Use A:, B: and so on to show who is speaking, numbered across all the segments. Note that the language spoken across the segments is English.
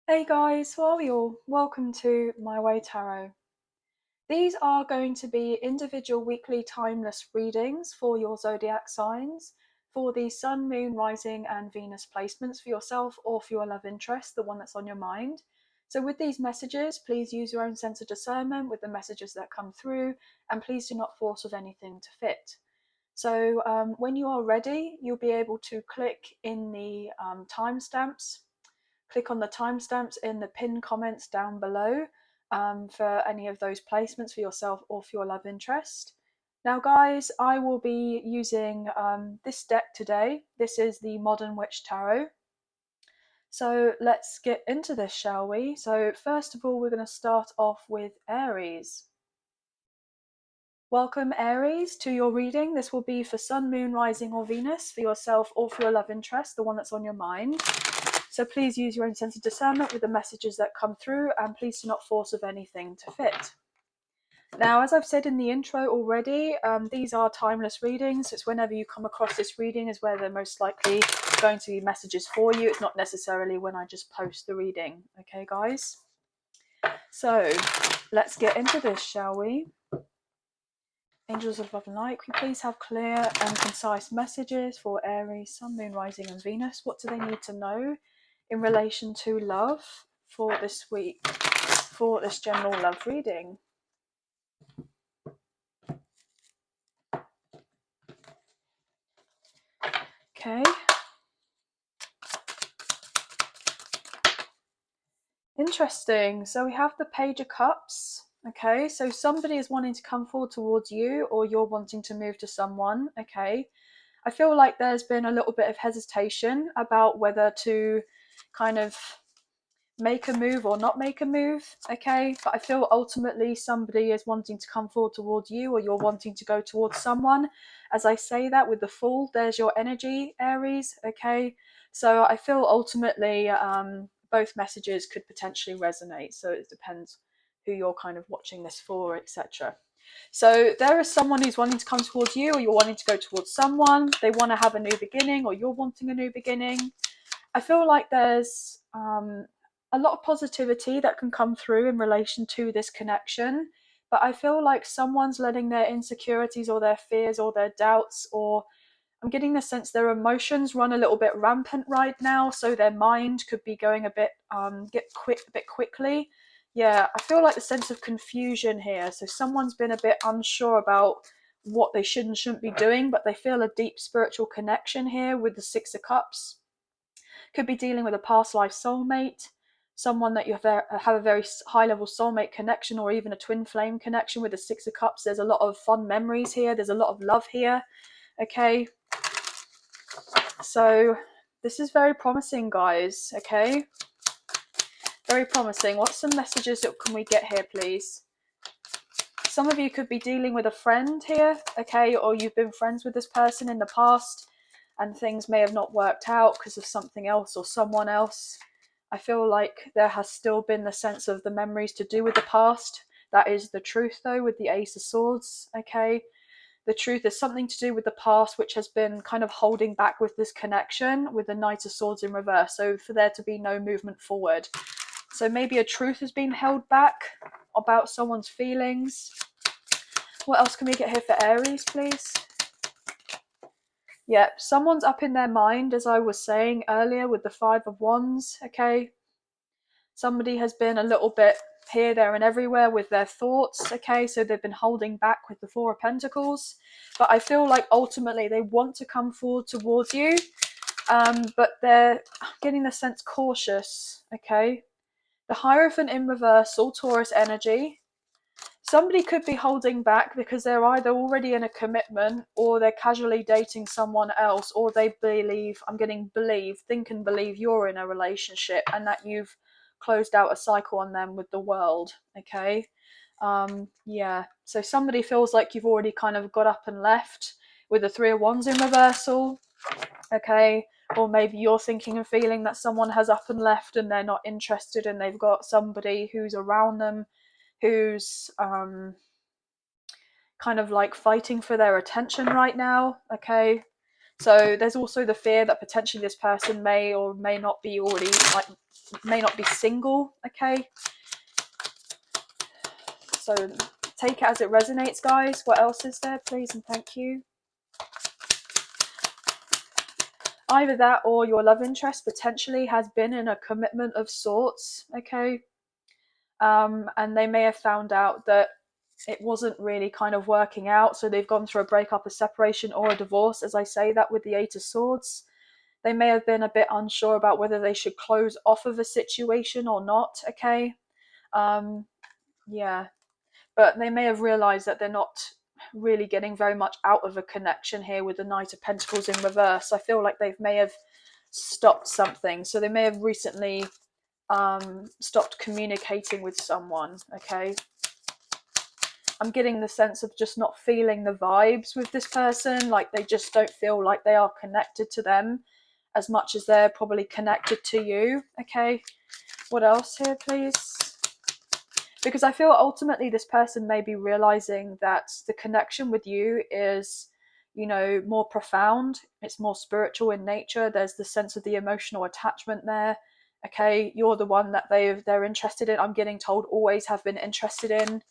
A: Hey guys, how are we all? Welcome to My Way Tarot. These are going to be individual weekly timeless readings for your zodiac signs, for the Sun, Moon, Rising, and Venus placements for yourself or for your love interest, the one that's on your mind. So, with these messages, please use your own sense of discernment with the messages that come through, and please do not force with anything to fit. So, when you are ready, you'll be able to click in the timestamps. Click on the timestamps in the pinned comments down below for any of those placements for yourself or for your love interest. Now, guys, I will be using this deck today. This is the Modern Witch Tarot. So let's get into this, shall we? So first of all, we're going to start off with Aries. Welcome, Aries, to your reading. This will be for Sun, Moon, Rising, or Venus, for yourself or for your love interest, the one that's on your mind. So please use your own sense of discernment with the messages that come through, and please do not force of anything to fit. Now, as I've said in the intro already, these are timeless readings. It's whenever you come across this reading is where they're most likely going to be messages for you. It's not necessarily when I just post the reading. Okay, guys? So let's get into this, shall we? Angels of Love and Light, can you please have clear and concise messages for Aries, Sun, Moon, Rising, and Venus? What do they need to know in relation to love for this week, for this general love reading? Okay. Interesting. So we have the Page of Cups. Okay, so somebody is wanting to come forward towards you, or you're wanting to move to someone. Okay. I feel like there's been a little bit of hesitation about whether to kind of make a move or not make a move, okay? But I feel ultimately somebody is wanting to come forward towards you, or you're wanting to go towards someone. As I say that with the Fool, there's your energy, Aries, okay? So I feel ultimately both messages could potentially resonate. So it depends who you're kind of watching this for, etc. So there is someone who's wanting to come towards you, or you're wanting to go towards someone. They want to have a new beginning, or you're wanting a new beginning. I feel like there's a lot of positivity that can come through in relation to this connection, but I feel like someone's letting their insecurities or their fears or their doubts, or I'm getting the sense their emotions run a little bit rampant right now, so their mind could be going a bit quickly. Yeah, I feel like the sense of confusion here. So someone's been a bit unsure about what they should and shouldn't be doing, but they feel a deep spiritual connection here with the Six of Cups. Could be dealing with a past life soulmate, someone that you have a very high level soulmate connection, or even a twin flame connection with the Six of Cups. There's a lot of fun memories here. There's a lot of love here. Okay. So this is very promising, guys. Okay. Very promising. What some messages that can we get here, please? Some of you could be dealing with a friend here, okay, or you've been friends with this person in the past and things may have not worked out because of something else or someone else. I feel like there has still been the sense of the memories to do with the past. That is the truth, though, with the Ace of Swords, okay? The truth is something to do with the past, which has been kind of holding back with this connection with the Knight of Swords in reverse. So for there to be no movement forward. So maybe a truth has been held back about someone's feelings. What else can we get here for Aries, please? Yeah, someone's up in their mind, as I was saying earlier with the Five of Wands, okay? Somebody has been a little bit here, there, and everywhere with their thoughts, okay? So they've been holding back with the Four of Pentacles. But I feel like ultimately they want to come forward towards you, but they're getting the sense cautious, okay? The Hierophant in reversal, Taurus energy. Somebody could be holding back because they're either already in a commitment, or they're casually dating someone else, or they believe, think and believe you're in a relationship and that you've closed out a cycle on them with the world, okay? Yeah, so somebody feels like you've already kind of got up and left with the Three of Wands in reversal, okay? Or maybe you're thinking and feeling that someone has up and left and they're not interested and they've got somebody who's around them who's kind of like fighting for their attention right now, okay? So there's also the fear that potentially this person may or may not be already like may not be single, okay? So take it as it resonates, guys. What else is there, please, and thank you. Either that or your love interest potentially has been in a commitment of sorts, okay? And they may have found out that it wasn't really kind of working out, so they've gone through a breakup, a separation, or a divorce. As I say that with the Eight of Swords, they may have been a bit unsure about whether they should close off of a situation or not, okay? Yeah, but they may have realized that they're not really getting very much out of a connection here with the Knight of Pentacles in reverse. I feel like they may have stopped something, so they may have recently stopped communicating with someone, okay? I'm getting the sense of just not feeling the vibes with this person, like they just don't feel like they are connected to them as much as they're probably connected to you, okay? What else here, please? Because I feel ultimately this person may be realizing that the connection with you is, you know, more profound. It's more spiritual in nature. There's the sense of the emotional attachment there. Okay, you're the one that they're interested in. I'm getting told always have been interested in.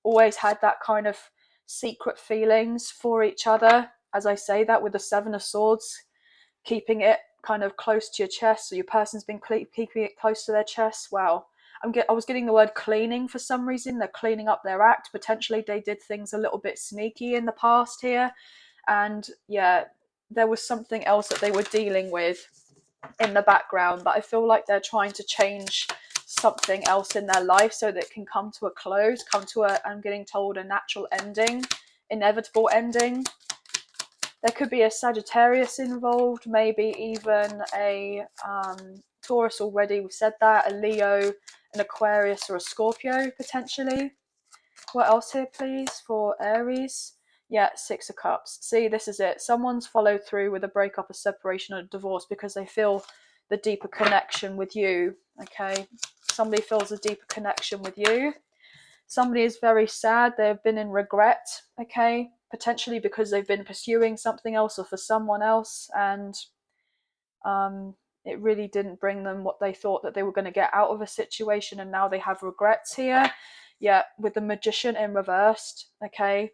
A: Always had that kind of secret feelings for each other. As I say that with the Seven of Swords, keeping it kind of close to your chest. So your person's been keeping it close to their chest. Wow. I was getting the word cleaning for some reason. They're cleaning up their act. Potentially they did things a little bit sneaky in the past here. And yeah, there was something else that they were dealing with in the background, but I feel like they're trying to change something else in their life so that it can come to a close, come to a, I'm getting told, a natural ending, inevitable ending. There could be a Sagittarius involved, maybe even a Taurus already, we've said that, a Leo, an Aquarius, or a Scorpio potentially. What else here, please, for Aries? Yeah, Six of Cups. See, this is it. Someone's followed through with a breakup, a separation, or a divorce because they feel the deeper connection with you, okay? Somebody feels a deeper connection with you. Somebody is very sad. They've been in regret, okay? Potentially because they've been pursuing something else or for someone else, and it really didn't bring them what they thought that they were going to get out of a situation, and now they have regrets here. Yeah, with the Magician in reversed, okay?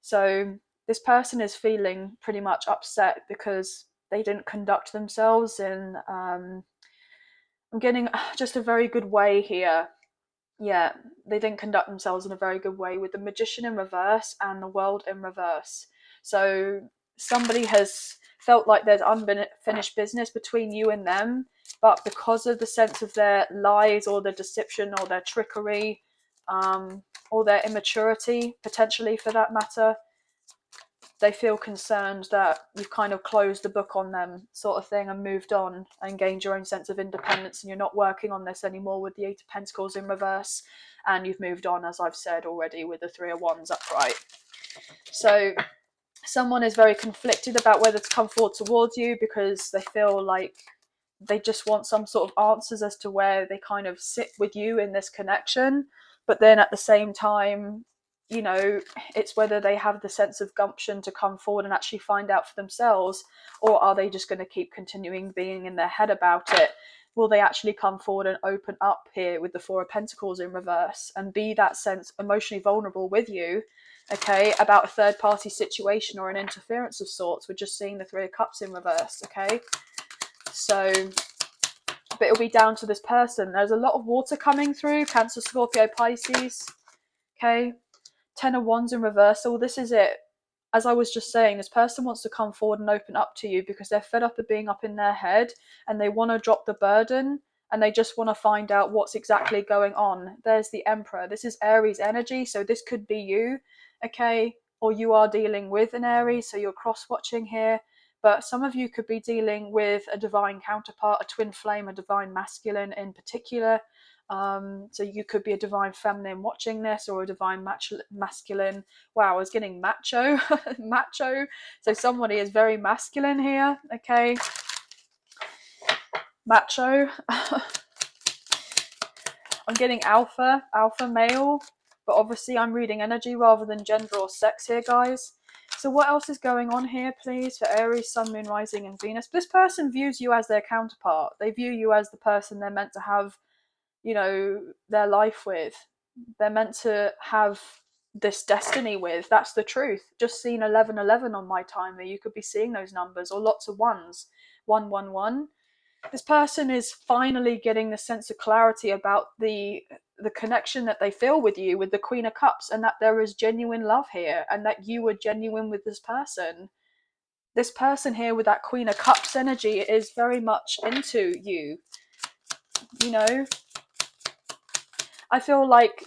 A: So this person is feeling pretty much upset because they didn't conduct themselves in, I'm getting just a very good way here. Yeah, they didn't conduct themselves in a very good way with the Magician in reverse and the World in reverse. So somebody has felt like there's unfinished business between you and them, but because of the sense of their lies or their deception or their trickery, or their immaturity, potentially for that matter, they feel concerned that you've kind of closed the book on them, sort of thing, and moved on and gained your own sense of independence, and you're not working on this anymore with the Eight of Pentacles in reverse, and you've moved on, as I've said already, with the Three of Wands upright. So someone is very conflicted about whether to come forward towards you because they feel like they just want some sort of answers as to where they kind of sit with you in this connection. But then at the same time, you know, it's whether they have the sense of gumption to come forward and actually find out for themselves, or are they just going to keep continuing being in their head about it? Will they actually come forward and open up here with the Four of Pentacles in reverse and be that sense emotionally vulnerable with you, okay, about a third party situation or an interference of sorts? We're just seeing the Three of Cups in reverse, okay? So, but it'll be down to this person. There's a lot of water coming through, Cancer, Scorpio, Pisces, okay? Ten of Wands in reversal. This is it. As I was just saying, this person wants to come forward and open up to you because they're fed up of being up in their head and they want to drop the burden and they just want to find out what's exactly going on. There's the Emperor. This is Aries energy, so this could be you, okay? Or you are dealing with an Aries, so you're cross-watching here. But some of you could be dealing with a divine counterpart, a twin flame, a divine masculine in particular. So you could be a divine feminine watching this, or a divine masculine. Wow, I was getting macho. Macho. So somebody is very masculine here, okay? Macho. I'm getting alpha male, but obviously I'm reading energy rather than gender or sex here, guys. So what else is going on here, please, for Aries, Sun, Moon, Rising, and Venus? This person views you as their counterpart. They view you as the person they're meant to have, their life with. They're meant to have this destiny with. That's the truth. Just seen 1111 on my timer. You could be seeing those numbers, or lots of ones. 111. This person is finally getting the sense of clarity about the connection that they feel with you, with the Queen of Cups, and that there is genuine love here, and that you are genuine with this person. This person here with that Queen of Cups energy is very much into you. I feel like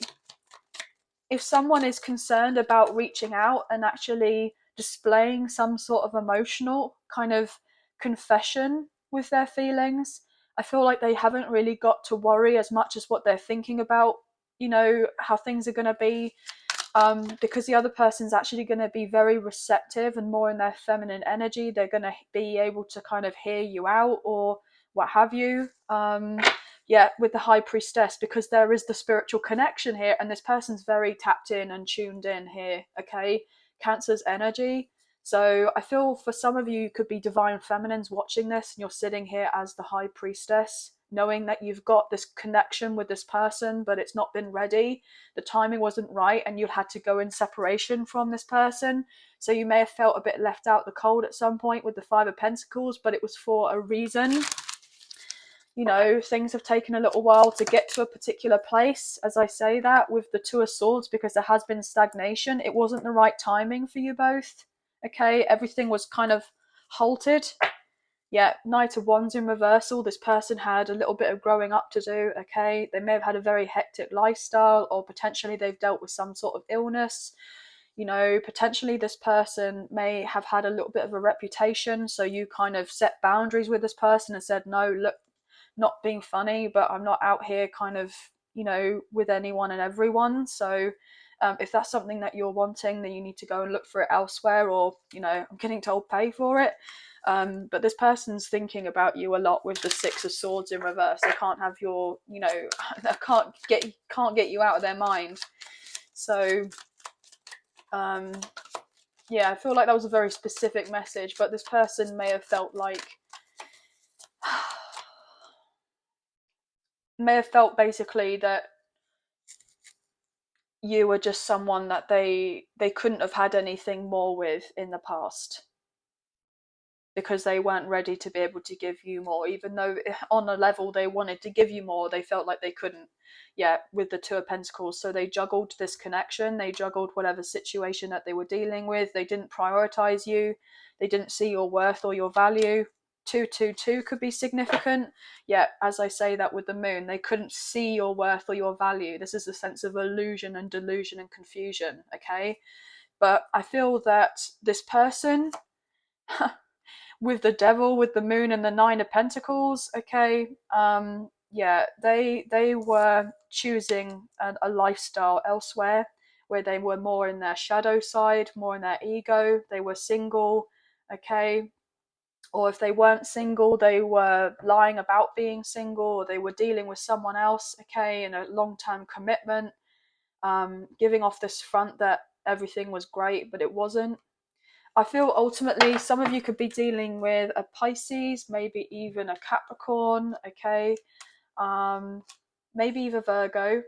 A: if someone is concerned about reaching out and actually displaying some sort of emotional kind of confession with their feelings, I feel like they haven't really got to worry as much as what they're thinking about, how things are going to be, because the other person's actually going to be very receptive and more in their feminine energy. They're going to be able to kind of hear you out or what have you. With the High Priestess, because there is the spiritual connection here, and this person's very tapped in and tuned in here. Okay, Cancer's energy. So I feel for some of you, you could be divine feminines watching this, and you're sitting here as the High Priestess, knowing that you've got this connection with this person, but it's not been ready. The timing wasn't right, and you had to go in separation from this person. So you may have felt a bit left out the cold at some point with the Five of Pentacles, but it was for a reason. Things have taken a little while to get to a particular place, as I say that, with the Two of Swords, because there has been stagnation. It wasn't the right timing for you both. Okay, everything was kind of halted. Knight of Wands in reversal. This person had a little bit of growing up to do. Okay, they may have had a very hectic lifestyle, or potentially they've dealt with some sort of illness. Potentially this person may have had a little bit of a reputation, so you kind of set boundaries with this person and said, no, look, not being funny, but I'm not out here kind of, with anyone and everyone. So if that's something that you're wanting, then you need to go and look for it elsewhere, or, I'm getting told pay for it. But this person's thinking about you a lot with the Six of Swords in reverse. They can't have your, they can't get you out of their mind. So, I feel like that was a very specific message, but this person may have felt like, basically that you were just someone that they couldn't have had anything more with in the past, because they weren't ready to be able to give you more, even though on a level they wanted to give you more. They felt like they couldn't, with the Two of Pentacles. So they juggled this connection, they juggled whatever situation that they were dealing with. They didn't prioritize you, they didn't see your worth or your value. 222 could be significant. As I say that with the moon, they couldn't see your worth or your value. This is a sense of illusion and delusion and confusion. Okay, but I feel that this person with the Devil, with the moon and the Nine of Pentacles, okay, they were choosing a lifestyle elsewhere, where they were more in their shadow side, more in their ego. They were single, okay, or if they weren't single, they were lying about being single, or they were dealing with someone else, okay, in a long-term commitment, giving off this front that everything was great, but it wasn't. I feel ultimately some of you could be dealing with a Pisces, maybe even a Capricorn, okay, maybe even Virgo.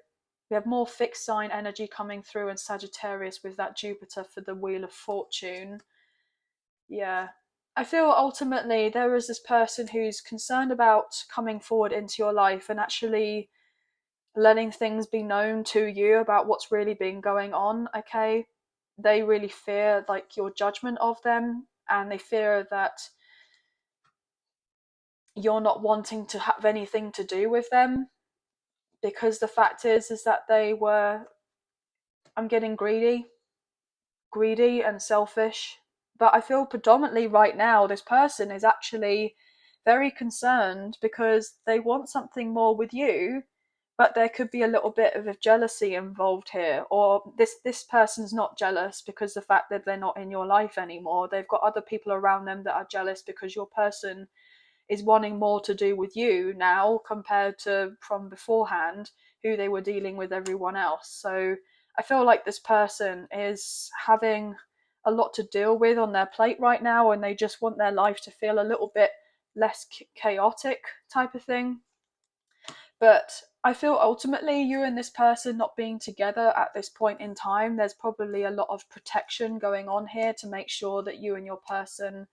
A: We have more fixed sign energy coming through, and Sagittarius with that Jupiter for the Wheel of Fortune. I feel ultimately there is this person who's concerned about coming forward into your life and actually letting things be known to you about what's really been going on, okay? They really fear like your judgment of them, and they fear that you're not wanting to have anything to do with them, because the fact is that they were, I'm getting greedy and selfish. But I feel predominantly right now this person is actually very concerned because they want something more with you, but there could be a little bit of a jealousy involved here, or this person's not jealous because the fact that they're not in your life anymore. They've got other people around them that are jealous because your person is wanting more to do with you now compared to from beforehand, who they were dealing with everyone else. So I feel like this person is having a lot to deal with on their plate right now, and they just want their life to feel a little bit less chaotic type of thing. But I feel ultimately you and this person not being together at this point in time, there's probably a lot of protection going on here to make sure that you and your person,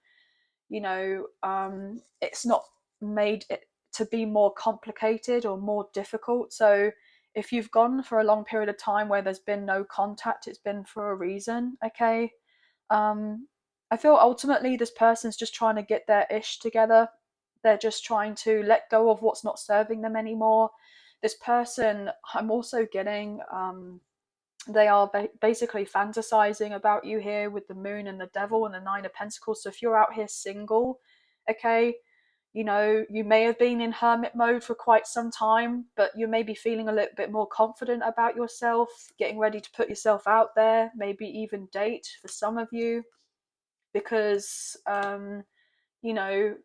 A: it's not made it to be more complicated or more difficult. So if you've gone for a long period of time where there's been no contact, it's been for a reason, okay? um I feel ultimately this person's just trying to get their ish together. They're just trying to let go of what's not serving them anymore. This person, I'm also getting, they are basically fantasizing about you here with the moon and the devil and the nine of pentacles. So if you're out here single, okay, you may have been in hermit mode for quite some time, but you may be feeling a little bit more confident about yourself, getting ready to put yourself out there, maybe even date for some of you, because you know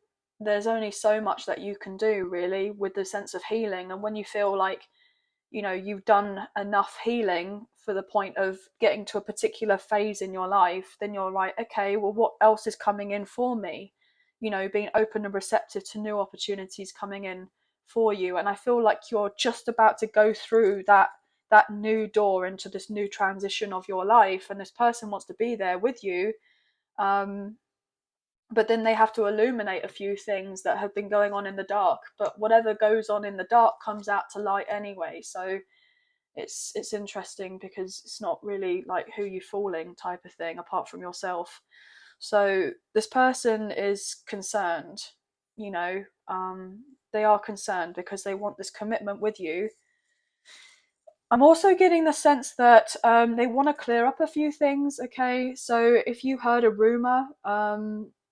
A: there's only so much that you can do really with the sense of healing. And when you feel like you've done enough healing for the point of getting to a particular phase in your life, then you're right, okay, well, what else is coming in for me? Being open and receptive to new opportunities coming in for you. And I feel like you're just about to go through that new door into this new transition of your life, and this person wants to be there with you. But then they have to illuminate a few things that have been going on in the dark, but whatever goes on in the dark comes out to light anyway. So it's interesting because it's not really like who you fooling type of thing apart from yourself. So this person is concerned, you know they are concerned because they want this commitment with you. I'm also getting the sense that they want to clear up a few things, okay? So if you heard a rumor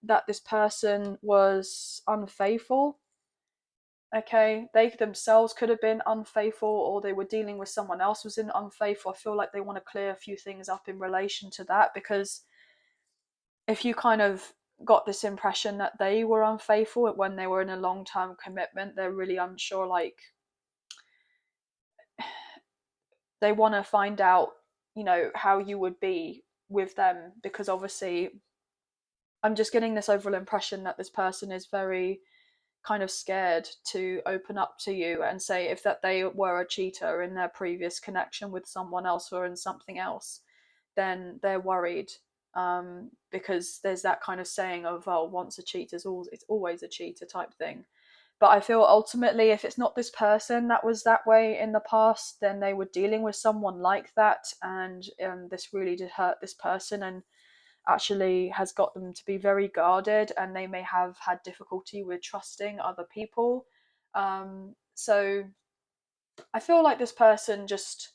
A: that this person was unfaithful, okay, they themselves could have been unfaithful, or they were dealing with someone else who was unfaithful. I feel like they want to clear a few things up in relation to that, because if you kind of got this impression that they were unfaithful when they were in a long-term commitment, they're really unsure, like they want to find out, how you would be with them, because obviously I'm just getting this overall impression that this person is very kind of scared to open up to you and say if that they were a cheater in their previous connection with someone else or in something else, then they're worried, because there's that kind of saying of, oh, once a cheater, it's always a cheater type thing. But I feel ultimately if it's not this person that was that way in the past, then they were dealing with someone like that, and this really did hurt this person and actually has got them to be very guarded, and they may have had difficulty with trusting other people. So I feel like this person just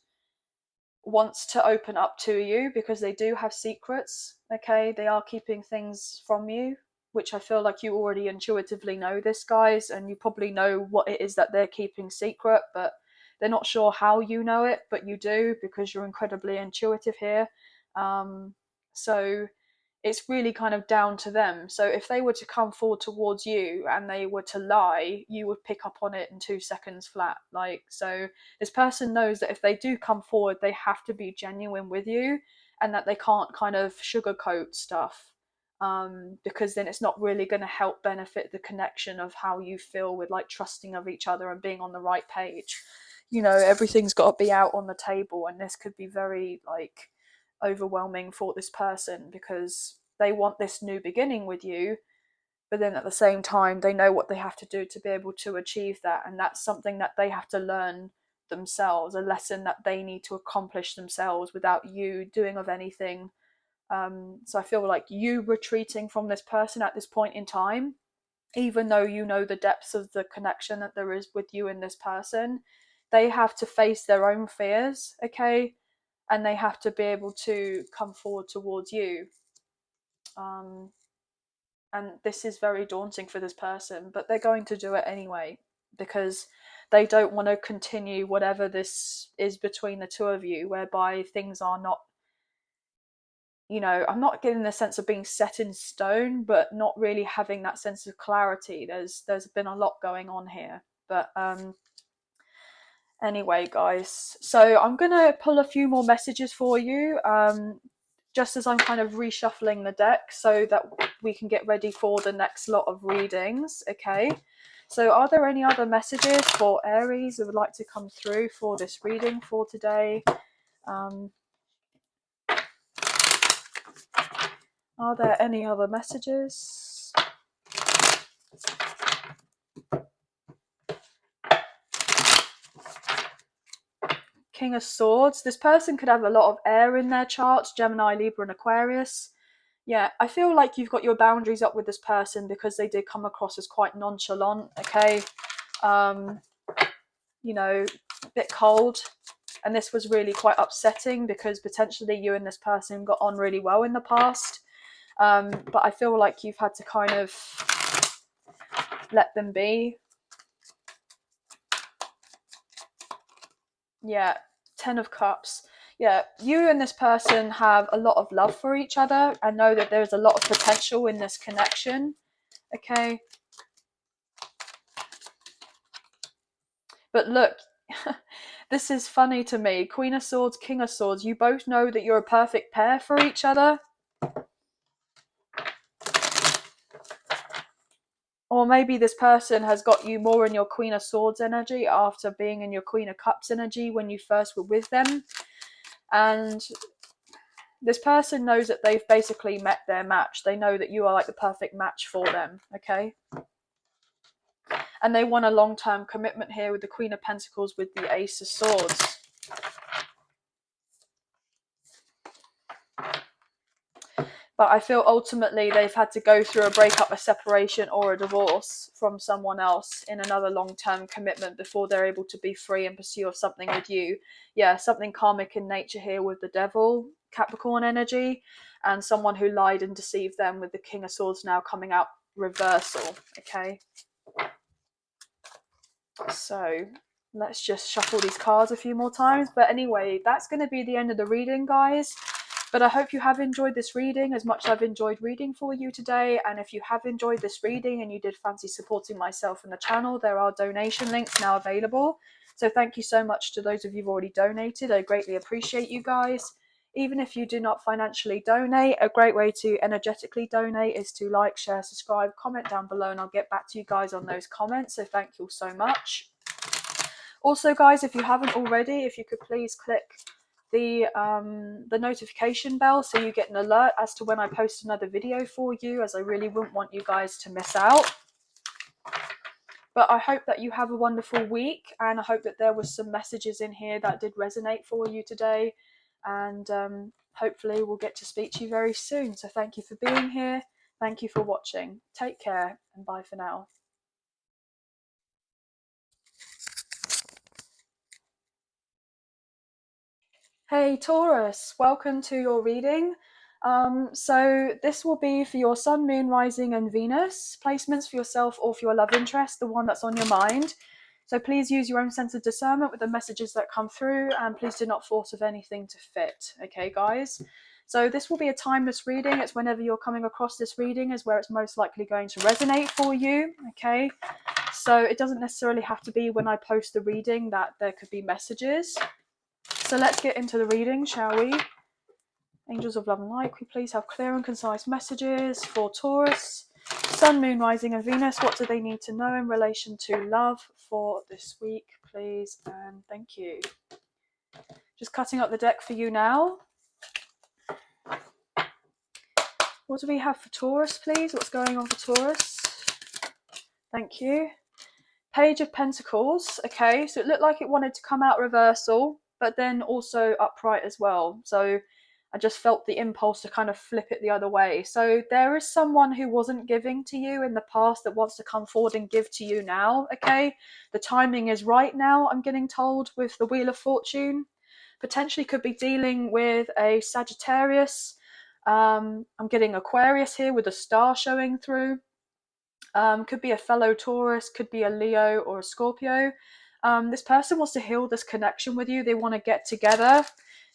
A: wants to open up to you because they do have secrets, okay? They are keeping things from you, which I feel like you already intuitively know this, guys, and you probably know what it is that they're keeping secret, but they're not sure how you know it, but you do because you're incredibly intuitive here. So it's really kind of down to them. So if they were to come forward towards you and they were to lie, you would pick up on it in 2 seconds flat. Like, so this person knows that if they do come forward, they have to be genuine with you, and that they can't kind of sugarcoat stuff, because then it's not really going to help benefit the connection of how you feel with like trusting of each other and being on the right page. Everything's got to be out on the table, and this could be very like overwhelming for this person because they want this new beginning with you, but then at the same time they know what they have to do to be able to achieve that, and that's something that they have to learn themselves, a lesson that they need to accomplish themselves without you doing of anything. So I feel like you retreating from this person at this point in time, even though you know the depths of the connection that there is with you and this person, they have to face their own fears, okay? And they have to be able to come forward towards you. Um, and this is very daunting for this person, but they're going to do it anyway because they don't want to continue whatever this is between the two of you, whereby things are not, I'm not getting the sense of being set in stone, but not really having that sense of clarity. There's been a lot going on here, but anyway, guys, so I'm gonna pull a few more messages for you. just as I'm kind of reshuffling the deck so that we can get ready for the next lot of readings, okay? So are there any other messages for Aries that would like to come through for this reading for today? Are there any other messages? King of Swords. This person could have a lot of air in their charts, Gemini, Libra and Aquarius. Yeah, I feel like you've got your boundaries up with this person because they did come across as quite nonchalant, okay? You know, a bit cold. And this was really quite upsetting because potentially you and this person got on really well in the past. But I feel like you've had to kind of let them be. Yeah, 10 of Cups. Yeah, you and this person have a lot of love for each other and know that there's a lot of potential in this connection, okay? But look, this is funny to me. Queen of Swords, King of Swords, you both know that you're a perfect pair for each other. Or maybe this person has got you more in your Queen of Swords energy after being in your Queen of Cups energy when you first were with them. And this person knows that they've basically met their match. They know that you are like the perfect match for them, okay? And they want a long-term commitment here with the Queen of Pentacles with the Ace of Swords. But I feel ultimately they've had to go through a breakup, a separation or a divorce from someone else in another long-term commitment before they're able to be free and pursue something with you. Yeah, something karmic in nature here with the Devil, Capricorn energy, and someone who lied and deceived them with the King of Swords now coming out reversal, okay? So let's just shuffle these cards a few more times. But anyway, that's going to be the end of the reading, guys. But I hope you have enjoyed this reading as much as I've enjoyed reading for you today. And if you have enjoyed this reading and you did fancy supporting myself and the channel, there are donation links now available. So thank you so much to those of you who've already donated. I greatly appreciate you guys. Even if you do not financially donate, a great way to energetically donate is to like, share, subscribe, comment down below, and I'll get back to you guys on those comments. So thank you all so much. Also, guys, if you haven't already, if you could please click the notification bell so you get an alert as to when I post another video for you, as I really wouldn't want you guys to miss out. But I hope that you have a wonderful week, and I hope that there was some messages in here that did resonate for you today, and hopefully we'll get to speak to you very soon. So thank you for being here, thank you for watching, take care, and bye for now. Hey Taurus, welcome to your reading. So this will be for your Sun, Moon, Rising and Venus placements for yourself or for your love interest, the one that's on your mind. So please use your own sense of discernment with the messages that come through, and please do not force of anything to fit. Okay, guys? So this will be a timeless reading. It's whenever you're coming across this reading is where it's most likely going to resonate for you. Okay? So it doesn't necessarily have to be when I post the reading that there could be messages. So let's get into the reading, shall we? Angels of Love and Light, we please have clear and concise messages for Taurus, Sun, Moon, Rising and Venus. What do they need to know in relation to love for this week, please? And thank you. Just cutting up the deck for you now. What do we have for Taurus, please? What's going on for Taurus? Thank you. Page of Pentacles. Okay, so it looked like it wanted to come out reversal, but then also upright as well. So I just felt the impulse to kind of flip it the other way. So there is someone who wasn't giving to you in the past that wants to come forward and give to you now, okay? The timing is right now, I'm getting told, with the Wheel of Fortune. Potentially could be dealing with a Sagittarius. I'm getting Aquarius here with a star showing through. Could be a fellow Taurus, could be a Leo or a Scorpio. This person wants to heal this connection with you. They want to get together.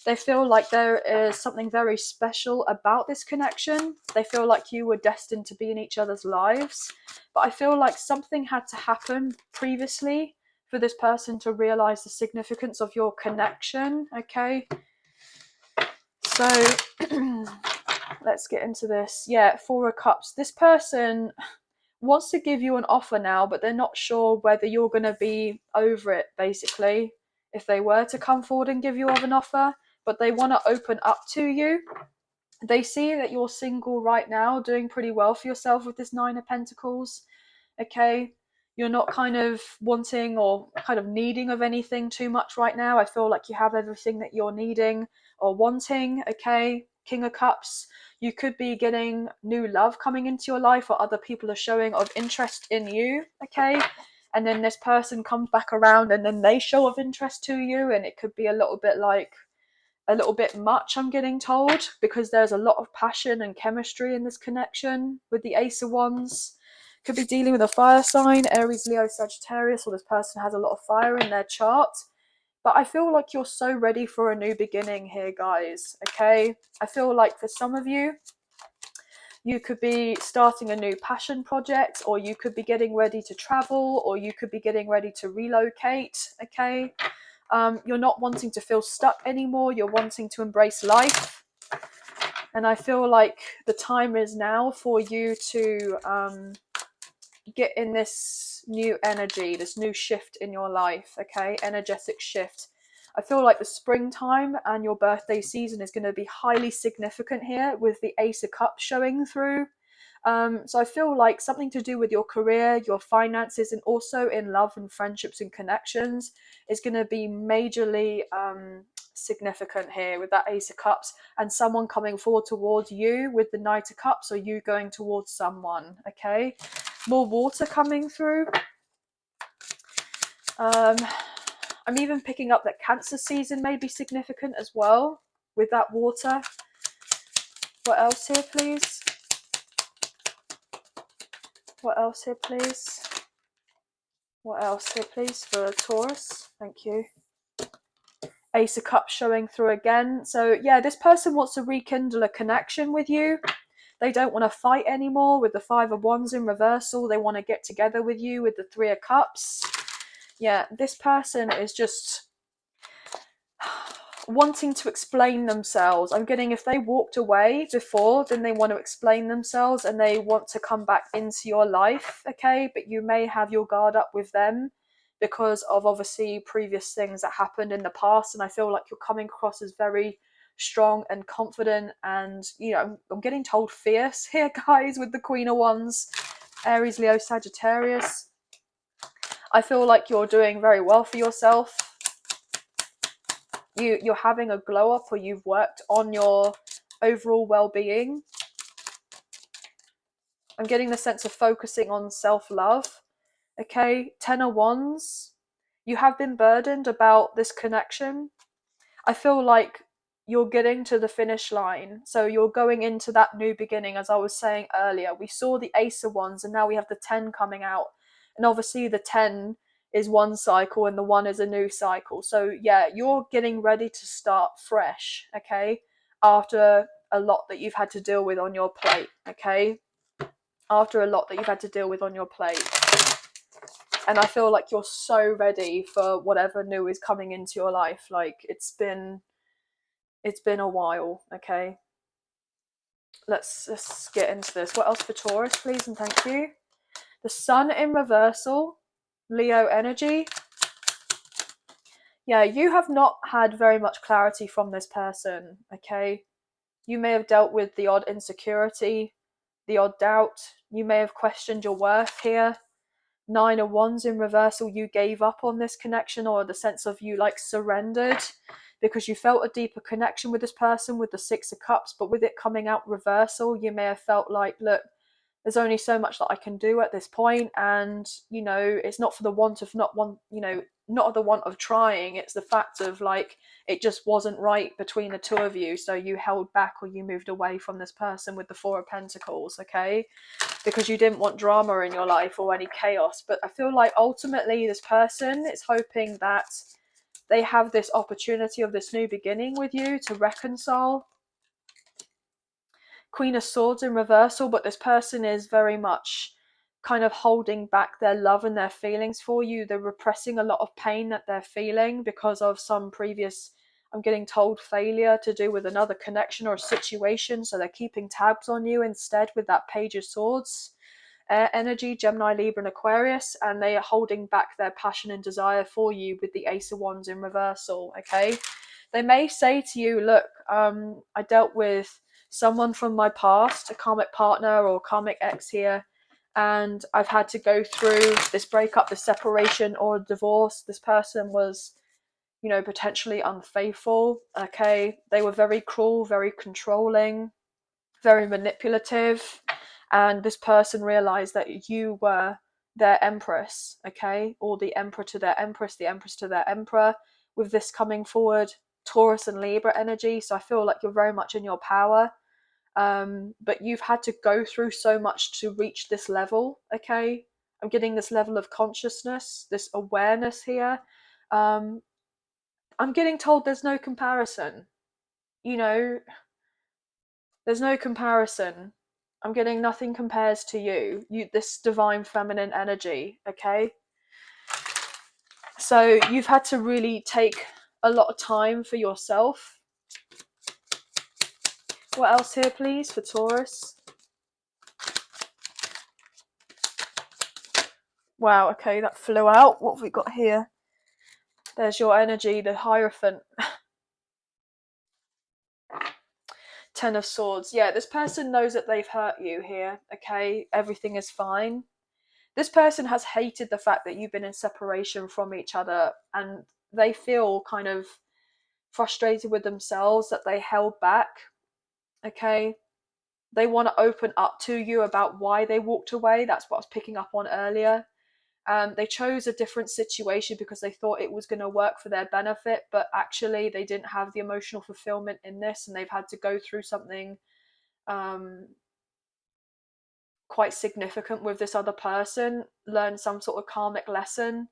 A: They feel like there is something very special about this connection. They feel like you were destined to be in each other's lives. But I feel like something had to happen previously for this person to realize the significance of your connection, okay? So let's get into this. Yeah, Four of Cups. This person wants to give you an offer now, but they're not sure whether you're going to be over it, basically, if they were to come forward and give you an offer, but they want to open up to you. They see that you're single right now, doing pretty well for yourself with this Nine of Pentacles. Okay, you're not kind of wanting or kind of needing of anything too much right now. I feel like you have everything that you're needing or wanting. Okay, King of Cups. You could be getting new love coming into your life, or other people are showing of interest in you. Okay, and then this person comes back around and then they show of interest to you, and it could be a little bit much, I'm getting told, because there's a lot of passion and chemistry in this connection with the Ace of Wands. Could be dealing with a fire sign, Aries, Leo, Sagittarius, or this person has a lot of fire in their chart. But I feel like you're so ready for a new beginning here, guys. Okay, I feel like for some of you, you could be starting a new passion project, or you could be getting ready to travel, or you could be getting ready to relocate. Okay, you're not wanting to feel stuck anymore. You're wanting to embrace life. And I feel like the time is now for you to get in this new energy, this new shift in your life. Okay, energetic shift. I feel like the springtime and your birthday season is going to be highly significant here, with the Ace of Cups showing through. So I feel like something to do with your career, your finances, and also in love and friendships and connections is going to be majorly significant here with that Ace of Cups, and someone coming forward towards you with the Knight of Cups, or you going towards someone. Okay, more water coming through. I'm even picking up that Cancer season may be significant as well with that water. What else here, please? What else here, please? What else here, please, for Taurus? Thank you. Ace of Cups showing through again. So yeah, this person wants to rekindle a connection with you. They don't want to fight anymore with the Five of Wands in reversal. They want to get together with you with the Three of Cups. Yeah, this person is just wanting to explain themselves. I'm getting, if they walked away before, then they want to explain themselves and they want to come back into your life. Okay, but you may have your guard up with them because of obviously previous things that happened in the past, and I feel like you're coming across as very strong and confident, and you know, I'm getting told fierce here, guys, with the Queen of Wands, Aries, Leo, Sagittarius. I feel like you're doing very well for yourself. You're having a glow up, or you've worked on your overall well-being. I'm getting the sense of focusing on self-love. Okay, Ten of Wands. You have been burdened about this connection. I feel like you're getting to the finish line. So you're going into that new beginning, as I was saying earlier. We saw the Ace of Wands, and now we have the 10 coming out. And obviously the 10 is one cycle and the 1 is a new cycle. So yeah, you're getting ready to start fresh, okay? After a lot that you've had to deal with on your plate, okay? After a lot that you've had to deal with on your plate. And I feel like you're so ready for whatever new is coming into your life. Like it's been a while, okay? Let's get into this. What else for Taurus, please, and thank you. The Sun in reversal, Leo energy. Yeah, you have not had very much clarity from this person, okay? You may have dealt with the odd insecurity, the odd doubt. You may have questioned your worth here. Nine of Wands in reversal, you gave up on this connection, or the sense of you like surrendered because you felt a deeper connection with this person with the Six of Cups, but with it coming out reversal, you may have felt like, look, there's only so much that I can do at this point, and you know, it's not for the want of not the want of trying, it's the fact of like it just wasn't right between the two of you, so you held back or you moved away from this person with the Four of Pentacles, okay, because you didn't want drama in your life or any chaos. But I feel like ultimately this person is hoping that they have this opportunity of this new beginning with you to reconcile. Queen of Swords in reversal, but this person is very much kind of holding back their love and their feelings for you. They're repressing a lot of pain that they're feeling because of some previous I'm getting told failure to do with another connection or a situation, so they're keeping tabs on you instead with that Page of Swords energy, Gemini, Libra, and Aquarius, and they are holding back their passion and desire for you with the Ace of Wands in reversal. Okay, they may say to you, look, I dealt with someone from my past, a karmic partner or karmic ex here, and I've had to go through this breakup, this separation, or a divorce. This person was, potentially unfaithful. Okay, they were very cruel, very controlling, very manipulative, and this person realized that you were their empress. Okay, or the emperor to their empress, the empress to their emperor, with this coming forward Taurus and Libra energy. So I feel like you're very much in your power, but you've had to go through so much to reach this level. Okay, I'm getting this level of consciousness, this awareness here. I'm getting told there's no comparison. You know, there's no comparison. I'm getting nothing compares to you. This divine feminine energy, okay? So you've had to really take a lot of time for yourself. What else here, please, for Taurus? Wow, okay, that flew out. What have we got here? There's your energy, the Hierophant. Ten of Swords. Yeah, this person knows that they've hurt you here, okay? Everything is fine. This person has hated the fact that you've been in separation from each other, and they feel kind of frustrated with themselves that they held back. Okay, they want to open up to you about why they walked away. That's what I was picking up on earlier. They chose a different situation because they thought it was going to work for their benefit, but actually they didn't have the emotional fulfillment in this, and they've had to go through something quite significant with this other person, learn some sort of karmic lesson.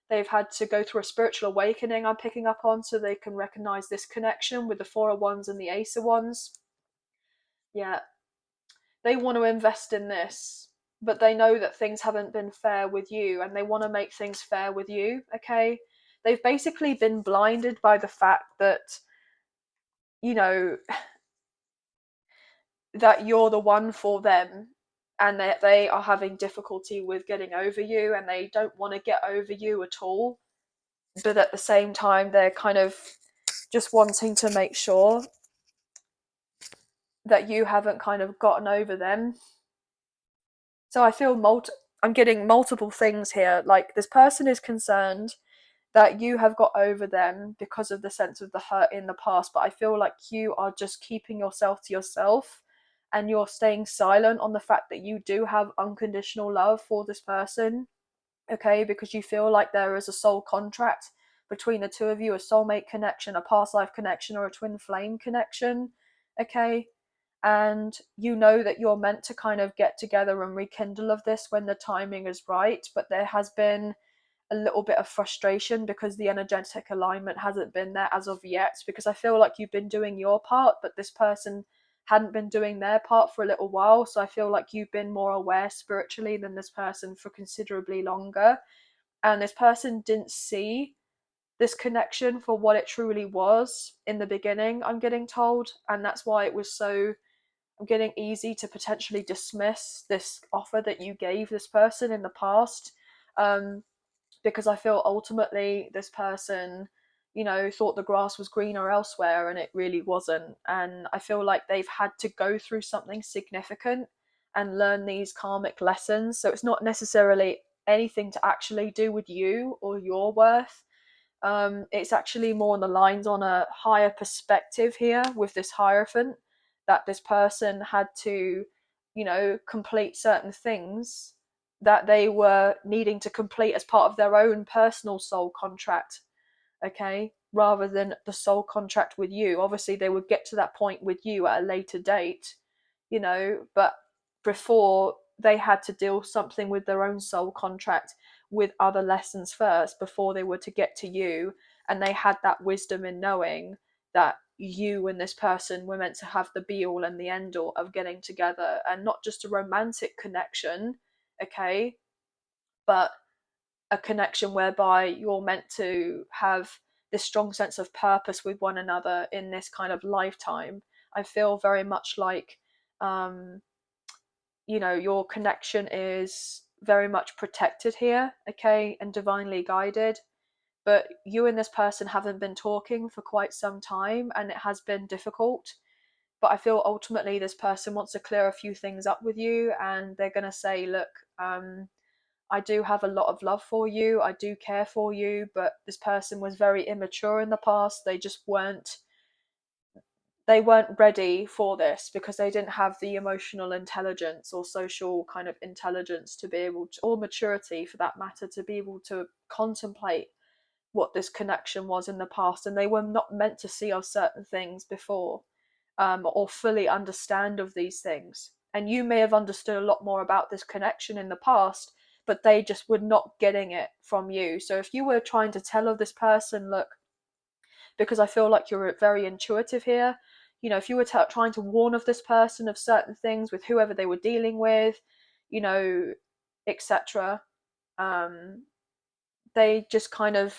A: They've had to go through a spiritual awakening, I'm picking up on, so they can recognize this connection with the Four of Wands and the Ace of Wands. Yeah, they want to invest in this, but they know that things haven't been fair with you, and they want to make things fair with you. Okay, they've basically been blinded by the fact that, you know, that you're the one for them, and that they are having difficulty with getting over you, and they don't want to get over you at all, but at the same time they're kind of just wanting to make sure that you haven't kind of gotten over them. So I feel I'm getting multiple things here. Like, this person is concerned that you have got over them because of the sense of the hurt in the past, but I feel like you are just keeping yourself to yourself, and you're staying silent on the fact that you do have unconditional love for this person. Okay, because you feel like there is a soul contract between the two of you, a soulmate connection, a past life connection, or a twin flame connection. Okay, and you know that you're meant to kind of get together and rekindle of this when the timing is right, but there has been a little bit of frustration because the energetic alignment hasn't been there as of yet, because I feel like you've been doing your part, but this person hadn't been doing their part for a little while. So I feel like you've been more aware spiritually than this person for considerably longer, and this person didn't see this connection for what it truly was in the beginning, I'm getting told, and that's why it was so, I'm getting, easy to potentially dismiss this offer that you gave this person in the past. Because I feel ultimately this person, thought the grass was greener elsewhere, and it really wasn't. And I feel like they've had to go through something significant and learn these karmic lessons. So it's not necessarily anything to actually do with you or your worth. It's actually more on the lines on a higher perspective here with this Hierophant, that this person had to, complete certain things that they were needing to complete as part of their own personal soul contract, okay, rather than the soul contract with you. Obviously, they would get to that point with you at a later date, but before, they had to deal something with their own soul contract with other lessons first before they were to get to you. And they had that wisdom in knowing that you and this person were meant to have the be all and the end all of getting together, and not just a romantic connection, okay, but a connection whereby you're meant to have this strong sense of purpose with one another in this kind of lifetime. I feel very much like, your connection is very much protected here, okay, and divinely guided. But you and this person haven't been talking for quite some time, and it has been difficult. But I feel ultimately this person wants to clear a few things up with you, and they're going to say, look, I do have a lot of love for you, I do care for you, but this person was very immature in the past. They weren't ready for this because they didn't have the emotional intelligence or social kind of intelligence to be able to, or maturity for that matter, to be able to contemplate what this connection was in the past, and they were not meant to see of certain things before, or fully understand of these things. And you may have understood a lot more about this connection in the past, but they just were not getting it from you. So if you were trying to tell of this person, look, because I feel like you're very intuitive here, if you were trying to warn of this person of certain things with whoever they were dealing with, etc., they just kind of,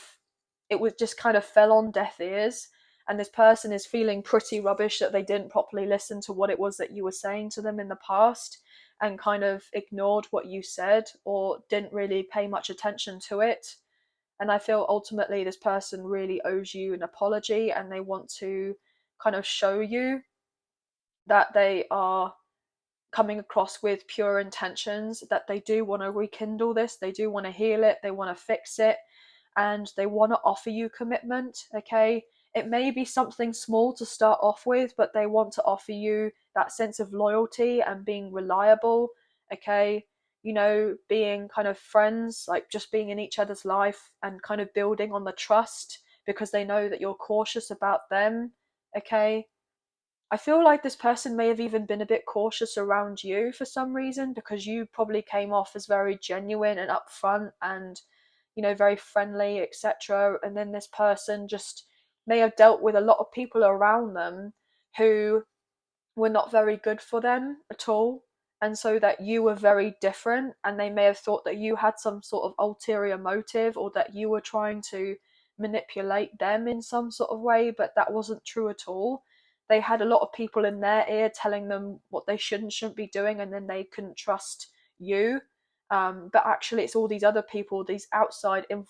A: it was just kind of fell on deaf ears, and this person is feeling pretty rubbish that they didn't properly listen to what it was that you were saying to them in the past, and kind of ignored what you said or didn't really pay much attention to it. And I feel ultimately this person really owes you an apology, and they want to kind of show you that they are coming across with pure intentions, that they do want to rekindle this, they do want to heal it, they want to fix it, and they want to offer you commitment, okay? It may be something small to start off with, but they want to offer you that sense of loyalty and being reliable, okay? Being kind of friends, like just being in each other's life and kind of building on the trust because they know that you're cautious about them, okay? I feel like this person may have even been a bit cautious around you for some reason, because you probably came off as very genuine and upfront and, very friendly, etc. And then this person just may have dealt with a lot of people around them who were not very good for them at all. And so that you were very different, and they may have thought that you had some sort of ulterior motive, or that you were trying to manipulate them in some sort of way, but that wasn't true at all. They had a lot of people in their ear telling them what they should and shouldn't be doing, and then they couldn't trust you. But actually it's all these other people, these outside I'm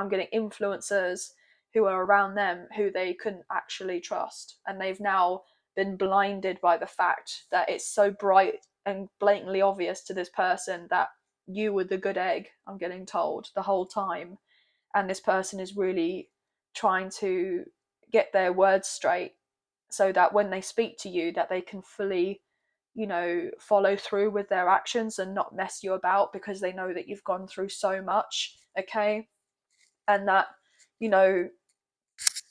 A: getting influencers who are around them, who they couldn't actually trust, and they've now been blinded by the fact that it's so bright and blatantly obvious to this person that you were the good egg, I'm getting told, the whole time. And this person is really trying to get their words straight so that when they speak to you, that they can fully, follow through with their actions and not mess you about, because they know that you've gone through so much, okay? And that, you know,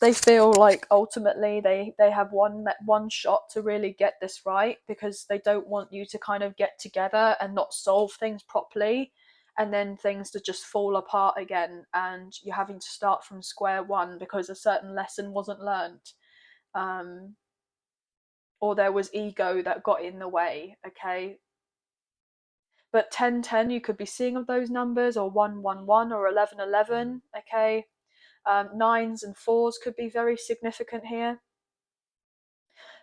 A: they feel like ultimately they have one shot to really get this right, because they don't want you to kind of get together and not solve things properly, and then things to just fall apart again, and you're having to start from square one because a certain lesson wasn't learned, um, or there was ego that got in the way, okay? But 1010, you could be seeing of those numbers, or 111 or 1111, okay? Nines and fours could be very significant here.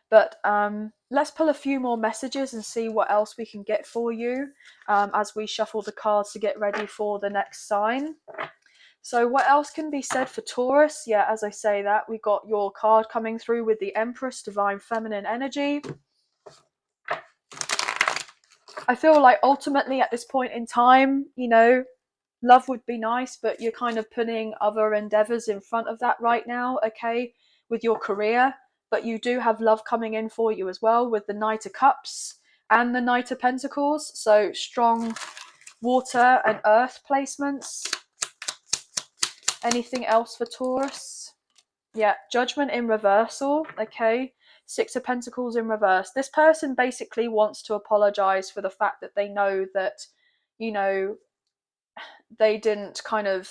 A: But let's pull a few more messages and see what else we can get for you, as we shuffle the cards to get ready for the next sign. So what else can be said for Taurus? Yeah, as I say that, we got your card coming through with the Empress, Divine Feminine Energy. I feel like ultimately at this point in time, love would be nice, but you're kind of putting other endeavors in front of that right now, okay, with your career. But you do have love coming in for you as well, with the Knight of Cups and the Knight of Pentacles. So strong water and earth placements. Anything else for Taurus? Yeah, Judgment in reversal, okay. Six of Pentacles in reverse. This person basically wants to apologize for the fact that they know that, they didn't kind of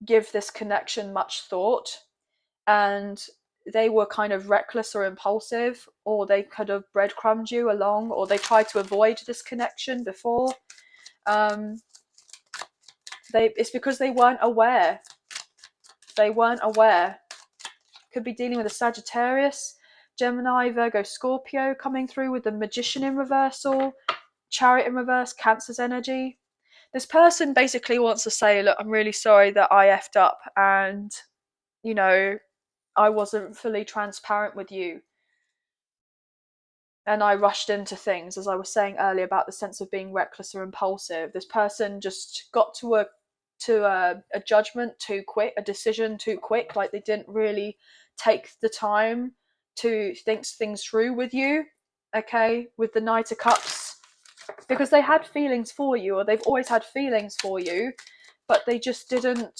A: give this connection much thought, and they were kind of reckless or impulsive, or they could have breadcrumbed you along, or they tried to avoid this connection before. It's because they weren't aware. they weren't aware. Could be dealing with a Sagittarius, Gemini, Virgo, Scorpio coming through with the Magician in reversal, Chariot in reverse, Cancer's energy. This person basically wants to say, look, I'm really sorry that I effed up and, you know, I wasn't fully transparent with you. And I rushed into things, as I was saying earlier about the sense of being reckless or impulsive. This person just got to a judgment too quick, a decision too quick, like they didn't really take the time to think things through with you, okay, with the Knight of Cups, because they had feelings for you, or they've always had feelings for you, but they just didn't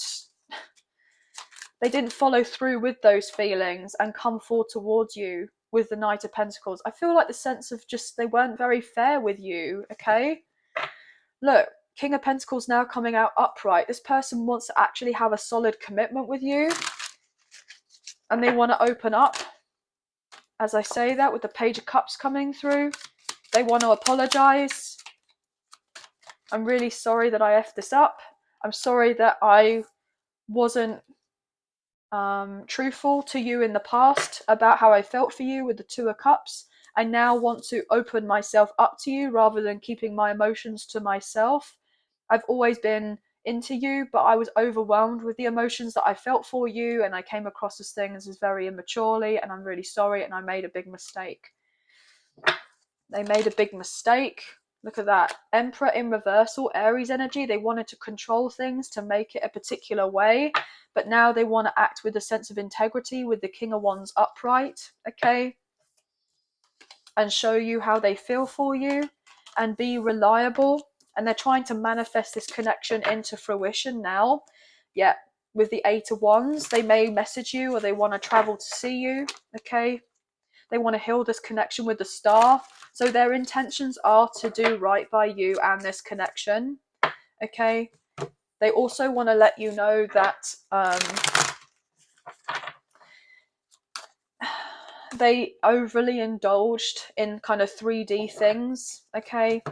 A: follow through with those feelings and come forward towards you with the Knight of Pentacles. I feel like the sense of just they weren't very fair with you, okay? Look, King of Pentacles now coming out upright. This person wants to actually have a solid commitment with you, and they want to open up. As I say that, with the Page of Cups coming through, they want to apologize. I'm really sorry that I effed this up. I'm sorry that I wasn't truthful to you in the past about how I felt for you with the Two of Cups. I now want to open myself up to you rather than keeping my emotions to myself. I've always been into you, but I was overwhelmed with the emotions that I felt for you, and I came across as things as very immaturely, and I'm really sorry, and I made a big mistake. They made a big mistake. Look at that. Emperor in reversal, Aries energy. They wanted to control things to make it a particular way, but now they want to act with a sense of integrity with the King of Wands upright, okay? And show you how they feel for you and be reliable. And they're trying to manifest this connection into fruition now. Yeah, with the Eight of Wands, they may message you or they want to travel to see you, okay? They want to heal this connection with the Star. So their intentions are to do right by you and this connection, okay? They also want to let you know that they overly indulged in kind of 3D things, okay?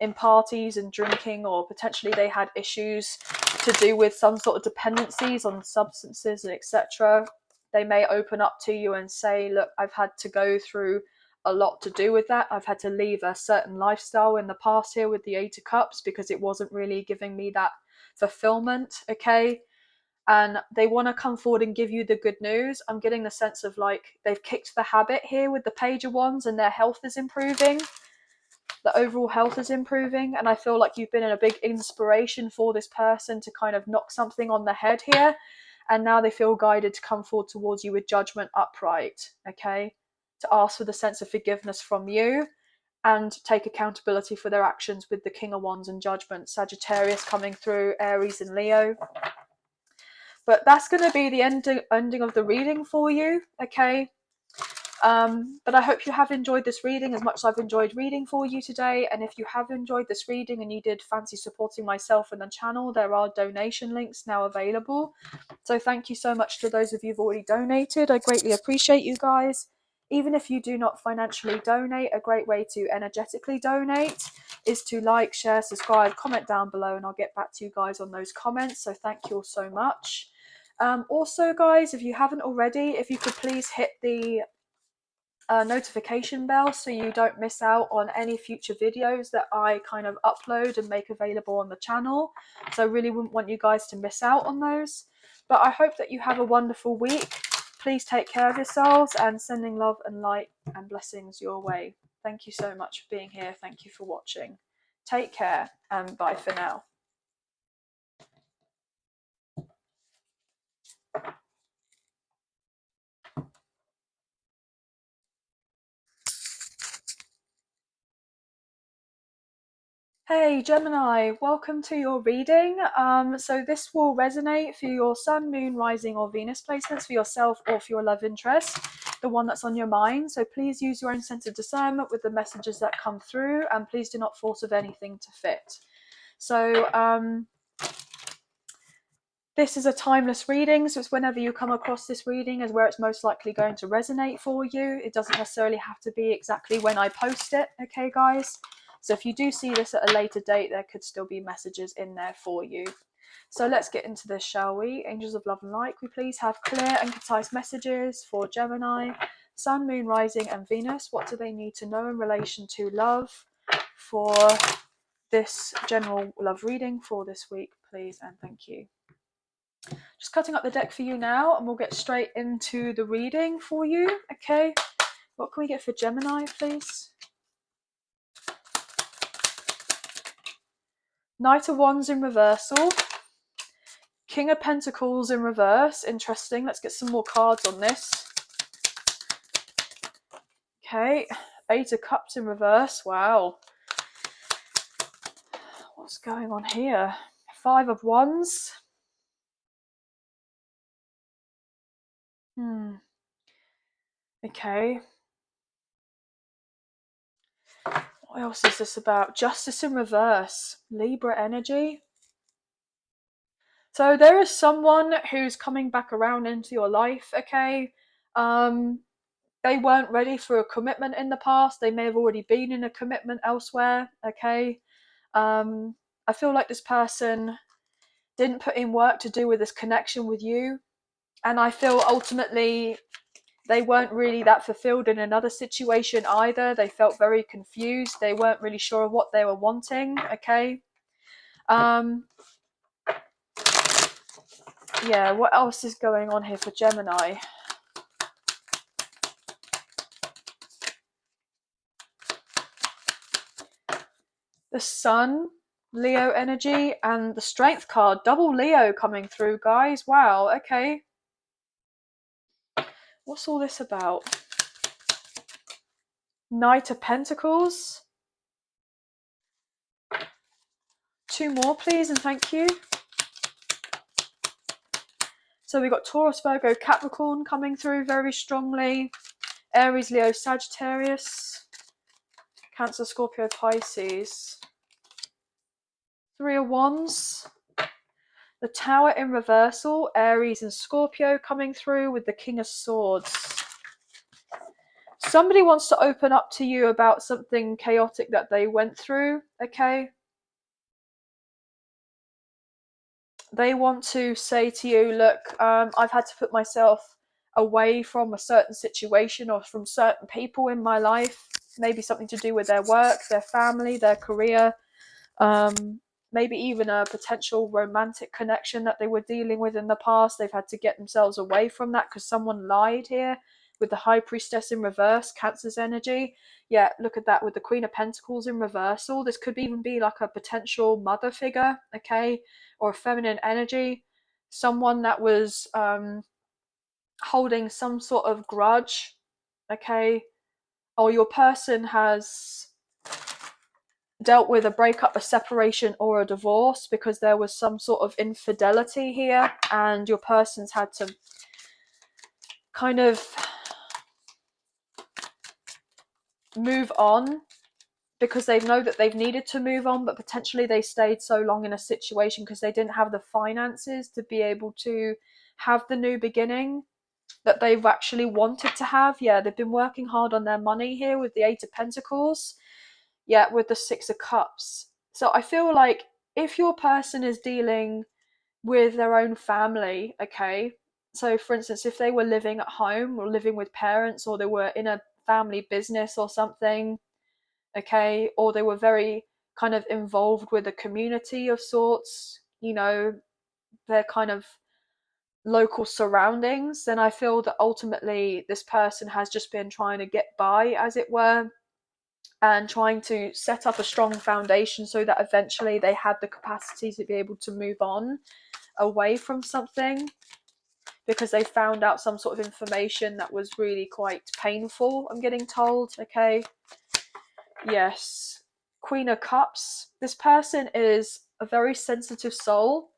A: In parties and drinking, or potentially they had issues to do with some sort of dependencies on substances and etc. They may open up to you and say, look, I've had to go through a lot to do with that. I've had to leave a certain lifestyle in the past here with the Eight of Cups because it wasn't really giving me that fulfillment, okay? And they want to come forward and give you the good news. I'm getting the sense of like they've kicked the habit here with the Page of Wands and their health is improving. The overall health is improving, and I feel like you've been a big inspiration for this person to kind of knock something on the head here, and now they feel guided to come forward towards you with judgment upright, okay? To ask for the sense of forgiveness from you and take accountability for their actions with the King of Wands and Judgment. Sagittarius coming through, Aries and Leo. But that's going to be the ending of the reading for you, okay? But I hope you have enjoyed this reading as much as I've enjoyed reading for you today. And if you have enjoyed this reading and you did fancy supporting myself and the channel, there are donation links now available. So thank you so much to those of you who've already donated. I greatly appreciate you guys. Even if you do not financially donate, a great way to energetically donate is to like, share, subscribe, comment down below, and I'll get back to you guys on those comments. So thank you all so much. Also, guys, if you haven't already, if you could please hit the notification bell so you don't miss out on any future videos that I kind of upload and make available on the channel. So I really wouldn't want you guys to miss out on those. But I hope that you have a wonderful week. Please take care of yourselves, and sending love and light and blessings your way. Thank you so much for being here. Thank you for watching. Take care and bye for now. Hey Gemini, welcome to your reading. So this will resonate for your Sun, Moon, Rising or Venus placements for yourself or for your love interest, the one that's on your mind. So please use your own sense of discernment with the messages that come through, and please do not force of anything to fit. So this is a timeless reading, so it's whenever you come across this reading is where it's most likely going to resonate for you. It doesn't necessarily have to be exactly when I post it, okay guys? So if you do see this at a later date, there could still be messages in there for you. So let's get into this, shall we? Angels of love and light, we please have clear and concise messages for Gemini, Sun, Moon, Rising and Venus. What do they need to know in relation to love for this general love reading for this week, please, and thank you. Just cutting up the deck for you now, and we'll get straight into the reading for you. Okay, what can we get for Gemini, please? Knight of Wands in reversal, King of Pentacles in reverse. Interesting. Let's get some more cards on this. Okay, Eight of Cups in reverse. Wow, what's going on here? Five of Wands. Okay. What else is this about? Justice in reverse. Libra energy. So there is someone who's coming back around into your life, okay? They weren't ready for a commitment in the past. They may have already been in a commitment elsewhere, okay? I feel like this person didn't put in work to do with this connection with you. And I feel ultimately they weren't really that fulfilled in another situation either. They felt very confused. They weren't really sure of what they were wanting, okay? Yeah, what else is going on here for Gemini? The Sun, Leo energy, and the Strength card. Double Leo coming through, guys. Wow, okay. What's all this about? Knight of Pentacles. Two more, please, and thank you. So we've got Taurus, Virgo, Capricorn coming through very strongly. Aries, Leo, Sagittarius. Cancer, Scorpio, Pisces. Three of Wands. The Tower in reversal. Aries and Scorpio coming through with the King of Swords. Somebody wants to open up to you about something chaotic that they went through, okay? They want to say to you, look, I've had to put myself away from a certain situation or from certain people in my life. Maybe something to do with their work, their family, their career, maybe even a potential romantic connection that they were dealing with in the past. They've had to get themselves away from that because someone lied here with the High Priestess in reverse, Cancer's energy. Yeah, look at that with the Queen of Pentacles in reversal. This could even be like a potential mother figure, okay, or a feminine energy. Someone that was holding some sort of grudge, okay, or your person has dealt with a breakup, a separation, or a divorce because there was some sort of infidelity here, and your person's had to kind of move on because they know that they've needed to move on, but potentially they stayed so long in a situation because they didn't have the finances to be able to have the new beginning that they've actually wanted to have. Yeah, they've been working hard on their money here with the Eight of Pentacles. Yeah, with the Six of Cups. So I feel like if your person is dealing with their own family, okay, so for instance, if they were living at home or living with parents, or they were in a family business or something, okay, or they were very kind of involved with a community of sorts, you know, their kind of local surroundings, then I feel that ultimately this person has just been trying to get by, as it were, and trying to set up a strong foundation so that eventually they had the capacity to be able to move on away from something because they found out some sort of information that was really quite painful, I'm getting told, okay? Yes. Queen of Cups. This person is a very sensitive soul.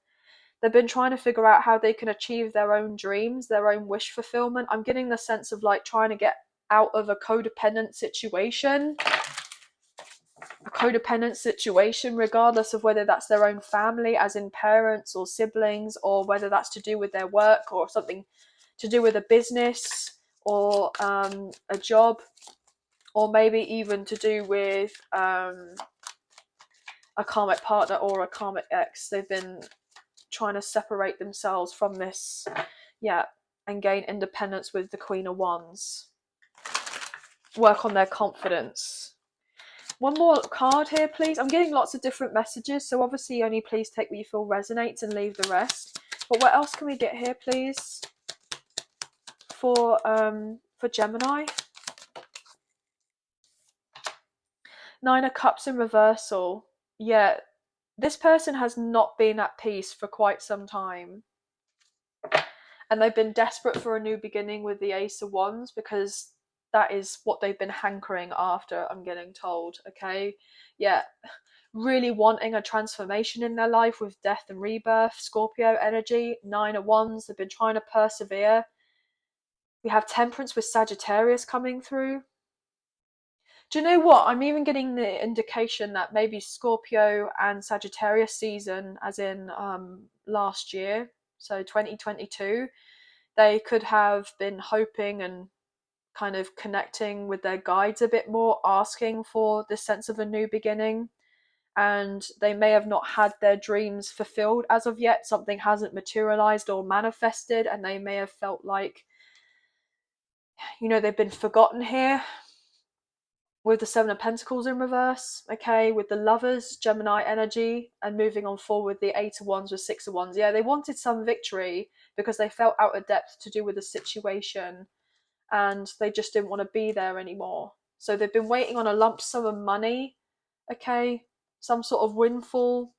A: They've been trying to figure out how they can achieve their own dreams, their own wish fulfillment. I'm getting the sense of like trying to get out of a codependent situation. Regardless of whether that's their own family, as in parents or siblings, or whether that's to do with their work or something to do with a business or a job, or maybe even to do with a karmic partner or a karmic ex. They've been trying to separate themselves from this, yeah, and gain independence with the Queen of Wands. Work on their confidence. One more card here, please. I'm getting lots of different messages, so obviously only please take what you feel resonates and leave the rest. But what else can we get here, please, for Gemini? Nine of Cups in reversal. Yeah, this person has not been at peace for quite some time. And they've been desperate for a new beginning with the Ace of Wands, because that is what they've been hankering after, I'm getting told, okay? Yeah, really wanting a transformation in their life with death and rebirth. Scorpio energy, Nine of Wands. They've been trying to persevere. We have Temperance with Sagittarius coming through. Do you know what? I'm even getting the indication that maybe Scorpio and Sagittarius season, as in last year, so 2022, they could have been hoping and kind of connecting with their guides a bit more, asking for this sense of a new beginning. And they may have not had their dreams fulfilled as of yet. Something hasn't materialized or manifested, and they may have felt like, they've been forgotten here. With the Seven of Pentacles in reverse, okay, with the Lovers, Gemini energy, and moving on forward with the Eight of Wands with Six of Wands. Yeah, they wanted some victory because they felt out of depth to do with the situation, and they just didn't want to be there anymore. So they've been waiting on a lump sum of money, okay, some sort of windfall.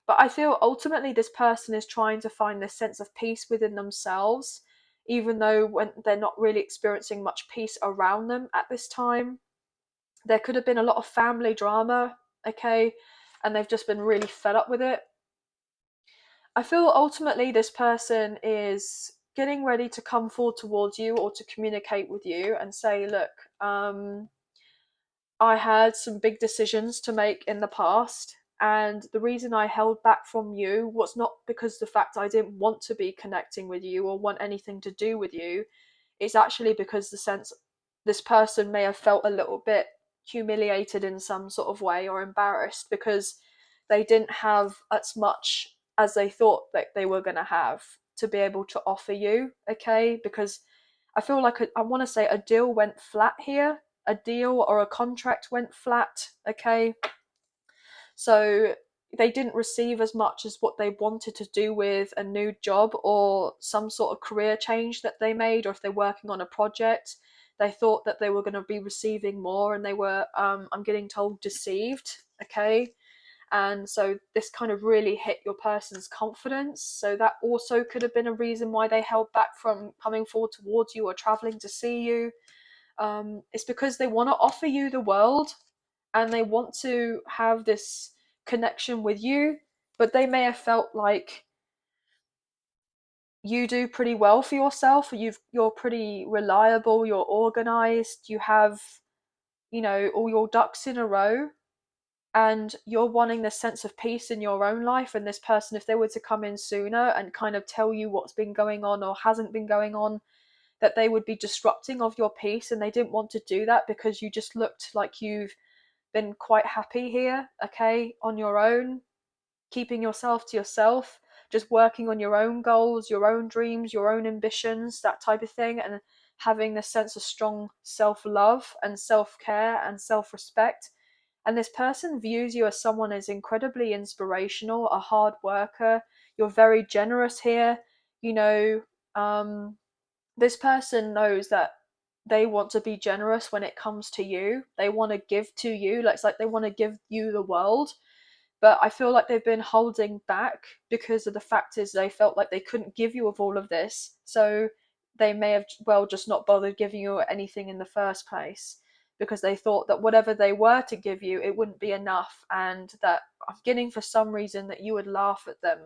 A: But I feel ultimately this person is trying to find this sense of peace within themselves, even though when they're not really experiencing much peace around them at this time. There could have been a lot of family drama, okay, and they've just been really fed up with it. I feel ultimately this person is getting ready to come forward towards you or to communicate with you and say, look, I had some big decisions to make in the past, and the reason I held back from you was not because the fact I didn't want to be connecting with you or want anything to do with you. It's actually because the sense this person may have felt a little bit humiliated in some sort of way or embarrassed because they didn't have as much as they thought that they were going to have to be able to offer you, okay? Because I feel like I want to say a deal went flat here. A deal or a contract went flat, okay? So they didn't receive as much as what they wanted to do with a new job or some sort of career change that they made, or if they're working on a project, they thought that they were going to be receiving more, and they were, I'm getting told, deceived, okay? And so this kind of really hit your person's confidence. So that also could have been a reason why they held back from coming forward towards you or traveling to see you. It's because they want to offer you the world and they want to have this connection with you, but they may have felt like you do pretty well for yourself. You're pretty reliable, you're organized, you have, all your ducks in a row, and you're wanting this sense of peace in your own life. And this person, if they were to come in sooner and kind of tell you what's been going on or hasn't been going on, that they would be disrupting of your peace, and they didn't want to do that because you just looked like you've been quite happy here, okay, on your own, keeping yourself to yourself, just working on your own goals, your own dreams, your own ambitions, that type of thing, and having this sense of strong self-love and self-care and self-respect. And this person views you as someone who's incredibly inspirational, a hard worker. You're very generous here. This person knows that they want to be generous when it comes to you. They want to give to you. It's like they want to give you the world. But I feel like they've been holding back because of the fact is they felt like they couldn't give you of all of this. So they may have, well, just not bothered giving you anything in the first place because they thought that whatever they were to give you, it wouldn't be enough. And that I'm getting for some reason that you would laugh at them,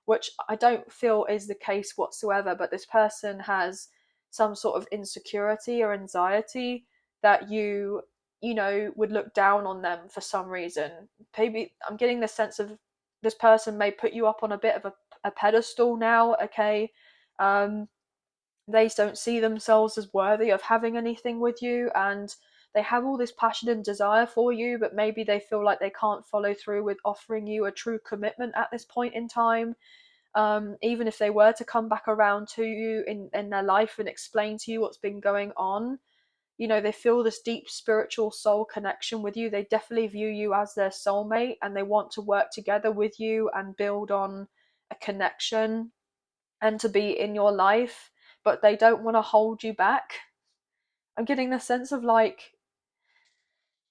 A: which I don't feel is the case whatsoever. But this person has some sort of insecurity or anxiety that you would look down on them for some reason. Maybe I'm getting the sense of this person may put you up on a bit of a pedestal now, okay? They don't see themselves as worthy of having anything with you, and they have all this passion and desire for you, but maybe they feel like they can't follow through with offering you a true commitment at this point in time. Even if they were to come back around to you in their life and explain to you what's been going on, you know, they feel this deep spiritual soul connection with you. They definitely view you as their soulmate, and they want to work together with you and build on a connection and to be in your life, but they don't want to hold you back. I'm getting the sense of like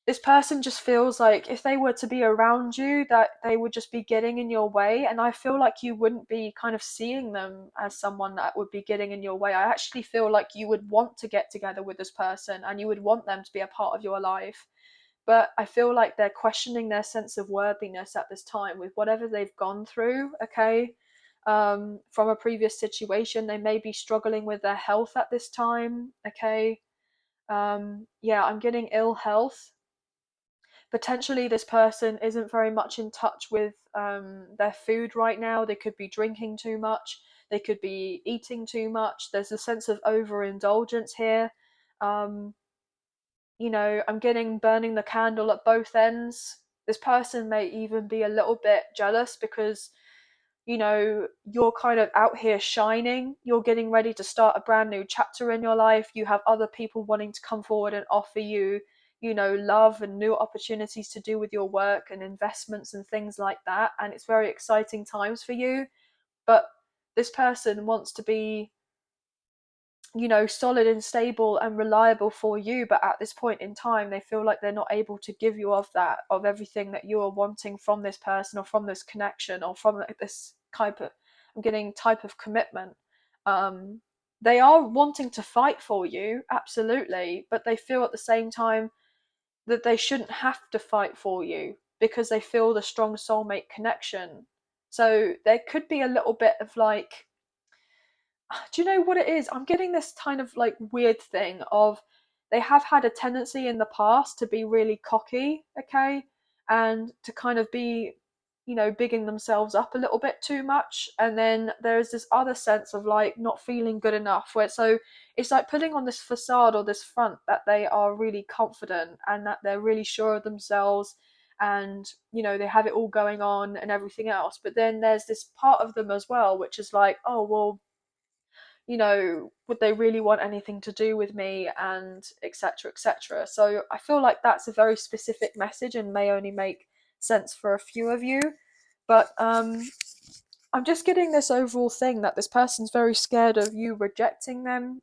A: this person just feels like if they were to be around you, that they would just be getting in your way. And I feel like you wouldn't be kind of seeing them as someone that would be getting in your way. I actually feel like you would want to get together with this person and you would want them to be a part of your life. But I feel like they're questioning their sense of worthiness at this time with whatever they've gone through, okay? From a previous situation. They may be struggling with their health at this time, okay? Yeah, I'm getting ill health. Potentially this person isn't very much in touch with their food right now. They could be drinking too much, they could be eating too much. There's a sense of overindulgence here. um, you know, I'm getting burning the candle at both ends. This person may even be a little bit jealous because, you know, you're kind of out here shining. You're getting ready to start a brand new chapter in your life. You have other people wanting to come forward and offer you, you know, love and new opportunities to do with your work and investments and things like that. And it's very exciting times for you. But this person wants to be, you know, solid and stable and reliable for you, but at this point in time they feel like they're not able to give you of that, of everything that you are wanting from this person or from this connection or from this type of, I'm getting type of commitment. They are wanting to fight for you, absolutely, but they feel at the same time that they shouldn't have to fight for you because they feel the strong soulmate connection. So there could be a little bit of like, do you know what it is? I'm getting this kind of like weird thing of they have had a tendency in the past to be really cocky, okay, and to kind of be, you know, bigging themselves up a little bit too much. And then there's this other sense of like not feeling good enough, where so it's like putting on this facade or this front that they are really confident and that they're really sure of themselves, and you know they have it all going on and everything else. But then there's this part of them as well which is like, oh well, you know, would they really want anything to do with me, and etc etc. So I feel like that's a very specific message and may only make sense for a few of you. But I'm just getting this overall thing that this person's very scared of you rejecting them.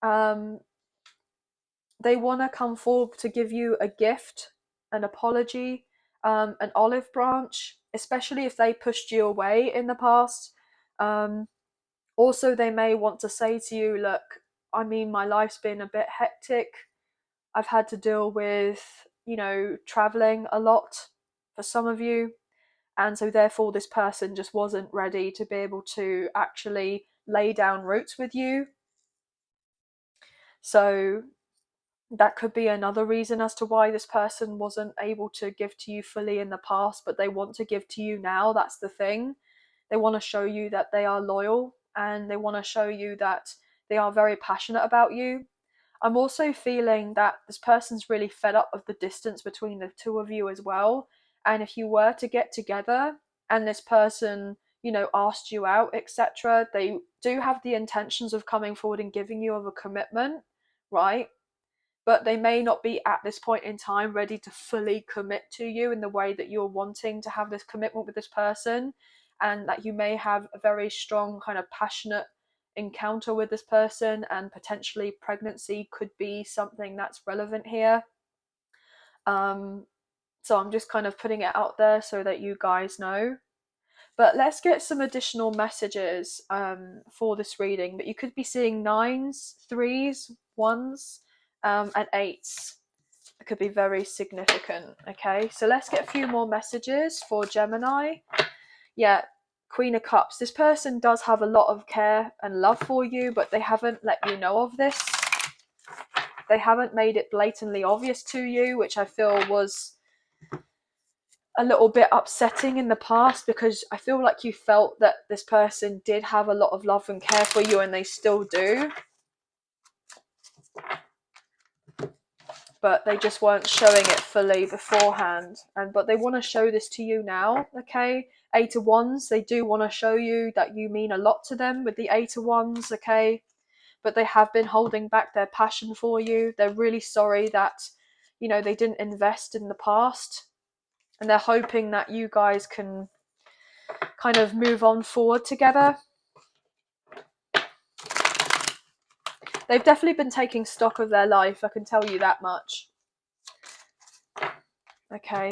A: um they want to come forward to give you a gift, an apology, an olive branch, especially if they pushed you away in the past. Also, they may want to say to you, look, I mean, my life's been a bit hectic. I've had to deal with, you know, traveling a lot for some of you. And so, therefore, this person just wasn't ready to be able to actually lay down roots with you. So, that could be another reason as to why this person wasn't able to give to you fully in the past, but they want to give to you now. That's the thing. They want to show you that they are loyal, and they want to show you that they are very passionate about you. I'm also feeling that this person's really fed up of the distance between the two of you as well. And if you were to get together and this person, you know, asked you out, etc., they do have the intentions of coming forward and giving you of a commitment, right? But they may not be at this point in time ready to fully commit to you in the way that you're wanting to have this commitment with this person, and that you may have a very strong kind of passionate encounter with this person, and potentially pregnancy could be something that's relevant here. um so I'm just kind of putting it out there so that you guys know. But let's get some additional messages for this reading. But you could be seeing nines, threes, ones, and eights. It could be very significant. Okay, so let's get a few more messages for Gemini. Yeah, Queen of Cups. This person does have a lot of care and love for you, but they haven't let you know of this. They haven't made it blatantly obvious to you, which I feel was a little bit upsetting in the past, because I feel like you felt that this person did have a lot of love and care for you, and they still do. but they just weren't showing it fully beforehand. But they want to show this to you now, okay? Eight of Wands, they do want to show you that you mean a lot to them with the Eight of Wands, okay? But they have been holding back their passion for you. They're really sorry that, you know, they didn't invest in the past, and they're hoping that you guys can kind of move on forward together. They've definitely been taking stock of their life, I can tell you that much. Okay.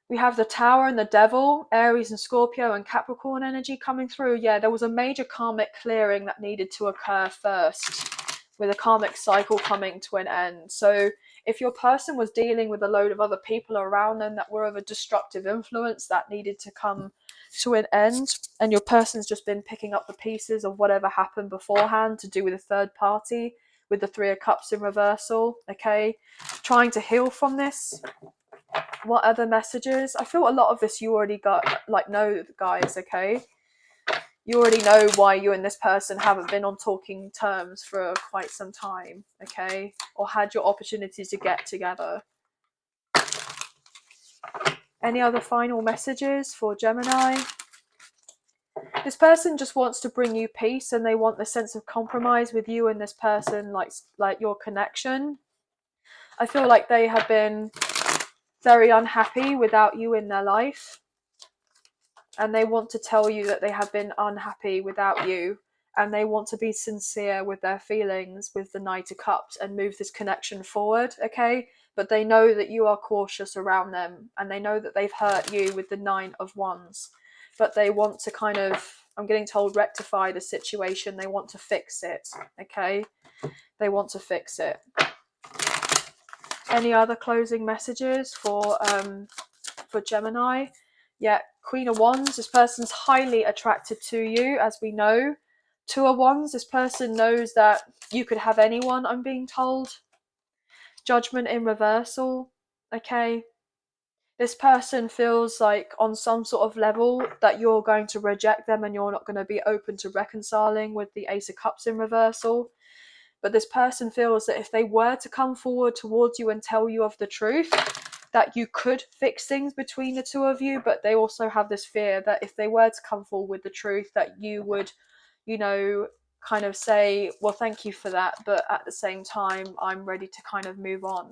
A: We have the Tower and the Devil, Aries and Scorpio and Capricorn energy coming through. Yeah, there was a major karmic clearing that needed to occur first, with a karmic cycle coming to an end. So if your person was dealing with a load of other people around them that were of a destructive influence, that needed to come to an end, and your person's just been picking up the pieces of whatever happened beforehand to do with a third party, with the Three of Cups in reversal, okay? Trying to heal from this. What other messages? I feel a lot of this you already got, like, know, guys, okay? You already know why you and this person haven't been on talking terms for quite some time, okay? Or had your opportunities to get together. Any other final messages for Gemini? This person just wants to bring you peace, and they want the sense of compromise with you and this person, like your connection. I feel like they have been very unhappy without you in their life, and they want to tell you that they have been unhappy without you, and they want to be sincere with their feelings with the Knight of Cups and move this connection forward, okay? But they know that you are cautious around them, and they know that they've hurt you with the Nine of Wands, but they want to kind of, I'm getting told, rectify the situation. They want to fix it, okay? They want to fix it. Any other closing messages for Gemini? Yeah, Queen of Wands, this person's highly attracted to you, as we know. Two of Wands, this person knows that you could have anyone, I'm being told. Judgment in reversal, okay? This person feels like on some sort of level that you're going to reject them and you're not going to be open to reconciling with the Ace of Cups in reversal. But this person feels that if they were to come forward towards you and tell you of the truth, that you could fix things between the two of you, but they also have this fear that if they were to come forward with the truth, that you would, you know, kind of say, well, thank you for that, but at the same time, I'm ready to kind of move on.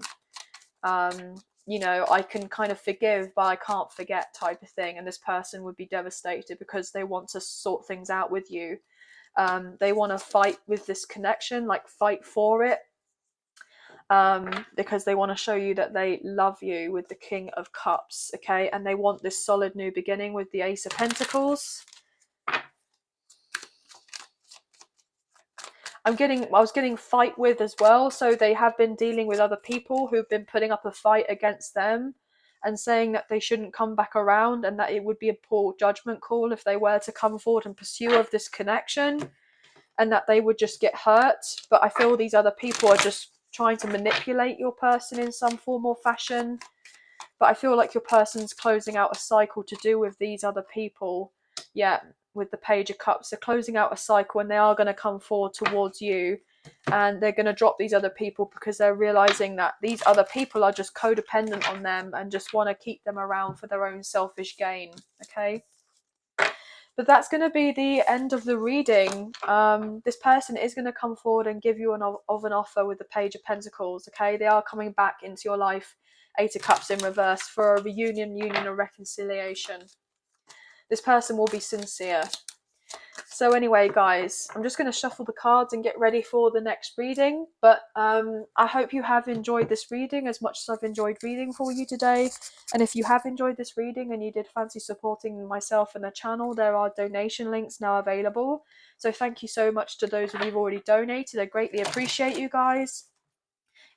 A: You know, I can kind of forgive, but I can't forget, type of thing. And this person would be devastated because they want to sort things out with you. They want to fight with this connection, like fight for it, because they want to show you that they love you with the King of Cups, okay? And they want this solid new beginning with the Ace of Pentacles. I was getting fight with as well, so they have been dealing with other people who've been putting up a fight against them and saying that they shouldn't come back around, and that it would be a poor judgment call if they were to come forward and pursue of this connection, and that they would just get hurt. But I feel these other people are just trying to manipulate your person in some form or fashion. But I feel like your person's closing out a cycle to do with these other people. Yeah, with the Page of Cups. They're closing out a cycle, and they are going to come forward towards you, and they're going to drop these other people because they're realizing that these other people are just codependent on them and just want to keep them around for their own selfish gain, okay? But that's going to be the end of the reading. This person is going to come forward and give you an offer with the Page of Pentacles, okay? They are coming back into your life, Eight of Cups in reverse, for a reunion, union, or reconciliation. This person will be sincere. So anyway, guys, I'm just going to shuffle the cards and get ready for the next reading. But I hope you have enjoyed this reading as much as I've enjoyed reading for you today. And if you have enjoyed this reading and you did fancy supporting myself and the channel, there are donation links now available. So thank you so much to those of you who've already donated. I greatly appreciate you guys.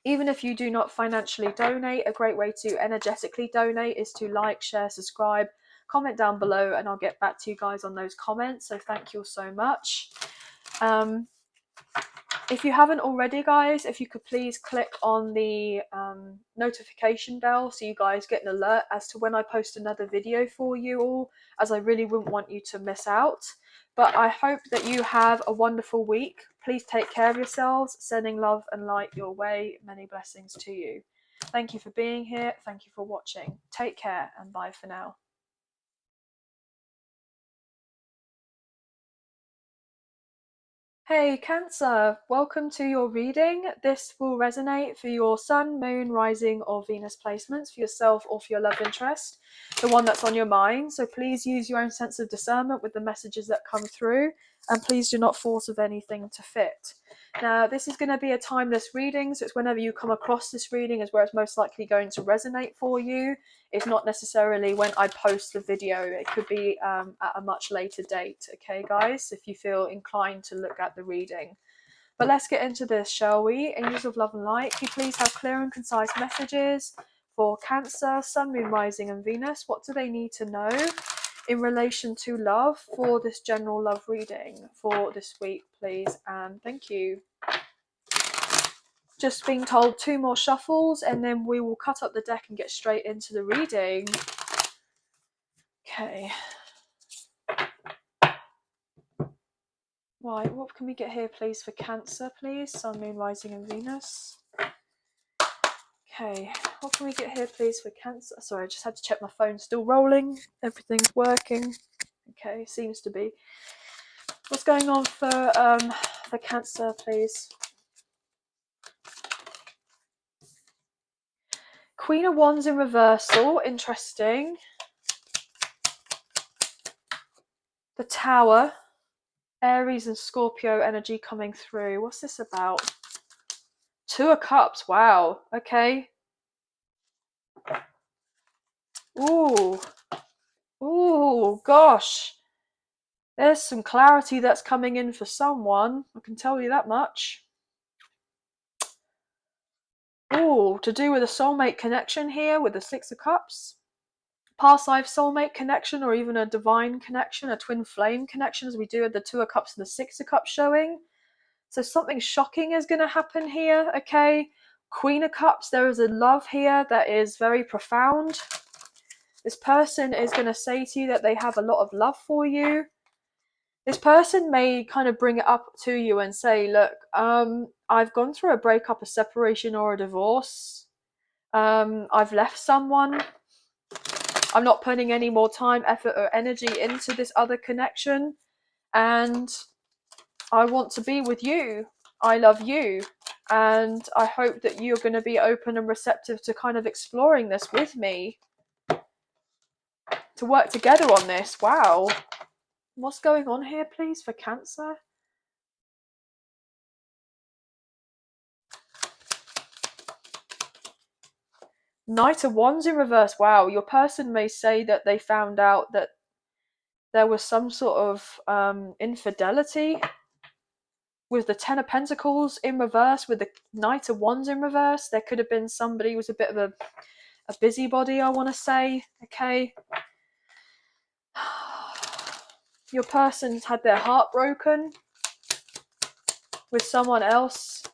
A: Even if you do not financially donate, a great way to energetically donate is to like, share, subscribe, comment down below, and I'll get back to you guys on those comments. So thank you all so much. If you haven't already, guys, if you could please click on the notification bell so you guys get an alert as to when I post another video for you all, as I really wouldn't want you to miss out. But I hope that you have a wonderful week. Please take care of yourselves, sending love and light your way. Many blessings to you. Thank you for being here. Thank you for watching. Take care and bye for now. Hey Cancer, welcome to your reading. This will resonate for your Sun, Moon, Rising or Venus placements for yourself or for your love interest, the one that's on your mind. So please use your own sense of discernment with the messages that come through, and please do not force of anything to fit. Now, this is going to be a timeless reading, so it's whenever you come across this reading is where it's most likely going to resonate for you. It's not necessarily when I post the video. It could be at a much later date, okay guys, if you feel inclined to look at the reading. But let's get into this, shall we? Angels of love and light, can you please have clear and concise messages for Cancer, Sun, Moon, Rising and Venus? What do they need to know in relation to love for this general love reading for this week, please? And thank you. Just being told 2 more shuffles and then we will cut up the deck and get straight into the reading. Okay. Right, what can we get here, please, for Cancer, please? Sun, Moon, Rising and Venus. Okay, what can we get here, please, for Cancer? Sorry, I just had to check my phone's still rolling. Everything's working. Okay, seems to be. What's going on for Cancer, please? Queen of Wands in reversal, interesting. The Tower, Aries and Scorpio energy coming through. What's this about? 2 of Cups, wow, okay. Ooh, gosh. There's some clarity that's coming in for someone, I can tell you that much. Ooh, to do with a soulmate connection here with the 6 of Cups. Past life soulmate connection, or even a divine connection, a twin flame connection, as we do with the 2 of Cups and the 6 of Cups showing. So something shocking is going to happen here, okay? Queen of Cups, there is a love here that is very profound. This person is going to say to you that they have a lot of love for you. This person may kind of bring it up to you and say, look, I've gone through a breakup, a separation or a divorce. I've left someone. I'm not putting any more time, effort or energy into this other connection. And I want to be with you. I love you. And I hope that you're going to be open and receptive to kind of exploring this with me. To work together on this. Wow. What's going on here, please, for Cancer? Knight of Wands in reverse. Wow, your person may say that they found out that there was some sort of infidelity with the 10 of Pentacles in reverse, with the Knight of Wands in reverse. There could have been somebody who was a bit of a busybody, I want to say, okay? Your person's had their heart broken with someone else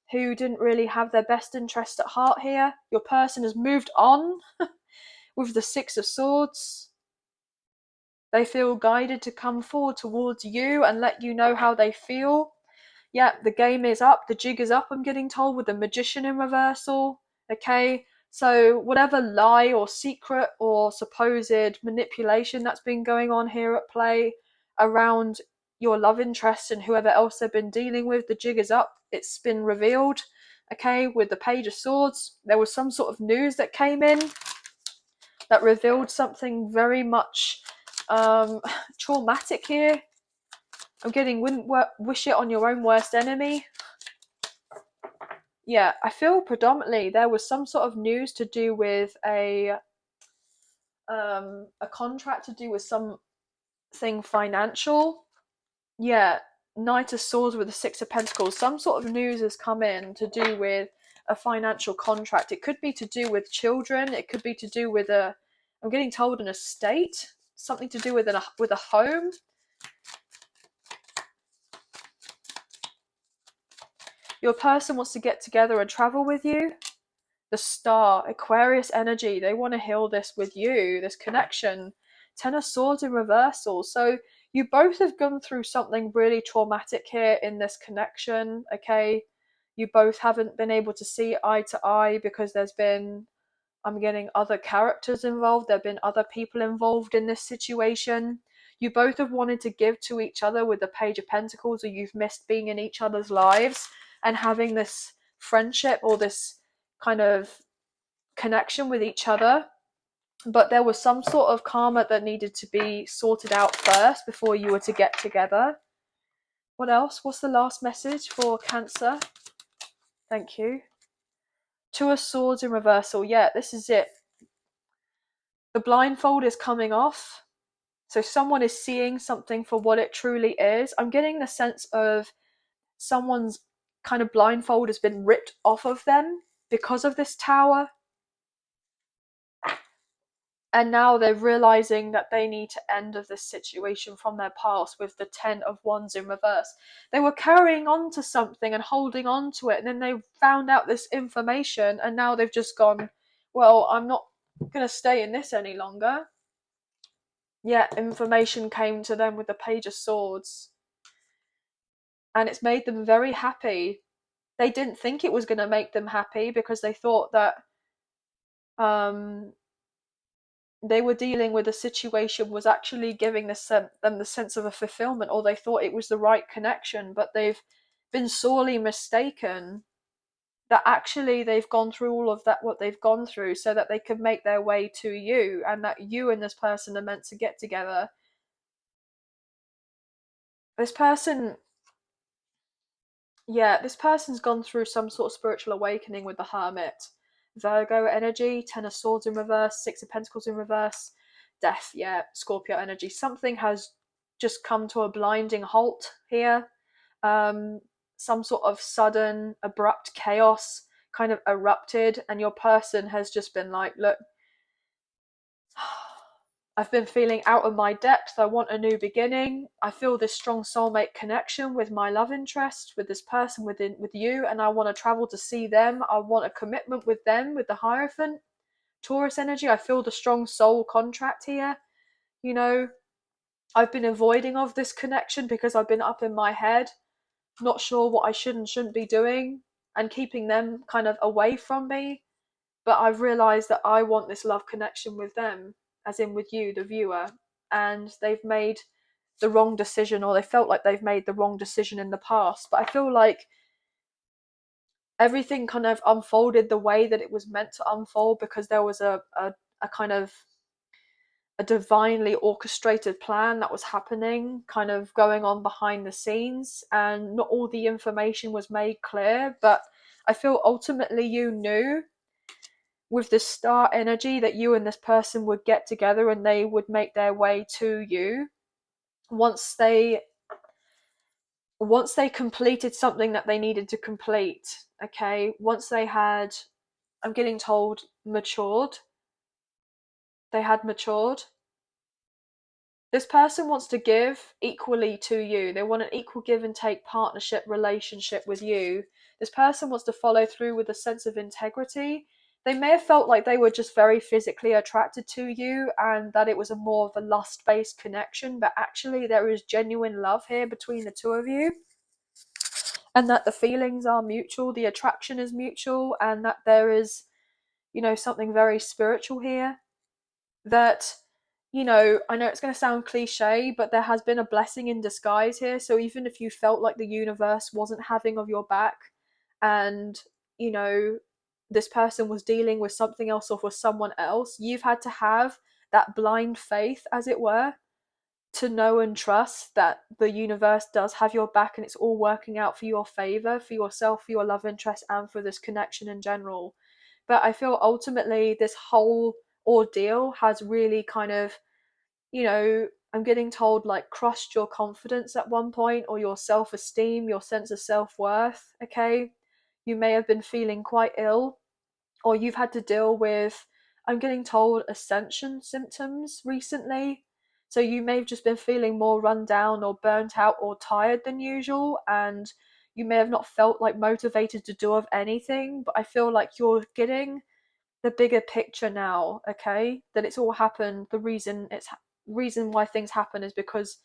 A: who didn't really have their best interest at heart here. Your person has moved on with the 6 of Swords. They feel guided to come forward towards you and let you know how they feel. Yeah, the game is up. The jig is up, I'm getting told, with the Magician in reversal. Okay, so whatever lie or secret or supposed manipulation that's been going on here at play around your love interest and whoever else they've been dealing with, the jig is up. It's been revealed. Okay, with the Page of Swords, there was some sort of news that came in that revealed something very much traumatic here. I'm getting wouldn't wish it on your own worst enemy. Yeah, I feel predominantly there was some sort of news to do with a contract to do with something financial. Yeah, Knight of Swords with the 6 of Pentacles. Some sort of news has come in to do with a financial contract. It could be to do with children. It could be to do with I'm getting told, an estate. Something to do with a home. Your person wants to get together and travel with you. The Star, Aquarius energy. They want to heal this with you, this connection. 10 of Swords in reversal. So You both have gone through something really traumatic here in this connection, okay? You both haven't been able to see eye to eye because there's been, I'm getting other characters involved, there have been other people involved in this situation. You both have wanted to give to each other with the Page of Pentacles, or you've missed being in each other's lives and having this friendship or this kind of connection with each other. But there was some sort of karma that needed to be sorted out first before you were to get together. What else? What's the last message for Cancer? Thank you. Two of Swords in reversal. Yeah, this is it. The blindfold is coming off. So someone is seeing something for what it truly is. I'm getting the sense of someone's kind of blindfold has been ripped off of them because of this Tower. And now they're realizing that they need to end of this situation from their past with the 10 of Wands in reverse. They were carrying on to something and holding on to it, and then they found out this information, and now they've just gone, well, I'm not going to stay in this any longer. Yeah, information came to them with the Page of Swords, and it's made them very happy. They didn't think it was going to make them happy because they thought that they were dealing with a situation was actually giving them the sense of a fulfillment, or they thought it was the right connection, but they've been sorely mistaken that actually they've gone through all of that, what they've gone through, so that they could make their way to you, and that you and this person are meant to get together. This person, yeah, this person's gone through some sort of spiritual awakening with the Hermit. Virgo energy, 10 of Swords in reverse, 6 of Pentacles in reverse, Death, yeah, Scorpio energy. Something has just come to a blinding halt here. Some sort of sudden, abrupt chaos kind of erupted, and your person has just been like, look, I've been feeling out of my depth. I want a new beginning. I feel this strong soulmate connection with my love interest, with this person with you, and I want to travel to see them. I want a commitment with them, with the Hierophant. Taurus energy, I feel the strong soul contract here. You know, I've been avoiding of this connection because I've been up in my head, not sure what I should and shouldn't be doing, and keeping them kind of away from me. But I've realised that I want this love connection with them, as in with you, the viewer, and they've made the wrong decision, or they felt like they've made the wrong decision in the past. But I feel like everything kind of unfolded the way that it was meant to unfold, because there was a kind of a divinely orchestrated plan that was happening, kind of going on behind the scenes, and not all the information was made clear. But I feel ultimately you knew with the star energy that you and this person would get together and they would make their way to you once they completed something that they needed to complete. Okay, once they had, I'm getting told, matured. They had matured. This person wants to give equally to you. They want an equal give and take partnership relationship with you. This person wants to follow through with a sense of integrity. They may have felt like they were just very physically attracted to you and that it was a more of a lust-based connection, but actually there is genuine love here between the two of you, and that the feelings are mutual, the attraction is mutual, and that there is, something very spiritual here. That, I know it's going to sound cliche, but there has been a blessing in disguise here. So even if you felt like the universe wasn't having of your back, and, this person was dealing with something else or with someone else, you've had to have that blind faith, as it were, to know and trust that the universe does have your back and it's all working out for your favor, for yourself, for your love interest, and for this connection in general. But I feel ultimately this whole ordeal has really kind of, I'm getting told, like, crushed your confidence at one point, or your self-esteem, your sense of self-worth. Okay, you may have been feeling quite ill, or you've had to deal with, I'm getting told, ascension symptoms recently. So you may have just been feeling more run down or burnt out or tired than usual, and you may have not felt like motivated to do of anything. But I feel like you're getting the bigger picture now. Okay, that it's all happened. The reason why things happen is because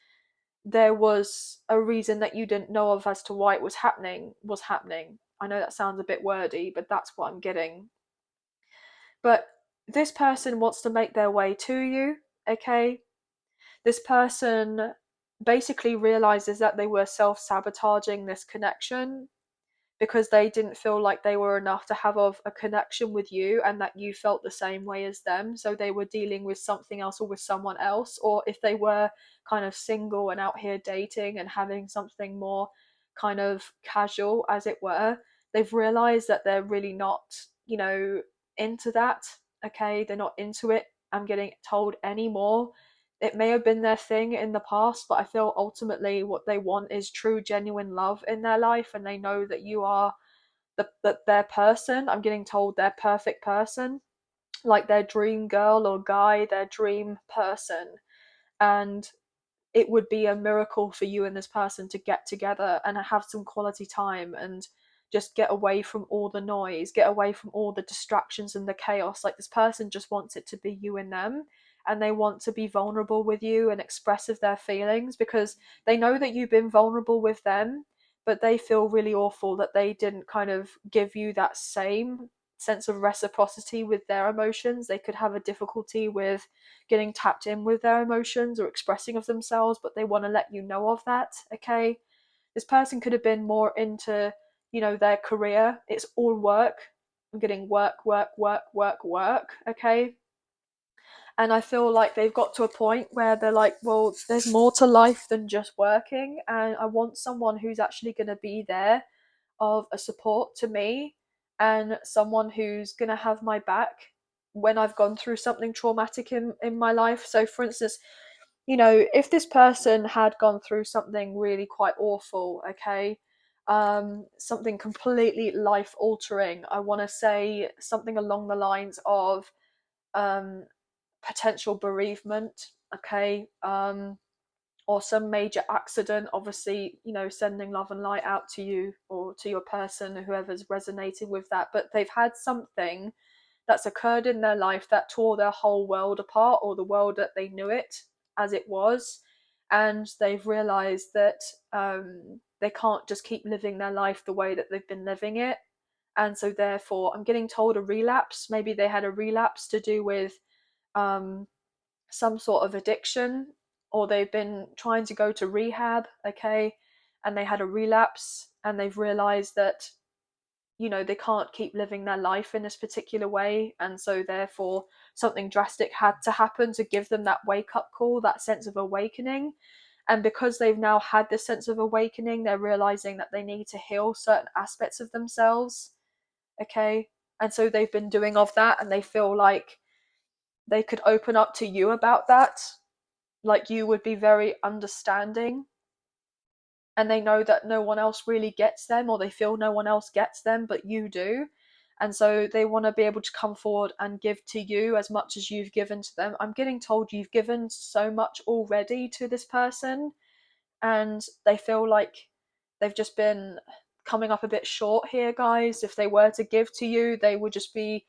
A: there was a reason that you didn't know of as to why it was happening. I know that sounds a bit wordy, but that's what I'm getting. But this person wants to make their way to you, okay? This person basically realizes that they were self-sabotaging this connection because they didn't feel like they were enough to have a connection with you, and that you felt the same way as them. So they were dealing with something else or with someone else, or if they were kind of single and out here dating and having something more kind of casual, as it were, they've realized that they're really not, into that. Okay, they're not into it, I'm getting told, anymore. It may have been their thing in the past, but I feel ultimately what they want is true, genuine love in their life, and they know that you are their person. I'm getting told their perfect person, like their dream girl or guy, their dream person. And it would be a miracle for you and this person to get together and have some quality time and just get away from all the noise, get away from all the distractions and the chaos. Like, this person just wants it to be you and them, and they want to be vulnerable with you and express of their feelings because they know that you've been vulnerable with them, but they feel really awful that they didn't kind of give you that same sense of reciprocity with their emotions. They could have a difficulty with getting tapped in with their emotions or expressing of themselves, but they want to let you know of that. Okay, this person could have been more into, their career. It's all work. I'm getting work, work, work, work, work. Okay, and I feel like they've got to a point where they're like, well, there's more to life than just working, and I want someone who's actually going to be there, of a support to me, and someone who's going to have my back when I've gone through something traumatic in my life. So for instance, if this person had gone through something really quite awful, okay, something completely life altering, I want to say something along the lines of um, potential bereavement, okay, or some major accident, obviously, sending love and light out to you or to your person, whoever's resonated with that. But they've had something that's occurred in their life that tore their whole world apart, or the world that they knew it as it was. And they've realized that they can't just keep living their life the way that they've been living it. And so therefore, I'm getting told a relapse. Maybe they had a relapse to do with um, some sort of addiction, or they've been trying to go to rehab, okay, and they had a relapse, and they've realized that they can't keep living their life in this particular way, and so therefore something drastic had to happen to give them that wake up call, that sense of awakening. And because they've now had this sense of awakening, they're realizing that they need to heal certain aspects of themselves, okay, and so they've been doing of that, and they feel like they could open up to you about that, like you would be very understanding, and they know that no one else really gets them, or they feel no one else gets them but you do, and so they want to be able to come forward and give to you as much as you've given to them. I'm getting told you've given so much already to this person, and they feel like they've just been coming up a bit short here, guys. If they were to give to you, they would just be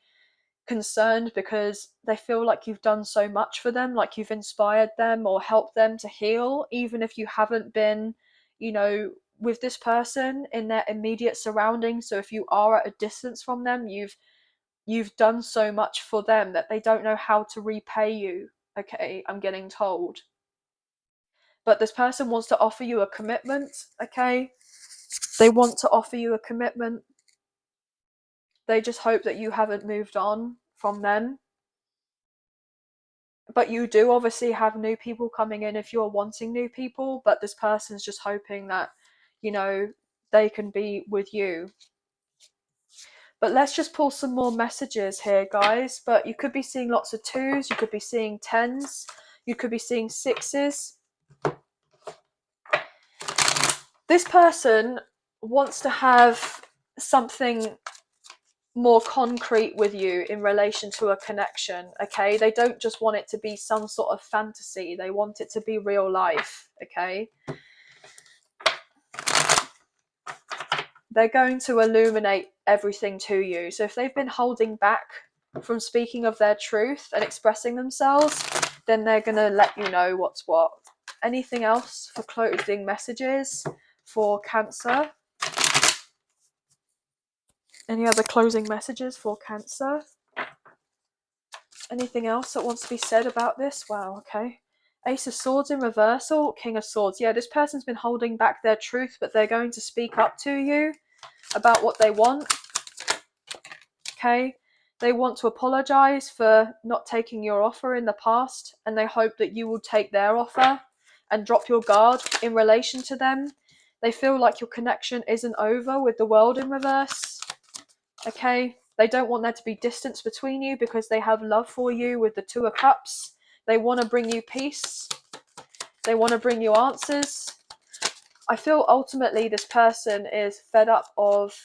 A: concerned because they feel like you've done so much for them, like you've inspired them or helped them to heal, even if you haven't been, with this person in their immediate surroundings. So if you are at a distance from them, you've done so much for them that they don't know how to repay you. Okay, I'm getting told. But this person wants to offer you a commitment, okay? They want to offer you a commitment. They just hope that you haven't moved on from them. But you do obviously have new people coming in if you're wanting new people, but this person's just hoping that, they can be with you. But let's just pull some more messages here, guys. But you could be seeing lots of twos, you could be seeing tens, you could be seeing sixes. This person wants to have something more concrete with you in relation to a connection, okay? They don't just want it to be some sort of fantasy, they want it to be real life, okay? They're going to illuminate everything to you. So if they've been holding back from speaking of their truth and expressing themselves, then they're going to let you know what's what. Anything else for closing messages for Cancer? Any other closing messages for Cancer? Anything else that wants to be said about this? Wow, okay. Ace of Swords in reversal, King of Swords. Yeah, this person's been holding back their truth, but they're going to speak up to you about what they want. Okay? They want to apologize for not taking your offer in the past, and they hope that you will take their offer and drop your guard in relation to them. They feel like your connection isn't over with the World in reverse. Okay? They don't want there to be distance between you because they have love for you with the Two of Cups. They want to bring you peace. They want to bring you answers. I feel ultimately this person is fed up of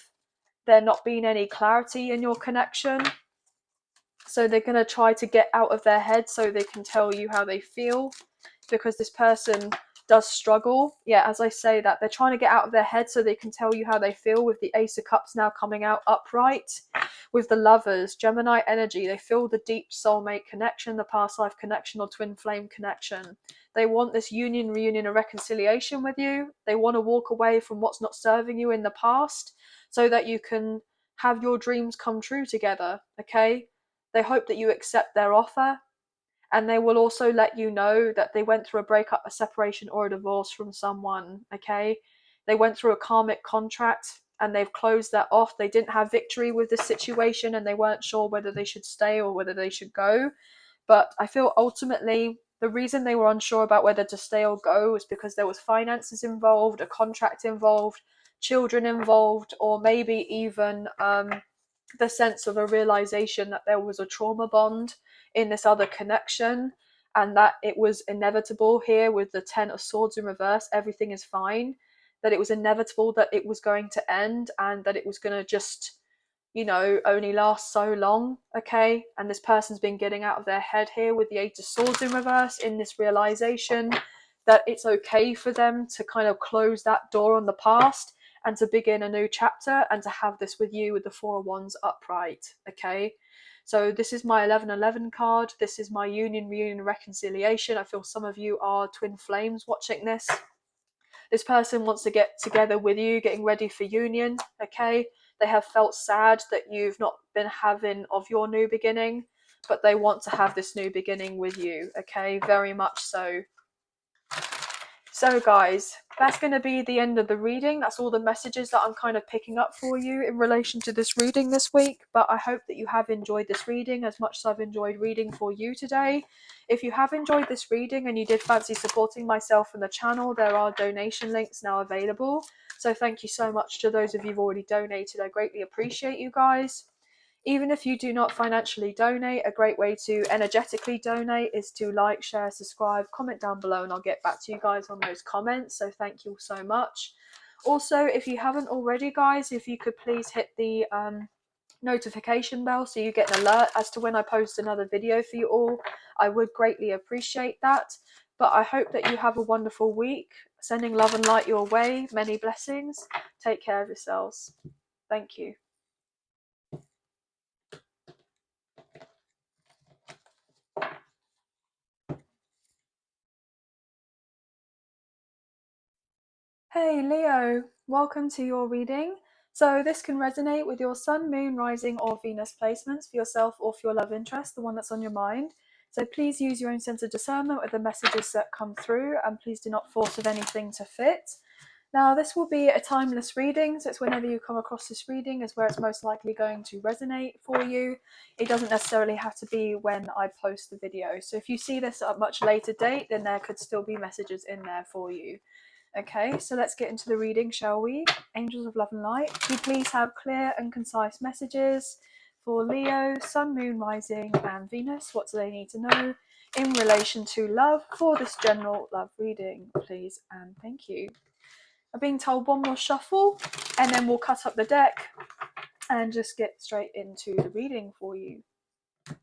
A: there not being any clarity in your connection. So they're going to try to get out of their head so they can tell you how they feel, because this person does struggle. Yeah, as I say that, they're trying to get out of their head so they can tell you how they feel, with the Ace of Cups now coming out upright. With the Lovers, Gemini energy, they feel the deep soulmate connection, the past life connection or twin flame connection. They want this union, reunion, and reconciliation with you. They want to walk away from what's not serving you in the past so that you can have your dreams come true together, okay? They hope that you accept their offer, and they will also let you know that they went through a breakup, a separation, or a divorce from someone, okay? They went through a karmic contract and they've closed that off. They didn't have victory with this situation and they weren't sure whether they should stay or whether they should go. But I feel ultimately the reason they were unsure about whether to stay or go was because there was finances involved, a contract involved, children involved, or maybe even the sense of a realization that there was a trauma bond in this other connection, and that it was inevitable here with the Ten of Swords in reverse. Everything is fine, that it was inevitable that it was going to end, and that it was going to just, you know, only last so long, okay? And this person's been getting out of their head here with the Eight of Swords in reverse, in this realization that it's okay for them to kind of close that door on the past and to begin a new chapter, and to have this with you with the Four of Wands upright, okay? So this is my 1111 card. This is my union, reunion, reconciliation. I feel some of you are twin flames watching this. This person wants to get together with you, getting ready for union, okay? They have felt sad that you've not been having of your new beginning, but they want to have this new beginning with you, okay? Very much so. So guys, that's going to be the end of the reading. That's all the messages that I'm kind of picking up for you in relation to this reading this week. But I hope that you have enjoyed this reading as much as I've enjoyed reading for you today. If you have enjoyed this reading and you did fancy supporting myself and the channel, there are donation links now available. So thank you so much to those of you who've already donated. I greatly appreciate you guys. Even if you do not financially donate, a great way to energetically donate is to like, share, subscribe, comment down below, and I'll get back to you guys on those comments. So thank you so much. Also, if you haven't already, guys, if you could please hit the notification bell so you get an alert as to when I post another video for you all, I would greatly appreciate that. But I hope that you have a wonderful week. Sending love and light your way. Many blessings. Take care of yourselves. Thank you. Hey Leo, welcome to your reading. So this can resonate with your Sun, Moon, Rising or Venus placements for yourself or for your love interest, the one that's on your mind. So please use your own sense of discernment with the messages that come through, and please do not force of anything to fit. Now this will be a timeless reading, so it's whenever you come across this reading is where it's most likely going to resonate for you. It doesn't necessarily have to be when I post the video. So if you see this at a much later date, then there could still be messages in there for you. Okay, so let's get into the reading, shall we? Angels of love and light, could you please have clear and concise messages for Leo, Sun, Moon, Rising and Venus? What do they need to know in relation to love for this general love reading, please? And thank you. I'm being told one more shuffle and then we'll cut up the deck and just get straight into the reading for you. If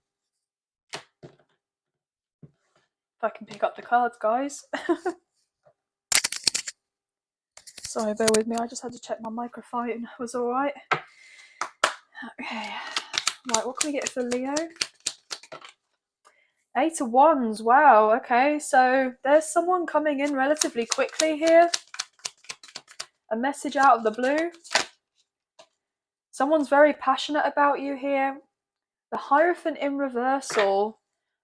A: I can pick up the cards, guys. Sorry, bear with me. I just had to check my microphone was all right. Okay. Right, what can we get for Leo? Eight of Wands, wow, okay, so there's someone coming in relatively quickly here. A message out of the blue. Someone's very passionate about you here. The Hierophant in reversal,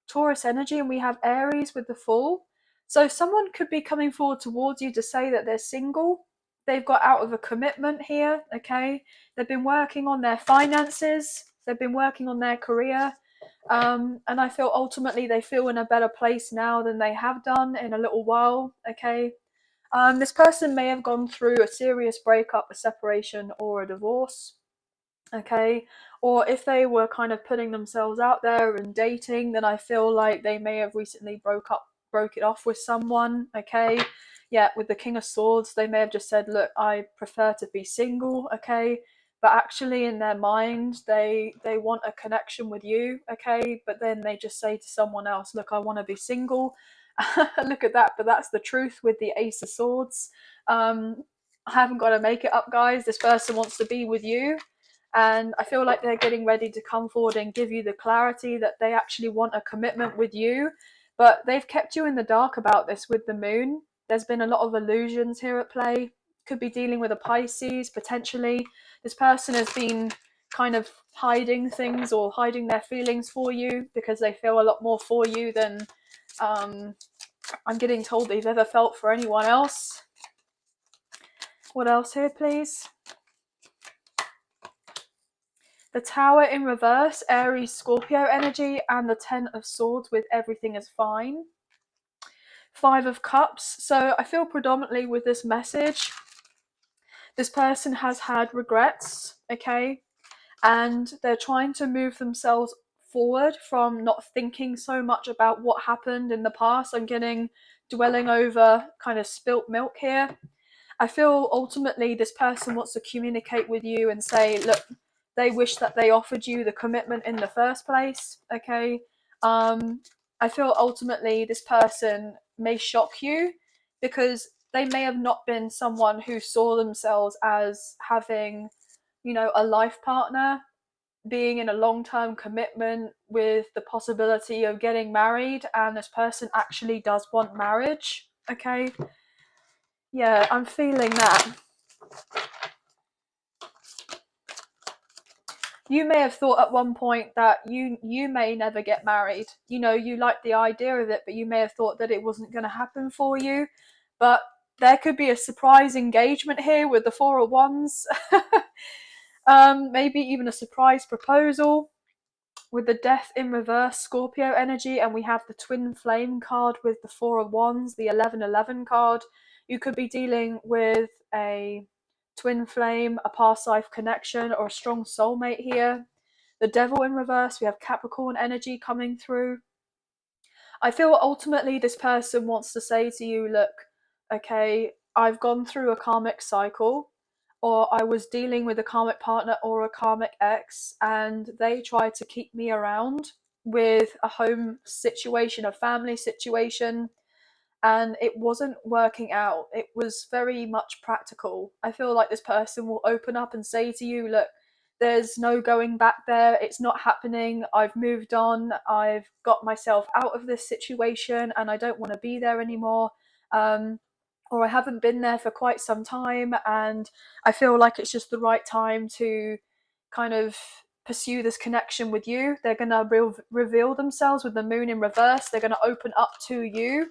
A: Taurus energy, and we have Aries with the Fool. So someone could be coming forward towards you to say that they're single. They've got out of a commitment here, okay? They've been working on their finances. They've been working on their career. And I feel ultimately they feel in a better place now than they have done in a little while, okay? This person may have gone through a serious breakup, a separation, or a divorce, okay? Or if they were kind of putting themselves out there and dating, then I feel like they may have recently broke it off with someone, okay? Yeah, with the King of Swords, they may have just said, look, I prefer to be single, okay? But actually in their mind, they want a connection with you, okay? But then they just say to someone else, look, I want to be single. Look at that, but that's the truth with the Ace of Swords. I haven't got to make it up, guys. This person wants to be with you, and I feel like they're getting ready to come forward and give you the clarity that they actually want a commitment with you, but they've kept you in the dark about this with the moon. There's been a lot of illusions here at play. Could be dealing with a Pisces, potentially. This person has been kind of hiding things or hiding their feelings for you because they feel a lot more for you than I'm getting told they've ever felt for anyone else. What else here, please? The Tower in reverse, Aries, Scorpio energy, and the Ten of Swords with everything is fine. Five of Cups. So I feel predominantly with this message, this person has had regrets, okay? And they're trying to move themselves forward from not thinking so much about what happened in the past. I'm getting dwelling over kind of spilt milk here. I feel ultimately this person wants to communicate with you and say, look, they wish that they offered you the commitment in the first place, okay? I feel ultimately this person may shock you because they may have not been someone who saw themselves as having, you know, a life partner, being in a long-term commitment with the possibility of getting married, and this person actually does want marriage, okay? Yeah, I'm feeling that. You may have thought at one point that you may never get married. You know, you like the idea of it, but you may have thought that it wasn't going to happen for you. But there could be a surprise engagement here with the Four of Wands. Maybe even a surprise proposal with the Death in reverse, Scorpio energy, and we have the Twin Flame card with the Four of Wands, the 1111 card. You could be dealing with a twin flame, a past life connection, or a strong soulmate here. The Devil in reverse, we have Capricorn energy coming through. I feel ultimately this person wants to say to you, look, okay, I've gone through a karmic cycle, or I was dealing with a karmic partner or a karmic ex, and they tried to keep me around with a home situation, a family situation, and it wasn't working out. It was very much practical. I feel like this person will open up and say to you, look, there's no going back there. It's not happening. I've moved on. I've got myself out of this situation and I don't want to be there anymore. Or I haven't been there for quite some time and I feel like it's just the right time to kind of pursue this connection with you. They're going to reveal themselves with the moon in reverse. They're going to open up to you.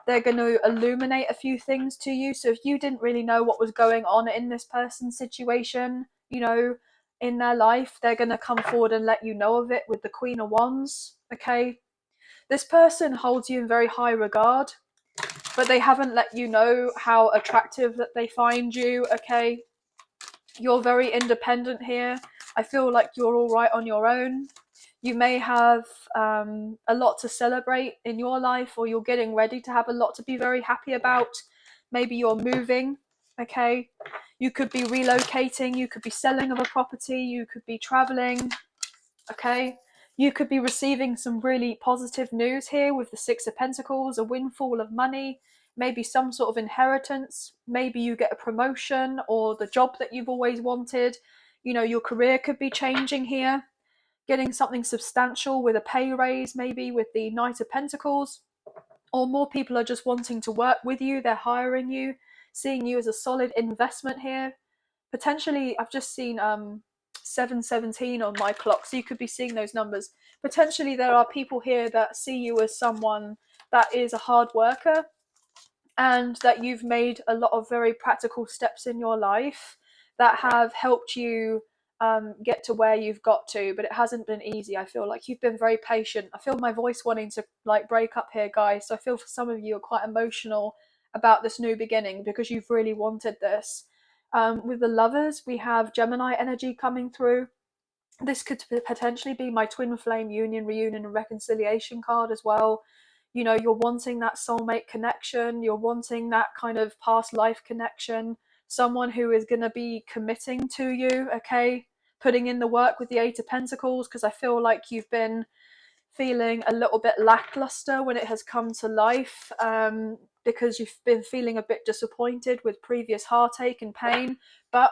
A: They're going to illuminate a few things to you. So if you didn't really know what was going on in this person's situation, you know, in their life, they're going to come forward and let you know of it with the Queen of Wands, okay? This person holds you in very high regard, but they haven't let you know how attractive that they find you, okay? You're very independent here. I feel like you're all right on your own. You may have a lot to celebrate in your life, or you're getting ready to have a lot to be very happy about. Maybe you're moving, okay? You could be relocating, you could be selling of a property, you could be traveling, okay? You could be receiving some really positive news here with the Six of Pentacles, a windfall of money, maybe some sort of inheritance, maybe you get a promotion or the job that you've always wanted. You know, your career could be changing here. getting something substantial with a pay raise, maybe with the Knight of Pentacles, or more people are just wanting to work with you. They're hiring you, seeing you as a solid investment here. Potentially, I've just seen 717 on my clock, so you could be seeing those numbers. Potentially, there are people here that see you as someone that is a hard worker, and that you've made a lot of very practical steps in your life that have helped you get to where you've got to, but it hasn't been easy. I feel like you've been very patient. I feel my voice wanting to like break up here, guys. So I feel for some of you are quite emotional about this new beginning because you've really wanted this. With the Lovers, we have Gemini energy coming through. This could potentially be my twin flame union, reunion, and reconciliation card as well. You know, you're wanting that soulmate connection, you're wanting that kind of past life connection, someone who is going to be committing to you, okay? Putting in the work with the Eight of Pentacles, because I feel like you've been feeling a little bit lackluster when it has come to life, because you've been feeling a bit disappointed with previous heartache and pain. But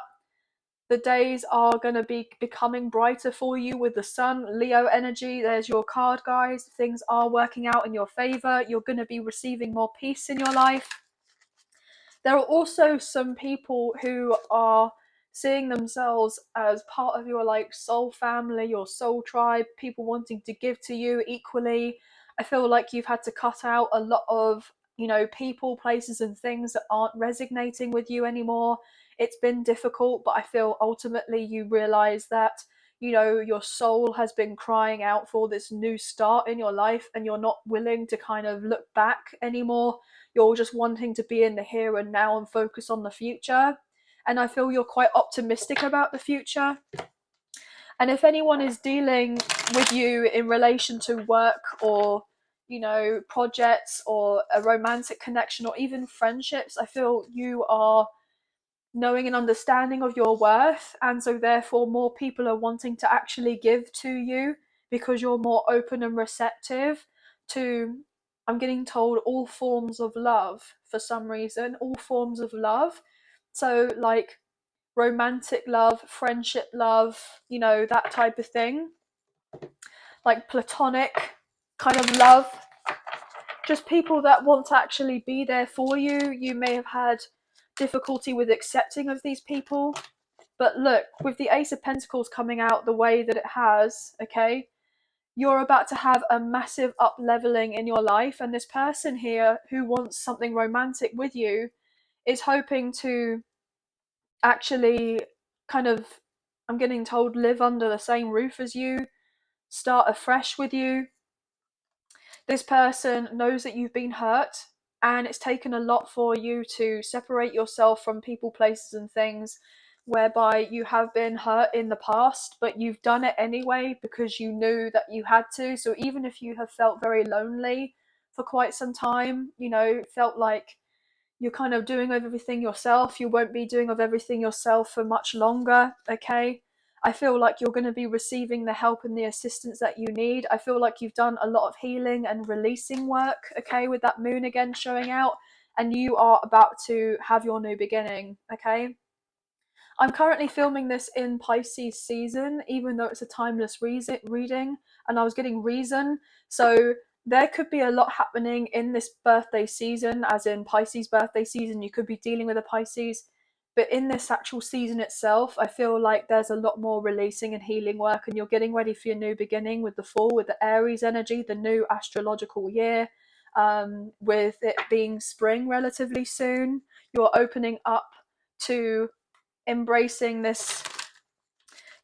A: the days are going to be becoming brighter for you with the Sun, Leo energy. There's your card, guys. Things are working out in your favor. You're going to be receiving more peace in your life. There are also some people who are seeing themselves as part of your like soul family, your soul tribe, people wanting to give to you equally. I feel like you've had to cut out a lot of, you know, people, places and things that aren't resonating with you anymore. It's been difficult, but I feel ultimately you realize that, you know, your soul has been crying out for this new start in your life, and you're not willing to kind of look back anymore. You're just wanting to be in the here and now and focus on the future. And I feel you're quite optimistic about the future. And if anyone is dealing with you in relation to work or, you know, projects or a romantic connection or even friendships, I feel you are knowing and understanding of your worth, and so therefore more people are wanting to actually give to you because you're more open and receptive to, I'm getting told, all forms of love. For some reason, all forms of love. So like romantic love, friendship love, you know, that type of thing, like platonic kind of love, just people that want to actually be there for you. You may have had difficulty with accepting of these people, but look, with the Ace of Pentacles coming out the way that it has, okay, you're about to have a massive up leveling in your life, and this person here who wants something romantic with you is hoping to actually kind of, I'm getting told, live under the same roof as you, start afresh with you. This person knows that you've been hurt, and it's taken a lot for you to separate yourself from people, places and things whereby you have been hurt in the past, but you've done it anyway because you knew that you had to. So even if you have felt very lonely for quite some time, you know, felt like you're kind of doing everything yourself, you won't be doing of everything yourself for much longer, okay? I feel like you're going to be receiving the help and the assistance that you need. I feel like you've done a lot of healing and releasing work, okay, with that moon again showing out, and you are about to have your new beginning, okay? I'm currently filming this in Pisces season, even though it's a timeless reading, and I was getting reason. So there could be a lot happening in this birthday season, as in Pisces birthday season. You could be dealing with a Pisces. But in this actual season itself, I feel like there's a lot more releasing and healing work, and you're getting ready for your new beginning with the fall, with the Aries energy, the new astrological year, with it being spring relatively soon. You're opening up to embracing this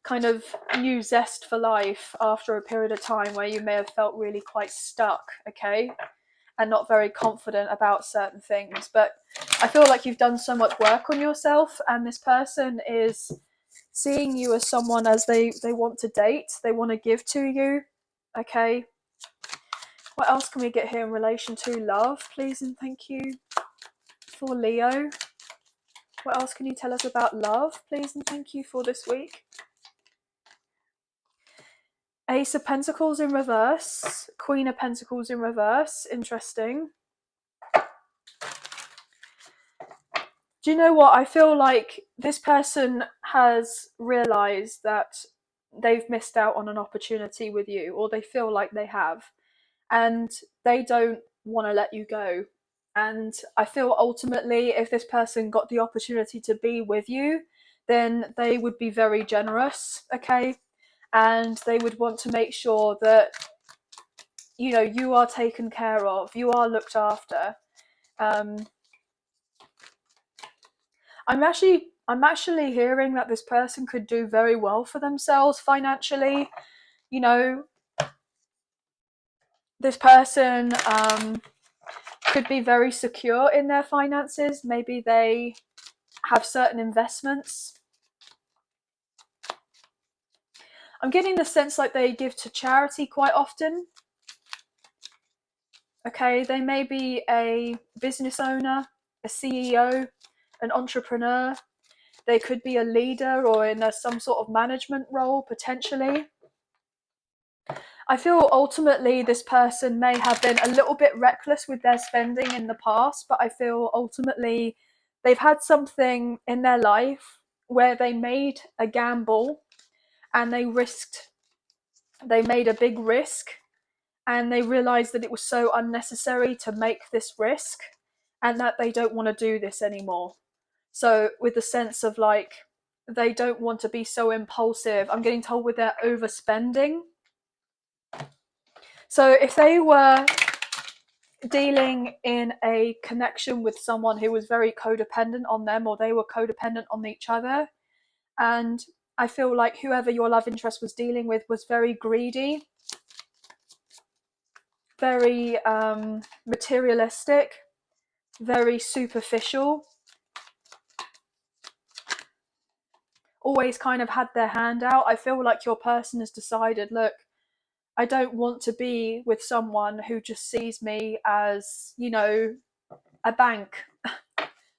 A: kind of new zest for life after a period of time where you may have felt really quite stuck, okay, and not very confident about certain things. But I feel like you've done so much work on yourself, and this person is seeing you as someone as they want to date, they want to give to you, okay. What else can we get here in relation to love, please and thank you, for Leo? What else can you tell us about love, please and thank you, for this week? Ace of Pentacles in reverse, Queen of Pentacles in reverse, interesting. Do you know what? I feel like this person has realised that they've missed out on an opportunity with you, or they feel like they have, and they don't want to let you go. And I feel ultimately, if this person got the opportunity to be with you, then they would be very generous, okay? And they would want to make sure that, you know, you are taken care of, you are looked after. I'm actually hearing that this person could do very well for themselves financially. You know, this person could be very secure in their finances. Maybe they have certain investments. I'm getting the sense like they give to charity quite often. Okay, they may be a business owner, a CEO, an entrepreneur. They could be a leader or in some sort of management role, potentially. I feel ultimately this person may have been a little bit reckless with their spending in the past, but I feel ultimately they've had something in their life where they made a gamble and they made a big risk, and they realized that it was so unnecessary to make this risk and that they don't want to do this anymore. So with the sense of like, they don't want to be so impulsive. I'm getting told with their overspending. So if they were dealing in a connection with someone who was very codependent on them, or they were codependent on each other, and I feel like whoever your love interest was dealing with was very greedy, very materialistic, very superficial, always kind of had their hand out. I feel like your person has decided, look, I don't want to be with someone who just sees me as, you know, a bank.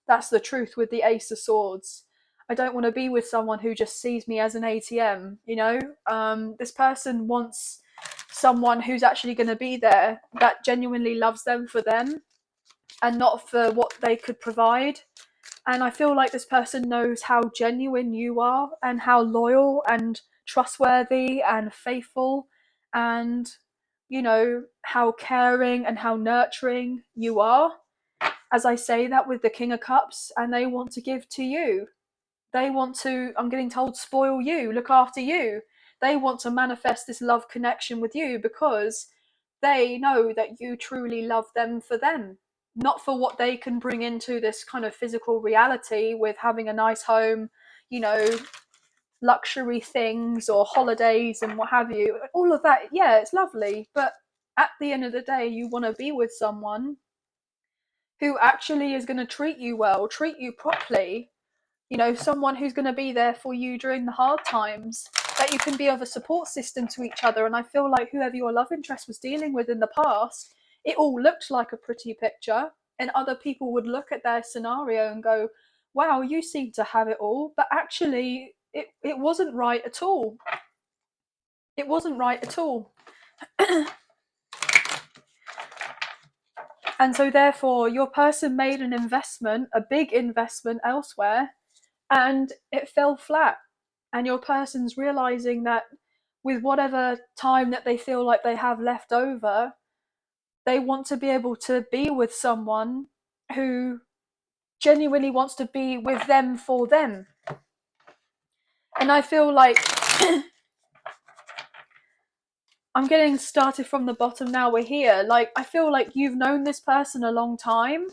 A: That's the truth with the Ace of Swords. I don't want to be with someone who just sees me as an ATM, you know? This person wants someone who's actually going to be there, that genuinely loves them for them and not for what they could provide. And I feel like this person knows how genuine you are and how loyal and trustworthy and faithful and, you know, how caring and how nurturing you are. As I say that with the King of Cups, and they want to give to you. They want to, I'm getting told, spoil you, look after you. They want to manifest this love connection with you because they know that you truly love them for them, not for what they can bring into this kind of physical reality with having a nice home, you know, luxury things or holidays and what have you. All of that, yeah, it's lovely. But at the end of the day, you want to be with someone who actually is going to treat you well, treat you properly, you know, someone who's going to be there for you during the hard times, that you can be of a support system to each other. And I feel like whoever your love interest was dealing with in the past, it all looked like a pretty picture, and other people would look at their scenario and go, wow, you seem to have it all, but actually it wasn't right at all. It wasn't right at all. And so therefore your person made an investment, a big investment elsewhere, and it fell flat. And your person's realizing that with whatever time that they feel like they have left over, they want to be able to be with someone who genuinely wants to be with them for them. And I feel like I'm getting started from the bottom now, we're here. Like, I feel like you've known this person a long time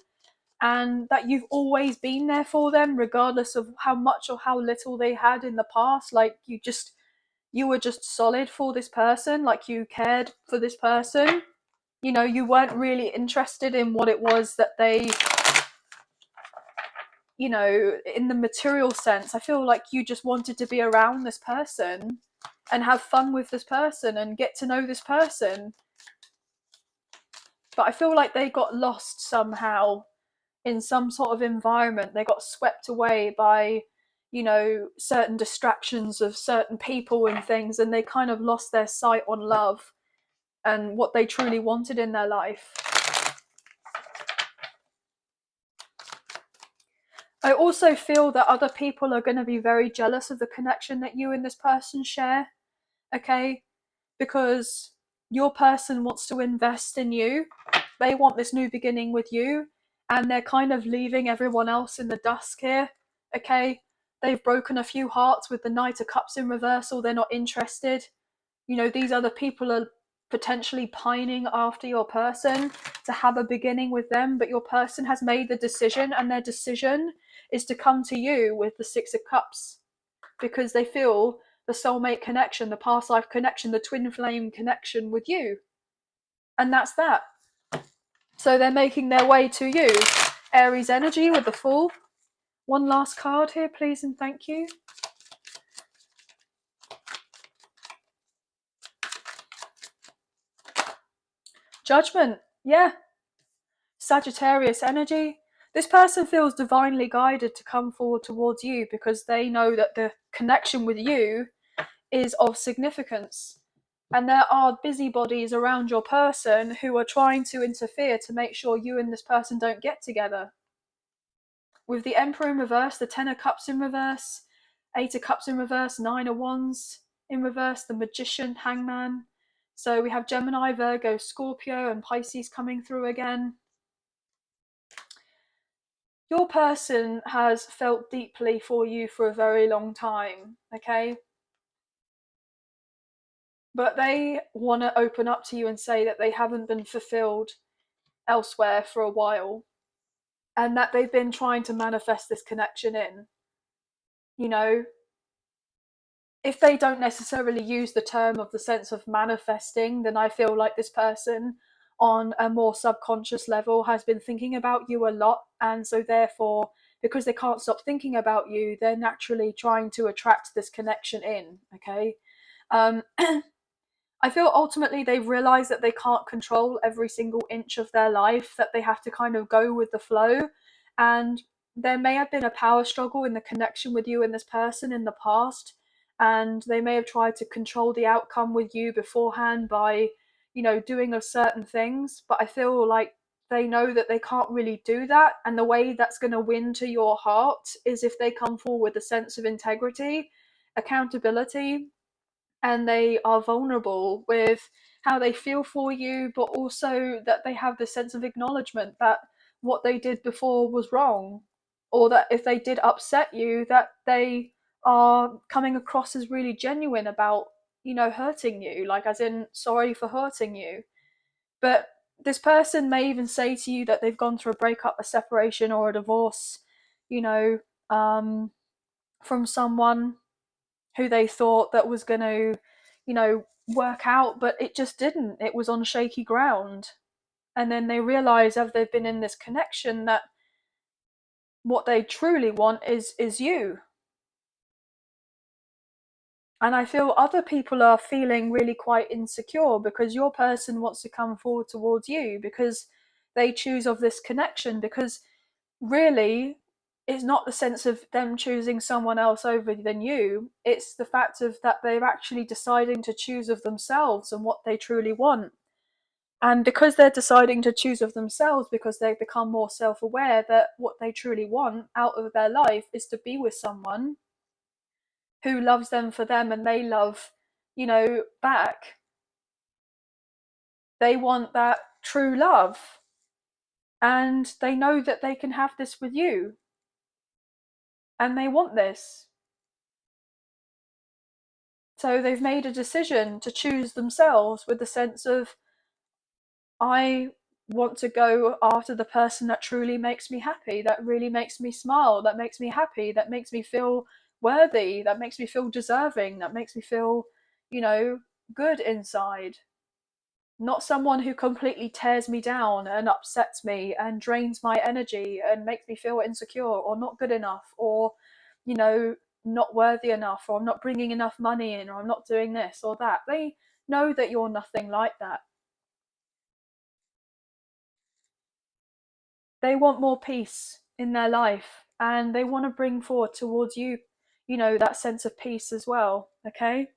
A: and that you've always been there for them, regardless of how much or how little they had in the past. Like, you were just solid for this person, like you cared for this person. You know, you weren't really interested in what it was that they, you know, in the material sense. I feel like you just wanted to be around this person and have fun with this person and get to know this person. But I feel like they got lost somehow in some sort of environment. They got swept away by, you know, certain distractions of certain people and things, and they kind of lost their sight on love and what they truly wanted in their life. I also feel that other people are going to be very jealous of the connection that you and this person share. okay? Because your person wants to invest in you. They want this new beginning with you, and they're kind of leaving everyone else in the dusk here, okay? They've broken a few hearts with the Knight of Cups in reversal. They're not interested. You know, these other people are potentially pining after your person to have a beginning with them, but your person has made the decision, and their decision is to come to you with the Six of Cups, because they feel the soulmate connection, the past life connection, the twin flame connection with you. And that's that. So they're making their way to you. Aries energy with the Fool. One last card here, please, and thank you. Judgment. Yeah. Sagittarius energy. This person feels divinely guided to come forward towards you because they know that the connection with you is of significance. And there are busybodies around your person who are trying to interfere to make sure you and this person don't get together. With the Emperor in reverse, the Ten of Cups in reverse, Eight of Cups in reverse, Nine of Wands in reverse, the Magician, Hangman. So we have Gemini, Virgo, Scorpio, and Pisces coming through again. Your person has felt deeply for you for a very long time, okay? But they want to open up to you and say that they haven't been fulfilled elsewhere for a while, and that they've been trying to manifest this connection in. You know, if they don't necessarily use the term of the sense of manifesting, then I feel like this person on a more subconscious level has been thinking about you a lot, and so therefore, because they can't stop thinking about you, they're naturally trying to attract this connection in, okay? I feel ultimately they've realized that they can't control every single inch of their life, that they have to kind of go with the flow. And there may have been a power struggle in the connection with you and this person in the past. And they may have tried to control the outcome with you beforehand by, you know, doing of certain things. But I feel like they know that they can't really do that. And the way that's going to win to your heart is if they come forward with a sense of integrity, accountability, and they are vulnerable with how they feel for you, but also that they have this sense of acknowledgement that what they did before was wrong, or that if they did upset you, that they are coming across as really genuine about, you know, hurting you, like as in sorry for hurting you. But this person may even say to you that they've gone through a breakup, a separation, or a divorce, you know, from someone who they thought that was going to, you know, work out, but it just didn't. It was on shaky ground. And then they realize, as they've been in this connection, that what they truly want is you. And I feel other people are feeling really quite insecure because your person wants to come forward towards you because they choose of this connection, because really it's not the sense of them choosing someone else over than you, it's the fact of that they're actually deciding to choose of themselves and what they truly want. And because they're deciding to choose of themselves, because they become more self-aware that what they truly want out of their life is to be with someone who loves them for them and they love, you know, back. They want that true love, and they know that they can have this with you, and they want this. So they've made a decision to choose themselves with the sense of, I want to go after the person that truly makes me happy, that really makes me smile, that makes me happy, that makes me feel worthy, that makes me feel deserving, that makes me feel, you know, good inside. Not someone who completely tears me down and upsets me and drains my energy and makes me feel insecure or not good enough, or, you know, not worthy enough, or I'm not bringing enough money in, or I'm not doing this or that. They know that you're nothing like that. They want more peace in their life, and they want to bring forward towards you, you know, that sense of peace as well, okay?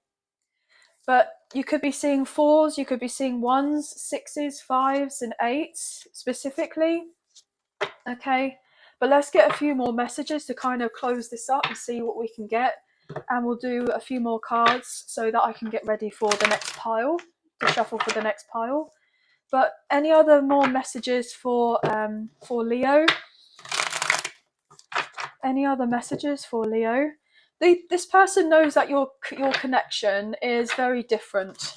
A: But you could be seeing fours, you could be seeing ones, sixes, fives, and eights specifically. Okay, but let's get a few more messages to kind of close this up and see what we can get. and we'll do a few more cards so that I can get ready for the next pile, to shuffle for the next pile. But any other more messages for Leo? Any other messages for Leo? This person knows that your connection is very different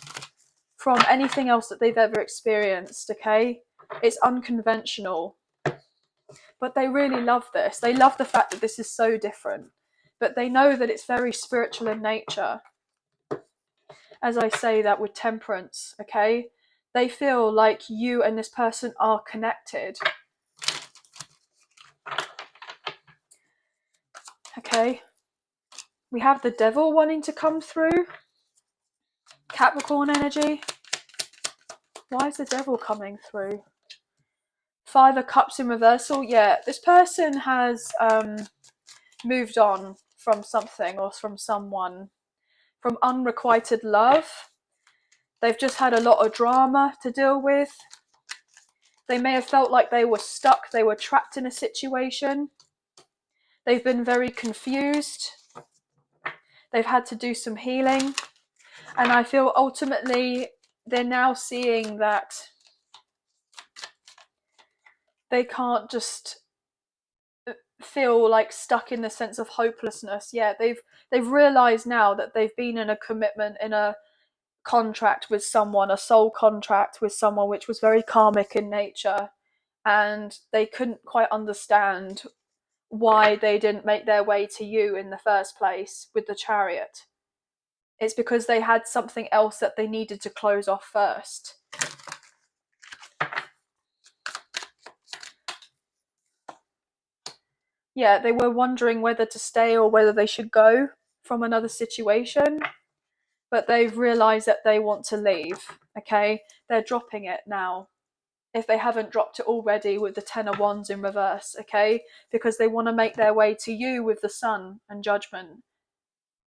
A: from anything else that they've ever experienced, okay? It's unconventional. But they really love this. They love the fact that this is so different. But they know that it's very spiritual in nature. As I say that with temperance, okay? They feel like you and this person are connected. Okay? We have the devil wanting to come through. Capricorn energy. Why is the devil coming through? 5 of Cups in reversal. Yeah, this person has moved on from something or from someone. From unrequited love. They've just had a lot of drama to deal with. They may have felt like they were stuck. They were trapped in a situation. They've been very confused. They've had to do some healing. And I feel ultimately they're now seeing that they can't just feel like stuck in the sense of hopelessness. Yeah, they've realized now that they've been in a commitment, in a contract with someone, a soul contract with someone which was very karmic in nature, and they couldn't quite understand why they didn't make their way to you in the first place with the Chariot. It's because they had something else that they needed to close off first. Yeah, they were wondering whether to stay or whether they should go from another situation, but they've realized that they want to leave. Okay, they're dropping it now, if they haven't dropped it already, with the 10 of Wands in reverse. Okay, because they want to make their way to you with the Sun and Judgment,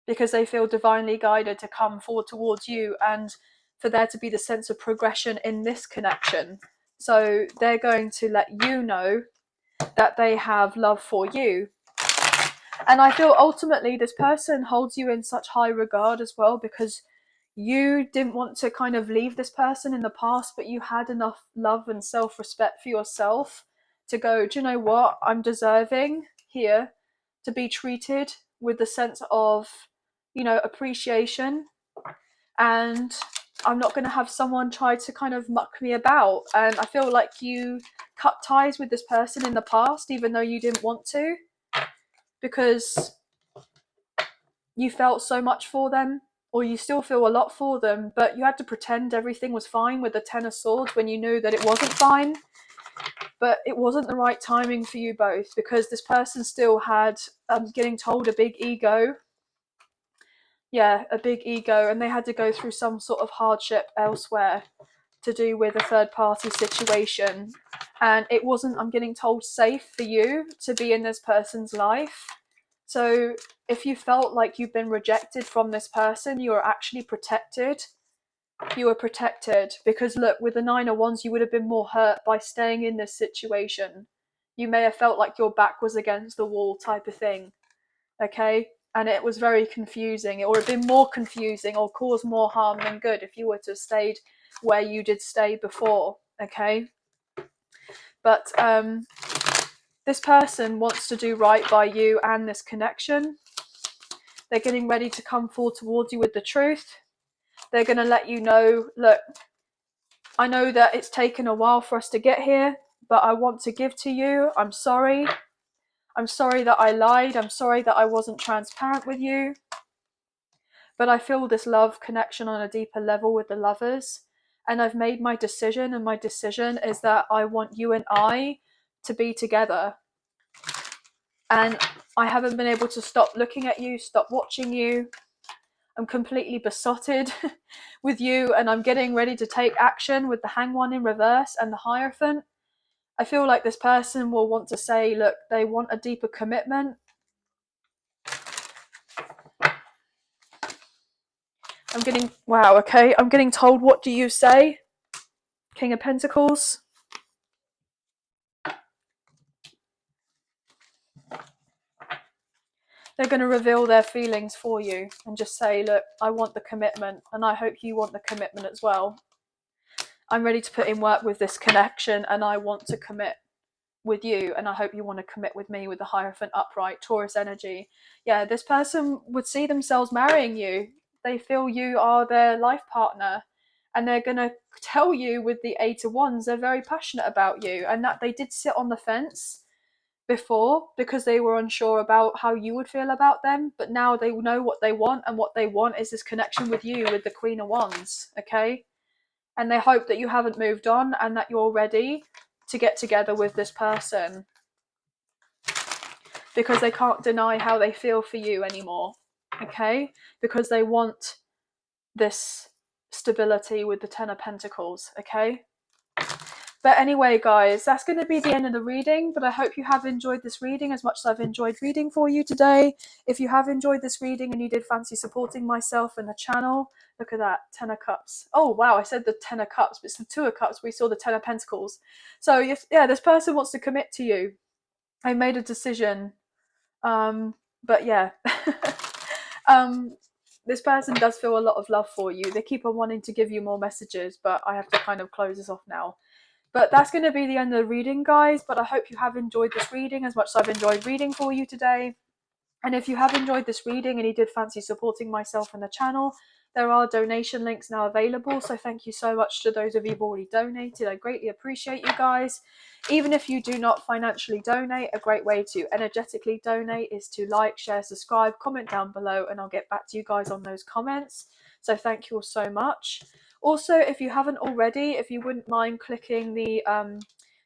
A: because they feel divinely guided to come forward towards you and for there to be the sense of progression in this connection. So they're going to let you know that they have love for you. And I feel ultimately this person holds you in such high regard as well, because you didn't want to kind of leave this person in the past, but you had enough love and self-respect for yourself to go, do you know what? I'm deserving here to be treated with the sense of, you know, appreciation. And I'm not going to have someone try to kind of muck me about. And I feel like you cut ties with this person in the past, even though you didn't want to, because you felt so much for them, or you still feel a lot for them, but you had to pretend everything was fine with the 10 of Swords when you knew that it wasn't fine. But it wasn't the right timing for you both, because this person still had, getting told, a big ego. Yeah, a big ego, and they had to go through some sort of hardship elsewhere to do with a third party situation. And it wasn't, I'm getting told, safe for you to be in this person's life. So if you felt like you've been rejected from this person, you are actually protected. You were protected, because look, with the 9 of Wands, you would have been more hurt by staying in this situation. You may have felt like your back was against the wall type of thing. Okay? And it was very confusing. It would have been more confusing or caused more harm than good if you were to have stayed where you did stay before. Okay? But this person wants to do right by you and this connection. They're getting ready to come forward towards you with the truth. They're going to let you know, look, I know that it's taken a while for us to get here, but I want to give to you. I'm sorry. I'm sorry that I lied. I'm sorry that I wasn't transparent with you. But I feel this love connection on a deeper level with the lovers. And I've made my decision, and my decision is that I want you and I to be together. And I haven't been able to stop looking at you, stop watching you. I'm completely besotted with you, and I'm getting ready to take action with the Hanged One in reverse and the Hierophant. I feel like this person will want to say, look, they want a deeper commitment. I'm getting told, what do you say? King of Pentacles. They're going to reveal their feelings for you and just say, look, I want the commitment, and I hope you want the commitment as well. I'm ready to put in work with this connection, and I want to commit with you, and I hope you want to commit with me, with the Hierophant upright, Taurus energy. Yeah, this person would see themselves marrying you. They feel you are their life partner, and they're going to tell you with the Eight of Wands they're very passionate about you, and that they did sit on the fence before because they were unsure about how you would feel about them, but now they know what they want, and what they want is this connection with you, with the Queen of Wands. Okay, and they hope that you haven't moved on and that you're ready to get together with this person, because they can't deny how they feel for you anymore. Okay, because they want this stability with the Ten of Pentacles. Okay, but anyway, guys, that's going to be the end of the reading, but I hope you have enjoyed this reading as much as I've enjoyed reading for you today. If you have enjoyed this reading and you did fancy supporting myself and the channel, look at that, Ten of Cups. Oh, wow, I said the Ten of Cups, but it's the Two of Cups. We saw the Ten of Pentacles. So, yeah, this person wants to commit to you. I made a decision. But yeah, this person does feel a lot of love for you. They keep on wanting to give you more messages, but I have to kind of close this off now. But that's going to be the end of the reading, guys. But I hope you have enjoyed this reading as much as I've enjoyed reading for you today. And if you have enjoyed this reading and you did fancy supporting myself and the channel, there are donation links now available. So thank you so much to those of you who've already donated. I greatly appreciate you guys. Even if you do not financially donate, a great way to energetically donate is to like, share, subscribe, comment down below, and I'll get back to you guys on those comments. So thank you all so much. Also, if you haven't already, if you wouldn't mind clicking the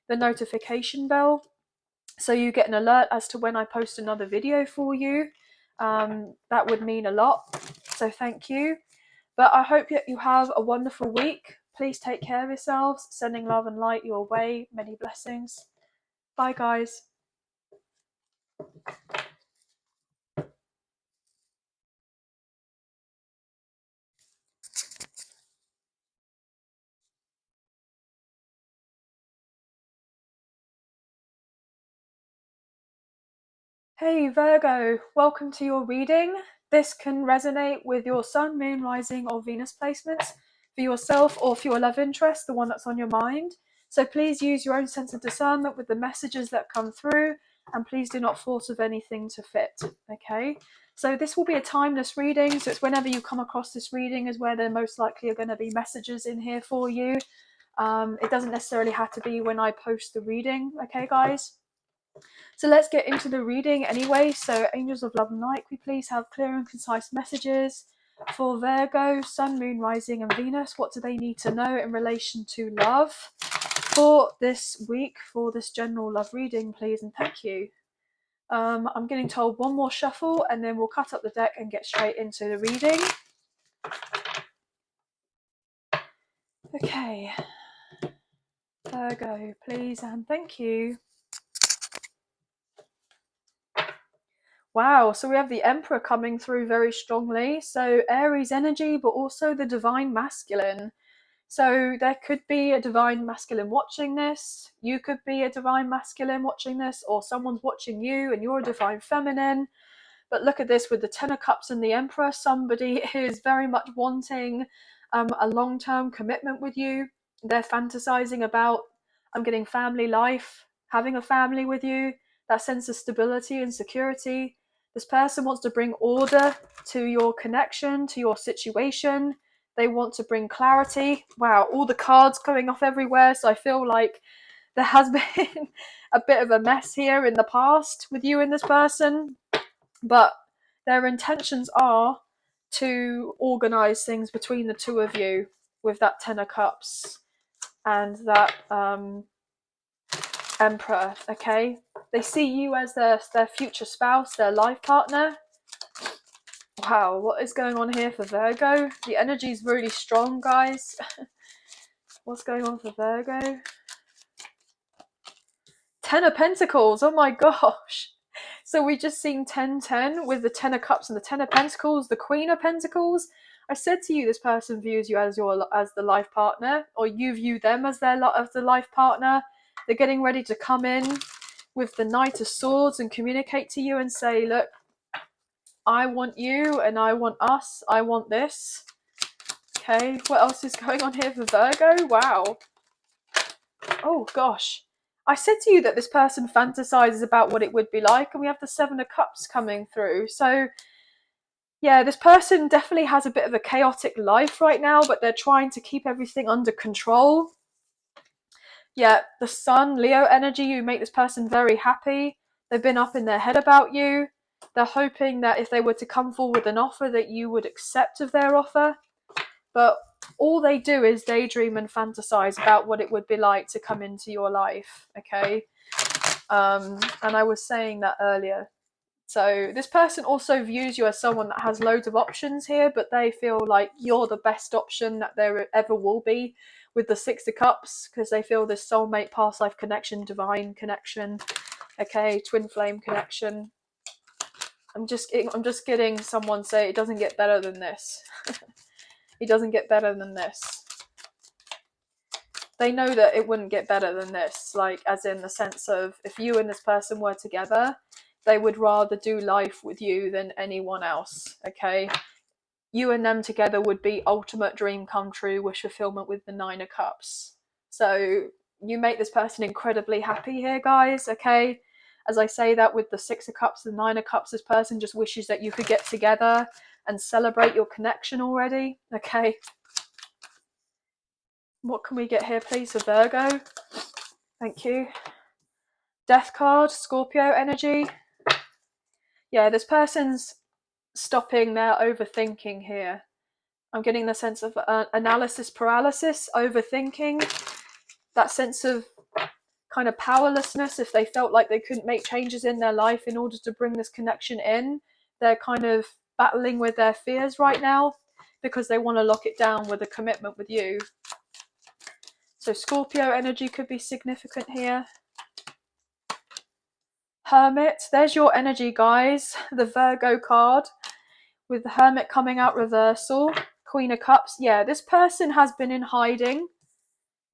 A: notification bell so you get an alert as to when I post another video for you, that would mean a lot. So thank you. But I hope that you have a wonderful week. Please take care of yourselves. Sending love and light your way. Many blessings. Bye, guys. Hey Virgo, welcome to your reading. This can resonate with your Sun, Moon, Rising or Venus placements for yourself or for your love interest, the one that's on your mind. So please use your own sense of discernment with the messages that come through, and please do not force of anything to fit, okay? So this will be a timeless reading, so it's whenever you come across this reading is where there most likely are going to be messages in here for you. It doesn't necessarily have to be when I post the reading, okay guys? So let's get into the reading anyway. So angels of love and light, we please have clear and concise messages for Virgo, Sun, Moon, Rising and Venus. What do they need to know in relation to love for this week, for this general love reading, please, and thank you. I'm getting told one more shuffle and then we'll cut up the deck and get straight into the reading. Okay, Virgo, please and thank you. Wow, so we have the Emperor coming through very strongly. So Aries energy, but also the divine masculine. So there could be a divine masculine watching this. You could be a divine masculine watching this, or someone's watching you and you're a divine feminine. But look at this with the Ten of Cups and the Emperor. Somebody is very much wanting a long-term commitment with you. They're fantasizing about, I'm getting family life, having a family with you, that sense of stability and security. This person wants to bring order to your connection, to your situation. They want to bring clarity. Wow, all the cards going off everywhere. So I feel like there has been a bit of a mess here in the past with you and this person. But their intentions are to organize things between the two of you with that Ten of Cups and that Emperor, okay? They see you as their future spouse, their life partner. Wow, what is going on here for Virgo? The energy is really strong, guys. What's going on for Virgo? Ten of Pentacles, oh my gosh. So we just seen 10-10 with the Ten of Cups and the Ten of Pentacles, the Queen of Pentacles. I said to you, this person views you as the life partner, or you view them as the life partner. They're getting ready to come in with the Knight of Swords and communicate to you and say, look, I want you and I want us. I want this. Okay, what else is going on here for Virgo? Wow. Oh gosh. I said to you that this person fantasizes about what it would be like, and we have the Seven of Cups coming through. So yeah, this person definitely has a bit of a chaotic life right now, but they're trying to keep everything under control. Yeah, the Sun, Leo energy, you make this person very happy. They've been up in their head about you. They're hoping that if they were to come forward with an offer, that you would accept of their offer. But all they do is daydream and fantasize about what it would be like to come into your life, okay? And I was saying that earlier. So this person also views you as someone that has loads of options here, but they feel like you're the best option that there ever will be with the Six of Cups, because they feel this soulmate, past life connection, divine connection, okay, twin flame connection. I'm just getting someone say it doesn't get better than this. It doesn't get better than this. They know that it wouldn't get better than this, like as in the sense of if you and this person were together, they would rather do life with you than anyone else, okay? You and them together would be ultimate dream come true, wish fulfillment with the Nine of Cups. So you make this person incredibly happy here, guys, okay? As I say that with the Six of Cups, the Nine of Cups, this person just wishes that you could get together and celebrate your connection already, okay? What can we get here, please, for Virgo? Thank you. Death card, Scorpio energy. Yeah, this person's stopping their overthinking here. I'm getting the sense of analysis paralysis, overthinking, that sense of kind of powerlessness. If they felt like they couldn't make changes in their life in order to bring this connection in, they're kind of battling with their fears right now because they want to lock it down with a commitment with you. So Scorpio energy could be significant here. Hermit, there's your energy, guys. The Virgo card with the Hermit coming out reversal. Queen of Cups. Yeah, this person has been in hiding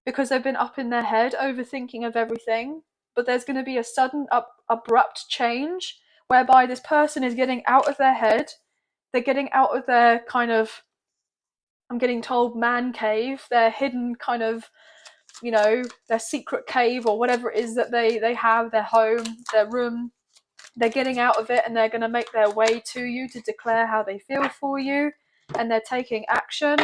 A: because they've been up in their head overthinking of everything, but there's going to be a sudden abrupt change whereby this person is getting out of their head. They're getting out of their kind of, I'm getting told, man cave, their hidden kind of, you know, their secret cave or whatever it is that they have, their home, their room. They're getting out of it and they're going to make their way to you to declare how they feel for you, and they're taking action.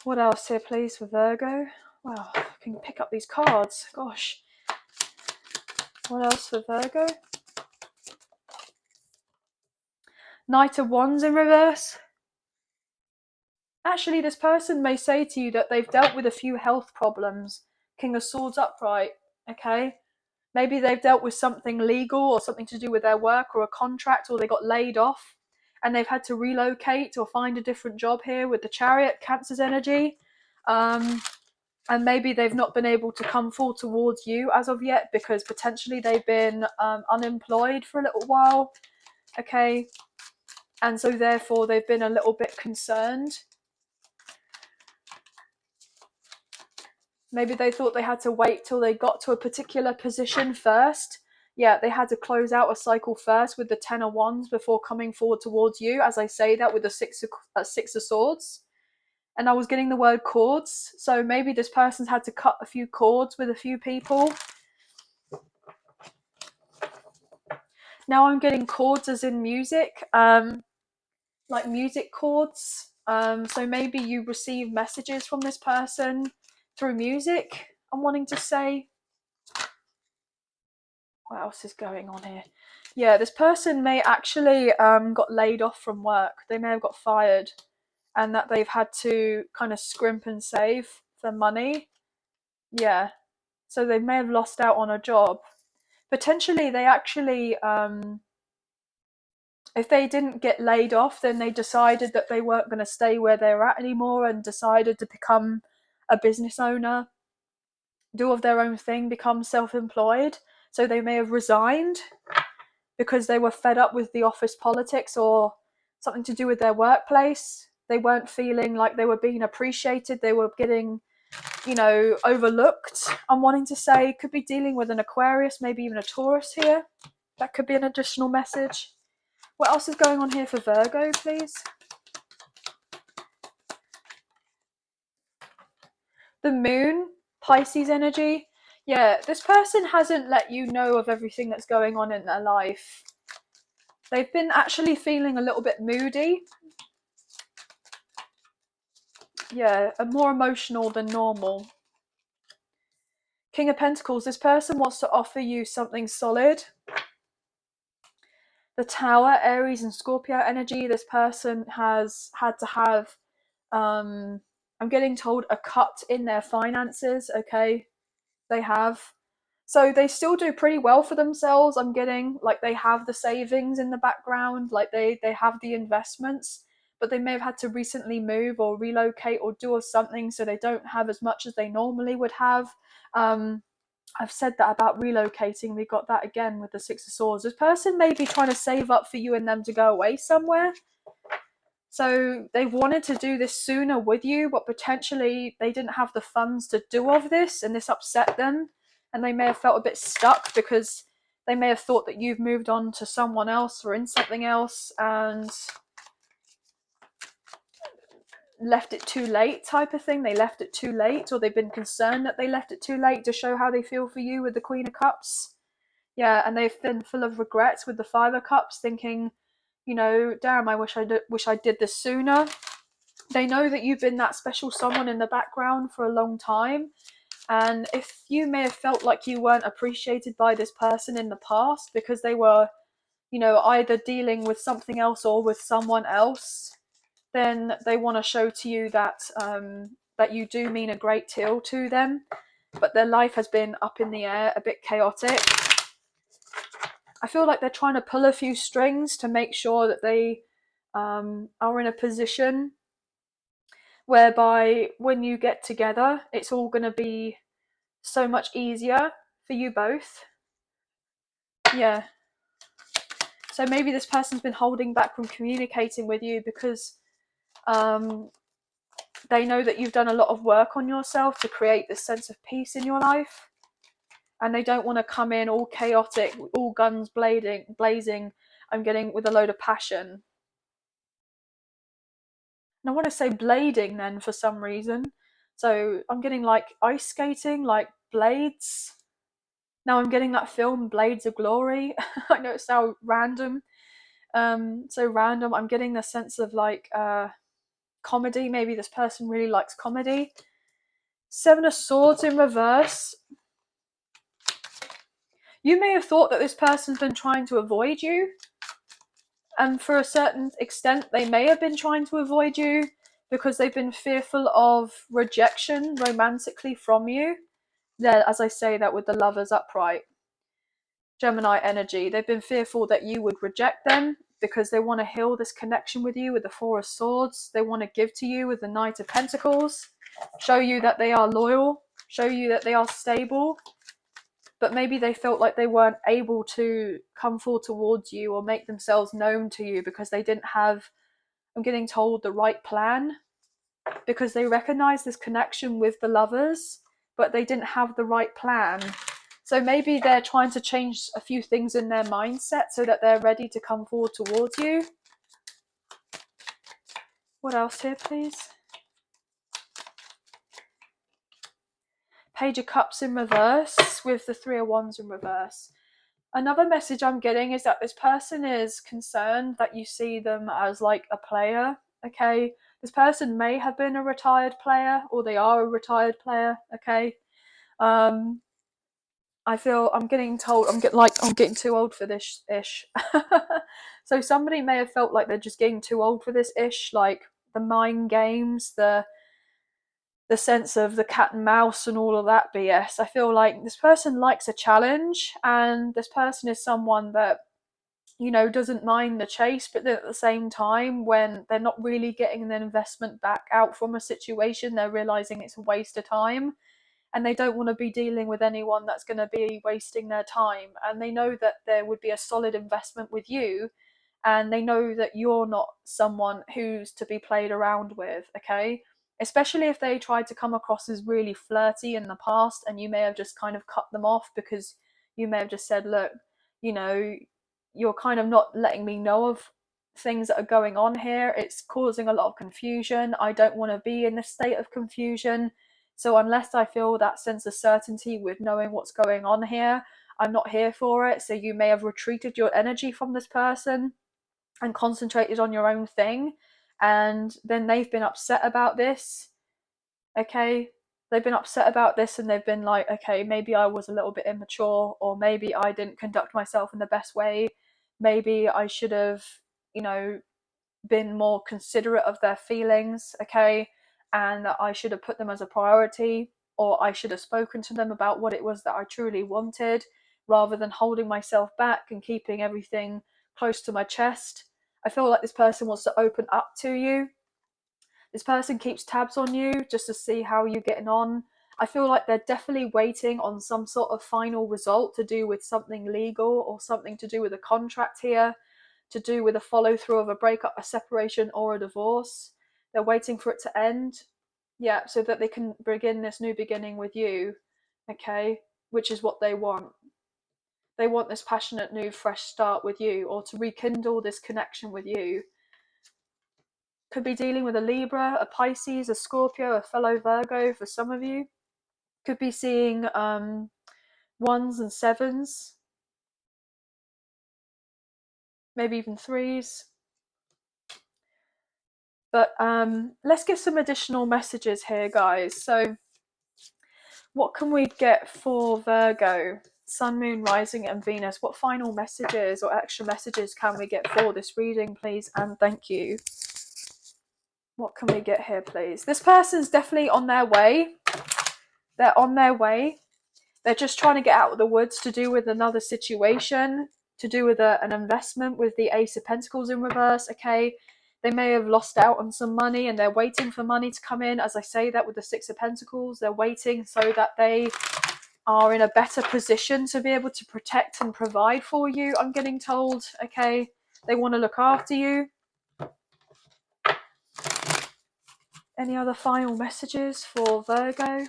A: What else here, please, for Virgo? Wow, I can pick up these cards. Gosh. What else for Virgo? Knight of Wands in reverse. Actually, this person may say to you that they've dealt with a few health problems. King of Swords upright, okay? Maybe they've dealt with something legal or something to do with their work or a contract, or they got laid off and they've had to relocate or find a different job here with the Chariot, Cancer's energy. And maybe they've not been able to come full towards you as of yet because potentially they've been unemployed for a little while, okay? And so therefore they've been a little bit concerned. Maybe they thought they had to wait till they got to a particular position first. Yeah, they had to close out a cycle first with the Ten of Wands before coming forward towards you, as I say that with the Six of Swords. And I was getting the word cords, so maybe this person's had to cut a few cords with a few people. Now I'm getting chords as in music, like music chords. So maybe you receive messages from this person through music, I'm wanting to say. What else is going on here? Yeah, this person may actually got laid off from work. They may have got fired, and that they've had to kind of scrimp and save for money. Yeah, so they may have lost out on a job. Potentially they actually, if they didn't get laid off, then they decided that they weren't going to stay where they were at anymore and decided to become a business owner, do of their own thing, become self-employed. So they may have resigned because they were fed up with the office politics or something to do with their workplace. They weren't feeling like they were being appreciated. They were getting overlooked. I'm wanting to say could be dealing with an Aquarius, maybe even a Taurus here. That could be an additional message. What else is going on here for Virgo, please? The Moon, Pisces energy. Yeah, this person hasn't let you know of everything that's going on in their life. They've been actually feeling a little bit moody. Yeah, more emotional than normal. King of Pentacles, this person wants to offer you something solid. The Tower, Aries and Scorpio energy, this person has had to have, I'm getting told, a cut in their finances, okay? They have. So they still do pretty well for themselves. I'm getting, like, they have the savings in the background, like they have the investments, but they may have had to recently move or relocate or do something, so they don't have as much as they normally would have. I've said that about relocating. We got that again with the Six of Swords. This person may be trying to save up for you and them to go away somewhere. So they wanted to do this sooner with you, but potentially they didn't have the funds to do of this, and this upset them. And they may have felt a bit stuck because they may have thought that you've moved on to someone else or in something else and left it too late type of thing. They left it too late, or they've been concerned that they left it too late to show how they feel for you with the Queen of Cups. Yeah, and they've been full of regrets with the Five of Cups, thinking, damn, I wish I did this sooner. They know that you've been that special someone in the background for a long time, and if you may have felt like you weren't appreciated by this person in the past because they were, either dealing with something else or with someone else, then they want to show to you that that you do mean a great deal to them, but their life has been up in the air, a bit chaotic. I feel like they're trying to pull a few strings to make sure that they are in a position whereby when you get together, it's all going to be so much easier for you both. Yeah. So maybe this person's been holding back from communicating with you because they know that you've done a lot of work on yourself to create this sense of peace in your life. And they don't want to come in all chaotic, all guns blazing, I'm getting, with a load of passion. And I want to say blading then for some reason. So I'm getting like ice skating, like blades. Now I'm getting that film Blades of Glory. I know it's so random. So random. I'm getting the sense of like comedy. Maybe this person really likes comedy. Seven of Swords in reverse. You may have thought that this person's been trying to avoid you. And for a certain extent, they may have been trying to avoid you because they've been fearful of rejection romantically from you. Yeah, as I say that with the Lovers upright. Gemini energy. They've been fearful that you would reject them because they want to heal this connection with you with the Four of Swords. They want to give to you with the Knight of Pentacles. Show you that they are loyal. Show you that they are stable. But maybe they felt like they weren't able to come forward towards you or make themselves known to you because they didn't have, I'm getting told, the right plan. Because they recognize this connection with the Lovers, but they didn't have the right plan. So maybe they're trying to change a few things in their mindset so that they're ready to come forward towards you. What else here, please? Page of Cups in reverse with the Three of Wands in reverse. Another message I'm getting is that this person is concerned that you see them as like a player, okay? This person may have been a retired player, or they are a retired player, okay? I feel I'm getting told I'm getting too old for this ish. So somebody may have felt like they're just getting too old for this ish, like the mind games, the sense of the cat and mouse and all of that BS. I feel like this person likes a challenge, and this person is someone that, doesn't mind the chase, but at the same time, when they're not really getting an investment back out from a situation, they're realizing it's a waste of time. And they don't want to be dealing with anyone that's going to be wasting their time. And they know that there would be a solid investment with you. And they know that you're not someone who's to be played around with, okay? especially if they tried to come across as really flirty in the past, and you may have just kind of cut them off because you may have just said, look, you know, you're kind of not letting me know of things that are going on here. It's causing a lot of confusion. I don't want to be in this state of confusion. So unless I feel that sense of certainty with knowing what's going on here, I'm not here for it. So you may have retreated your energy from this person and concentrated on your own thing. And then they've been upset about this. Okay. They've been upset about this, and they've been like, okay, maybe I was a little bit immature, or maybe I didn't conduct myself in the best way. Maybe I should have, you know, been more considerate of their feelings, okay, and that I should have put them as a priority, or I should have spoken to them about what it was that I truly wanted, rather than holding myself back and keeping everything close to my chest. I feel like this person wants to open up to you. This person keeps tabs on you just to see how you're getting on. I feel like they're definitely waiting on some sort of final result to do with something legal, or something to do with a contract here, to do with a follow through of a breakup, a separation, or a divorce. They're waiting for it to end. Yeah, so that they can begin this new beginning with you. Okay, which is what they want. They want this passionate new fresh start with you, or to rekindle this connection with you. Could be dealing with a Libra, a Pisces, a Scorpio, a fellow Virgo for some of you. Could be seeing ones and sevens, maybe even threes. But let's get some additional messages here, guys. So what can we get for Virgo? Sun, Moon, Rising and Venus. What final messages or extra messages can we get for this reading, please? And thank you. What can we get here, please? This person's definitely on their way. They're on their way. They're just trying to get out of the woods, to do with another situation, to do with an investment, with the Ace of Pentacles in reverse, okay? They may have lost out on some money and they're waiting for money to come in. As I say that with the Six of Pentacles, they're waiting so that they are in a better position to be able to protect and provide for you, I'm getting told, okay? They want to look after you. Any other final messages for Virgo?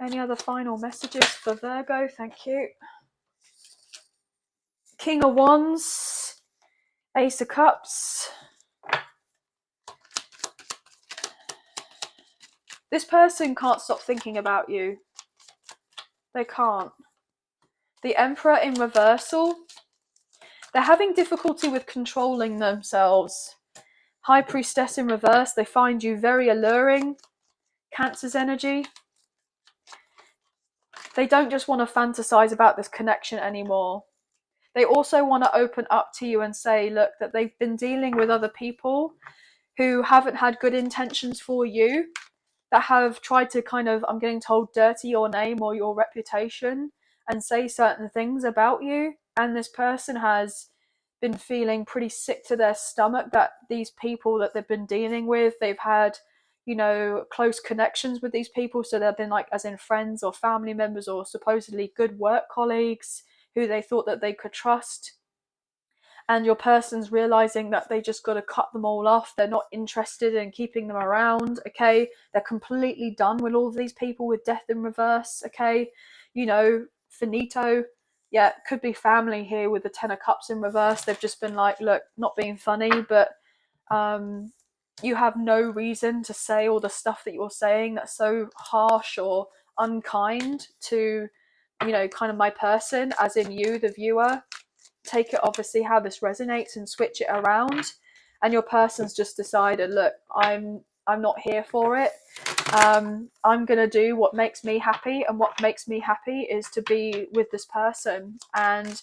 A: Any other final messages for Virgo? Thank you. King of Wands, Ace of Cups. This person can't stop thinking about you. They can't. The Emperor in reversal. They're having difficulty with controlling themselves. High Priestess in reverse. They find you very alluring. Cancer's energy. They don't just want to fantasize about this connection anymore. They also want to open up to you and say, look, that they've been dealing with other people who haven't had good intentions for you, that have tried to kind of, I'm getting told, dirty your name or your reputation and say certain things about you. And this person has been feeling pretty sick to their stomach that these people that they've been dealing with, they've had, you know, close connections with these people. So they've been like, as in friends or family members or supposedly good work colleagues who they thought that they could trust. And your person's realizing that they just got to cut them all off. They're not interested in keeping them around, okay? They're completely done with all of these people with death in reverse, okay? You know, finito. Yeah, could be family here with the Ten of Cups in reverse. They've just been like, look, not being funny, but you have no reason to say all the stuff that you're saying that's so harsh or unkind to, you know, kind of my person, as in you, the viewer. Take it obviously how this resonates and switch it around. And your person's just decided, look, I'm not here for it. I'm gonna do what makes me happy, and what makes me happy is to be with this person. And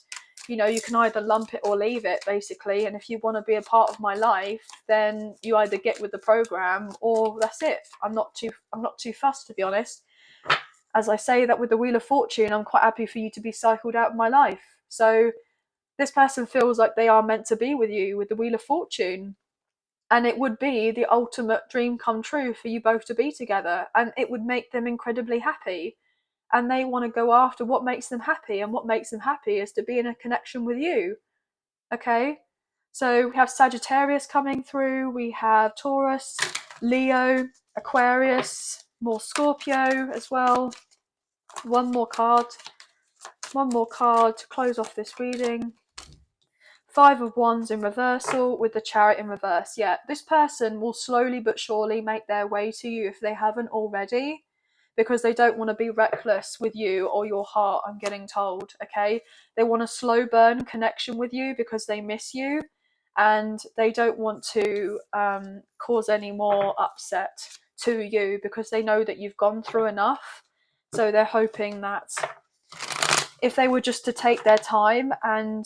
A: you know, you can either lump it or leave it, basically. And if you want to be a part of my life, then you either get with the program or that's it. I'm not too fussed, to be honest. As I say that with the Wheel of Fortune, I'm quite happy for you to be cycled out of my life. So this person feels like they are meant to be with you with the Wheel of Fortune. And it would be the ultimate dream come true for you both to be together. And it would make them incredibly happy. And they want to go after what makes them happy. And what makes them happy is to be in a connection with you. Okay? So we have Sagittarius coming through. We have Taurus. Leo, Aquarius, more Scorpio as well. One more card to close off this reading. 5 of Wands in reversal with the Chariot in reverse. Yeah, this person will slowly but surely make their way to you if they haven't already, because they don't want to be reckless with you or your heart, I'm getting told, okay? They want a slow burn connection with you because they miss you and they don't want to cause any more upset to you because they know that you've gone through enough. So they're hoping that if they were just to take their time and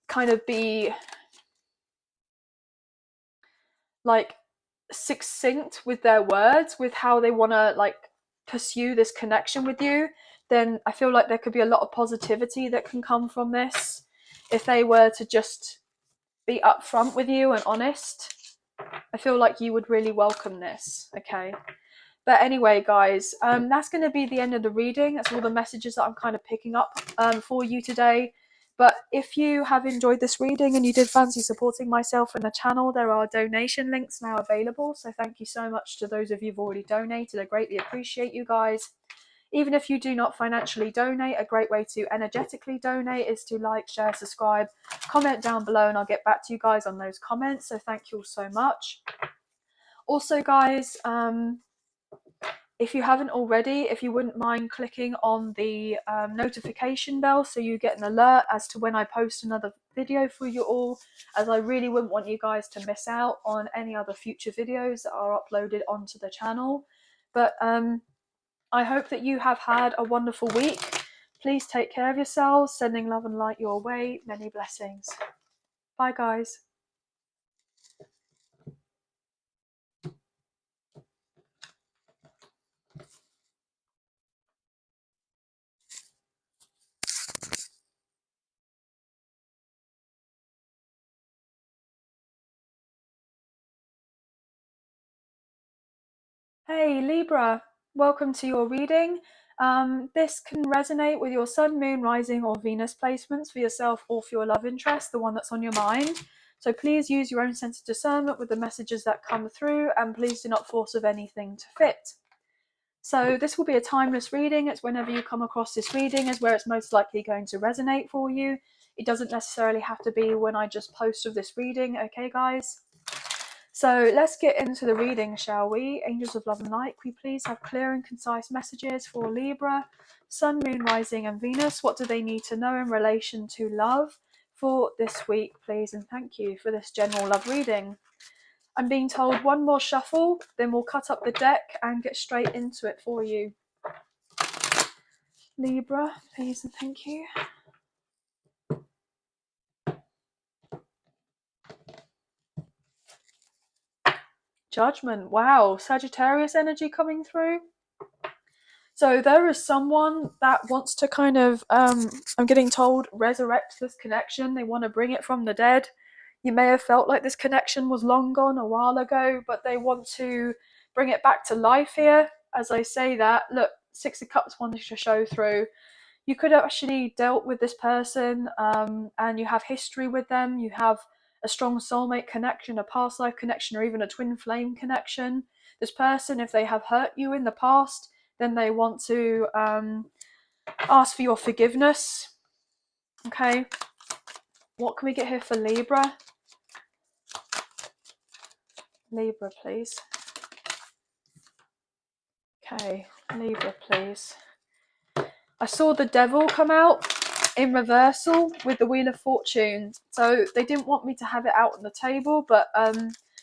A: kind of be like succinct with their words, with how they want to like pursue this connection with you, then I feel like there could be a lot of positivity that can come from this if they were to just be upfront with you and honest. I feel like you would really welcome this, okay? But anyway, guys, that's going to be the end of the reading. That's all the messages that I'm kind of picking up for you today. But if you have enjoyed this reading and you did fancy supporting myself and the channel, there are donation links now available. So thank you so much to those of you who've already donated. I greatly appreciate you guys. Even if you do not financially donate, a great way to energetically donate is to like, share, subscribe, comment down below, and I'll get back to you guys on those comments. So thank you all so much. Also, guys, if you haven't already, if you wouldn't mind clicking on the notification bell so you get an alert as to when I post another video for you all, as I really wouldn't want you guys to miss out on any other future videos that are uploaded onto the channel. But I hope that you have had a wonderful week. Please take care of yourselves, sending love and light your way. Many blessings. Bye, guys. Hey Libra, welcome to your reading. This can resonate with your Sun, Moon, Rising or Venus placements for yourself or for your love interest, the one that's on your mind. So please use your own sense of discernment with the messages that come through, and please do not force of anything to fit. So this will be a timeless reading. It's whenever you come across this reading is where it's most likely going to resonate for you. It doesn't necessarily have to be when I just post of this reading, okay guys? So let's get into the reading, shall we? Angels of love and light, can we please have clear and concise messages for Libra, Sun, Moon, Rising and Venus? What do they need to know in relation to love for this week, please? And thank you for this general love reading. I'm being told one more shuffle, then we'll cut up the deck and get straight into it for you. Libra, please and thank you. Judgment. Wow, Sagittarius energy coming through. So there is someone that wants to kind of, I'm getting told, resurrect this connection. They want to bring it from the dead. You may have felt like this connection was long gone a while ago, but they want to bring it back to life here. As I say that, look, Six of Cups wanted to show through. You could have actually dealt with this person and you have history with them. You have a strong soulmate connection, a past life connection, or even a twin flame connection. This person, if they have hurt you in the past, then they want to ask for your forgiveness. Okay, what can we get here for Libra? Libra, please. Okay, Libra, please. I saw the Devil come out in reversal with the Wheel of Fortune. So they didn't want me to have it out on the table, but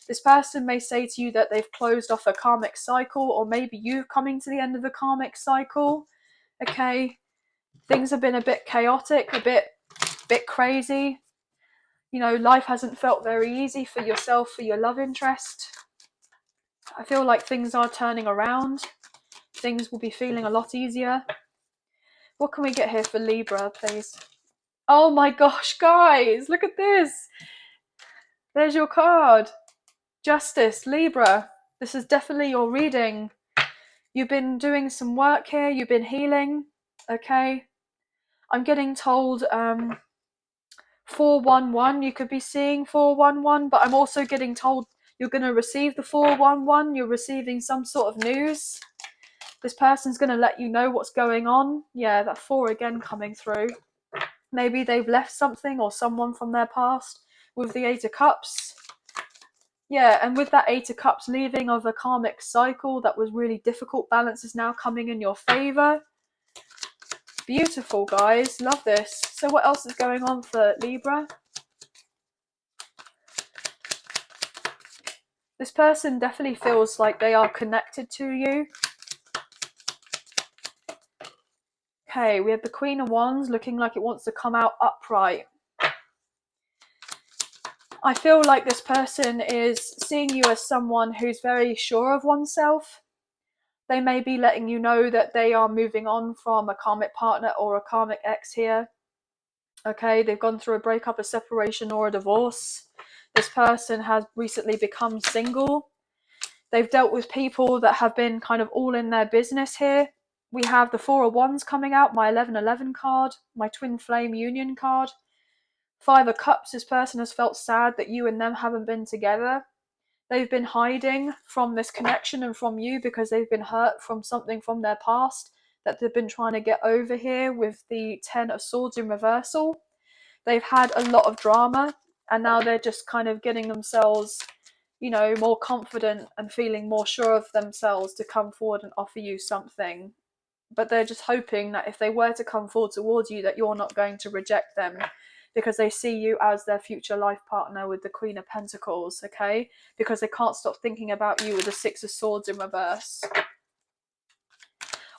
A: this person may say to you that they've closed off a karmic cycle, or maybe you coming to the end of a karmic cycle. Okay, things have been a bit chaotic, a bit crazy. You know, life hasn't felt very easy for yourself, for your love interest. I feel like things are turning around. Things will be feeling a lot easier. What can we get here for Libra, please? Oh my gosh, guys, look at this. There's your card. Justice, Libra. This is definitely your reading. You've been doing some work here. You've been healing. Okay. I'm getting told 411, you could be seeing 411, but I'm also getting told you're going to receive the 411. You're receiving some sort of news. This person's going to let you know what's going on. Yeah, that 4 again coming through. Maybe they've left something or someone from their past with the 8 of Cups. Yeah, and with that 8 of Cups, leaving of a karmic cycle that was really difficult, balance is now coming in your favour. Beautiful, guys. Love this. So what else is going on for Libra? This person definitely feels like they are connected to you. Okay, we have the Queen of Wands looking like it wants to come out upright. I feel like this person is seeing you as someone who's very sure of oneself. They may be letting you know that they are moving on from a karmic partner or a karmic ex here. Okay, they've gone through a breakup, a separation, or a divorce. This person has recently become single. They've dealt with people that have been kind of all in their business here. We have the 4 of Wands coming out, my 1111 card, my twin flame union card. 5 of Cups, this person has felt sad that you and them haven't been together. They've been hiding from this connection and from you because they've been hurt from something from their past that they've been trying to get over here with the 10 of Swords in reversal. They've had a lot of drama and now they're just kind of getting themselves, you know, more confident and feeling more sure of themselves to come forward and offer you something. But they're just hoping that if they were to come forward towards you, that you're not going to reject them, because they see you as their future life partner with the Queen of Pentacles, okay? Because they can't stop thinking about you with the 6 of Swords in reverse.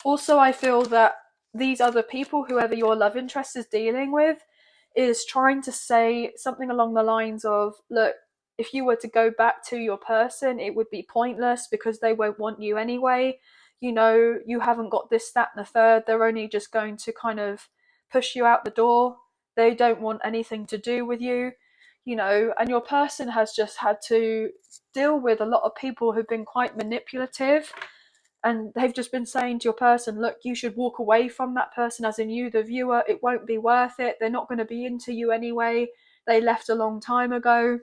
A: Also, I feel that these other people, whoever your love interest is dealing with, is trying to say something along the lines of, look, if you were to go back to your person, it would be pointless because they won't want you anyway. You know, you haven't got this, that, and the third. They're only just going to kind of push you out the door. They don't want anything to do with you, you know, and your person has just had to deal with a lot of people who've been quite manipulative, and they've just been saying to your person, look, you should walk away from that person, as in you, the viewer. It won't be worth it. They're not going to be into you anyway. They left a long time ago.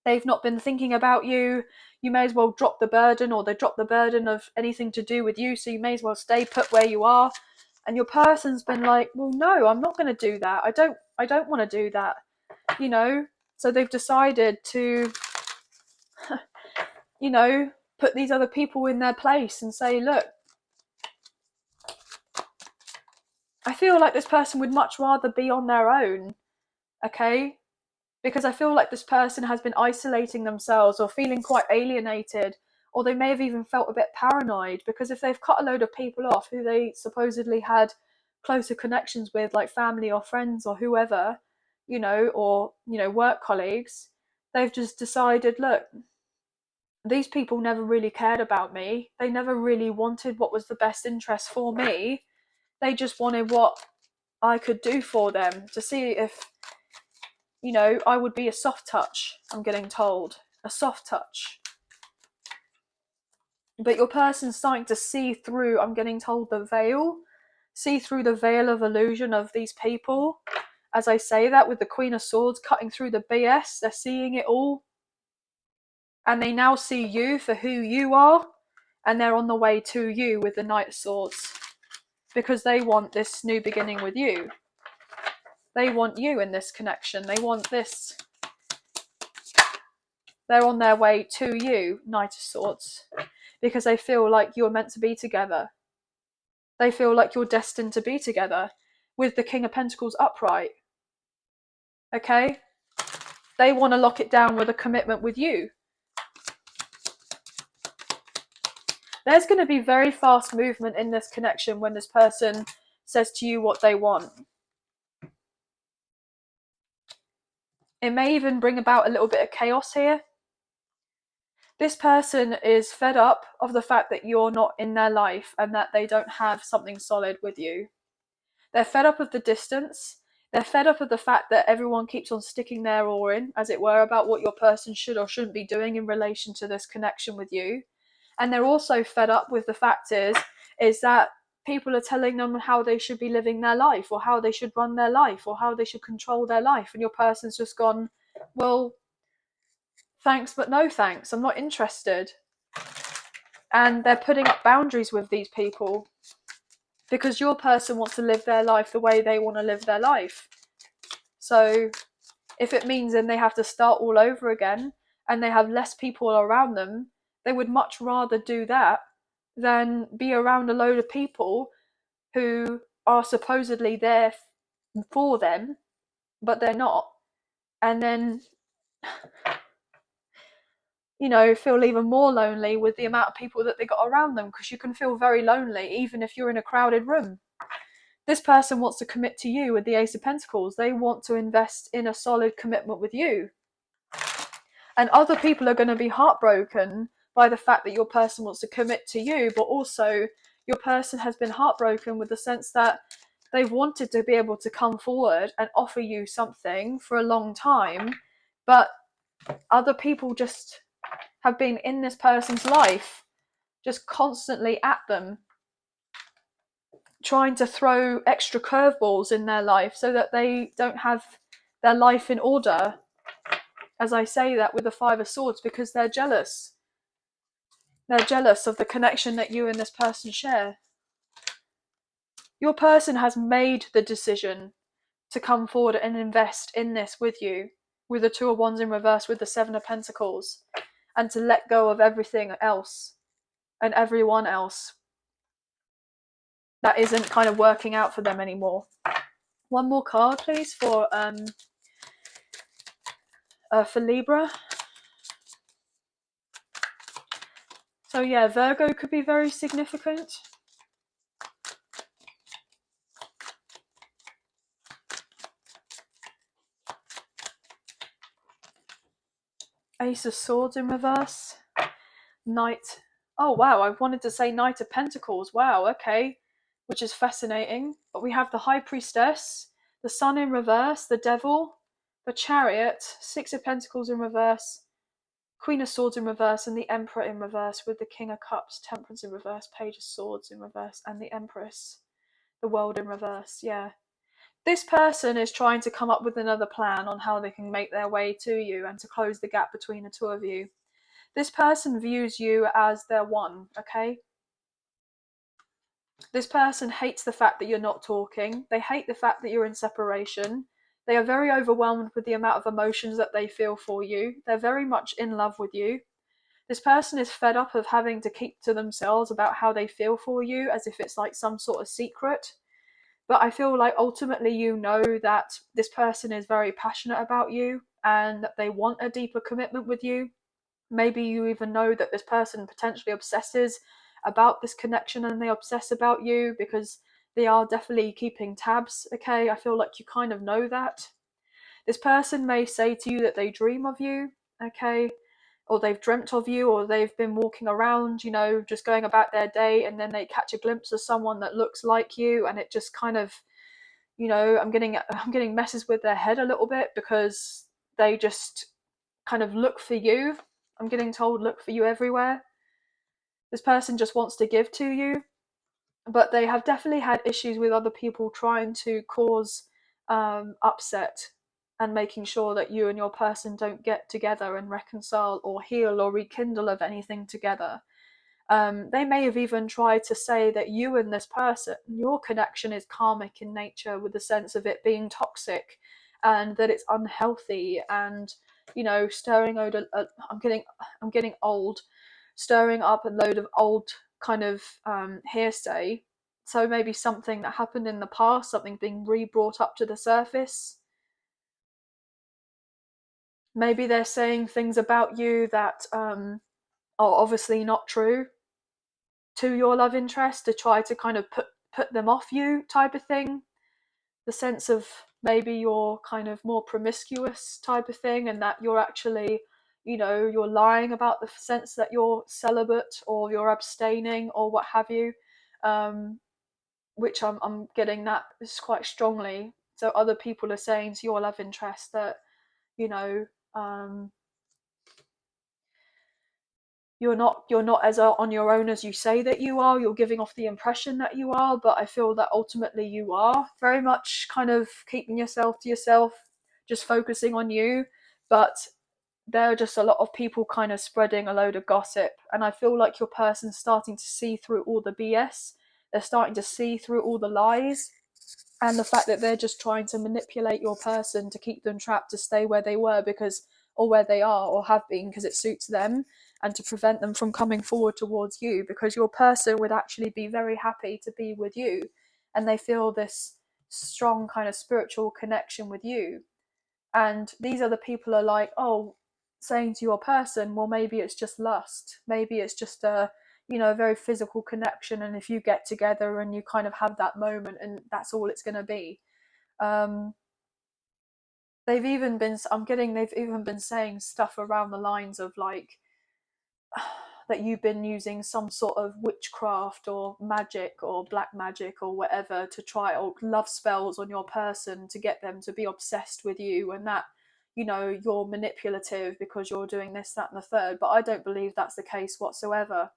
A: They've not been thinking about you. You may as well drop the burden, or they drop the burden of anything to do with you, so you may as well stay put where you are. And your person's been like, well, no, I'm not going to do that. I don't want to do that, you know. So they've decided to you know, put these other people in their place and say, look, I feel like this person would much rather be on their own, okay? Because I feel like this person has been isolating themselves or feeling quite alienated, or they may have even felt a bit paranoid, because if they've cut a load of people off who they supposedly had closer connections with, like family or friends or whoever, you know, or, you know, work colleagues, they've just decided, look, these people never really cared about me. They never really wanted what was the best interest for me. They just wanted what I could do for them, to see if, you know, I would be a soft touch, I'm getting told. A soft touch. But your person's starting to see through, I'm getting told, the veil. See through the veil of illusion of these people. As I say that, with the Queen of Swords cutting through the BS, they're seeing it all. And they now see you for who you are. And they're on the way to you with the Knight of Swords. Because they want this new beginning with you. They want you in this connection. They want this. They're on their way to you, Knight of Swords. Because they feel like you're meant to be together. They feel like you're destined to be together. With the King of Pentacles upright. Okay? They want to lock it down with a commitment with you. There's going to be very fast movement in this connection when this person says to you what they want. It may even bring about a little bit of chaos here. This person is fed up of the fact that you're not in their life and that they don't have something solid with you. They're fed up of the distance. They're fed up of the fact that everyone keeps on sticking their oar in, as it were, about what your person should or shouldn't be doing in relation to this connection with you. And they're also fed up with the fact is that people are telling them how they should be living their life, or how they should run their life, or how they should control their life, and your person's just gone, well, thanks but no thanks, I'm not interested. And they're putting up boundaries with these people because your person wants to live their life the way they want to live their life. So if it means then they have to start all over again and they have less people around them, they would much rather do that than be around a load of people who are supposedly there for them, but they're not. And then, you know, feel even more lonely with the amount of people that they got around them, because you can feel very lonely even if you're in a crowded room. This person wants to commit to you with the Ace of Pentacles. They want to invest in a solid commitment with you. And other people are going to be heartbroken by the fact that your person wants to commit to you, but also your person has been heartbroken with the sense that they've wanted to be able to come forward and offer you something for a long time, but other people just have been in this person's life, just constantly at them, trying to throw extra curveballs in their life so that they don't have their life in order. As I say that with the Five of Swords, because they're jealous. They're jealous of the connection that you and this person share. Your person has made the decision to come forward and invest in this with you, with the Two of Wands in reverse, with the Seven of Pentacles, and to let go of everything else and everyone else that isn't kind of working out for them anymore. One more card, please, for Libra. So yeah, Virgo could be very significant. Ace of Swords in reverse. Knight. Oh wow, I wanted to say Knight of Pentacles. Wow, okay. Which is fascinating. But we have the High Priestess, the Sun in reverse, the Devil, the Chariot, Six of Pentacles in reverse, Queen of Swords in reverse, and the Emperor in reverse, with the King of Cups, Temperance in reverse, Page of Swords in reverse, and the Empress, the World in reverse. Yeah. This person is trying to come up with another plan on how they can make their way to you and to close the gap between the two of you. This person views you as their one, okay? This person hates the fact that you're not talking. They hate the fact that you're in separation. They are very overwhelmed with the amount of emotions that they feel for you. They're very much in love with you. This person is fed up of having to keep to themselves about how they feel for you, as if it's like some sort of secret. But I feel like ultimately you know that this person is very passionate about you and that they want a deeper commitment with you. Maybe you even know that this person potentially obsesses about this connection and they obsess about you because they are definitely keeping tabs, okay? I feel like you kind of know that. This person may say to you that they dream of you, okay? Or they've dreamt of you, or they've been walking around, you know, just going about their day, and then they catch a glimpse of someone that looks like you, and it just kind of, you know, I'm getting messes with their head a little bit because they just kind of look for you. I'm getting told look for you everywhere. This person just wants to give to you, but they have definitely had issues with other people trying to cause upset and making sure that you and your person don't get together and reconcile or heal or rekindle of anything together. They may have even tried to say that you and this person, your connection is karmic in nature, with the sense of it being toxic and that it's unhealthy and, you know, stirring out I'm getting old, stirring up a load of old kind of hearsay. So maybe something that happened in the past, something being re-brought up to the surface. Maybe they're saying things about you that are obviously not true to your love interest, to try to kind of put them off you, type of thing. The sense of maybe you're kind of more promiscuous type of thing, and that you're actually, you know, you're lying about the sense that you're celibate or you're abstaining or what have you, which I'm getting that is quite strongly. So other people are saying to your love interest that, you know, you're not as on your own as you say that you are. You're giving off the impression that you are, but I feel that ultimately you are very much kind of keeping yourself to yourself, just focusing on you. But there are just a lot of people kind of spreading a load of gossip, and I feel like your person's starting to see through all the BS. They're starting to see through all the lies, and the fact that they're just trying to manipulate your person to keep them trapped, to stay where they were because, or where they are or have been because it suits them, and to prevent them from coming forward towards you, because your person would actually be very happy to be with you, and they feel this strong kind of spiritual connection with you. And these other people are like, oh, saying to your person, well, maybe it's just lust, maybe it's just a, you know, a very physical connection, and if you get together and you kind of have that moment, and that's all it's going to be. They've even been saying stuff around the lines of like that you've been using some sort of witchcraft or magic or black magic or whatever to try, or love spells on your person to get them to be obsessed with you, and that, you know, you're manipulative because you're doing this, that and the third. But I don't believe that's the case whatsoever.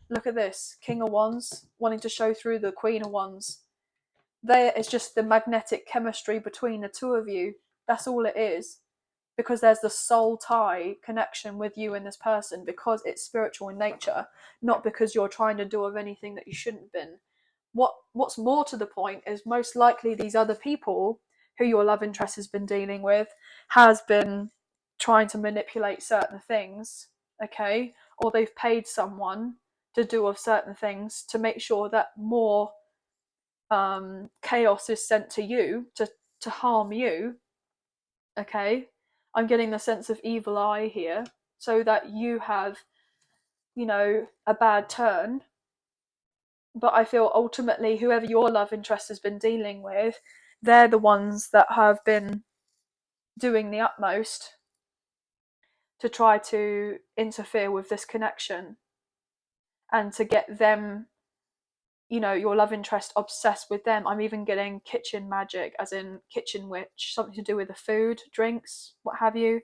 A: Look at this, King of Wands wanting to show through the Queen of Wands. There is just the magnetic chemistry between the two of you. That's all it is, because there's the soul tie connection with you and this person, because it's spiritual in nature, not because you're trying to do of anything that you shouldn't have been. What's more to the point is, most likely these other people who your love interest has been dealing with has been trying to manipulate certain things, okay, or they've paid someone to do of certain things to make sure that more chaos is sent to you, to harm you, okay. I'm getting the sense of evil eye here, so that you have, you know, a bad turn. But I feel ultimately whoever your love interest has been dealing with, they're the ones that have been doing the utmost to try to interfere with this connection, and to get them, you know, your love interest obsessed with them. I'm even getting kitchen magic, as in kitchen witch, something to do with the food, drinks, what have you.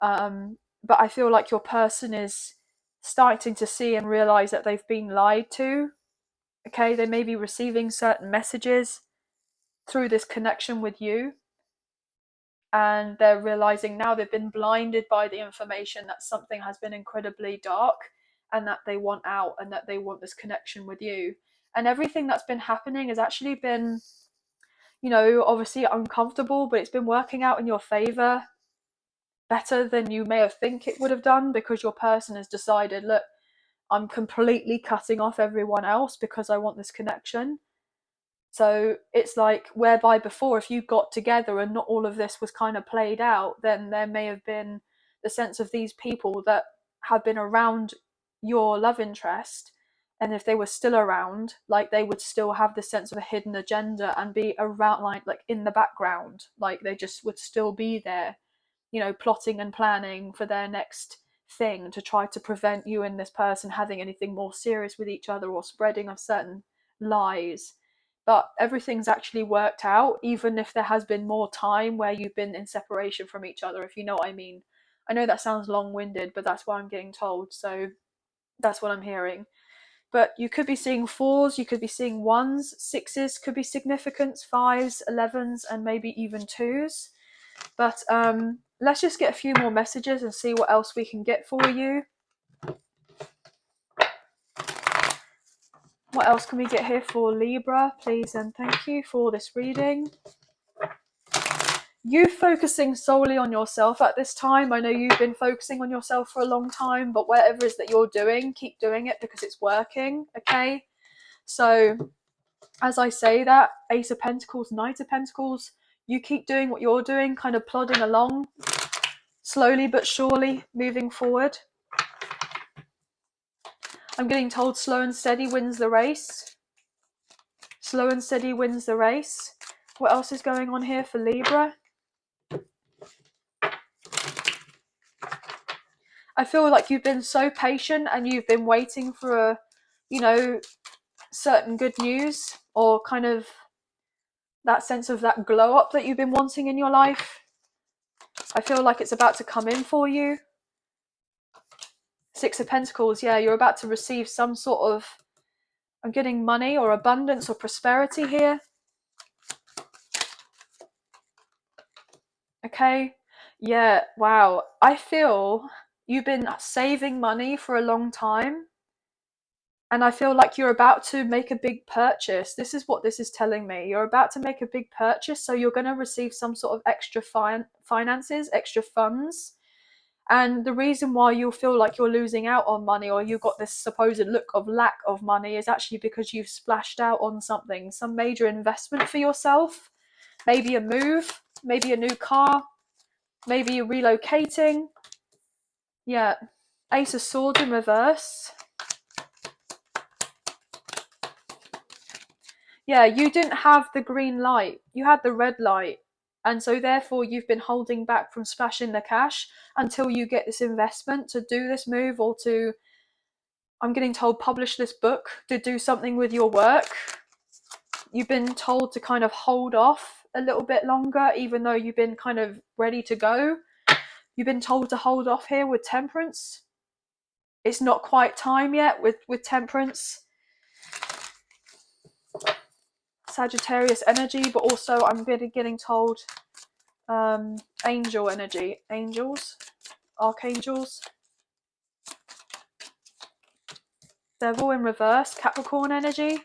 A: But I feel like your person is starting to see and realize that they've been lied to. Okay, they may be receiving certain messages through this connection with you, and they're realizing now they've been blinded by the information that something has been incredibly dark, and that they want out, and that they want this connection with you. And everything that's been happening has actually been, you know, obviously uncomfortable, but it's been working out in your favor better than you may have think it would have done, because your person has decided, look, I'm completely cutting off everyone else because I want this connection. So it's like, whereby before, if you got together and not all of this was kind of played out, then there may have been the sense of these people that have been around your love interest, and if they were still around, like, they would still have the sense of a hidden agenda and be around, like in the background, like they just would still be there, you know, plotting and planning for their next thing, to try to prevent you and this person having anything more serious with each other, or spreading of certain lies. But everything's actually worked out, even if there has been more time where you've been in separation from each other, if you know what I mean. I know that sounds long-winded, but that's what I'm getting told, so that's what I'm hearing. But you could be seeing fours, you could be seeing ones, sixes could be significance, fives, 11s, and maybe even twos. But let's just get a few more messages and see what else we can get for you. What else can we get here for Libra, please and thank you for this reading. You focusing solely on yourself at this time. I know you've been focusing on yourself for a long time, but whatever it is that you're doing, keep doing it, because it's working, okay? So as I say that, Ace of Pentacles, Knight of Pentacles, you keep doing what you're doing, kind of plodding along, slowly but surely moving forward. I'm getting told slow and steady wins the race. Slow and steady wins the race. What else is going on here for Libra? I feel like you've been so patient, and you've been waiting for a, you know, certain good news, or kind of that sense of that glow up that you've been wanting in your life. I feel like it's about to come in for you. Six of Pentacles, yeah, you're about to receive some sort of, I'm getting money or abundance or prosperity here. Okay, yeah, wow. I feel you've been saving money for a long time, and I feel like you're about to make a big purchase. This is what this is telling me. You're about to make a big purchase, so you're going to receive some sort of extra finances, extra funds. And the reason why you'll feel like you're losing out on money, or you've got this supposed look of lack of money, is actually because you've splashed out on something, some major investment for yourself. Maybe a move, maybe a new car, maybe you're relocating. Yeah, Ace of Swords in reverse. Yeah, you didn't have the green light, you had the red light. And so therefore you've been holding back from splashing the cash until you get this investment to do this move, or to, I'm getting told, publish this book, to do something with your work. You've been told to kind of hold off a little bit longer, even though you've been kind of ready to go. You've been told to hold off here with Temperance. It's not quite time yet with Temperance. Sagittarius energy, but also I'm getting told angel energy, angels, archangels. Devil in reverse, Capricorn energy.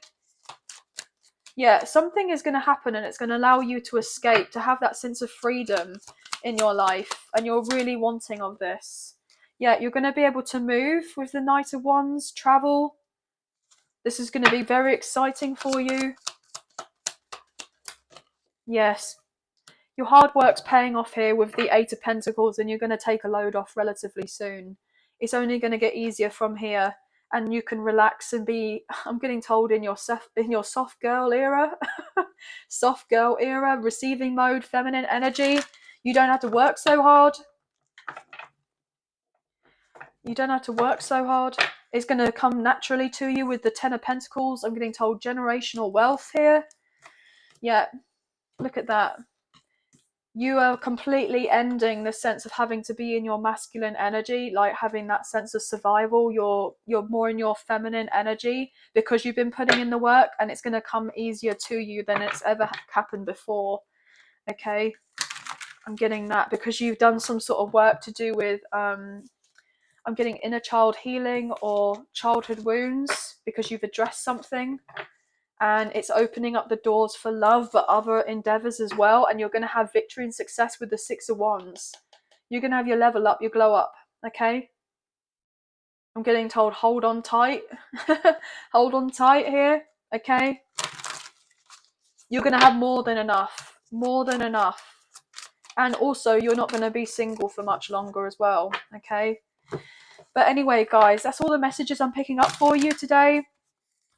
A: Yeah, something is going to happen, and it's going to allow you to escape, to have that sense of freedom in your life, and you're really wanting of this. Yeah, you're going to be able to move with the Knight of Wands, travel. This is going to be very exciting for you. Yes, your hard work's paying off here with the Eight of Pentacles, and you're going to take a load off relatively soon. It's only going to get easier from here, and you can relax and be, I'm getting told, in your soft girl era, soft girl era, receiving mode, feminine energy. You don't have to work so hard. You don't have to work so hard. It's going to come naturally to you with the Ten of Pentacles. I'm getting told generational wealth here. Yeah, look at that. You are completely ending the sense of having to be in your masculine energy, like having that sense of survival. You're more in your feminine energy because you've been putting in the work, and it's going to come easier to you than it's ever happened before. Okay, I'm getting that because you've done some sort of work to do with I'm getting inner child healing or childhood wounds, because you've addressed something. And it's opening up the doors for love, but other endeavors as well. And you're going to have victory and success with the Six of Wands. You're going to have your level up, your glow up. Okay. I'm getting told, hold on tight. Hold on tight here. Okay. You're going to have more than enough. More than enough. And also, you're not going to be single for much longer as well. Okay. But anyway, guys, that's all the messages I'm picking up for you today.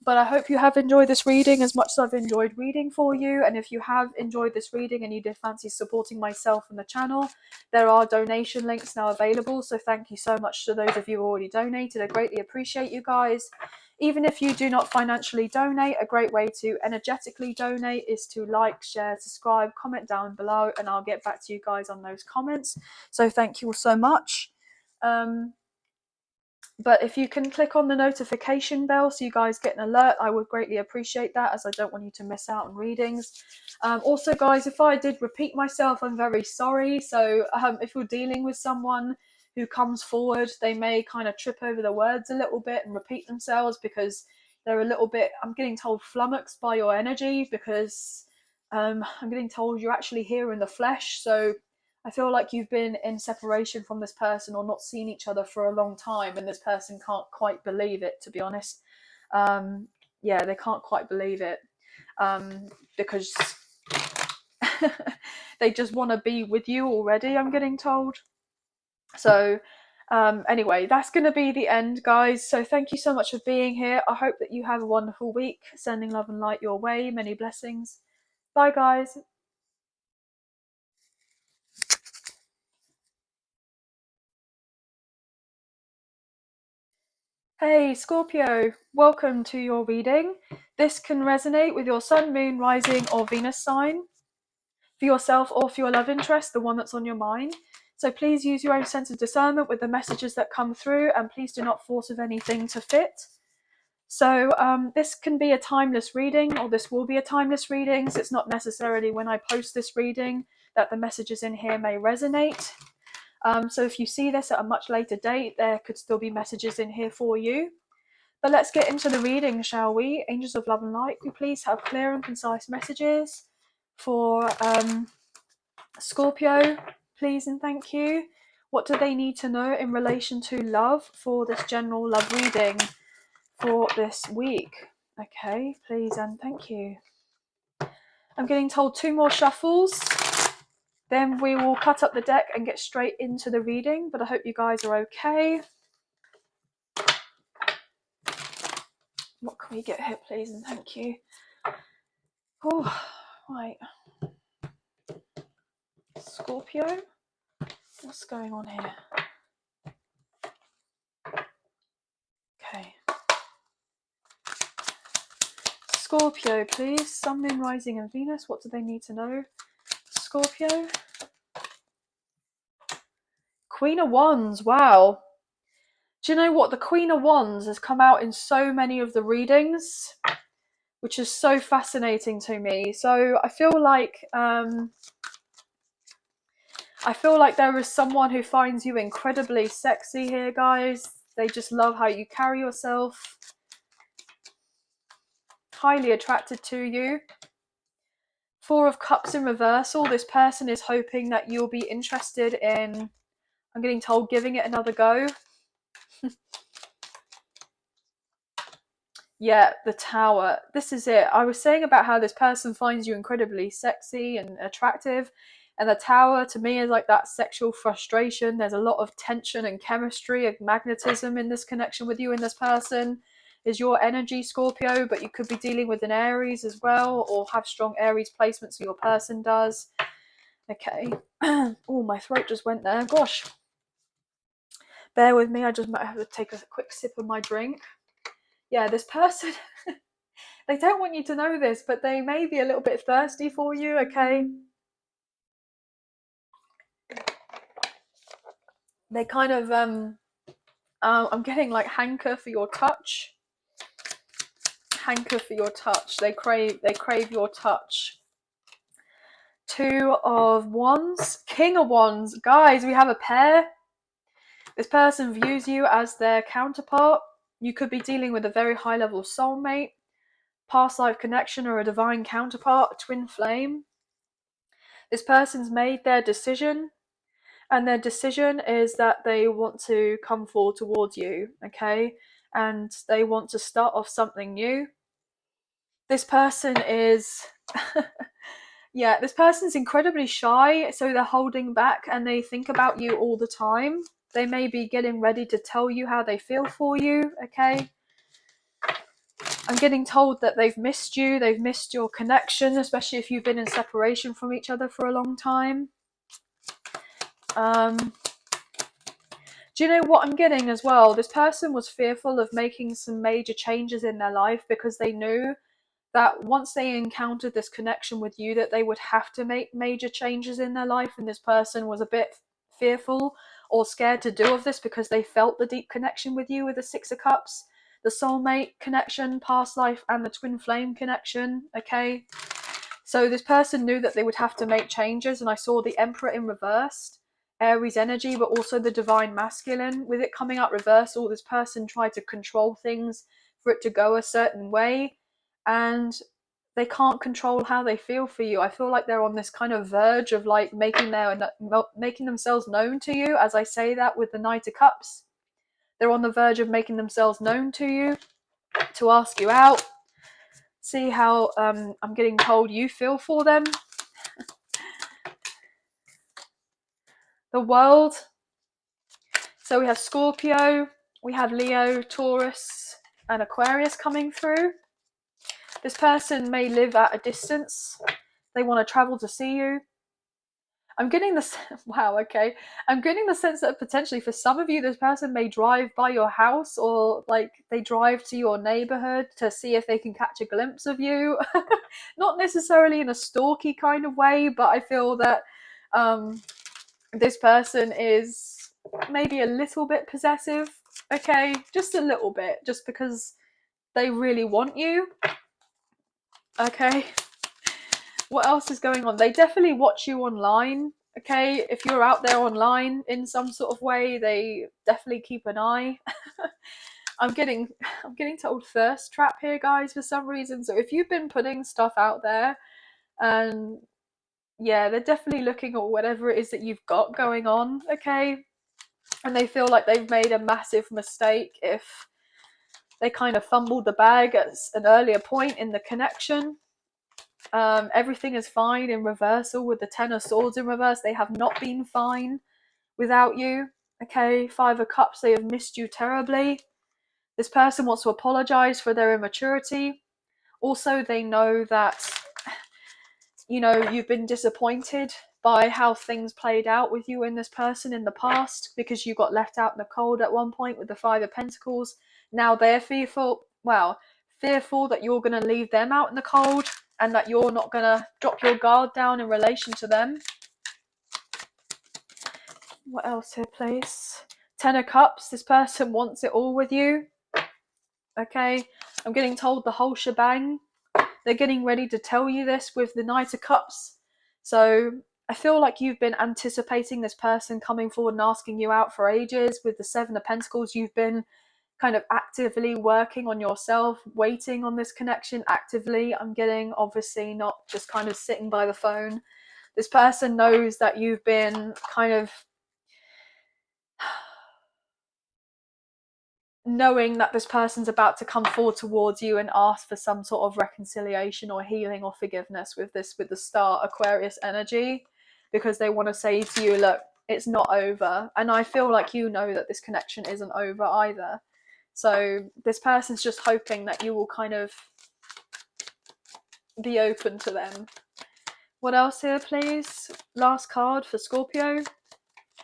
A: But I hope you have enjoyed this reading as much as I've enjoyed reading for you. And if you have enjoyed this reading and you did fancy supporting myself and the channel, there are donation links now available. So thank you so much to those of you who already donated. I greatly appreciate you guys. Even if you do not financially donate, a great way to energetically donate is to like, share, subscribe, comment down below, and I'll get back to you guys on those comments. So thank you all so much. But if you can click on the notification bell so you guys get an alert, I would greatly appreciate that, as I don't want you to miss out on readings. Also, guys, if I did repeat myself, I'm very sorry. So if you're dealing with someone who comes forward, they may kind of trip over the words a little bit and repeat themselves because they're a little bit, I'm getting told, flummoxed by your energy, because I'm getting told you're actually here in the flesh. So I feel like you've been in separation from this person or not seen each other for a long time, and this person can't quite believe it, to be honest. Yeah, they can't quite believe it because they just want to be with you already, I'm getting told. So anyway, that's going to be the end, guys. So thank you so much for being here. I hope that you have a wonderful week. Sending love and light your way. Many blessings. Bye, guys. Hey Scorpio, welcome to your reading. This can resonate with your sun, moon, rising or Venus sign, for yourself or for your love interest, the one that's on your mind. So please use your own sense of discernment with the messages that come through, and please do not force of anything to fit. So this can be a timeless reading, or this will be a timeless reading. So it's not necessarily when I post this reading that the messages in here may resonate. So if you see this at a much later date, there could still be messages in here for you. But let's get into the reading, shall we? Angels of love and light, we please have clear and concise messages for Scorpio, please and thank you. What do they need to know in relation to love for this general love reading for this week? Okay, please and thank you. I'm getting told 2 more shuffles. Then we will cut up the deck and get straight into the reading, but I hope you guys are okay. What can we get here, please and thank you? Oh, right. Scorpio, what's going on here? Okay. Scorpio, please. Sun, Moon, Rising and Venus. What do they need to know? Scorpio. Queen of Wands. Wow. Do you know what? The Queen of Wands has come out in so many of the readings, which is so fascinating to me. So I feel like there is someone who finds you incredibly sexy here, guys. They just love how you carry yourself. Highly attracted to you. 4 of Cups in reversal. This person is hoping that you'll be interested in, I'm getting told, giving it another go. Yeah, the Tower. This is it. I was saying about how this person finds you incredibly sexy and attractive. And the Tower, to me, is like that sexual frustration. There's a lot of tension and chemistry and magnetism in this connection with you and this person. Is your energy, Scorpio, but you could be dealing with an Aries as well, or have strong Aries placements, so your person does. Okay. Oh, my throat just went there. Gosh. Bear with me. I just might have to take a quick sip of my drink. Yeah, this person, they don't want you to know this, but they may be a little bit thirsty for you, okay? They kind of, I'm getting like hanker for your touch. Hanker for your touch. They crave your touch. 2 of Wands. King of Wands. Guys, we have a pair. This person views you as their counterpart. You could be dealing with a very high level soulmate, past life connection, or a divine counterpart, a twin flame. This person's made their decision, and their decision is that they want to come forward towards you, okay? And they want to start off something new. This person is yeah, this person's incredibly shy, so they're holding back and they think about you all the time. They may be getting ready to tell you how they feel for you, okay? I'm getting told that they've missed you, they've missed your connection, especially if you've been in separation from each other for a long time. Do you know what I'm getting as well? This person was fearful of making some major changes in their life because they knew that once they encountered this connection with you, that they would have to make major changes in their life, and this person was a bit fearful or scared to do of this because they felt the deep connection with you with the 6 of Cups, the soulmate connection, past life, and the twin flame connection, okay? So this person knew that they would have to make changes, and I saw the Emperor in reversed, Aries energy, but also the divine masculine. With it coming out reversal, this person tried to control things for it to go a certain way, and they can't control how they feel for you. I feel like they're on this kind of verge of like making themselves known to you. As I say that with the Knight of Cups, they're on the verge of making themselves known to you, to ask you out, see how I'm getting told you feel for them. The World. So we have Scorpio, we have Leo, Taurus, and Aquarius coming through. This person may live at a distance. They want to travel to see you. I'm getting the wow, okay. I'm getting the sense that potentially for some of you, this person may drive by your house, or like they drive to your neighborhood to see if they can catch a glimpse of you. Not necessarily in a stalky kind of way, but I feel that This person is maybe a little bit possessive, okay? Just a little bit, just because they really want you, okay? What else is going on? They definitely watch you online, okay? If you're out there online in some sort of way, they definitely keep an eye. I'm getting told thirst trap here, guys, for some reason. So if you've been putting stuff out there, and yeah, they're definitely looking at whatever it is that you've got going on, okay? And they feel like they've made a massive mistake if they kind of fumbled the bag at an earlier point in the connection. Everything is fine in reversal with the Ten of Swords in reverse. They have not been fine without you, okay? Five of Cups, they have missed you terribly. This person wants to apologize for their immaturity. Also, they know that, you know, you've been disappointed by how things played out with you and this person in the past, because you got left out in the cold at one point with the Five of Pentacles. Now they're fearful that you're going to leave them out in the cold, and that you're not going to drop your guard down in relation to them. What else here, please? Ten of Cups, this person wants it all with you, okay? I'm getting told the whole shebang. They're getting ready to tell you this with the Knight of Cups. So I feel like you've been anticipating this person coming forward and asking you out for ages. With the Seven of Pentacles, you've been kind of actively working on yourself, waiting on this connection actively. I'm getting, obviously, not just kind of sitting by the phone. This person knows that you've been kind of knowing that this person's about to come forward towards you and ask for some sort of reconciliation or healing or forgiveness with the Star Aquarius energy, because they want to say to you, look, it's not over. And I feel like you know that this connection isn't over either. So this person's just hoping that you will kind of be open to them. What else here, please? Last card for Scorpio.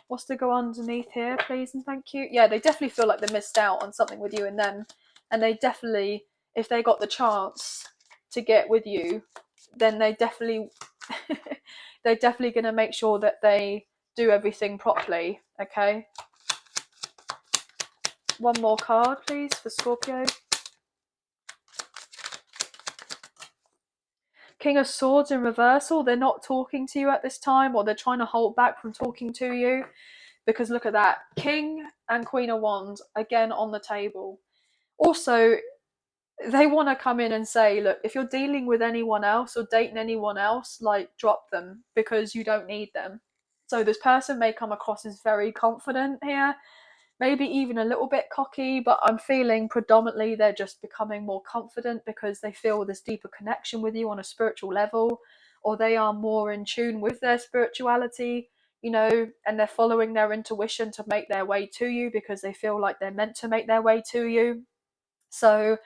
A: What's to go underneath here, please and thank you? Yeah, they definitely feel like they missed out on something with you and them. And they definitely, if they got the chance to get with you, then they're definitely going to make sure that they do everything properly, okay? One more card, please, for Scorpio. King of Swords in reversal. They're not talking to you at this time, or they're trying to hold back from talking to you. Because look at that. King and Queen of Wands, again on the table. Also, they want to come in and say, look, if you're dealing with anyone else or dating anyone else, like, drop them, because you don't need them. So this person may come across as very confident here, maybe even a little bit cocky, but I'm feeling predominantly they're just becoming more confident because they feel this deeper connection with you on a spiritual level, or they are more in tune with their spirituality, you know, and they're following their intuition to make their way to you because they feel like they're meant to make their way to you. So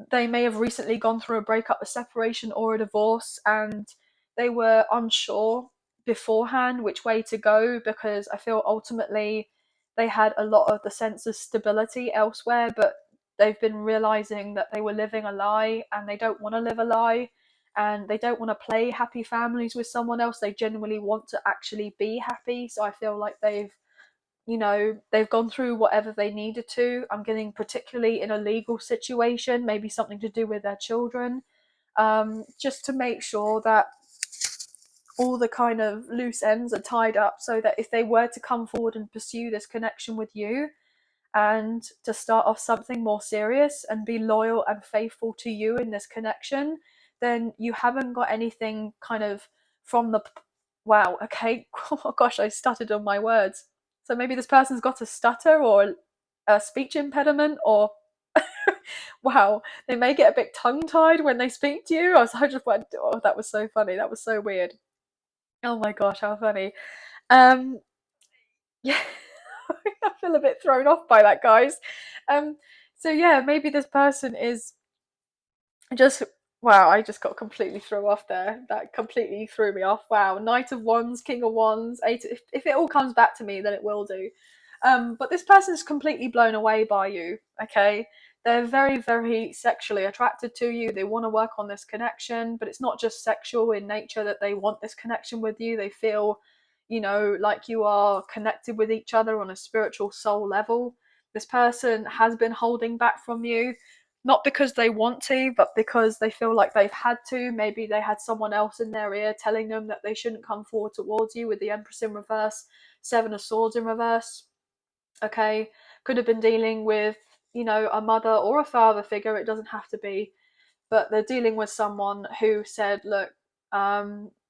A: they may have recently gone through a breakup, a separation, or a divorce, and they were unsure beforehand which way to go, because I feel ultimately they had a lot of the sense of stability elsewhere, but they've been realizing that they were living a lie, and they don't want to live a lie, and they don't want to play happy families with someone else. They genuinely want to actually be happy. So I feel like they've gone through whatever they needed to. I'm getting, particularly in a legal situation, maybe something to do with their children, just to make sure that all the kind of loose ends are tied up, so that if they were to come forward and pursue this connection with you and to start off something more serious and be loyal and faithful to you in this connection, then you haven't got anything kind of from the... Wow, okay. Oh gosh, I stuttered on my words. So maybe this person's got a stutter or a speech impediment, or wow, they may get a bit tongue-tied when they speak to you. I just went, oh, that was so funny. That was so weird. Oh my gosh, how funny. Um, yeah, I feel a bit thrown off by that, guys. So yeah, maybe this person is just... Wow, I just got completely thrown off there. That completely threw me off. Wow, Knight of Wands, King of Wands, Eight. If it all comes back to me, then it will do. But this person's completely blown away by you, okay? They're very, very sexually attracted to you. They want to work on this connection, but it's not just sexual in nature that they want this connection with you. They feel, like you are connected with each other on a spiritual soul level. This person has been holding back from you, not because they want to, but because they feel like they've had to. Maybe they had someone else in their ear telling them that they shouldn't come forward towards you, with the Empress in reverse, Seven of Swords in reverse. Okay, could have been dealing with, a mother or a father figure. It doesn't have to be, but they're dealing with someone who said, look,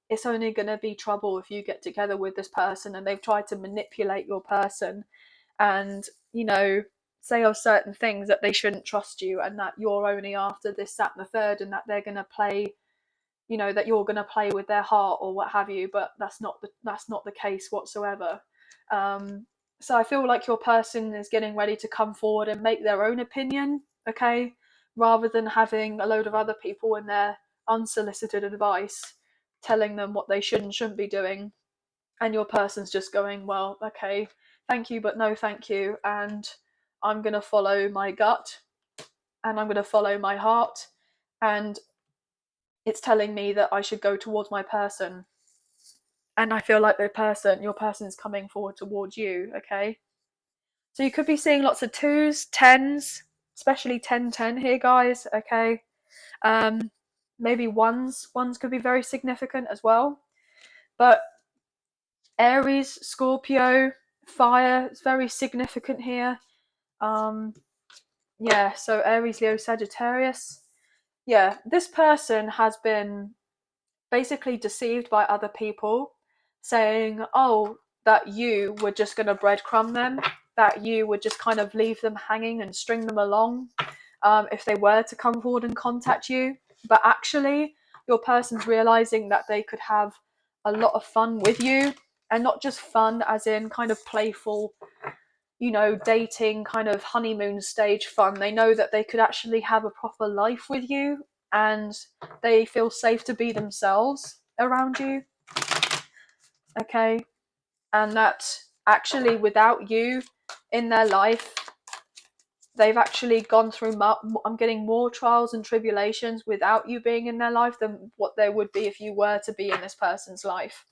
A: it's only going to be trouble if you get together with this person, and they've tried to manipulate your person and, say of certain things that they shouldn't trust you, and that you're only after this, that, and the third, and that they're going to play, that you're going to play with their heart or what have you. But that's not the case whatsoever. So I feel like your person is getting ready to come forward and make their own opinion, okay, rather than having a load of other people in their unsolicited advice telling them what they should and shouldn't be doing. And your person's just going, well, okay, thank you, but no thank you. And I'm going to follow my gut, and I'm going to follow my heart. And it's telling me that I should go towards my person. And I feel like your person's coming forward towards you, okay? So you could be seeing lots of 2s, 10s, especially 10-10 here, guys, okay? Maybe 1s. 1s could be very significant as well. But Aries, Scorpio, fire is very significant here. Yeah, so Aries, Leo, Sagittarius. Yeah, this person has been basically deceived by other people, saying, oh, that you were just going to breadcrumb them, that you would just kind of leave them hanging and string them along if they were to come forward and contact you. But actually, your person's realizing that they could have a lot of fun with you, and not just fun as in kind of playful, dating kind of honeymoon stage fun. They know that they could actually have a proper life with you, and they feel safe to be themselves around you, okay? And that actually, without you in their life, they've actually gone through, I'm getting more trials and tribulations without you being in their life than what there would be if you were to be in this person's life,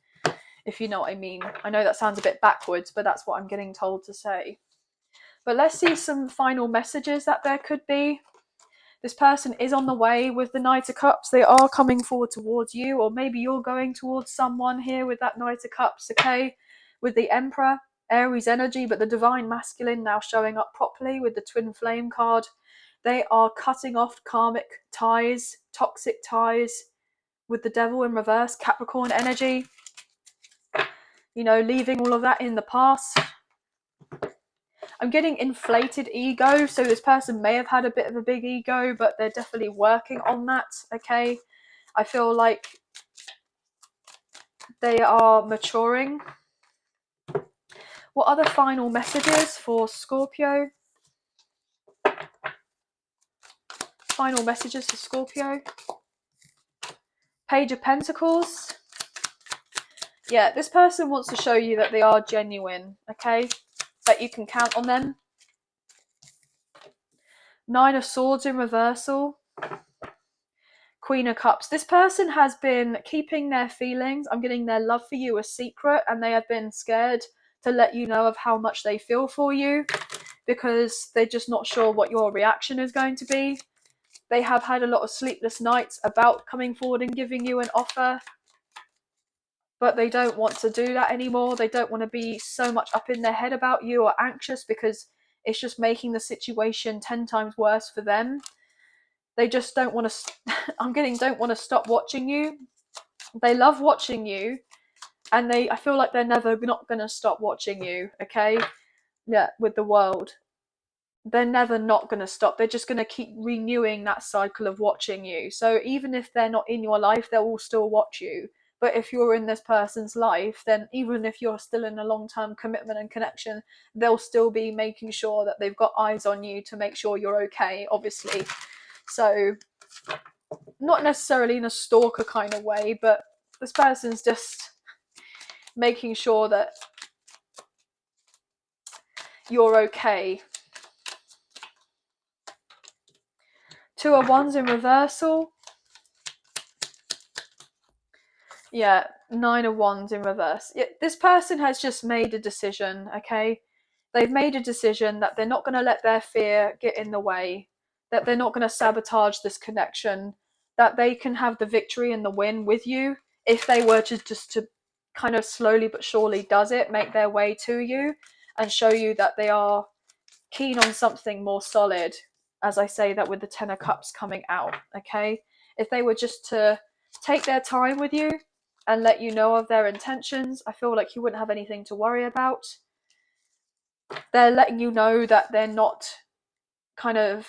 A: if you know what I mean. I know that sounds a bit backwards, but that's what I'm getting told to say. But let's see some final messages that there could be. This person is on the way with the Knight of Cups. They are coming forward towards you, or maybe you're going towards someone here with that Knight of Cups, okay? With the Emperor, Aries energy, but the Divine Masculine now showing up properly with the Twin Flame card. They are cutting off karmic ties, toxic ties with the Devil in reverse, Capricorn energy. Leaving all of that in the past. I'm getting inflated ego, so this person may have had a bit of a big ego, but they're definitely working on that, okay? I feel like they are maturing. What are the final messages for Scorpio? Final messages for Scorpio. Page of Pentacles. Yeah, this person wants to show you that they are genuine, okay? That you can count on them. Nine of Swords in reversal. Queen of Cups. This person has been keeping their feelings, I'm getting their love for you, a secret, and they have been scared to let you know of how much they feel for you, because they're just not sure what your reaction is going to be. They have had a lot of sleepless nights about coming forward and giving you an offer, but they don't want to do that anymore. They don't want to be so much up in their head about you or anxious, because it's just making the situation 10 times worse for them. They just don't want to, don't want to stop watching you. They love watching you, and I feel like they're never not going to stop watching you, okay? Yeah, with the world. They're never not going to stop. They're just going to keep renewing that cycle of watching you. So even if they're not in your life, they will still watch you. But if you're in this person's life, then even if you're still in a long-term commitment and connection, they'll still be making sure that they've got eyes on you to make sure you're okay, obviously. So not necessarily in a stalker kind of way, but this person's just making sure that you're okay. Two of Wands in reversal. Yeah, Nine of Wands in reverse. This person has just made a decision, okay? They've made a decision that they're not going to let their fear get in the way, that they're not going to sabotage this connection, that they can have the victory and the win with you if they were to just to kind of slowly but surely does it, make their way to you and show you that they are keen on something more solid, as I say that with the Ten of Cups coming out, okay? If they were just to take their time with you and let you know of their intentions, I feel like you wouldn't have anything to worry about. They're letting you know that they're not kind of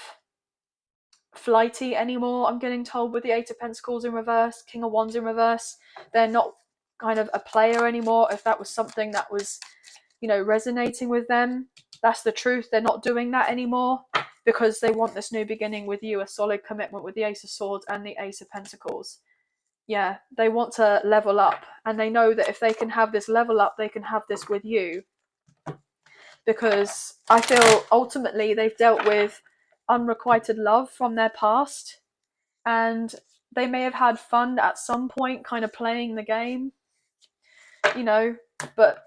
A: flighty anymore, I'm getting told, with the Eight of Pentacles in reverse, King of Wands in reverse. They're not kind of a player anymore. If that was something that was, you know, resonating with them, that's the truth. They're not doing that anymore because they want this new beginning with you, a solid commitment with the Ace of Swords and the Ace of Pentacles. Yeah, they want to level up, and they know that if they can have this level up, they can have this with you, because I feel ultimately they've dealt with unrequited love from their past, and they may have had fun at some point kind of playing the game, you know, but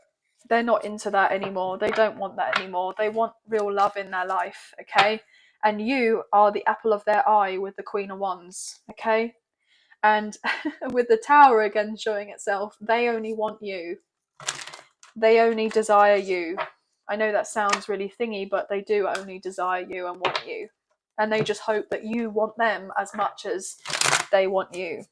A: they're not into that anymore. They don't want that anymore. They want real love in their life, okay? And you are the apple of their eye with the Queen of Wands, okay? And with the Tower again showing itself, they only want you. They only desire you. I know that sounds really thingy, but they do only desire you and want you. And they just hope that you want them as much as they want you.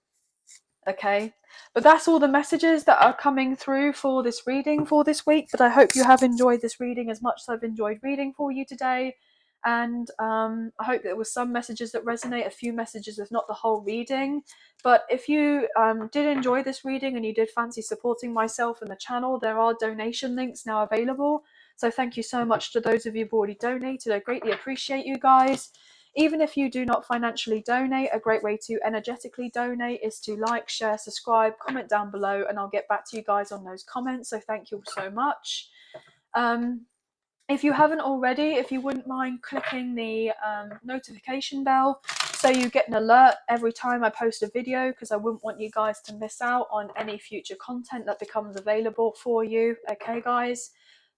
A: Okay, but that's all the messages that are coming through for this reading for this week. But I hope you have enjoyed this reading as much as I've enjoyed reading for you today. And I hope there was some messages that resonate, a few messages, if not the whole reading. But if you did enjoy this reading and you did fancy supporting myself and the channel, there are donation links now available. So thank you so much to those of you who've already donated. I greatly appreciate you guys. Even if you do not financially donate, a great way to energetically donate is to like, share, subscribe, comment down below, and I'll get back to you guys on those comments. So thank you so much. If you haven't already, if you wouldn't mind clicking the notification bell so you get an alert every time I post a video, because I wouldn't want you guys to miss out on any future content that becomes available for you. Okay, guys?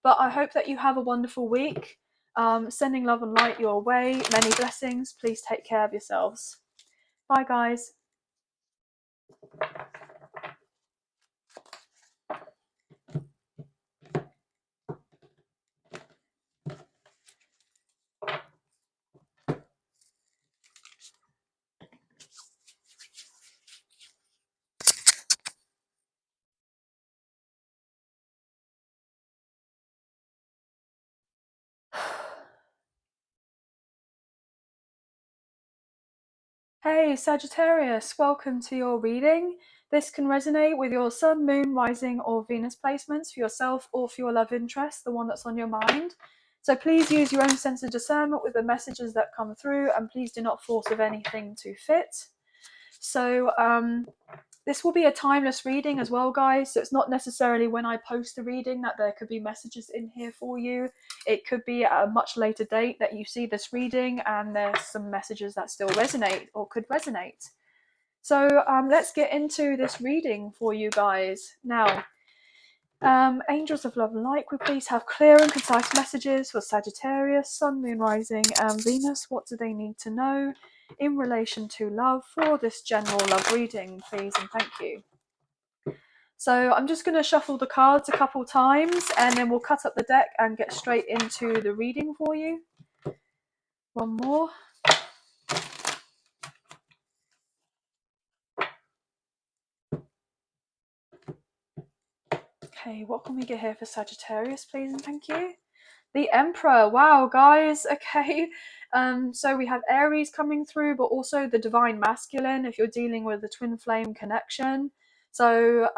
A: But I hope that you have a wonderful week. Sending love and light your way. Many blessings. Please take care of yourselves. Bye, guys. Hey Sagittarius, welcome to your reading. This can resonate with your Sun, Moon, Rising or Venus placements for yourself or for your love interest, the one that's on your mind. So please use your own sense of discernment with the messages that come through, and please do not force of anything to fit. So this will be a timeless reading as well, guys. So it's not necessarily when I post the reading that there could be messages in here for you. It could be at a much later date that you see this reading and there's some messages that still resonate or could resonate. So let's get into this reading for you guys. Now, angels of love and light, we please have clear and concise messages for Sagittarius, Sun, Moon, Rising and Venus. What do they need to know in relation to love for this general love reading, please, and thank you. So I'm just going to shuffle the cards a couple times and then we'll cut up the deck and get straight into the reading for you. One more. Okay, what can we get here for Sagittarius, please, and thank you. The Emperor. Wow, guys. Okay. So we have Aries coming through, but also the Divine Masculine if you're dealing with the twin flame connection. So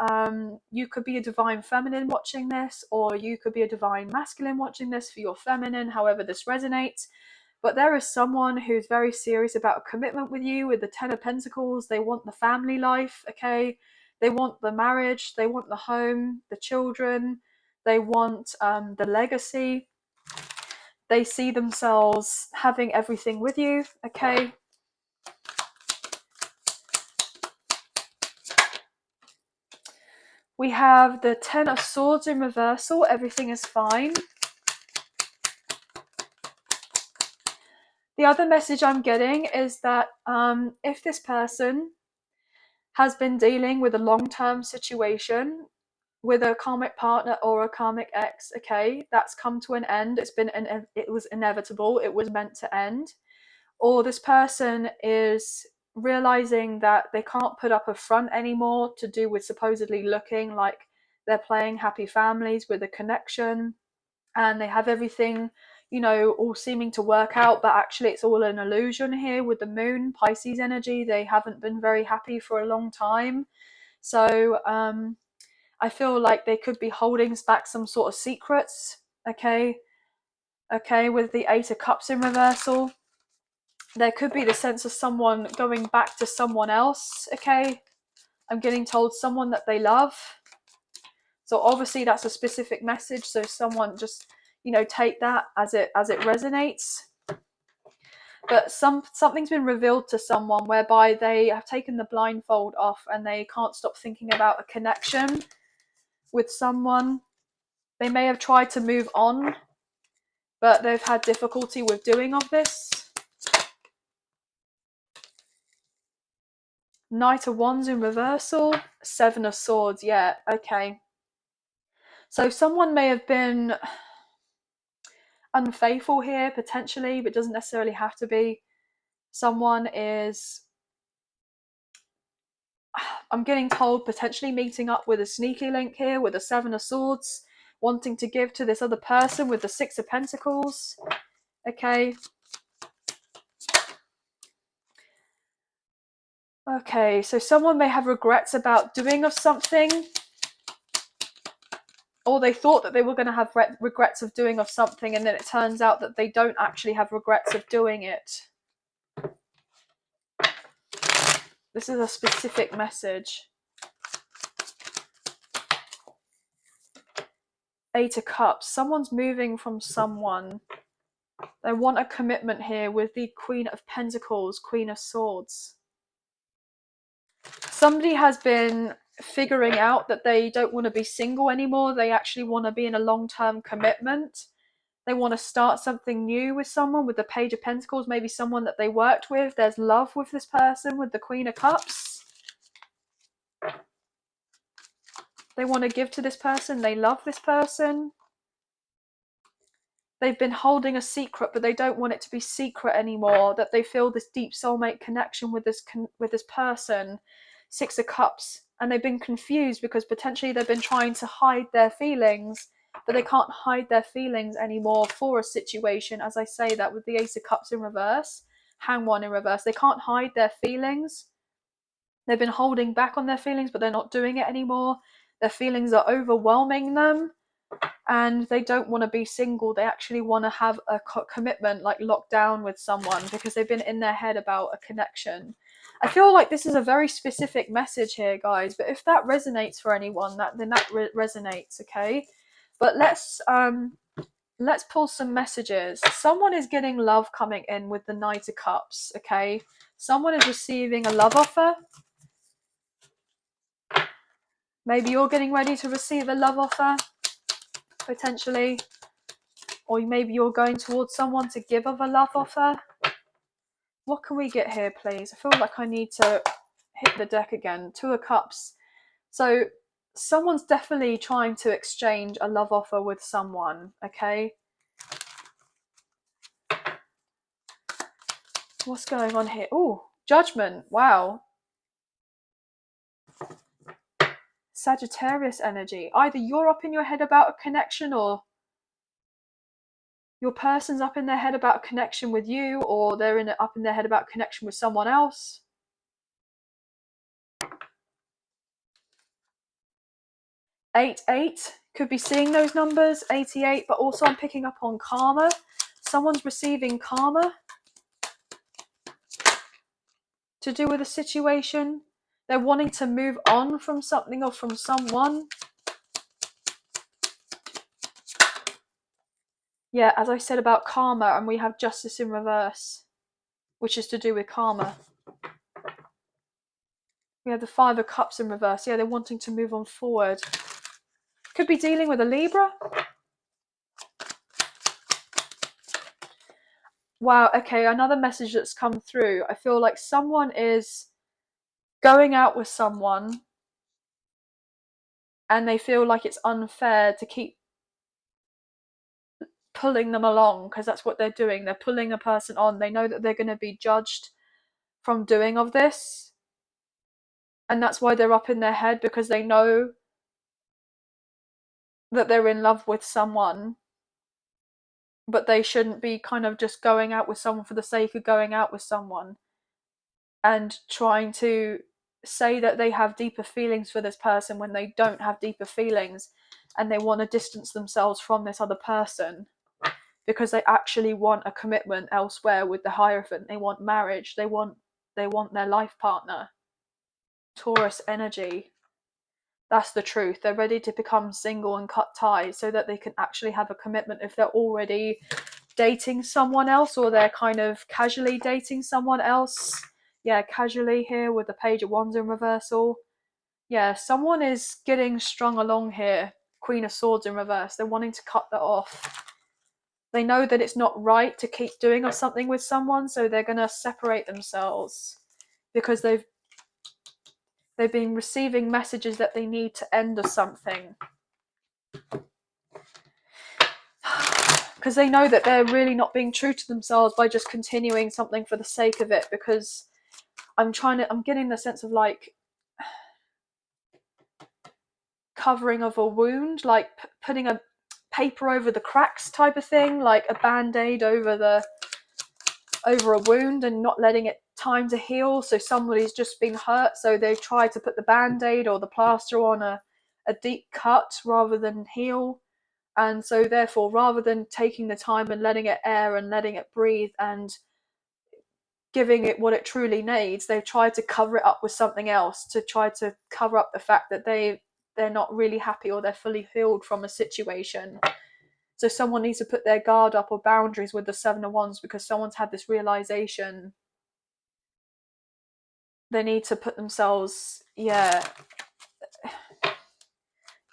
A: you could be a Divine Feminine watching this, or you could be a Divine Masculine watching this for your feminine, however this resonates. But there is someone who's very serious about a commitment with you with the Ten of Pentacles. They want the family life, okay? They want the marriage, they want the home, the children, they want the legacy. They see themselves having everything with you, okay? We have the Ten of Swords in reversal. Everything is fine. The other message I'm getting is that if this person has been dealing with a long-term situation with a karmic partner or a karmic ex, okay, that's come to an end. It was inevitable. It was meant to end. Or this person is realizing that they can't put up a front anymore to do with supposedly looking like they're playing happy families with a connection, and they have everything, you know, all seeming to work out, but actually it's all an illusion here with the moon, Pisces energy. They haven't been very happy for a long time. So I feel like they could be holding back some sort of secrets, okay? Okay, with the Eight of Cups in reversal. There could be the sense of someone going back to someone else, okay? I'm getting told someone that they love. So obviously that's a specific message. So someone just, you know, take that as it resonates. But something's been revealed to someone whereby they have taken the blindfold off and they can't stop thinking about a connection with someone. They may have tried to move on, but they've had difficulty with doing of this. Knight of Wands in reversal, Seven of Swords. Yeah, okay. So someone may have been unfaithful here, potentially, but doesn't necessarily have to be. Someone is, I'm getting told, potentially meeting up with a sneaky link here with a Seven of Swords, wanting to give to this other person with the Six of Pentacles. Okay. Okay, so someone may have regrets about doing of something, or they thought that they were going to have regrets of doing of something, and then it turns out that they don't actually have regrets of doing it. This is a specific message. Eight of Cups. Someone's moving from someone. They want a commitment here with the Queen of Pentacles, Queen of Swords. Somebody has been figuring out that they don't want to be single anymore. They actually want to be in a long-term commitment. They want to start something new with someone with the Page of Pentacles, maybe someone that they worked with. There's love with this person with the Queen of Cups. They want to give to this person. They love this person. They've been holding a secret, but they don't want it to be secret anymore, that they feel this deep soulmate connection with this person. Six of Cups. And they've been confused because potentially they've been trying to hide their feelings, but they can't hide their feelings anymore for a situation. As I say that with the Ace of Cups in reverse, Hang One in reverse, they can't hide their feelings. They've been holding back on their feelings, but they're not doing it anymore. Their feelings are overwhelming them, and they don't want to be single. They actually want to have a commitment, like locked down with someone, because they've been in their head about a connection. I feel like this is a very specific message here, guys, but if that resonates for anyone, then that resonates, okay? But let's pull some messages. Someone is getting love coming in with the Knight of Cups, okay? Someone is receiving a love offer. Maybe you're getting ready to receive a love offer, potentially. Or maybe you're going towards someone to give of a love offer. What can we get here, please? I feel like I need to hit the deck again. Two of Cups. So someone's definitely trying to exchange a love offer with someone, okay? What's going on here? Oh, Judgment. Wow. Sagittarius energy. Either you're up in your head about a connection, or your person's up in their head about a connection with you, or they're up in their head about a connection with someone else. 88, could be seeing those numbers, 88, but also I'm picking up on karma. Someone's receiving karma to do with a situation. They're wanting to move on from something or from someone. Yeah, as I said about karma, and we have Justice in reverse, which is to do with karma. We have the Five of Cups in reverse. Yeah, they're wanting to move on forward. Could be dealing with a Libra. Wow, okay, another message that's come through. I feel like someone is going out with someone and they feel like it's unfair to keep pulling them along, because that's what they're doing. They're pulling a person on. They know that they're going to be judged from doing of this. And that's why they're up in their head, because they know that they're in love with someone, but they shouldn't be kind of just going out with someone for the sake of going out with someone and trying to say that they have deeper feelings for this person when they don't have deeper feelings, and they want to distance themselves from this other person because they actually want a commitment elsewhere with the Hierophant. They want marriage. They want their life partner. Taurus energy. That's the truth. They're ready to become single and cut ties so that they can actually have a commitment. If they're already dating someone else, or they're kind of casually dating someone else. Yeah, casually here with the Page of Wands in reversal. Yeah, someone is getting strung along here. Queen of Swords in reverse. They're wanting to cut that off. They know that it's not right to keep doing something with someone, so they're going to separate themselves because they've been receiving messages that they need to end or something. Because they know that they're really not being true to themselves by just continuing something for the sake of it. Because I'm getting the sense of like covering of a wound, like putting a paper over the cracks type of thing, like a band-aid over a wound and not letting it time to heal. So somebody's just been hurt, so they try to put the band-aid or the plaster on a deep cut rather than heal. And so therefore, rather than taking the time and letting it air and letting it breathe and giving it what it truly needs, they've tried to cover it up with something else, to try to cover up the fact that they're not really happy or they're fully healed from a situation. So someone needs to put their guard up or boundaries with the Seven of Wands, because someone's had this realization. They need to put themselves, yeah,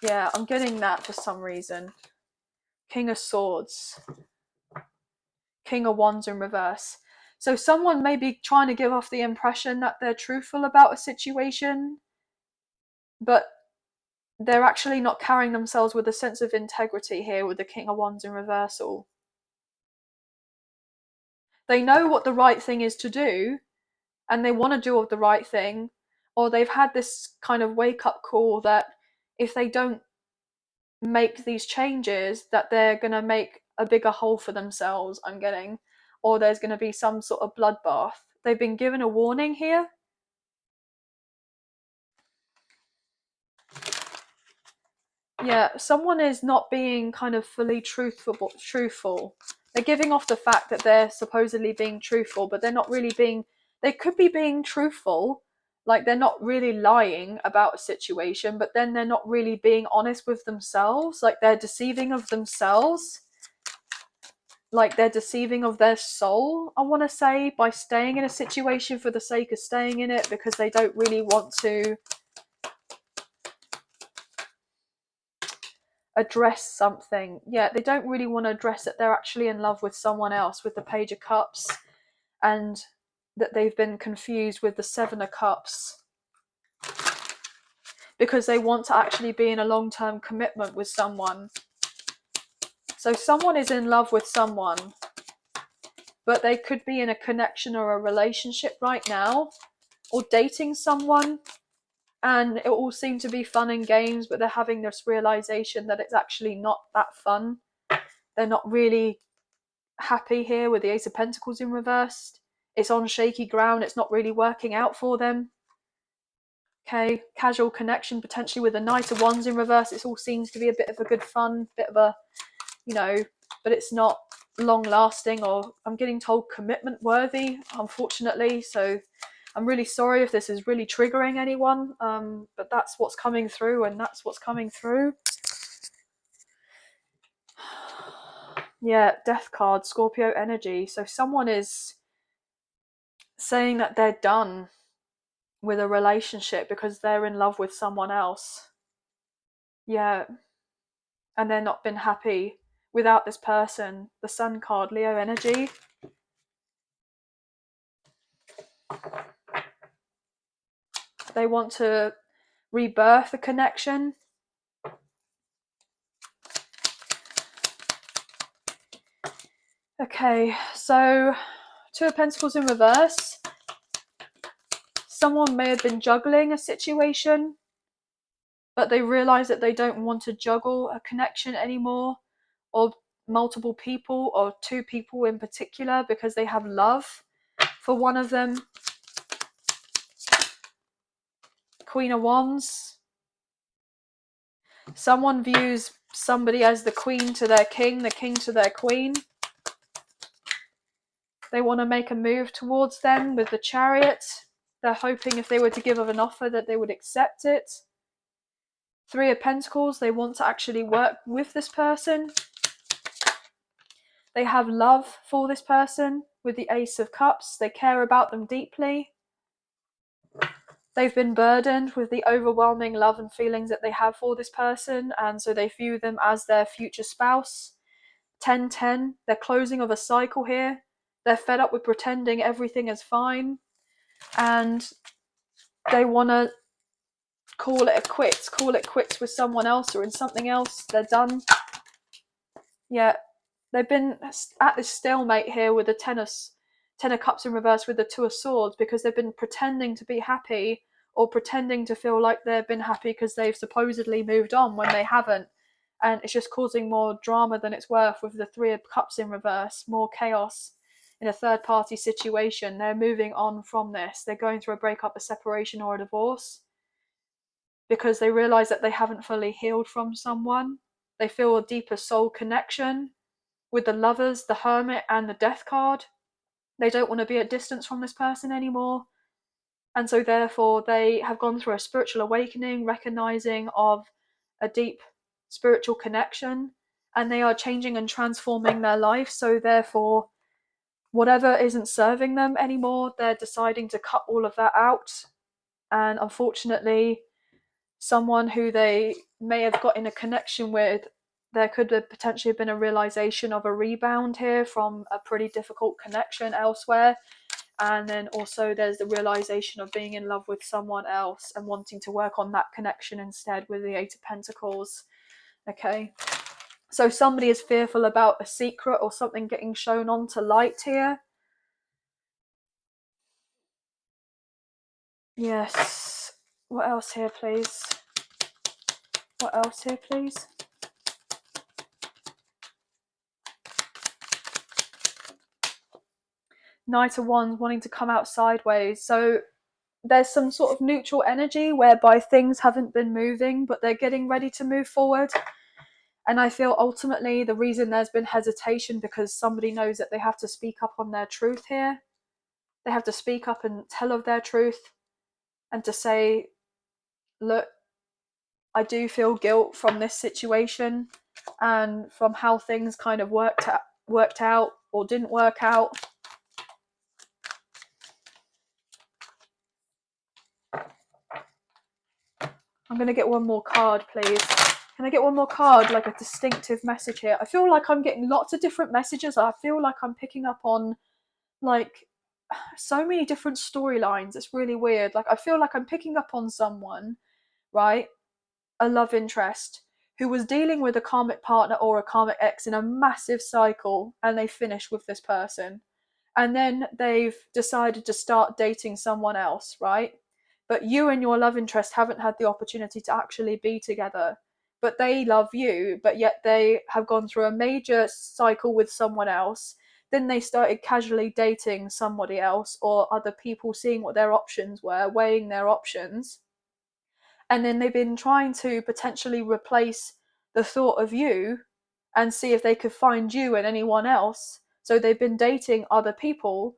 A: I'm getting that for some reason. King of Swords. King of Wands in reverse. So someone may be trying to give off the impression that they're truthful about a situation, but they're actually not carrying themselves with a sense of integrity here with the King of Wands in reversal. They know what the right thing is to do, and they want to do the right thing, or they've had this kind of wake-up call that if they don't make these changes, that they're going to make a bigger hole for themselves, I'm getting, or there's going to be some sort of bloodbath. They've been given a warning here. Yeah, someone is not being kind of fully truthful. They're giving off the fact that they're supposedly being truthful, but they're not really being, they could be being truthful, like they're not really lying about a situation, but then they're not really being honest with themselves, like they're deceiving of themselves, like they're deceiving of their soul, I want to say, by staying in a situation for the sake of staying in it, because they don't really want to address something. Yeah, they don't really want to address that they're actually in love with someone else, with the Page of Cups, and that they've been confused with the Seven of Cups, because they want to actually be in a long-term commitment with someone. So someone is in love with someone, but they could be in a connection or a relationship right now, or dating someone, and it all seems to be fun and games, but they're having this realization that it's actually not that fun. They're not really happy here with the Ace of Pentacles in reversed. It's on shaky ground. It's not really working out for them. Okay, casual connection potentially with the Knight of Wands in reverse. It all seems to be a bit of a good fun, bit of a, but it's not long lasting, or I'm getting told commitment worthy, unfortunately. So I'm really sorry if this is really triggering anyone, but that's what's coming through, and that's what's coming through. Yeah, Death card, Scorpio energy. So someone is saying that they're done with a relationship because they're in love with someone else. Yeah. And they're not been happy without this person. The Sun card, Leo energy. They want to rebirth a connection. Okay, so Two of Pentacles in reverse. Someone may have been juggling a situation, but they realize that they don't want to juggle a connection anymore, or multiple people, or two people in particular, because they have love for one of them. Queen of Wands. Someone views somebody as the queen to their king, the king to their queen. They want to make a move towards them with the Chariot. They're hoping if they were to give an offer that they would accept it. Three of Pentacles, they want to actually work with this person. They have love for this person with the Ace of Cups. They care about them deeply. They've been burdened with the overwhelming love and feelings that they have for this person, and so they view them as their future spouse. 10-10, they're closing of a cycle here. They're fed up with pretending everything is fine, and they want to call it quits with someone else or in something else. They're done. Yeah, they've been at this stalemate here with the Ten of Cups in reverse with the Two of Swords, because they've been pretending to be happy or pretending to feel like they've been happy because they've supposedly moved on when they haven't. And it's just causing more drama than it's worth with the Three of Cups in reverse, more chaos in a third party situation. They're moving on from this. They're going through a breakup, a separation, or a divorce because they realize that they haven't fully healed from someone. They feel a deeper soul connection with the Lovers, the Hermit, and the Death card. They don't want to be at distance from this person anymore. And so therefore they have gone through a spiritual awakening, recognizing of a deep spiritual connection, and they are changing and transforming their life. So therefore, whatever isn't serving them anymore, they're deciding to cut all of that out. And unfortunately, someone who they may have got in a connection with, there could have potentially been a realization of a rebound here from a pretty difficult connection elsewhere. And then also there's the realization of being in love with someone else and wanting to work on that connection instead with the Eight of Pentacles. Okay, so somebody is fearful about a secret or something getting shown onto light here. Yes. What else here, please? What else here, please? Knight of Wands wanting to come out sideways. So there's some sort of neutral energy whereby things haven't been moving, but they're getting ready to move forward. And I feel ultimately the reason there's been hesitation because somebody knows that they have to speak up on their truth here. They have to speak up and tell of their truth and to say, look, I do feel guilt from this situation and from how things kind of worked out or didn't work out. I'm going to get one more card, please. Can I get one more card, like a distinctive message here? I feel like I'm getting lots of different messages. I feel like I'm picking up on like so many different storylines. It's really weird. Like I feel like I'm picking up on someone, right? A love interest who was dealing with a karmic partner or a karmic ex in a massive cycle, and they finish with this person. And then they've decided to start dating someone else, right? But you and your love interest haven't had the opportunity to actually be together. But they love you, but yet they have gone through a major cycle with someone else. Then they started casually dating somebody else or other people, seeing what their options were, weighing their options. And then they've been trying to potentially replace the thought of you and see if they could find you and anyone else. So they've been dating other people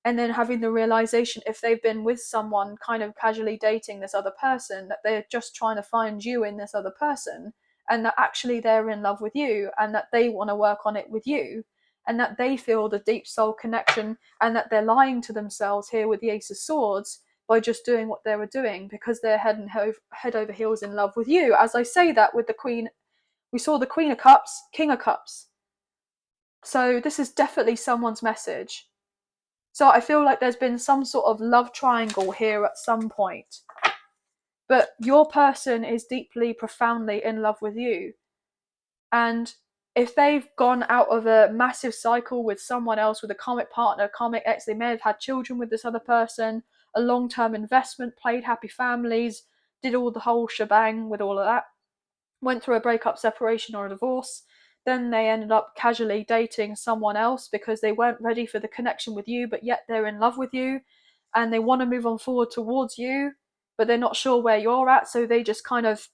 A: and then having the realization, if they've been with someone kind of casually dating this other person, that they're just trying to find you in this other person, and that actually they're in love with you and that they want to work on it with you, and that they feel the deep soul connection, and that they're lying to themselves here with the Ace of Swords by just doing what they were doing, because they're head over heels in love with you. As I say that with the Queen, we saw the Queen of Cups, King of Cups. So this is definitely someone's message. So I feel like there's been some sort of love triangle here at some point. But your person is deeply, profoundly in love with you. And if they've gone out of a massive cycle with someone else, with a karmic partner, karmic ex, they may have had children with this other person, a long-term investment, played happy families, did all the whole shebang with all of that, went through a breakup, separation, or a divorce. Then they ended up casually dating someone else because they weren't ready for the connection with you, but yet they're in love with you and they want to move on forward towards you, but they're not sure where you're at. So they just kind of,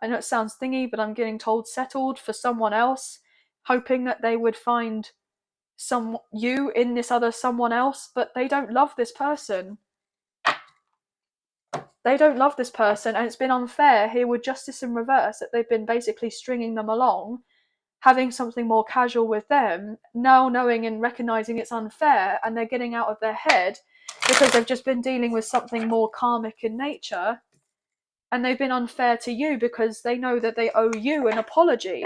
A: I know it sounds thingy, but I'm getting told, settled for someone else, hoping that they would find you in this other someone else, but they don't love this person. They don't love this person, and it's been unfair here with justice in reverse, that they've been basically stringing them along, having something more casual with them, now knowing and recognizing it's unfair, and they're getting out of their head because they've just been dealing with something more karmic in nature, and they've been unfair to you because they know that they owe you an apology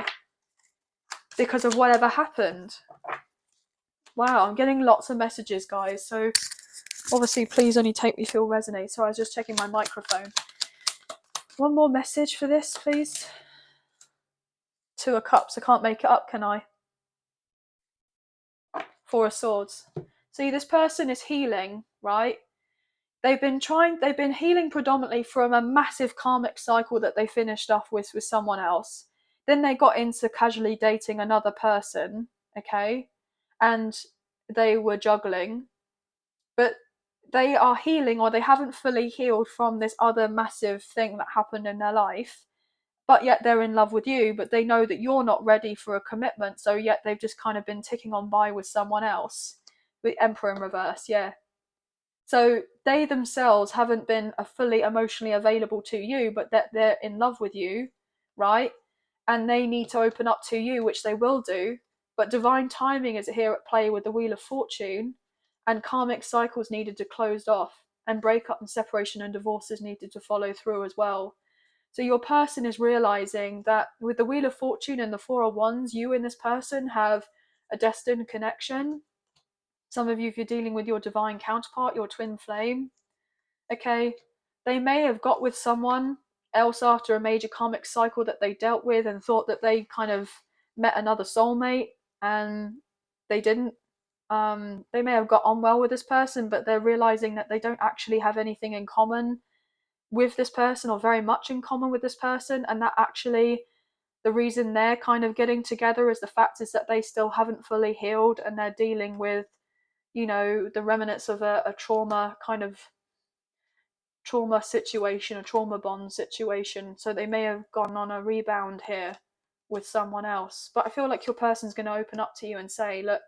A: because of whatever happened. Wow, I'm getting lots of messages, guys, so obviously please only take me if it resonates. So I was just checking my microphone. One more message for this, please. Two of Cups. I can't make it up, can I? Four of Swords. See, this person is healing, right? They've been healing predominantly from a massive karmic cycle that they finished off with someone else. Then they got into casually dating another person, okay? And they were juggling. But they are healing, or they haven't fully healed from this other massive thing that happened in their life. But yet they're in love with you, but they know that you're not ready for a commitment, so yet they've just kind of been ticking on by with someone else. The Emperor in reverse, yeah. So they themselves haven't been fully emotionally available to you, but that they're in love with you, right? And they need to open up to you, which they will do. But divine timing is here at play with the Wheel of Fortune, and karmic cycles needed to close off, and breakup and separation and divorces needed to follow through as well. So your person is realizing that with the Wheel of Fortune and the Four of Wands, you and this person have a destined connection. Some of you, if you're dealing with your divine counterpart, your twin flame, okay, they may have got with someone else after a major karmic cycle that they dealt with and thought that they kind of met another soulmate, and they didn't. They may have got on well with this person, but they're realizing that they don't actually have anything in common with this person, or very much in common with this person, and that actually the reason they're kind of getting together is the fact is that they still haven't fully healed, and they're dealing with, you know, the remnants of a trauma situation, a trauma bond situation. So they may have gone on a rebound here with someone else. But I feel like your person's going to open up to you and say, look,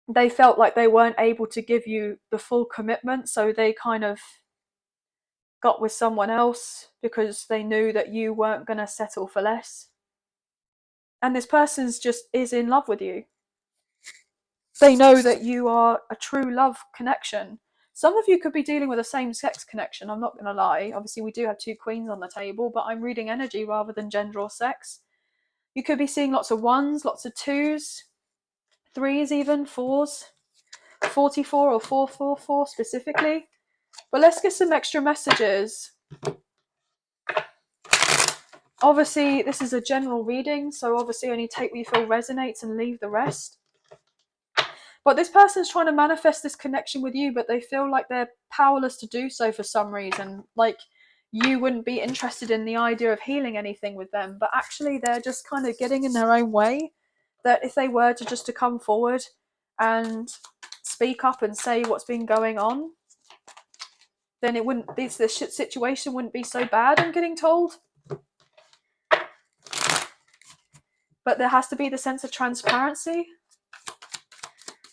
A: they felt like they weren't able to give you the full commitment, so they kind of got with someone else because they knew that you weren't going to settle for less. And this person's just is in love with you. They know that you are a true love connection. Some of you could be dealing with a same-sex connection, I'm not going to lie. Obviously, we do have two queens on the table, but I'm reading energy rather than gender or sex. You could be seeing lots of ones, lots of twos, threes even, fours, 44 or 444 specifically. But let's get some extra messages. Obviously, this is a general reading, so obviously only take what you feel resonates and leave the rest. But this person's trying to manifest this connection with you, but they feel like they're powerless to do so for some reason. Like you wouldn't be interested in the idea of healing anything with them, but actually they're just kind of getting in their own way. That if they were to just to come forward and speak up and say what's been going on, then it wouldn't be, this situation wouldn't be so bad, I'm getting told. But there has to be the sense of transparency.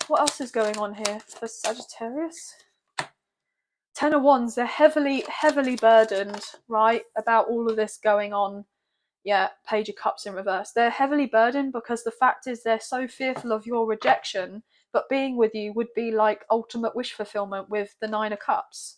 A: What else is going on here for Sagittarius? Ten of Wands, they're heavily burdened, right, about all of this going on. Yeah, Page of Cups in reverse. They're heavily burdened because the fact is they're so fearful of your rejection but being with you would be like ultimate wish fulfillment with the Nine of Cups.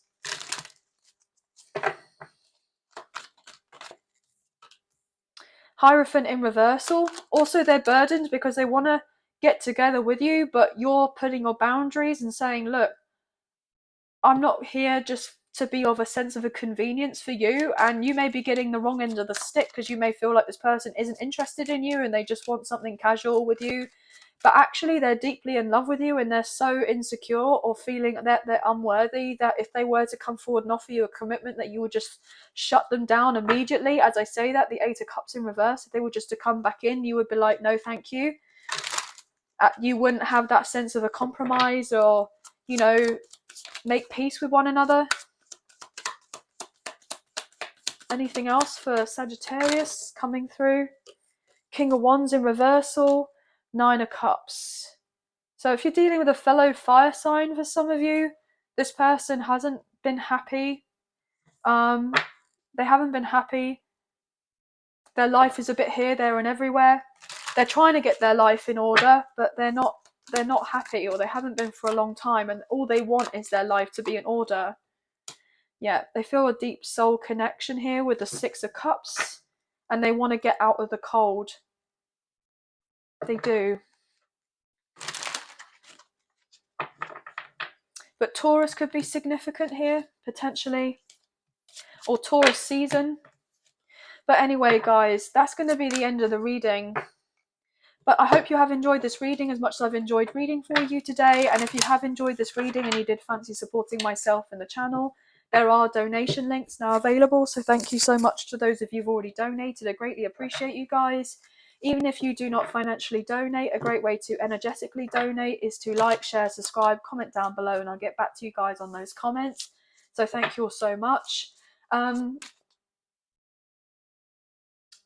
A: Hierophant in reversal. Also, they're burdened because they want to get together with you, but you're putting your boundaries and saying, look, I'm not here just to be of a sense of a convenience for you, and you may be getting the wrong end of the stick because you may feel like this person isn't interested in you and they just want something casual with you, but actually they're deeply in love with you and they're so insecure or feeling that they're unworthy that if they were to come forward and offer you a commitment that you would just shut them down immediately. As I say that, the Eight of Cups in reverse, if they were just to come back in, you would be like, no thank you. You wouldn't have that sense of a compromise or, you know, make peace with one another. Anything else for Sagittarius coming through? King of Wands in reversal, Nine of Cups. So if you're dealing with a fellow fire sign, for some of you, this person hasn't been happy. They haven't been happy. Their life is a bit here, there, and everywhere. They're trying to get their life in order, but they're not happy, or they haven't been for a long time, and all they want is their life to be in order. Yeah, they feel a deep soul connection here with the Six of Cups, and they want to get out of the cold. They do. But Taurus could be significant here, potentially. Or Taurus season. But anyway, guys, that's going to be the end of the reading. But I hope you have enjoyed this reading as much as I've enjoyed reading for you today. And if you have enjoyed this reading and you did fancy supporting myself and the channel, there are donation links now available. So thank you so much to those of you who've already donated. I greatly appreciate you guys. Even if you do not financially donate, a great way to energetically donate is to like, share, subscribe, comment down below, and I'll get back to you guys on those comments. So thank you all so much.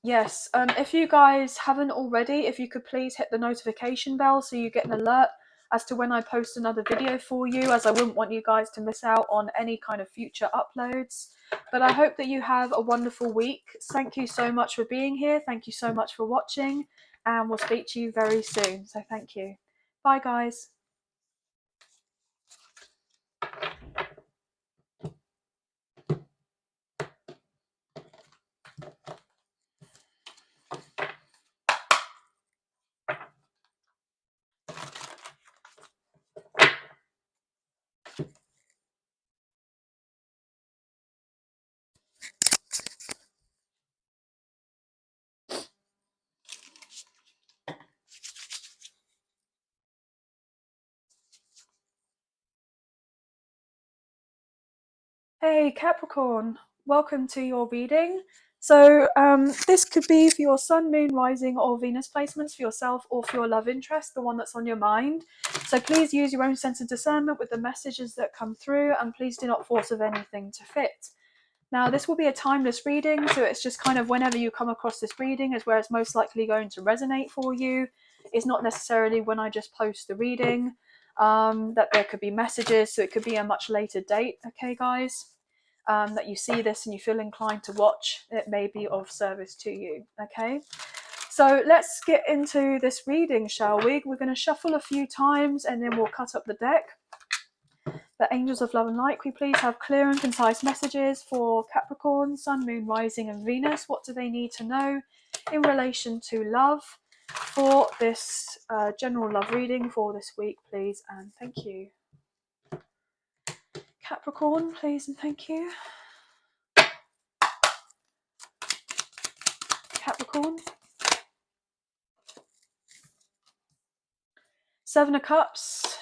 A: Yes, if you guys haven't already, if you could please hit the notification bell so you get an alert as to when I post another video for you, as I wouldn't want you guys to miss out on any kind of future uploads. But I hope that you have a wonderful week. Thank you so much for being here. Thank you so much for watching, and we'll speak to you very soon. So thank you. Bye, guys. Hey Capricorn, welcome to your reading. So this could be for your Sun, Moon, Rising or Venus placements for yourself or for your love interest, the one that's on your mind. So please use your own sense of discernment with the messages that come through, and please do not force of anything to fit. Now this will be a timeless reading, so it's just kind of whenever you come across this reading is where it's most likely going to resonate for you. It's not necessarily when I just post the reading that there could be messages, so it could be a much later date, okay guys? That you see this and you feel inclined to watch, it may be of service to you, okay? So let's get into this reading, shall we? We're going to shuffle a few times and then we'll cut up the deck. The angels of love and light, we please have clear and concise messages for Capricorn, Sun, Moon, Rising and Venus. What do they need to know in relation to love for this general love reading for this week, please, and thank you. Capricorn, please and thank you. Capricorn. Seven of Cups.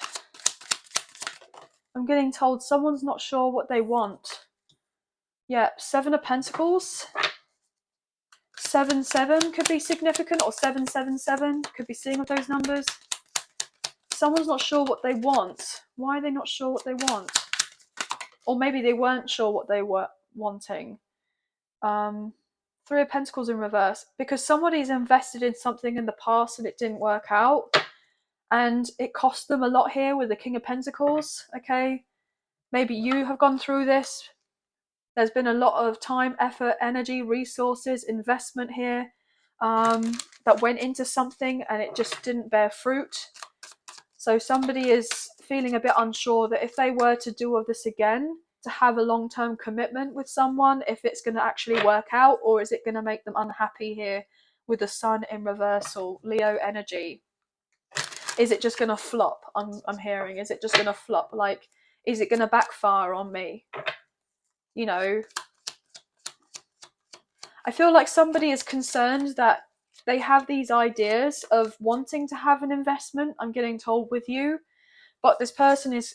A: I'm getting told someone's not sure what they want. Yeah, Seven of Pentacles. 7-7 could be significant, or 7-7-7 could be seeing with those numbers. Someone's not sure what they want. Why are they not sure what they want? Or maybe they weren't sure what they were wanting. Three of Pentacles in reverse. Because somebody's invested in something in the past and it didn't work out. And it cost them a lot here with the King of Pentacles, okay? Maybe you have gone through this. There's been a lot of time, effort, energy, resources, investment here that went into something and it just didn't bear fruit. So somebody is feeling a bit unsure that if they were to do all this again, to have a long-term commitment with someone, if it's going to actually work out, or is it going to make them unhappy here with the sun in reversal, Leo energy? Is it just going to flop? I'm hearing, is it just going to flop? Like, is it going to backfire on me? You know, I feel like somebody is concerned that they have these ideas of wanting to have an investment, I'm getting told, with you, but this person is,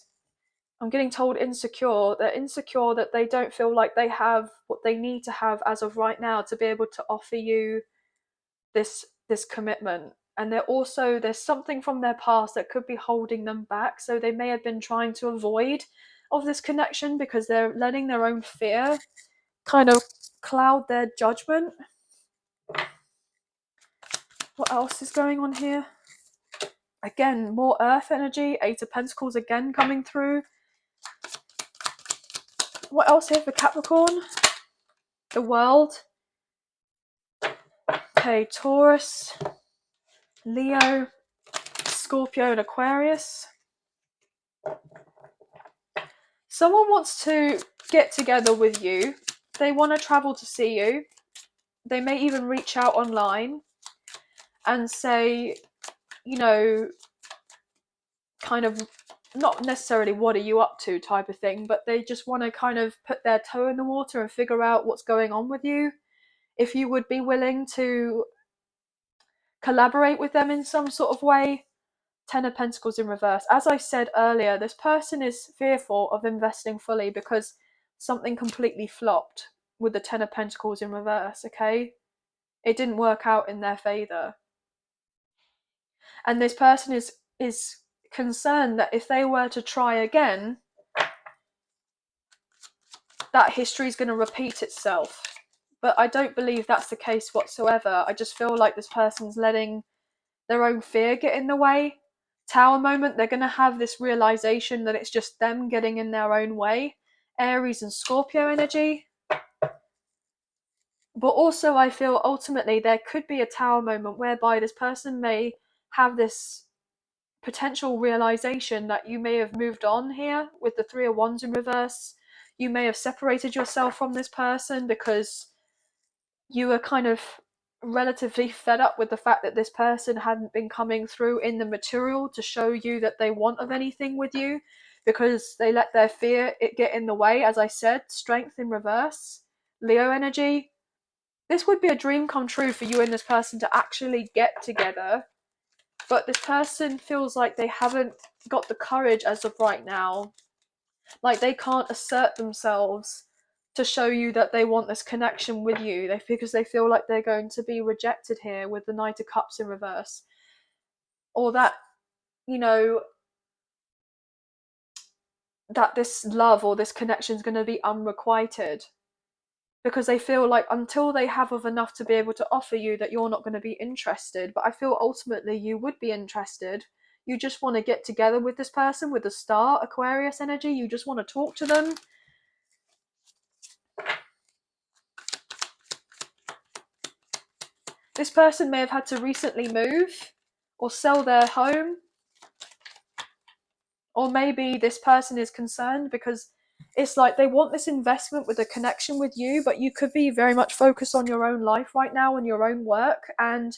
A: I'm getting told, insecure. They're insecure that they don't feel like they have what they need to have as of right now to be able to offer you this commitment. And they're also, there's something from their past that could be holding them back, so they may have been trying to avoid of this connection because they're letting their own fear kind of cloud their judgment. What else is going on here? Again, more earth energy, 8 of Pentacles again coming through. What else here for Capricorn? The World. Okay, Taurus, Leo, Scorpio and Aquarius. Someone wants to get together with you. They want to travel to see you. They may even reach out online and say, you know, kind of not necessarily what are you up to type of thing, but they just want to kind of put their toe in the water and figure out what's going on with you. If you would be willing to collaborate with them in some sort of way. 10 of Pentacles in reverse. As I said earlier, this person is fearful of investing fully because something completely flopped with the 10 of Pentacles in reverse, okay? It didn't work out in their favour. And this person is concerned that if they were to try again, that history is going to repeat itself. But I don't believe that's the case whatsoever. I just feel like this person's letting their own fear get in the way. Tower moment, they're going to have this realization that it's just them getting in their own way. Aries and Scorpio energy. But also I feel ultimately there could be a tower moment whereby this person may have this potential realization that you may have moved on here with the 3 of Wands in reverse. You may have separated yourself from this person because you were kind of relatively fed up with the fact that this person hadn't been coming through in the material to show you that they want of anything with you, because they let their fear it get in the way. As I said, strength in reverse, Leo energy. This would be a dream come true for you and this person to actually get together, but this person feels like they haven't got the courage as of right now. Like they can't assert themselves to show you that they want this connection with you, because they feel like they're going to be rejected here with the Knight of Cups in reverse, or that, you know, that this love or this connection is going to be unrequited, because they feel like until they have of enough to be able to offer you, that you're not going to be interested. But I feel ultimately you would be interested. You just want to get together with this person with the Star, Aquarius energy. You just want to talk to them. This person may have had to recently move or sell their home. Or maybe this person is concerned because it's like they want this investment with a connection with you, but you could be very much focused on your own life right now and your own work. And,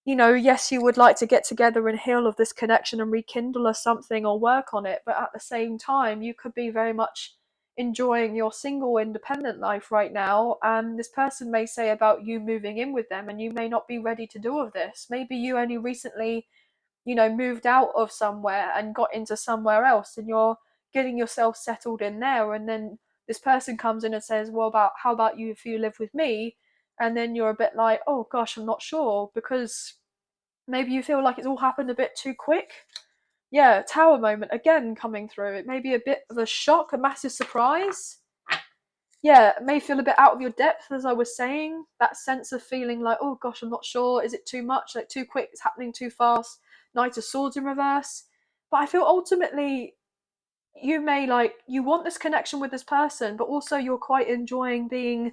A: you know, yes, you would like to get together and heal of this connection and rekindle or something or work on it. But at the same time, you could be very much enjoying your single independent life right now, and this person may say about you moving in with them, and you may not be ready to do all this. Maybe you only recently, you know, moved out of somewhere and got into somewhere else, and you're getting yourself settled in there, and then this person comes in and says, well, how about you if you live with me? And then you're a bit like, oh gosh, I'm not sure, because maybe you feel like it's all happened a bit too quick. Yeah, tower moment again coming through. It may be a bit of a shock, a massive surprise. Yeah, it may feel a bit out of your depth, as I was saying. That sense of feeling like, oh gosh, I'm not sure. Is it too much? Like too quick? It's happening too fast. Knight of Swords in reverse. But I feel ultimately you may, like, you want this connection with this person, but also you're quite enjoying being,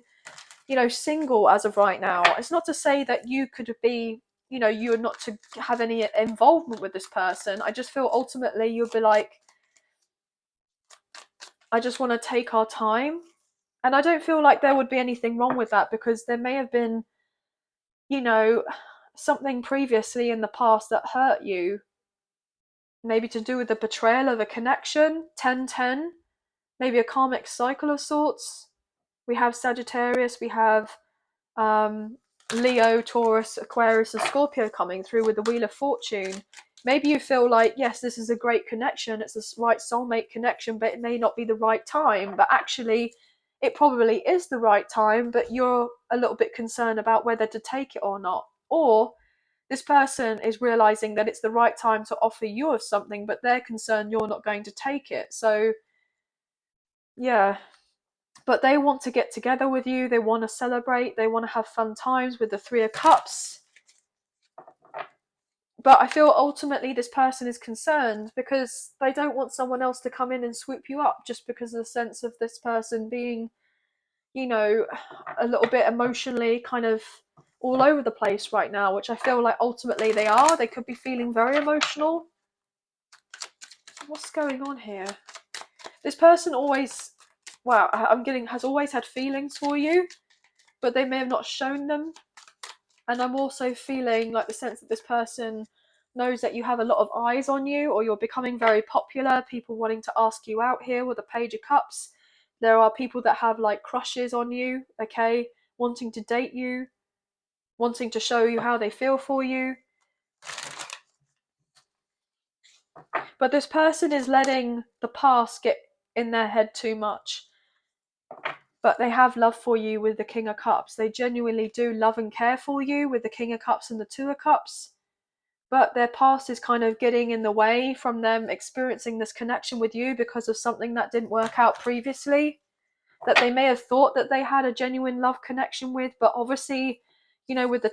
A: you know, single as of right now. It's not to say that you could be you are not to have any involvement with this person. I just feel ultimately you'll be like, I just want to take our time. And I don't feel like there would be anything wrong with that, because there may have been, something previously in the past that hurt you, maybe to do with the betrayal of a connection. 10-10, maybe a karmic cycle of sorts. We have Sagittarius, we have Leo, Taurus, Aquarius, and Scorpio coming through with the Wheel of Fortune. Maybe you feel like, yes, this is a great connection, it's the right soulmate connection, but it may not be the right time. But actually, it probably is the right time, but you're a little bit concerned about whether to take it or not. Or this person is realizing that it's the right time to offer you of something, but they're concerned you're not going to take it. So, yeah. But they want to get together with you, they want to celebrate, they want to have fun times with the Three of Cups. But I feel ultimately this person is concerned because they don't want someone else to come in and swoop you up, just because of the sense of this person being, a little bit emotionally kind of all over the place right now, which I feel like ultimately they are. They could be feeling very emotional. What's going on here? This person always, has always had feelings for you, but they may have not shown them. And I'm also feeling like the sense that this person knows that you have a lot of eyes on you, or you're becoming very popular, people wanting to ask you out here with the Page of Cups. There are people that have like crushes on you, okay, wanting to date you, wanting to show you how they feel for you. But this person is letting the past get in their head too much. But they have love for you with the King of Cups. They genuinely do love and care for you with the King of Cups and the Two of Cups. But their past is kind of getting in the way from them experiencing this connection with you because of something that didn't work out previously, that they may have thought that they had a genuine love connection with. But obviously, with the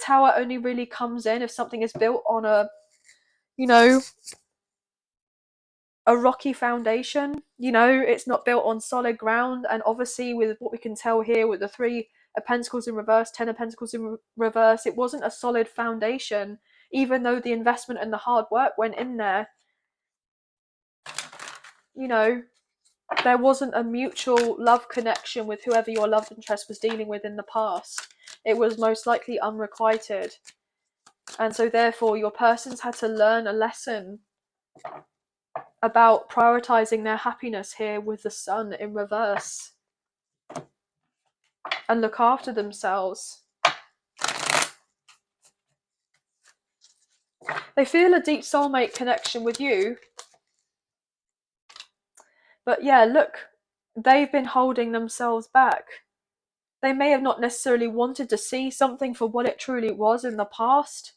A: tower only really comes in if something is built on a rocky foundation. It's not built on solid ground. And obviously, with what we can tell here with the Three of Pentacles in reverse, Ten of Pentacles in reverse, it wasn't a solid foundation, even though the investment and the hard work went in there. There wasn't a mutual love connection with whoever your love interest was dealing with in the past. It was most likely unrequited. And so therefore your persons had to learn a lesson about prioritizing their happiness here with the Sun in reverse, and look after themselves. They feel a deep soulmate connection with you. But yeah, look, they've been holding themselves back. They may have not necessarily wanted to see something for what it truly was in the past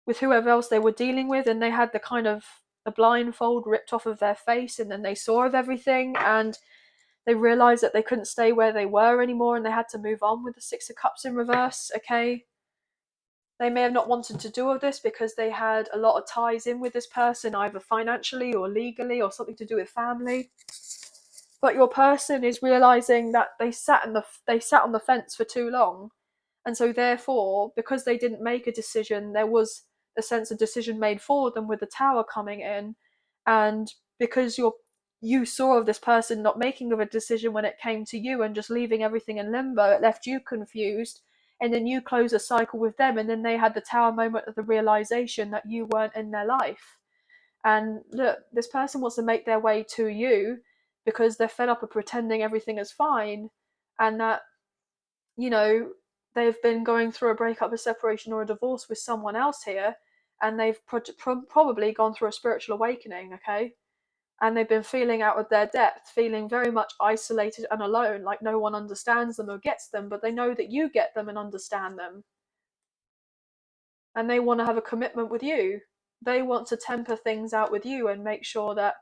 A: with whoever else they were dealing with, and they had the blindfold ripped off of their face, and then they saw of everything, and they realized that they couldn't stay where they were anymore, and they had to move on with the Six of Cups in reverse, okay? They may have not wanted to do all this because they had a lot of ties in with this person, either financially or legally or something to do with family. But your person is realizing that they sat on the fence for too long, and so therefore, because they didn't make a decision, there was a sense of decision made for them with the Tower coming in. And because you saw of this person not making of a decision when it came to you and just leaving everything in limbo, it left you confused. And then you close a cycle with them, and then they had the Tower moment of the realization that you weren't in their life. And look, this person wants to make their way to you because they're fed up of pretending everything is fine, and that, they've been going through a breakup, a separation, or a divorce with someone else here, and they've probably gone through a spiritual awakening, okay? And they've been feeling out of their depth, feeling very much isolated and alone, like no one understands them or gets them, but they know that you get them and understand them. And they want to have a commitment with you. They want to temper things out with you and make sure that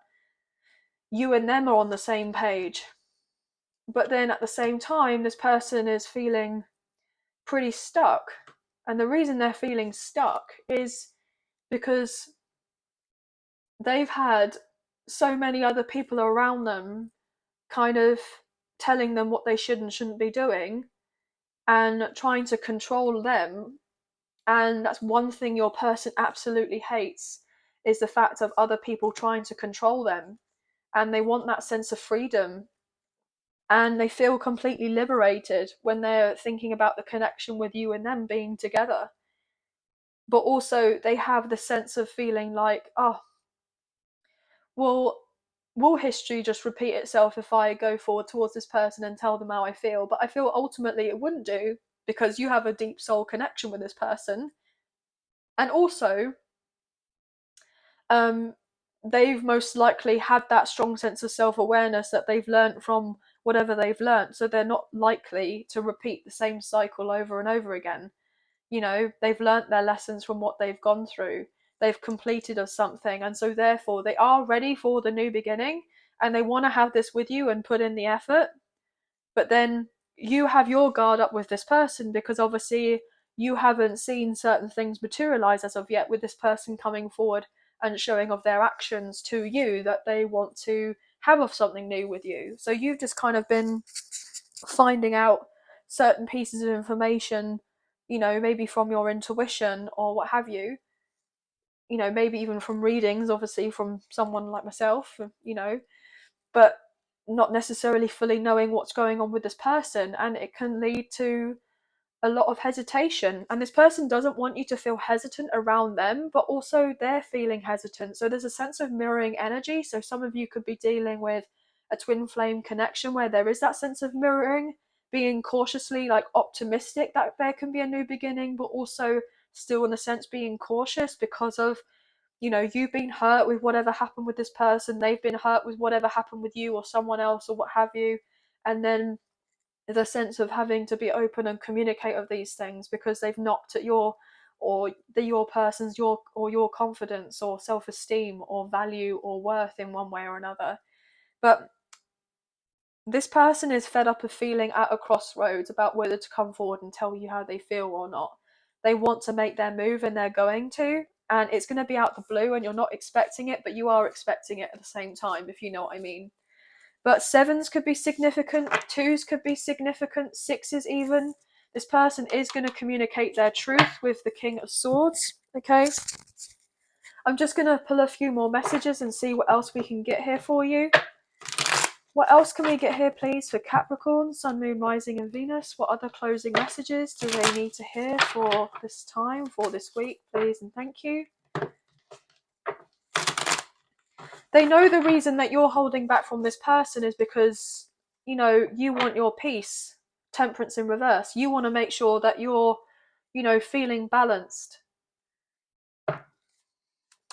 A: you and them are on the same page. But then at the same time, this person is feeling pretty stuck. And the reason they're feeling stuck is because they've had so many other people around them kind of telling them what they should and shouldn't be doing and trying to control them And that's one thing your person absolutely hates, is the fact of other people trying to control them. And they want that sense of freedom. And they feel completely liberated when they're thinking about the connection with you and them being together. But also they have the sense of feeling like, oh, well, will history just repeat itself if I go forward towards this person and tell them how I feel? But I feel ultimately it wouldn't do, because you have a deep soul connection with this person. And also, um, they've most likely had that strong sense of self-awareness that they've learned from whatever they've learned, so they're not likely to repeat the same cycle over and over again. You know, they've learnt their lessons from what they've gone through, they've completed of something, and so therefore they are ready for the new beginning, and they want to have this with you and put in the effort. But then you have your guard up with this person, because obviously you haven't seen certain things materialize as of yet, with this person coming forward and showing of their actions to you that they want to have of something new with you. So you've just kind of been finding out certain pieces of information, you know, maybe from your intuition or what have you, you know, maybe even from readings, obviously from someone like myself, you know, but not necessarily fully knowing what's going on with this person. And it can lead to a lot of hesitation, and this person doesn't want you to feel hesitant around them, but also they're feeling hesitant. So there's a sense of mirroring energy. So some of you could be dealing with a twin flame connection where there is that sense of mirroring, being cautiously like optimistic that there can be a new beginning, but also still in a sense being cautious because of, you know, you've been hurt with whatever happened with this person, they've been hurt with whatever happened with you or someone else or what have you. And then the sense of having to be open and communicate of these things because they've knocked at your, or your person's, your confidence or self-esteem or value or worth in one way or another. But this person is fed up of feeling at a crossroads about whether to come forward and tell you how they feel or not. They want to make their move, and they're going to, and it's going to be out the blue and you're not expecting it, but you are expecting it at the same time, if you know what I mean. But sevens could be significant, twos could be significant, sixes even. This person is going to communicate their truth with the King of Swords, okay? I'm just going to pull a few more messages and see what else we can get here for you. What else can we get here, please, for Capricorn, Sun, Moon, Rising and Venus? What other closing messages do they need to hear for this time, for this week, please, and thank you. They know the reason that you're holding back from this person is because, you know, you want your peace. Temperance in reverse. You want to make sure that you're, you know, feeling balanced.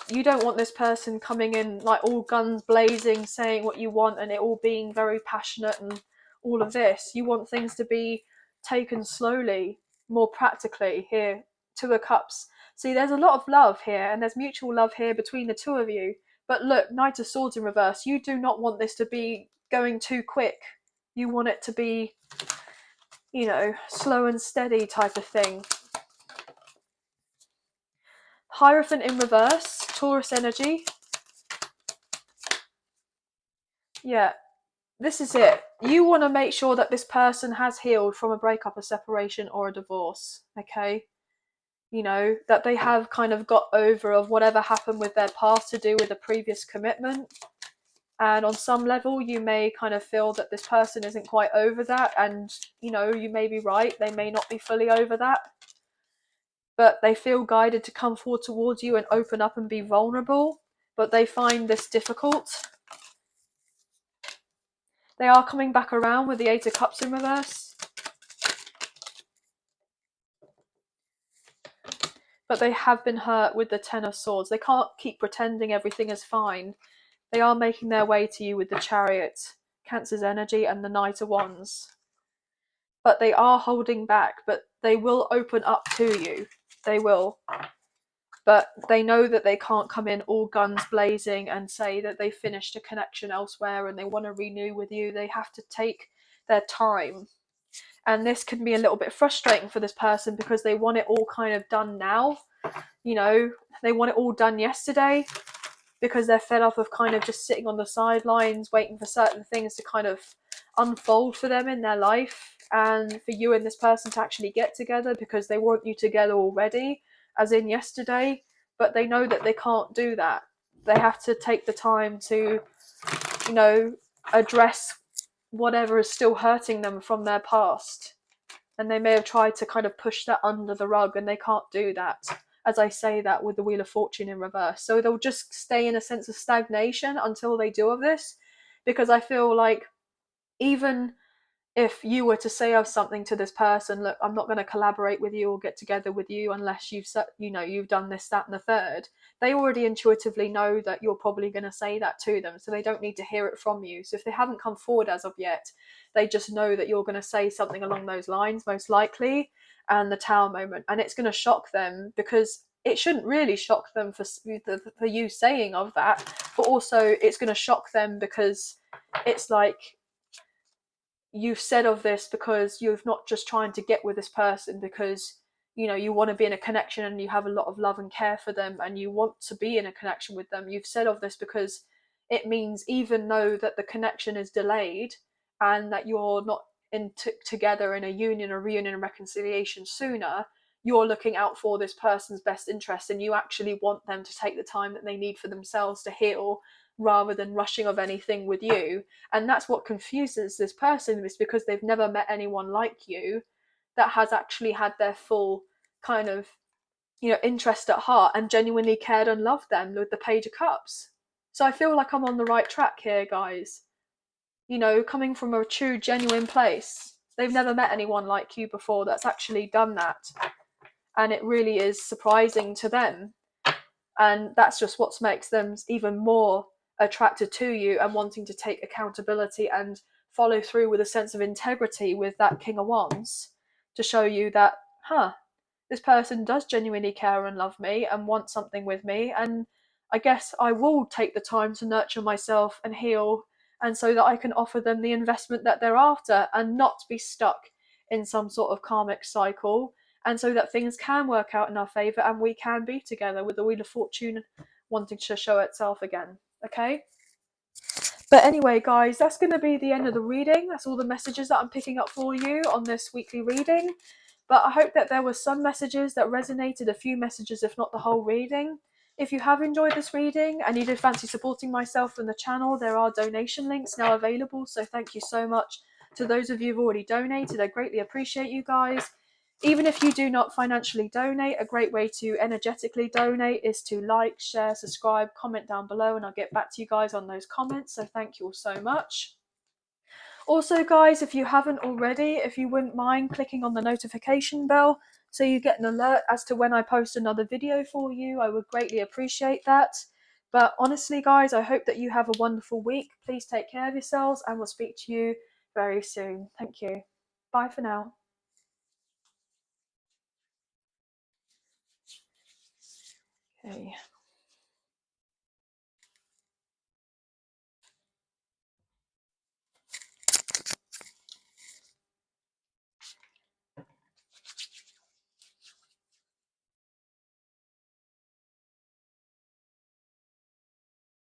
A: You don't want this person coming in like all guns blazing, saying what you want and it all being very passionate and all of this. You want things to be taken slowly, more practically here. Two of Cups. See, there's a lot of love here and there's mutual love here between the two of you. But look, Knight of Swords in reverse. You do not want this to be going too quick. You want it to be, you know, slow and steady type of thing. Hierophant in reverse, Taurus energy. Yeah, this is it. You want to make sure that this person has healed from a breakup, a separation, or a divorce, okay? You know, that they have kind of got over of whatever happened with their past to do with a previous commitment. And on some level, you may kind of feel that this person isn't quite over that. And, you know, you may be right. They may not be fully over that. But they feel guided to come forward towards you and open up and be vulnerable. But they find this difficult. They are coming back around with the Eight of Cups in reverse. But they have been hurt with the Ten of Swords. They can't keep pretending everything is fine. They are making their way to you with the Chariot, Cancer's energy, and the Knight of Wands. But they are holding back, but they will open up to you. They will. But they know that they can't come in all guns blazing and say that they finished a connection elsewhere and they want to renew with you. They have to take their time. And this can be a little bit frustrating for this person because they want it all kind of done now. You know, they want it all done yesterday because they're fed up of kind of just sitting on the sidelines waiting for certain things to kind of unfold for them in their life. and for you and this person to actually get together because they want you together already, as in yesterday, but they know that they can't do that. They have to take the time to, you know, address whatever is still hurting them from their past. And they may have tried to kind of push that under the rug, and they can't do that, as I say that with the Wheel of Fortune in reverse. So they'll just stay in a sense of stagnation until they do of this, because I feel like even if you were to say of something to this person, look, I'm not going to collaborate with you or get together with you unless you've done this, that, and the third, they already intuitively know that you're probably going to say that to them, so they don't need to hear it from you. So if they haven't come forward as of yet, they just know that you're going to say something along those lines, most likely, and the Tower moment, and it's going to shock them, because it shouldn't really shock them for you saying of that, but also it's going to shock them because it's like, you've said of this because you're not just trying to get with this person because you want to be in a connection and you have a lot of love and care for them and you want to be in a connection with them. You've said of this because it means, even though that the connection is delayed and that you're not together in a union or reunion and reconciliation sooner, you're looking out for this person's best interest, and you actually want them to take the time that they need for themselves to heal, rather than rushing of anything with you. And that's what confuses this person, is because they've never met anyone like you that has actually had their full kind of interest at heart and genuinely cared and loved them, with the Page of Cups. So I feel like I'm on the right track here, guys. Coming from a true genuine place. They've never met anyone like you before that's actually done that, and it really is surprising to them. And that's just what makes them even more attracted to you and wanting to take accountability and follow through with a sense of integrity with that King of Wands, to show you that, this person does genuinely care and love me and want something with me, and I guess I will take the time to nurture myself and heal, and so that I can offer them the investment that they're after and not be stuck in some sort of karmic cycle, and so that things can work out in our favour and we can be together, with the Wheel of Fortune wanting to show itself again. Okay? But anyway, guys, that's going to be the end of the reading. That's all the messages that I'm picking up for you on this weekly reading. But I hope that there were some messages that resonated, a few messages, if not the whole reading. If you have enjoyed this reading and you did fancy supporting myself and the channel, there are donation links now available. So thank you so much to those of you who've already donated. I greatly appreciate you guys. Even if you do not financially donate, a great way to energetically donate is to like, share, subscribe, comment down below, and I'll get back to you guys on those comments. So thank you all so much. Also, guys, if you haven't already, if you wouldn't mind clicking on the notification bell so you get an alert as to when I post another video for you, I would greatly appreciate that. But honestly, guys, I hope that you have a wonderful week. Please take care of yourselves, and we'll speak to you very soon. Thank you. Bye for now. Okay.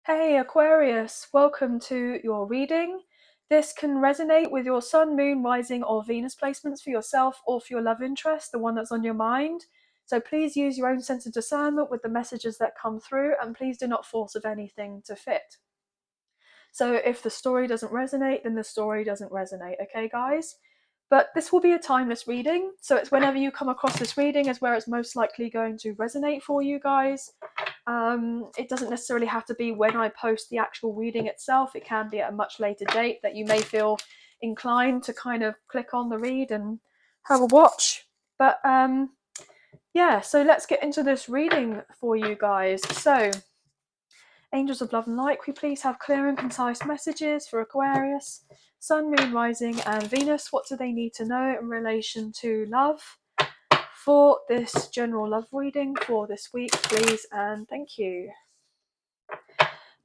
A: Hey Aquarius, welcome to your reading. This can resonate with your Sun, Moon, Rising or Venus placements for yourself or for your love interest, the one that's on your mind. So please use your own sense of discernment with the messages that come through, and please do not force of anything to fit. So if the story doesn't resonate, then the story doesn't resonate, okay guys? But this will be a timeless reading, so it's whenever you come across this reading is where it's most likely going to resonate for you guys. It doesn't necessarily have to be when I post the actual reading itself. It can be at a much later date that you may feel inclined to kind of click on the read and have a watch. But yeah, so let's get into this reading for you guys. So, angels of love and light, we please have clear and concise messages for Aquarius, Sun, Moon, Rising and Venus. What do they need to know in relation to love for this general love reading for this week, please, and thank you.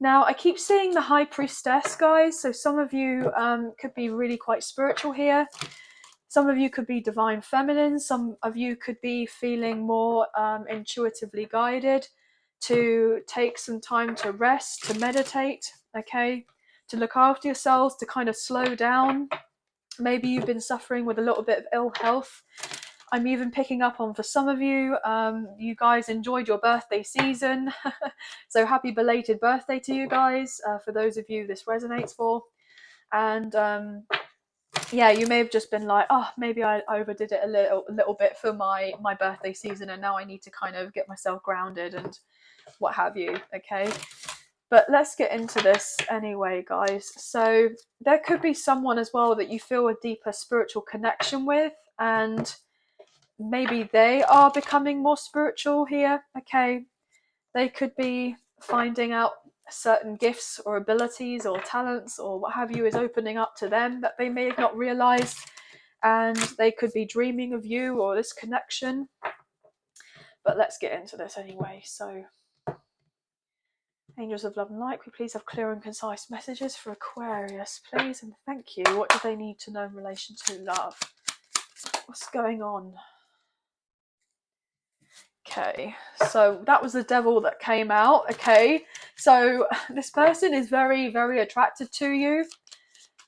A: Now, I keep seeing the High Priestess, guys, so some of you could be really quite spiritual here. Some of you could be divine feminine. Some of you could be feeling more intuitively guided to take some time to rest, to meditate, okay? To look after yourselves, to kind of slow down Maybe you've been suffering with a little bit of ill health. I'm even picking up on, for some of you, you guys enjoyed your birthday season. So happy belated birthday to you guys, for those of you this resonates for. And yeah, you may have just been like, oh, maybe I overdid it a little bit for my birthday season, and now I need to kind of get myself grounded and what have you. Okay, but let's get into this anyway, guys. So there could be someone as well that you feel a deeper spiritual connection with, and maybe they are becoming more spiritual here. Okay, they could be finding out certain gifts or abilities or talents or what have you is opening up to them that they may have not realized, and they could be dreaming of you or this connection. But let's get into this anyway. So angels of love and light, we please have clear and concise messages for Aquarius, please, and thank you. What do they need to know in relation to love? What's going on? Okay, so that was the devil that came out. Okay, so this person is very, very attracted to you,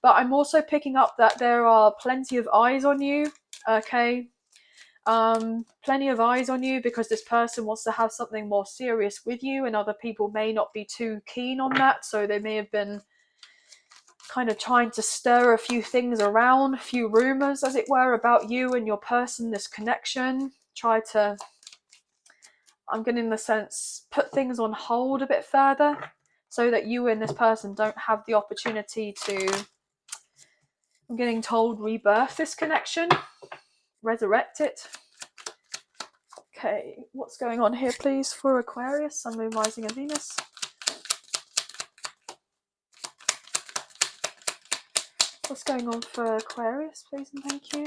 A: but I'm also picking up that there are plenty of eyes on you. Okay, plenty of eyes on you because this person wants to have something more serious with you, and other people may not be too keen on that, so they may have been kind of trying to stir a few things around, a few rumors as it were about you and your person, this connection, try to, I'm getting the sense, put things on hold a bit further so that you and this person don't have the opportunity to, I'm getting told, rebirth this connection, resurrect it. Okay, what's going on here, please, for Aquarius, Sun, Moon, Rising, and Venus? What's going on for Aquarius, please, and thank you?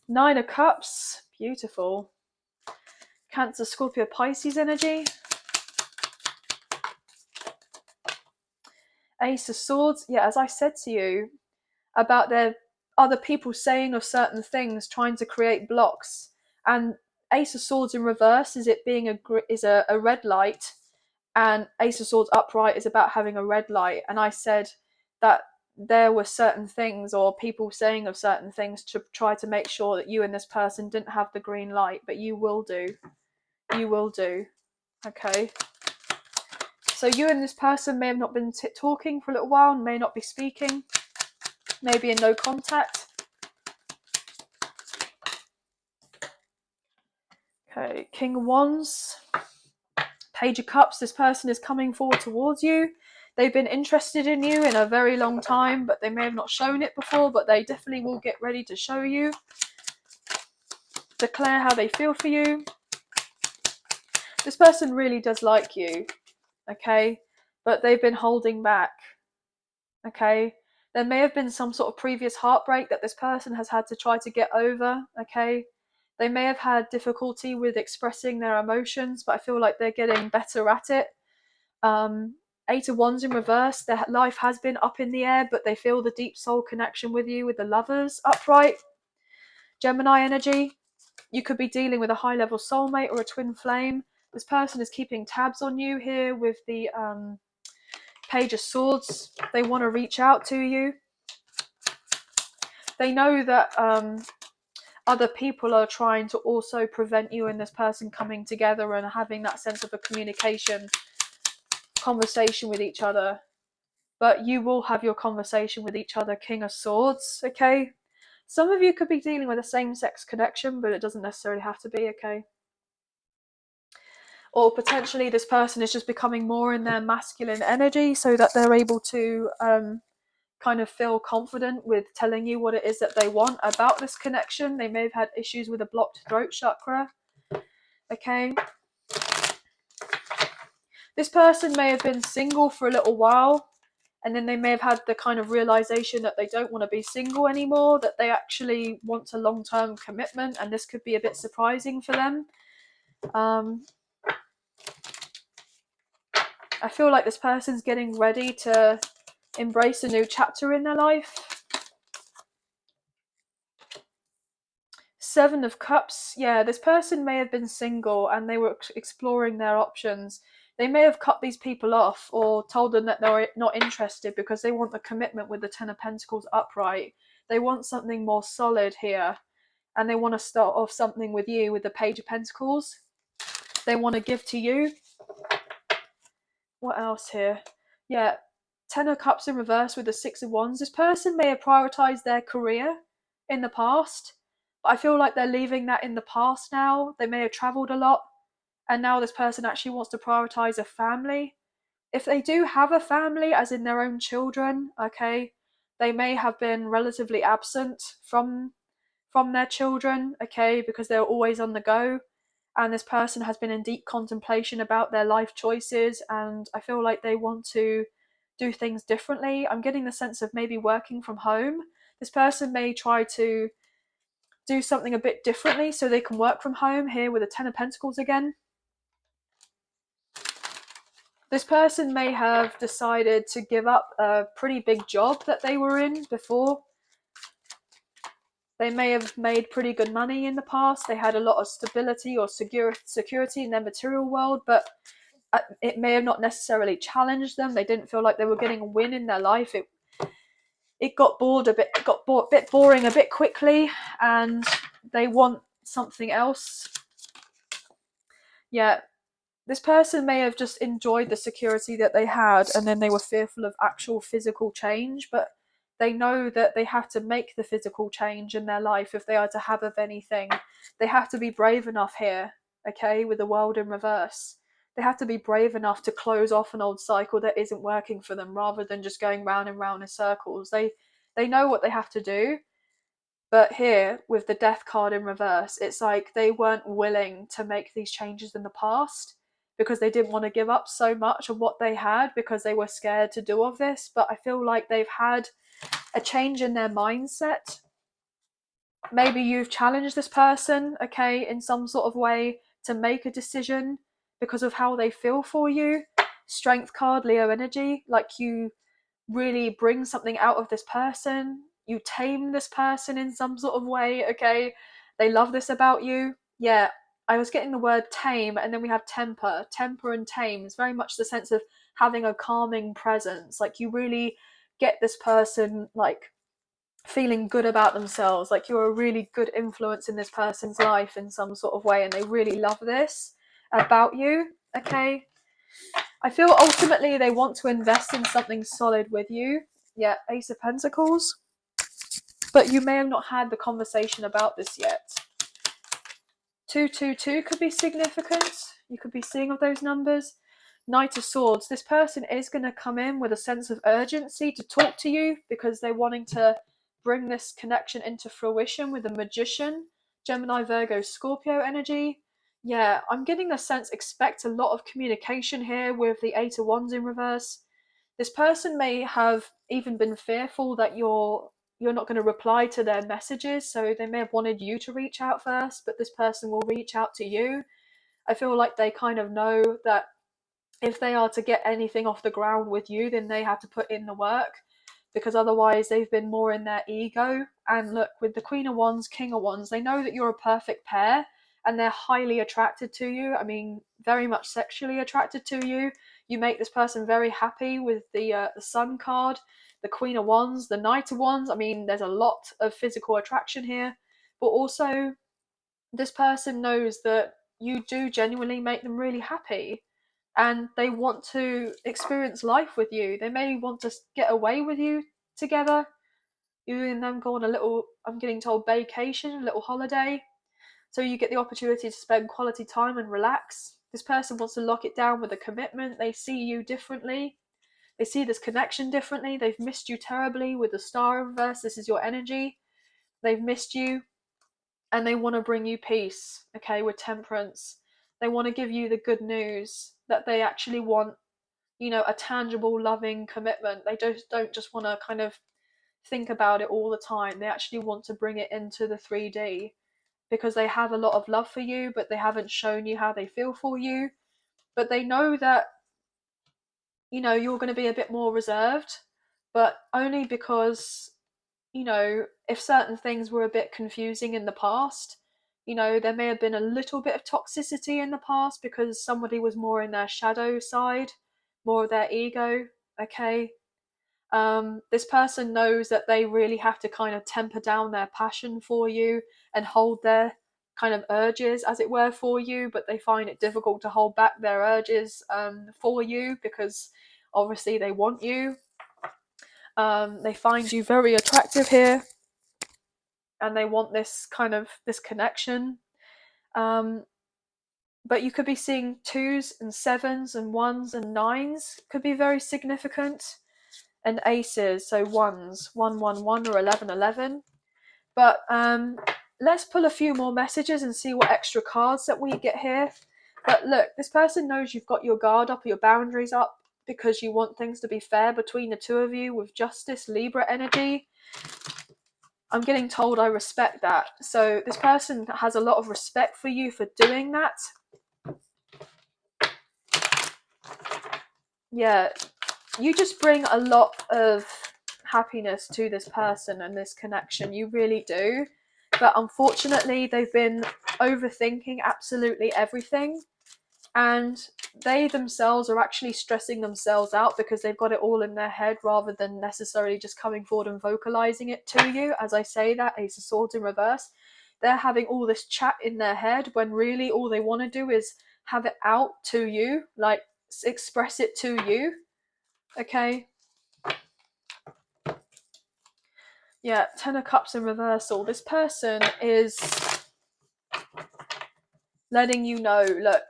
A: Nine of Cups, beautiful. Cancer, Scorpio, Pisces energy. Ace of Swords. Yeah, as I said to you about their other people saying of certain things, trying to create blocks. And Ace of Swords in reverse is it being a red light, and Ace of Swords upright is about having a red light. And I said that there were certain things or people saying of certain things to try to make sure that you and this person didn't have the green light, but you will do. You will do. Okay. So you and this person may have not been talking for a little while, may not be speaking, maybe in no contact. Okay, King of Wands, Page of Cups. This person is coming forward towards you. They've been interested in you in a very long time, but they may have not shown it before, but they definitely will get ready to show you. Declare how they feel for you. This person really does like you, okay? But they've been holding back, okay? There may have been some sort of previous heartbreak that this person has had to try to get over, okay? They may have had difficulty with expressing their emotions, but I feel like they're getting better at it. Eight of Wands in reverse, their life has been up in the air, but they feel the deep soul connection with you with the Lovers upright. Gemini energy, you could be dealing with a high level soulmate or a twin flame. This person is keeping tabs on you here with the Page of Swords. They want to reach out to you. They know that other people are trying to also prevent you and this person coming together and having that sense of a communication, conversation with each other. But you will have your conversation with each other, King of Swords, okay? Some of you could be dealing with a same-sex connection, but it doesn't necessarily have to be, okay? Or potentially this person is just becoming more in their masculine energy so that they're able to kind of feel confident with telling you what it is that they want about this connection. They may have had issues with a blocked throat chakra, okay? This person may have been single for a little while, and then they may have had the kind of realization that they don't want to be single anymore, that they actually want a long-term commitment, and this could be a bit surprising for them. I feel like this person's getting ready to embrace a new chapter in their life. Seven of Cups. Yeah, this person may have been single and they were exploring their options. They may have cut these people off or told them that they're not interested because they want the commitment with the Ten of Pentacles upright. They want something more solid here, and they want to start off something with you with the Page of Pentacles. They want to give to you. What else here? Yeah, Ten of Cups in reverse with the Six of Wands. This person may have prioritized their career in the past, but I feel like they're leaving that in the past now. They may have traveled a lot, and now this person actually wants to prioritize a family. If they do have a family, as in their own children, okay, they may have been relatively absent from their children, okay, because they're always on the go. And this person has been in deep contemplation about their life choices, and I feel like they want to do things differently. I'm getting the sense of maybe working from home. This person may try to do something a bit differently so they can work from home, here with the Ten of Pentacles again. This person may have decided to give up a pretty big job that they were in before. They may have made pretty good money in the past. They had a lot of stability or security in their material world, but it may have not necessarily challenged them. They didn't feel like they were getting a win in their life. It got a bit boring a bit quickly, and they want something else. Yeah, this person may have just enjoyed the security that they had, and then they were fearful of actual physical change, but they know that they have to make the physical change in their life if they are to have of anything. They have to be brave enough here, okay, with the World in reverse. They have to be brave enough to close off an old cycle that isn't working for them, rather than just going round and round in circles. They know what they have to do, but here, with the Death card in reverse, it's like they weren't willing to make these changes in the past because they didn't want to give up so much of what they had because they were scared to do of this. But I feel like they've had a change in their mindset. Maybe you've challenged this person, okay, in some sort of way to make a decision because of how they feel for you. Strength card, Leo energy, like you really bring something out of this person. You tame this person in some sort of way, okay? They love this about you. Yeah, I was getting the word tame, and then we have temper. Temper and tame is very much the sense of having a calming presence. Like you really get this person like feeling good about themselves, like you're a really good influence in this person's life in some sort of way, and they really love this about you, okay? I feel ultimately they want to invest in something solid with you. Yeah, Ace of Pentacles. But you may have not had the conversation about this yet. 222 could be significant. You could be seeing of those numbers. Knight of Swords. This person is going to come in with a sense of urgency to talk to you because they're wanting to bring this connection into fruition with a Magician. Gemini, Virgo, Scorpio energy. Yeah, I'm getting the sense, expect a lot of communication here with the Eight of Wands in reverse. This person may have even been fearful that you're not going to reply to their messages, so they may have wanted you to reach out first, but this person will reach out to you. I feel like they kind of know that if they are to get anything off the ground with you, then they have to put in the work, because otherwise they've been more in their ego. And look, with the Queen of Wands, King of Wands, they know that you're a perfect pair and they're highly attracted to you. I mean, very much sexually attracted to you. You make this person very happy with the Sun card, the Queen of Wands, the Knight of Wands. I mean, there's a lot of physical attraction here, but also this person knows that you do genuinely make them really happy, and they want to experience life with you. They may want to get away with you together. You and them go on a little, I'm getting told, vacation, a little holiday. So you get the opportunity to spend quality time and relax. This person wants to lock it down with a commitment. They see you differently. They see this connection differently. They've missed you terribly with the Star in reverse. This is your energy. They've missed you, and they want to bring you peace, okay, with Temperance. They want to give you the good news that they actually want, a tangible, loving commitment. They don't just want to kind of think about it all the time. They actually want to bring it into the 3D because they have a lot of love for you, but they haven't shown you how they feel for you. But they know that, you're going to be a bit more reserved, but only because, if certain things were a bit confusing in the past, there may have been a little bit of toxicity in the past because somebody was more in their shadow side, more of their ego, okay? This person knows that they really have to kind of temper down their passion for you and hold their kind of urges, as it were, for you, but they find it difficult to hold back their urges for you, because obviously they want you. They find you very attractive here, and they want this connection. But you could be seeing 2s and 7s and 1s and 9s could be very significant, and aces, so 1s, 111 or 1111. But let's pull a few more messages and see what extra cards that we get here. But look, this person knows you've got your guard up or your boundaries up because you want things to be fair between the two of you with justice, Libra energy. I'm getting told I respect that. So this person has a lot of respect for you for doing that. Yeah, you just bring a lot of happiness to this person and this connection. You really do. But unfortunately, they've been overthinking absolutely everything. And they themselves are actually stressing themselves out because they've got it all in their head rather than necessarily just coming forward and vocalizing it to you. As I say that, Ace of Swords in reverse. They're having all this chat in their head when really all they want to do is have it out to you, like express it to you. Okay. Yeah, Ten of Cups in reversal. This person is letting you know, look,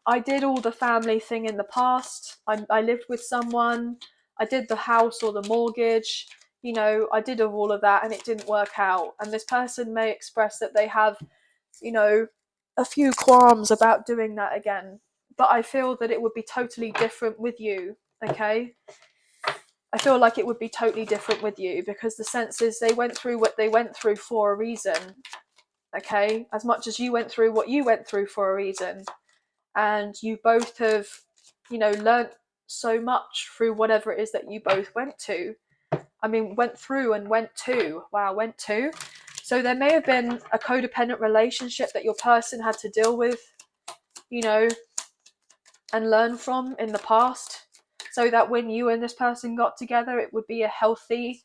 A: I did all the family thing in the past. I lived with someone. I did the house or the mortgage. You know, I did all of that and it didn't work out. And this person may express that they have, you know, a few qualms about doing that again. But I feel that it would be totally different with you, okay? I feel like it would be totally different with you because the sense is they went through what they went through for a reason, okay? As much as you went through what you went through for a reason. And you both have, you know, learnt so much through whatever it is that you both went to. I mean, went through and went to. Wow, went to. So there may have been a codependent relationship that your person had to deal with, you know, and learn from in the past, so that when you and this person got together, it would be a healthy,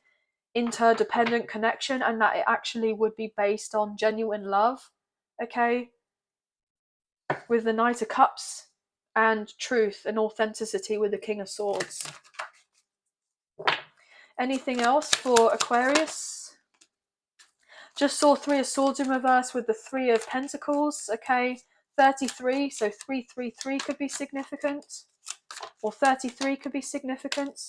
A: interdependent connection, and that it actually would be based on genuine love, okay? With the Knight of Cups and truth and authenticity with the King of Swords. Anything else for Aquarius? Just saw 3 of Swords in reverse with the 3 of Pentacles, okay? 33, so 333 could be significant. Or 33 could be significant.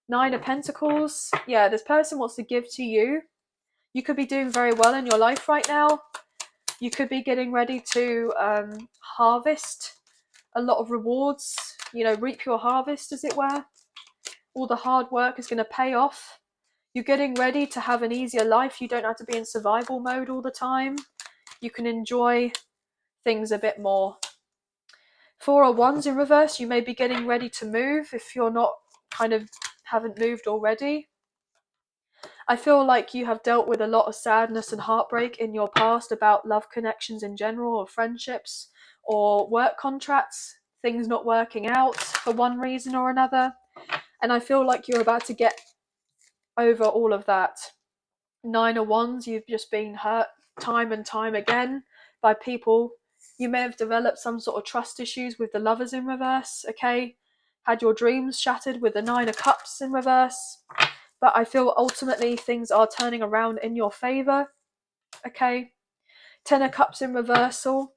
A: 9 of Pentacles. Yeah, this person wants to give to you. You could be doing very well in your life right now. You could be getting ready to harvest a lot of rewards, you know, reap your harvest, as it were. All the hard work is going to pay off. You're getting ready to have an easier life. You don't have to be in survival mode all the time. You can enjoy things a bit more. 4 of Wands in reverse. You may be getting ready to move if you're not haven't moved already. I feel like you have dealt with a lot of sadness and heartbreak in your past about love connections in general, or friendships, or work contracts, things not working out for one reason or another. And I feel like you're about to get over all of that. 9 of Wands, you've just been hurt time and time again by people. You may have developed some sort of trust issues with the Lovers in reverse, okay? Had your dreams shattered with the 9 of Cups in reverse. But I feel ultimately things are turning around in your favour, okay? 10 of Cups in reversal.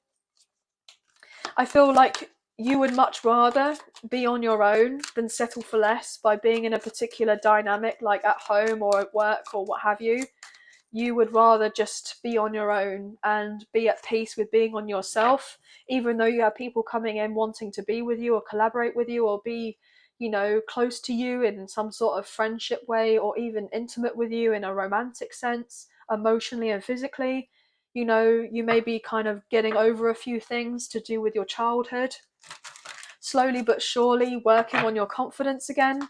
A: I feel like you would much rather be on your own than settle for less by being in a particular dynamic, like at home or at work or what have you. You would rather just be on your own and be at peace with being on yourself, even though you have people coming in wanting to be with you or collaborate with you or be, you know, close to you in some sort of friendship way, or even intimate with you in a romantic sense, emotionally and physically. You know, you may be kind of getting over a few things to do with your childhood, slowly but surely working on your confidence again.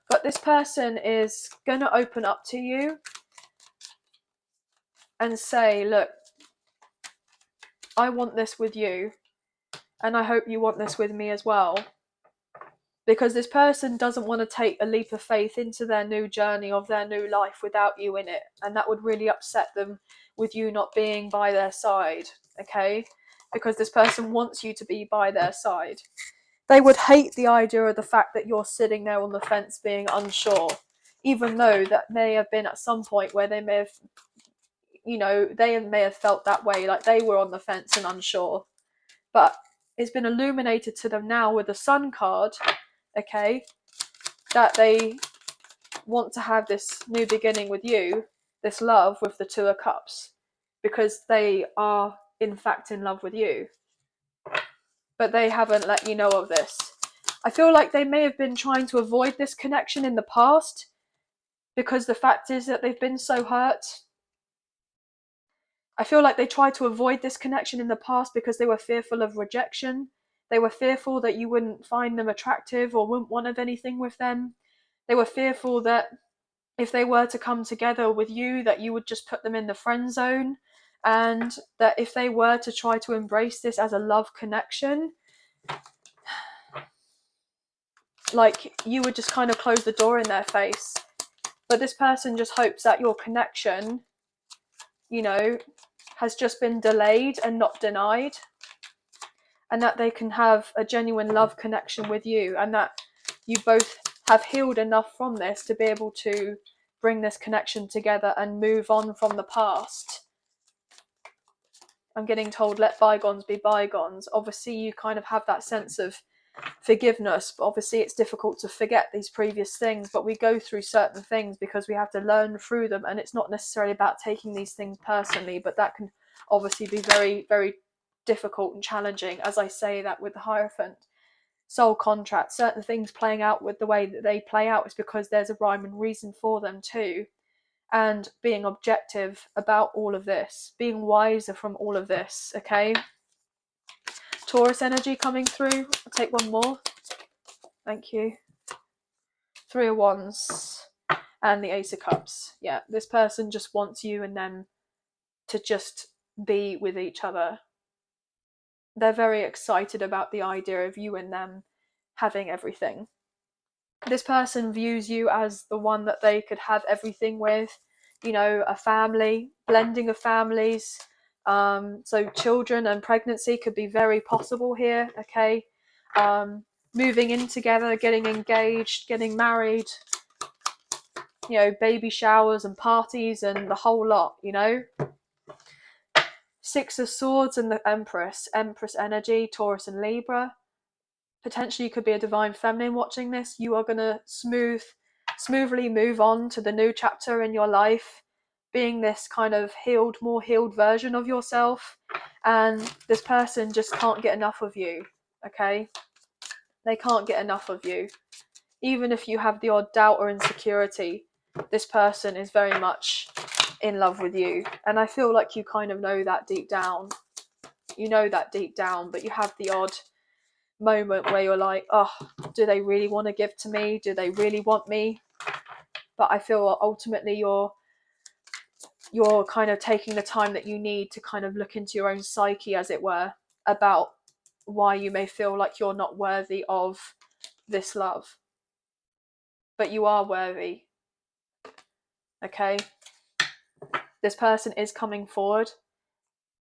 A: But this person is going to open up to you and say, look, I want this with you, and I hope you want this with me as well. because this person doesn't want to take a leap of faith into their new journey of their new life without you in it, and that would really upset them with you not being by their side, okay? Because this person wants you to be by their side. They would hate the idea of the fact that you're sitting there on the fence being unsure, even though that may have been at some point where they may have, you know, they may have felt that way, like they were on the fence and unsure. But it's been illuminated to them now with the Sun card, okay, that they want to have this new beginning with you, this love with the Two of Cups, because they are in fact in love with you. But they haven't let you know of this. I feel like they may have been trying to avoid this connection in the past, because the fact is that they've been so hurt. I feel like they tried to avoid this connection in the past because they were fearful of rejection. They were fearful that you wouldn't find them attractive or wouldn't want anything with them. They were fearful that if they were to come together with you, that you would just put them in the friend zone, and that if they were to try to embrace this as a love connection, like, you would just kind of close the door in their face. But this person just hopes that your connection, you know, has just been delayed and not denied, and that they can have a genuine love connection with you, and that you both have healed enough from this to be able to bring this connection together and move on from the past. I'm getting told, let bygones be bygones. Obviously, you kind of have that sense of forgiveness, but obviously it's difficult to forget these previous things. But we go through certain things because we have to learn through them, and it's not necessarily about taking these things personally, but that can obviously be very, very difficult and challenging. As I say that with the Hierophant, soul contract, certain things playing out with the way that they play out is because there's a rhyme and reason for them too. And being objective about all of this, being wiser from all of this, okay? Taurus energy coming through. I'll take one more. Thank you. Three of Wands and the Ace of Cups. Yeah, this person just wants you and them to just be with each other. They're very excited about the idea of you and them having everything. This person views you as the one that they could have everything with, you know, a family, blending of families. So children and pregnancy could be very possible here, okay? Moving in together, getting engaged, getting married, you know, baby showers and parties and the whole lot, you know? Six of Swords and the Empress energy, Taurus and Libra. Potentially you could be a divine feminine watching this. You are going to smoothly move on to the new chapter in your life, being this kind of healed, more healed version of yourself. And this person just can't get enough of you, okay? They can't get enough of you. Even if you have the odd doubt or insecurity, this person is very much in love with you. And I feel like you kind of know that deep down. You know that deep down, but you have the odd moment where you're like, oh, do they really want to give to me? Do they really want me? But I feel ultimately you're kind of taking the time that you need to kind of look into your own psyche, as it were, about why you may feel like you're not worthy of this love. But you are worthy, okay? This person is coming forward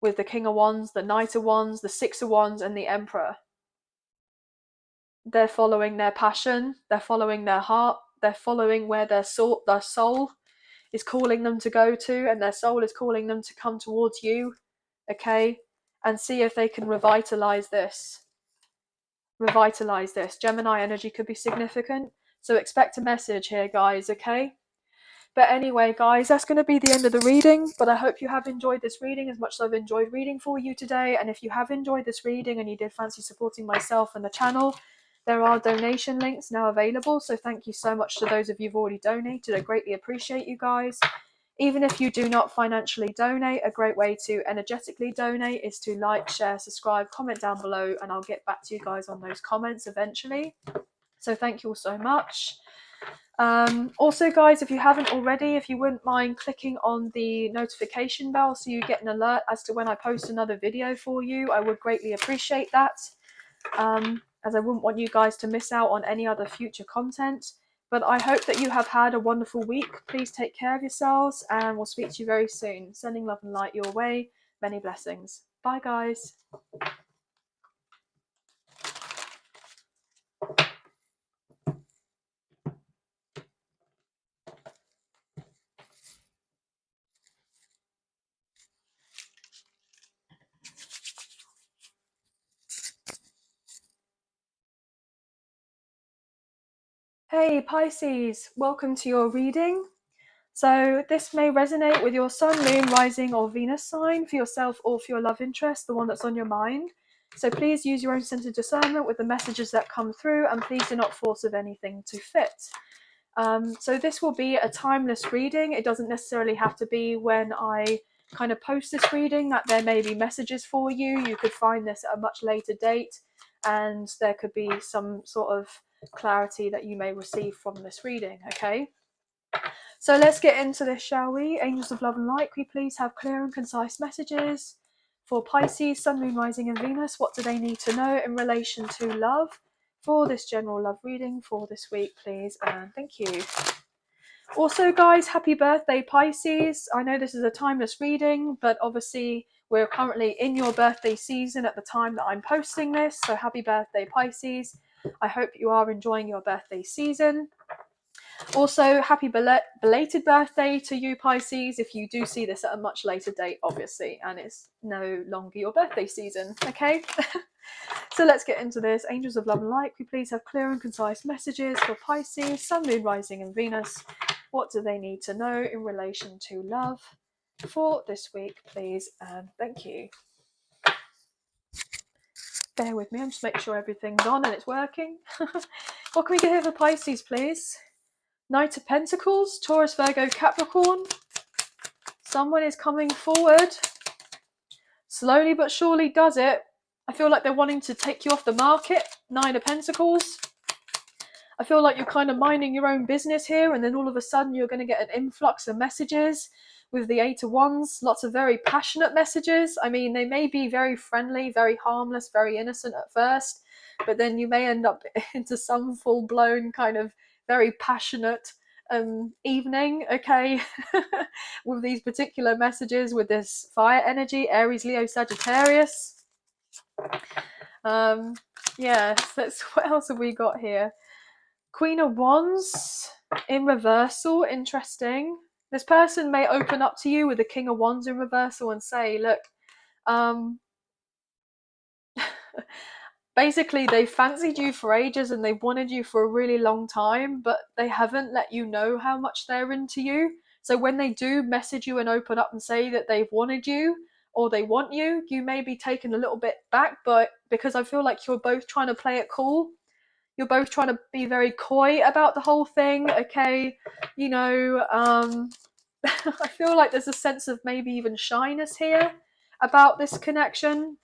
A: with the King of Wands, the Knight of Wands, the Six of Wands, and the Emperor. They're following their passion, they're following their heart, they're following where their soul is calling them to go to, and their soul is calling them to come towards you, okay? And see if they can revitalize this. Gemini energy could be significant, so expect a message here, guys, okay? But anyway, guys, that's going to be the end of the reading, but I hope you have enjoyed this reading as much as I've enjoyed reading for you today. And if you have enjoyed this reading and you did fancy supporting myself and the channel, there are donation links now available, so thank you so much to those of you who've already donated. I greatly appreciate you guys. Even if you do not financially donate, a great way to energetically donate is to like, share, subscribe, comment down below, and I'll get back to you guys on those comments eventually. So thank you all so much. Also, guys, if you haven't already, if you wouldn't mind clicking on the notification bell so you get an alert as to when I post another video for you, I would greatly appreciate that. as I wouldn't want you guys to miss out on any other future content. But I hope that you have had a wonderful week. Please take care of yourselves, and we'll speak to you very soon. Sending love and light your way. Many blessings. Bye, guys. Hey Pisces, welcome to your reading. So this may resonate with your sun, moon, rising or Venus sign for yourself or for your love interest, the one that's on your mind. So please use your own sense of discernment with the messages that come through, and please do not force of anything to fit. So this will be a timeless reading. It doesn't necessarily have to be when I kind of post this reading that there may be messages for you. You could find this at a much later date, and there could be some sort of clarity that you may receive from this reading. Okay, so let's get into this, shall we? Angels of love and light, can we please have clear and concise messages for Pisces, sun, moon, rising and Venus? What do they need to know in relation to love for this general love reading for this week, please? And thank you. Also, guys, happy birthday, Pisces. I know this is a timeless reading, but obviously we're currently in your birthday season at the time that I'm posting this. So happy birthday, Pisces. I hope you are enjoying your birthday season. Also, happy belated birthday to you, Pisces, if you do see this at a much later date, obviously, and it's no longer your birthday season, okay? So let's get into this. Angels of love and light, can you please have clear and concise messages for Pisces, sun, moon, rising and Venus? What do they need to know in relation to love for this week, please? And thank you. Bear with me, I'm just making sure everything's on and it's working. What can we get here for Pisces, please? Knight of Pentacles, Taurus, Virgo, Capricorn. Someone is coming forward. Slowly but surely does it. I feel like they're wanting to take you off the market. Nine of Pentacles. I feel like you're kind of minding your own business here, and then all of a sudden you're going to get an influx of messages with the Eight of Wands. Lots of very passionate messages. I mean, they may be very friendly, very harmless, very innocent at first, but then you may end up into some full-blown kind of very passionate evening, okay, with these particular messages, with this fire energy, Aries, Leo, Sagittarius. Yeah, that's, what else have we got here? Queen of Wands in reversal, interesting. This person may open up to you with the King of Wands in reversal and say, look, basically they fancied you for ages and they wanted you for a really long time, but they haven't let you know how much they're into you. So when they do message you and open up and say that they've wanted you or they want you, you may be taken a little bit back, but because I feel like you're both trying to play it cool. You're both trying to be very coy about the whole thing, okay? You know, I feel like there's a sense of maybe even shyness here about this connection.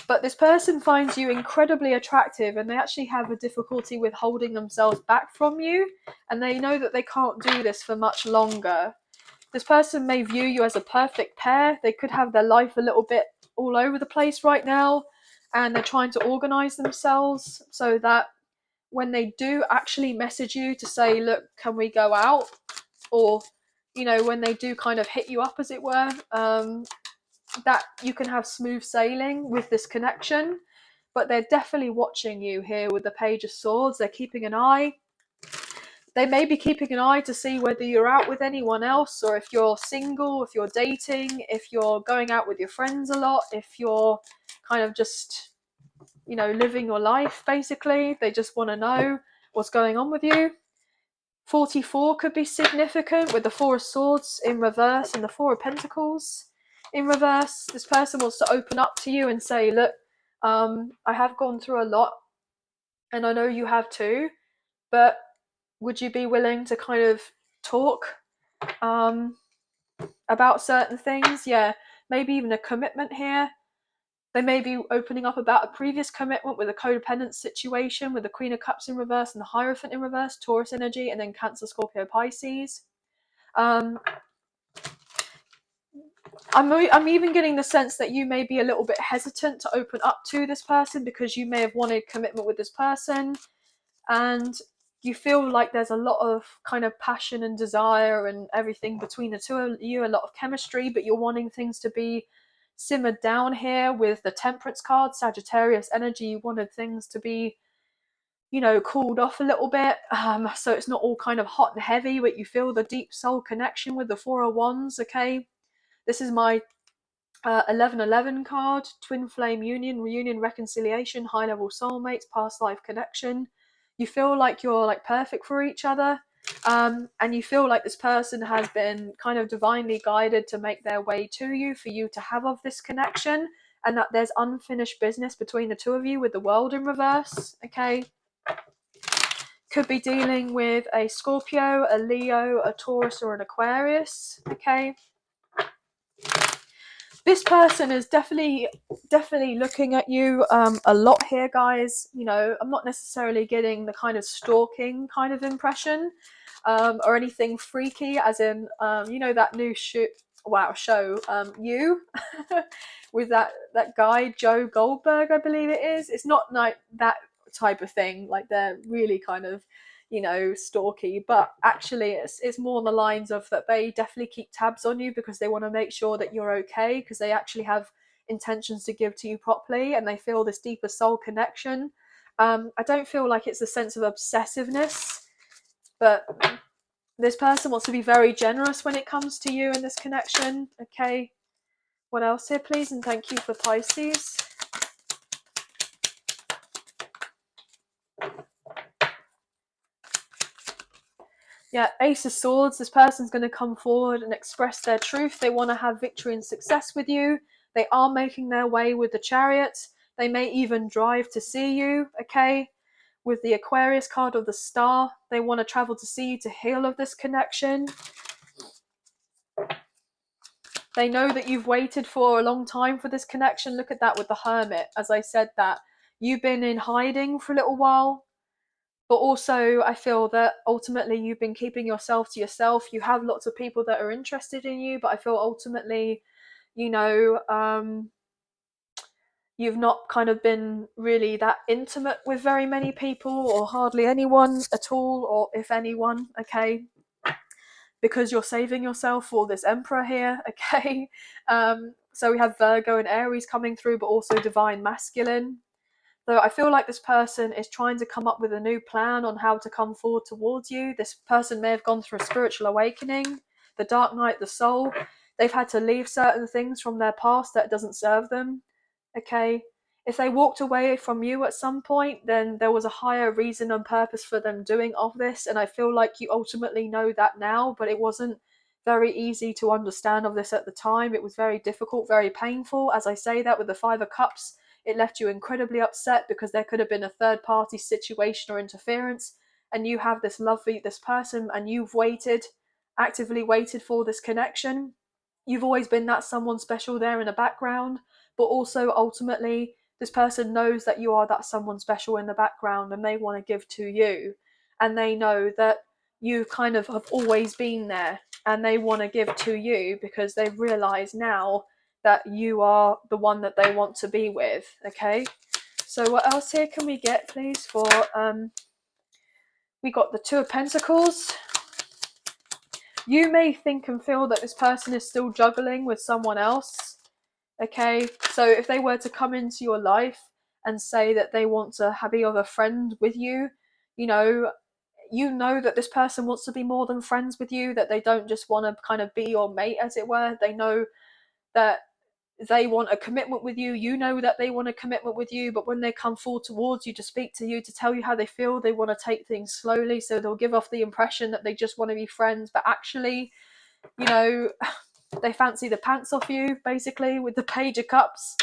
A: But this person finds you incredibly attractive, and they actually have a difficulty with holding themselves back from you, and they know that they can't do this for much longer. This person may view you as a perfect pair. They could have their life a little bit all over the place right now, and they're trying to organize themselves so that when they do actually message you to say, look, can we go out? Or, you know, when they do kind of hit you up, as it were, that you can have smooth sailing with this connection. But they're definitely watching you here with the Page of Swords. They're keeping an eye. They may be keeping an eye to see whether you're out with anyone else, or if you're single, if you're dating, if you're going out with your friends a lot, if you're kind of just, you know, living your life, basically. They just want to know what's going on with you. 44 could be significant with the Four of Swords in reverse and the Four of Pentacles in reverse. This person wants to open up to you and say, look, I have gone through a lot, and I know you have too, but would you be willing to kind of talk about certain things? Yeah, maybe even a commitment here. They may be opening up about a previous commitment with a codependent situation with the Queen of Cups in reverse and the Hierophant in reverse, Taurus energy, and then Cancer, Scorpio, Pisces. I'm even getting the sense that you may be a little bit hesitant to open up to this person because you may have wanted commitment with this person, and you feel like there's a lot of kind of passion and desire and everything between the two of you, a lot of chemistry, but you're wanting things to be simmered down here with the Temperance card, Sagittarius energy. You wanted things to be, cooled off a little bit, so it's not all kind of hot and heavy, but you feel the deep soul connection with the Four of Wands. Okay, this is my 1111 card, twin flame union, reunion, reconciliation, high level soulmates, past life connection. You feel like you're like perfect for each other, and you feel like this person has been kind of divinely guided to make their way to you for you to have of this connection, and that there's unfinished business between the two of you with the world in reverse. Okay, could be dealing with a Scorpio, a Leo, a Taurus, or an Aquarius. Okay, this person is definitely looking at you a lot here, guys. I'm not necessarily getting the kind of stalking kind of impression, or anything freaky, as in that new show, you with that guy Joe Goldberg, I believe it is. It's not like that type of thing, like they're really kind of stalky, but actually it's more on the lines of that they definitely keep tabs on you because they want to make sure that you're okay, because they actually have intentions to give to you properly, and they feel this deeper soul connection. I don't feel like it's a sense of obsessiveness, but this person wants to be very generous when it comes to you in this connection. Okay, what else here, please? And thank you for Pisces. Yeah, Ace of Swords. This person's going to come forward and express their truth. They want to have victory and success with you. They are making their way with the Chariot. They may even drive to see you. Okay, with the Aquarius card of the Star, they want to travel to see you to heal of this connection. They know that you've waited for a long time for this connection. Look at that with the Hermit. As I said, that you've been in hiding for a little while, but also I feel that ultimately you've been keeping yourself to yourself. You have lots of people that are interested in you, but I feel ultimately, you've not kind of been really that intimate with very many people, or hardly anyone at all, or if anyone. Okay, because you're saving yourself for this Emperor here. Okay, so we have Virgo and Aries coming through, but also divine masculine. So I feel like this person is trying to come up with a new plan on how to come forward towards you. This person may have gone through a spiritual awakening, the dark night, the soul. They've had to leave certain things from their past that doesn't serve them. Okay, if they walked away from you at some point, then there was a higher reason and purpose for them doing of this, and I feel like you ultimately know that now, but it wasn't very easy to understand of this at the time. It was very difficult, very painful. As I say that with the Five of Cups, it left you incredibly upset because there could have been a third party situation or interference, and you have this love for this person, and you've waited, actively waited for this connection. You've always been that someone special there in the background, but also ultimately this person knows that you are that someone special in the background, and they want to give to you, and they know that you kind of have always been there, and they want to give to you because they realize now that you are the one that they want to be with. Okay, so what else here can we get, please? For we got the Two of Pentacles. You may think and feel that this person is still juggling with someone else. Okay, so if they were to come into your life and say that they want to be of a friend with you, you know that this person wants to be more than friends with you, that they don't just want to kind of be your mate, as it were. They know that they want a commitment with you. You know that they want a commitment with you, but when they come forward towards you to speak to you, to tell you how they feel, they want to take things slowly, so they'll give off the impression that they just want to be friends, but actually, they fancy the pants off you, basically, with the Page of Cups.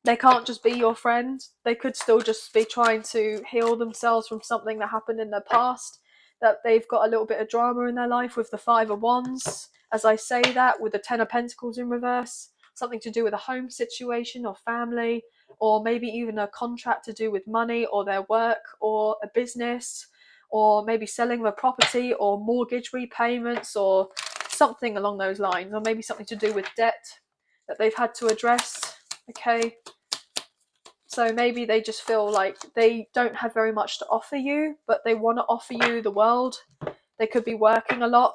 A: They can't just be your friend. They could still just be trying to heal themselves from something that happened in their past, that they've got a little bit of drama in their life with the Five of Wands. As I say that, with the Ten of Pentacles in reverse, something to do with a home situation or family, or maybe even a contract to do with money or their work or a business, or maybe selling of a property or mortgage repayments, or something along those lines, or maybe something to do with debt that they've had to address. Okay, so maybe they just feel like they don't have very much to offer you, but they want to offer you the world. They could be working a lot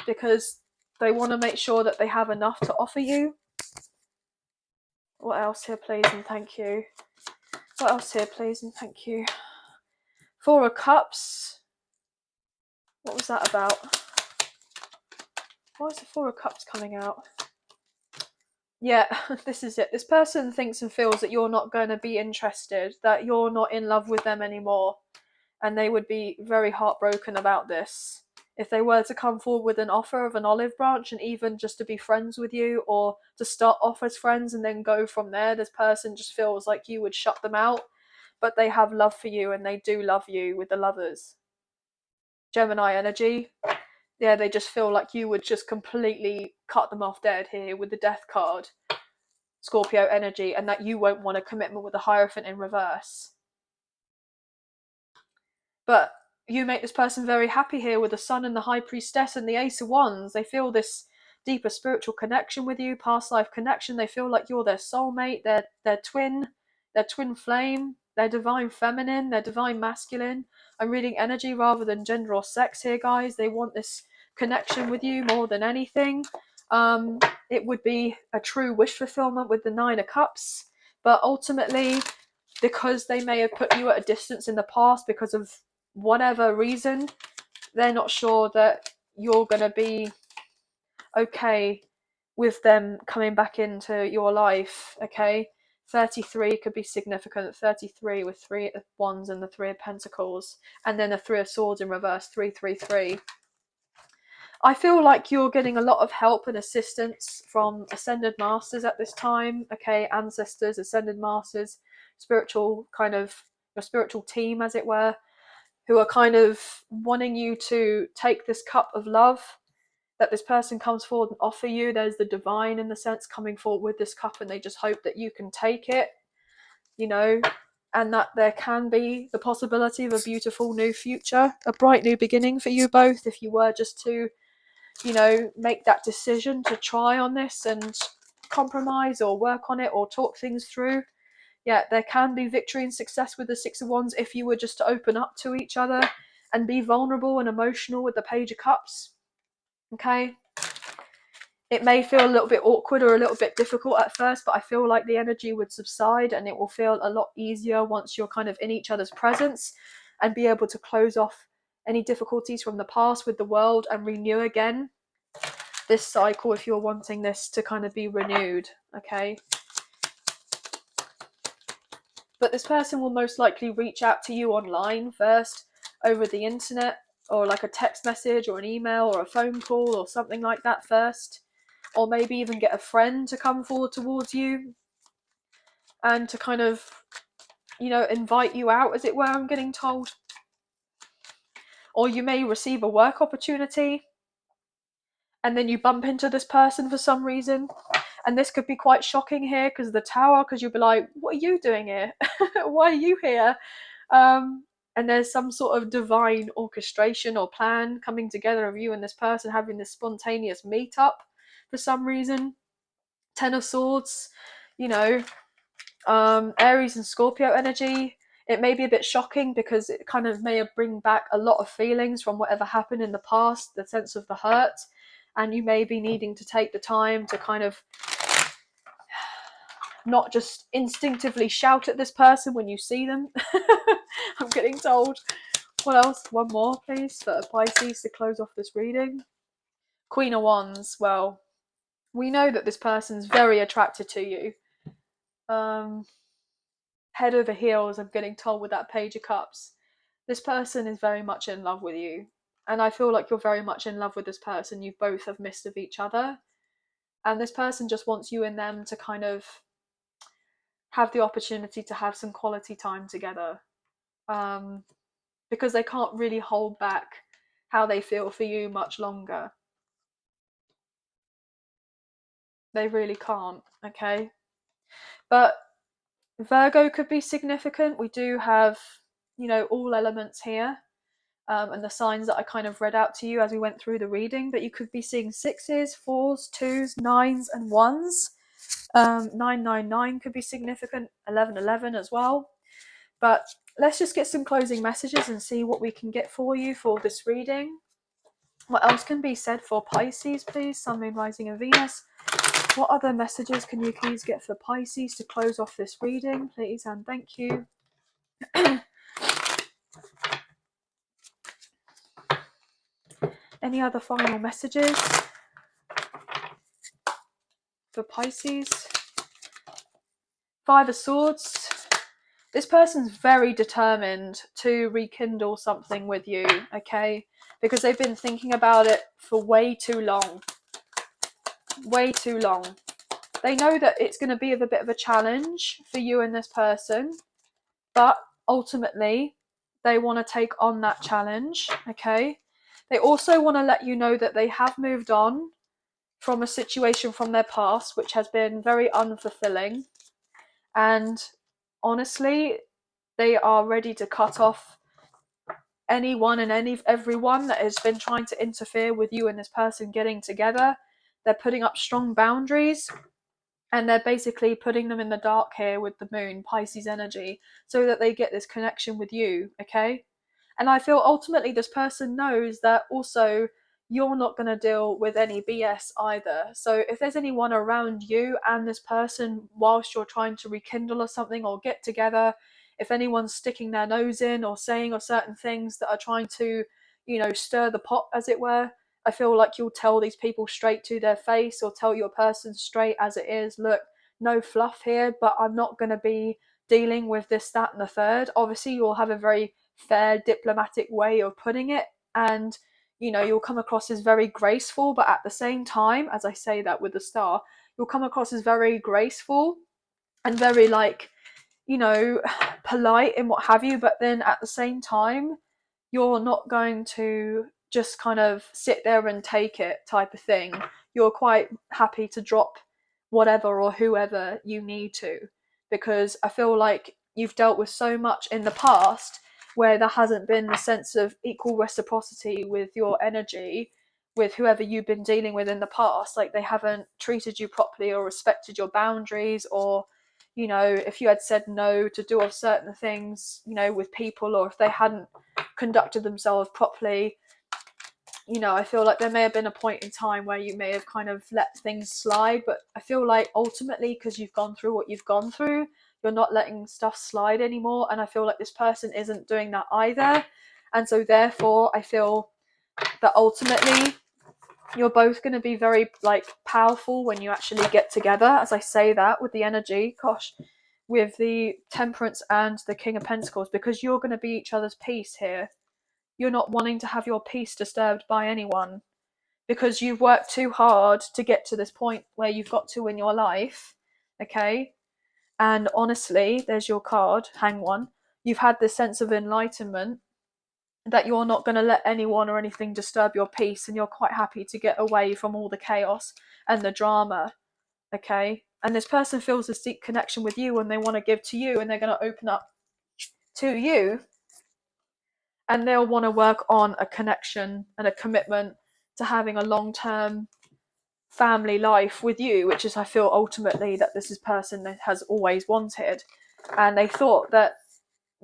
A: because they want to make sure that they have enough to offer you. What else here, please and thank you? What else here, please and thank you? Four of Cups. What was that about? Why is the Four of Cups coming out? Yeah, this is it. This person thinks and feels that you're not going to be interested, that you're not in love with them anymore. And they would be very heartbroken about this. If they were to come forward with an offer of an olive branch and even just to be friends with you or to start off as friends and then go from there, this person just feels like you would shut them out. But they have love for you and they do love you with the Lovers. Gemini energy. Yeah, they just feel like you would just completely cut them off dead here with the Death card. Scorpio energy, and that you won't want a commitment with the Hierophant in reverse. But you make this person very happy here with the Sun and the High Priestess and the Ace of Wands. They feel this deeper spiritual connection with you, past life connection. They feel like you're their soulmate, their twin flame, their divine feminine, their divine masculine. I'm reading energy rather than gender or sex here, guys. They want this connection with you more than anything. It would be a true wish fulfillment with the Nine of Cups, but ultimately, because they may have put you at a distance in the past because of whatever reason, they're not sure that you're going to be okay with them coming back into your life. Okay, 33 could be significant. 33 with 3 of Wands and the 3 of Pentacles, and then a 3 of Swords in reverse. 333. I feel like you're getting a lot of help and assistance from Ascended Masters at this time. Okay, ancestors, Ascended Masters, spiritual kind of your spiritual team, as it were, who are kind of wanting you to take this cup of love that this person comes forward and offer you. There's the divine, in the sense, coming forward with this cup, and they just hope that you can take it, you know, and that there can be the possibility of a beautiful new future, a bright new beginning for you both, if you were just to, you know, make that decision to try on this and compromise or work on it or talk things through. Yeah, there can be victory and success with the Six of Wands if you were just to open up to each other and be vulnerable and emotional with the Page of Cups. Okay, it may feel a little bit awkward or a little bit difficult at first, but I feel like the energy would subside and it will feel a lot easier once you're kind of in each other's presence and be able to close off any difficulties from the past with the world and renew again this cycle if you're wanting this to kind of be renewed. Okay, but this person will most likely reach out to you online first, over the internet, or like a text message or an email or a phone call or something like that first, or maybe even get a friend to come forward towards you and to kind of, you know, invite you out, as it were, I'm getting told. Or you may receive a work opportunity and then you bump into this person for some reason, and this could be quite shocking here because of the Tower, because you'll be like, what are you doing here? Why are you here? And there's some sort of divine orchestration or plan coming together of you and this person having this spontaneous meetup for some reason. Ten of Swords, you know, Aries and Scorpio energy. It may be a bit shocking because it kind of may bring back a lot of feelings from whatever happened in the past, the sense of the hurt, and you may be needing to take the time to kind of not just instinctively shout at this person when you see them. I'm getting told. What else? One more, please, for Pisces to close off this reading. Queen of Wands. Well, we know that this person's very attracted to you. Head over heels, I'm getting told, with that Page of Cups. This person is very much in love with you. And I feel like you're very much in love with this person. You both have missed of each other. And this person just wants you and them to kind of have the opportunity to have some quality time together. Because they can't really hold back how they feel for you much longer. They really can't, okay? But Virgo could be significant. We do have, you know, all elements here. and the signs that I kind of read out to you as we went through the reading. But you could be seeing 6s, 4s, 2s, 9s, and 1s. 999 could be significant, 1111 as well. But let's just get some closing messages and see what we can get for you for this reading. What else can be said for Pisces, please? Sun, Moon, Rising, and Venus. What other messages can you please get for Pisces to close off this reading, please? And thank you. Any other final messages for Pisces? 5 of Swords. This person's very determined to rekindle something with you, okay? Because they've been thinking about it for way too long. Way too long. They know that it's going to be a bit of a challenge for you and this person, but ultimately they want to take on that challenge, okay? They also want to let you know that they have moved on from a situation from their past which has been very unfulfilling, and honestly they are ready to cut off anyone and everyone that has been trying to interfere with you and this person getting together. They're putting up strong boundaries, and they're basically putting them in the dark here with the moon, Pisces energy, so that they get this connection with you, okay? And I feel ultimately this person knows that also you're not going to deal with any BS either. So if there's anyone around you and this person whilst you're trying to rekindle or something or get together, if anyone's sticking their nose in or saying or certain things that are trying to, stir the pot, as it were, I feel like you'll tell these people straight to their face, or tell your person straight as it is, look, no fluff here, but I'm not going to be dealing with this, that, and the third. Obviously, you'll have a very fair, diplomatic way of putting it, and you'll come across as very graceful, but at the same time, as I say that with the star, you'll come across as very graceful and very polite and what have you, but then at the same time you're not going to just kind of sit there and take it type of thing. You're quite happy to drop whatever or whoever you need to, because I feel like you've dealt with so much in the past where there hasn't been the sense of equal reciprocity with your energy with whoever you've been dealing with in the past. Like, they haven't treated you properly or respected your boundaries, or if you had said no to do certain things with people, or if they hadn't conducted themselves properly, I feel like there may have been a point in time where you may have kind of let things slide. But I feel like ultimately, because you've gone through what you've gone through, you're not letting stuff slide anymore, and I feel like this person isn't doing that either. And so therefore I feel that ultimately you're both going to be very powerful when you actually get together, as I say that with the energy, with the Temperance and the King of Pentacles, because you're going to be each other's peace here. You're not wanting to have your peace disturbed by anyone, because you've worked too hard to get to this point where you've got to in your life, okay? And honestly, there's your card, Hang One. You've had this sense of enlightenment that you're not going to let anyone or anything disturb your peace, and you're quite happy to get away from all the chaos and the drama, okay? And this person feels this deep connection with you, and they want to give to you, and they're going to open up to you, and they'll want to work on a connection and a commitment to having a long-term family life with you, which is, I feel, ultimately that this is person that has always wanted. And they thought that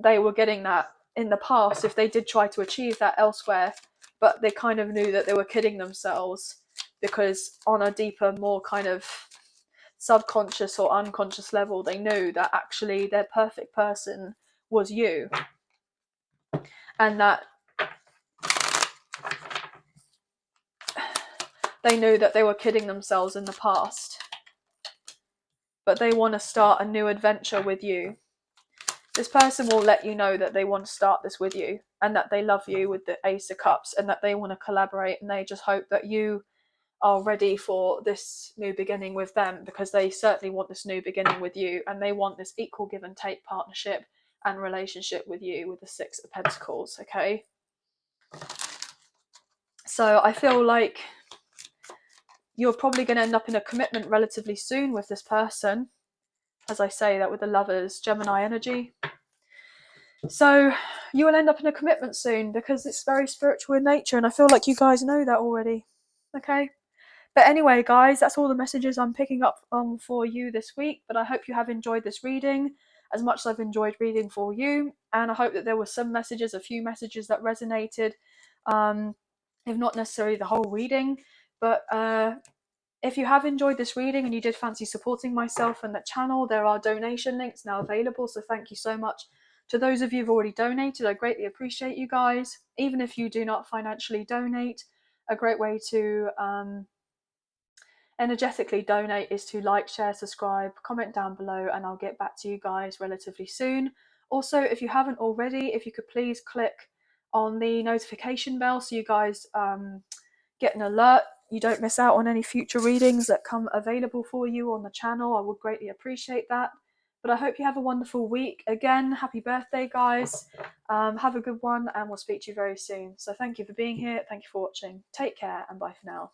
A: they were getting that in the past if they did try to achieve that elsewhere, but they kind of knew that they were kidding themselves, because on a deeper, more kind of subconscious or unconscious level, they knew that actually their perfect person was you, and that they knew that they were kidding themselves in the past, but they want to start a new adventure with you. This person will let you know that they want to start this with you, and that they love you with the Ace of Cups, and that they want to collaborate, and they just hope that you are ready for this new beginning with them, because they certainly want this new beginning with you, and they want this equal give and take partnership and relationship with you with the Six of Pentacles, okay? So I feel like you're probably going to end up in a commitment relatively soon with this person, as I say that with the Lovers, Gemini energy. So you will end up in a commitment soon because it's very spiritual in nature, and I feel like you guys know that already. Okay. But anyway, guys, that's all the messages I'm picking up for you this week. But I hope you have enjoyed this reading as much as I've enjoyed reading for you. And I hope that there were some messages, a few messages that resonated, if not necessarily the whole reading. But if you have enjoyed this reading and you did fancy supporting myself and the channel, there are donation links now available. So thank you so much to those of you who've already donated. I greatly appreciate you guys. Even if you do not financially donate, a great way to energetically donate is to like, share, subscribe, comment down below, and I'll get back to you guys relatively soon. Also, if you haven't already, if you could please click on the notification bell so you guys get an alert, you don't miss out on any future readings that come available for you on the channel. I would greatly appreciate that. But I hope you have a wonderful week. Again, happy birthday, guys. Have a good one, and we'll speak to you very soon. So thank you for being here. Thank you for watching. Take care, and bye for now.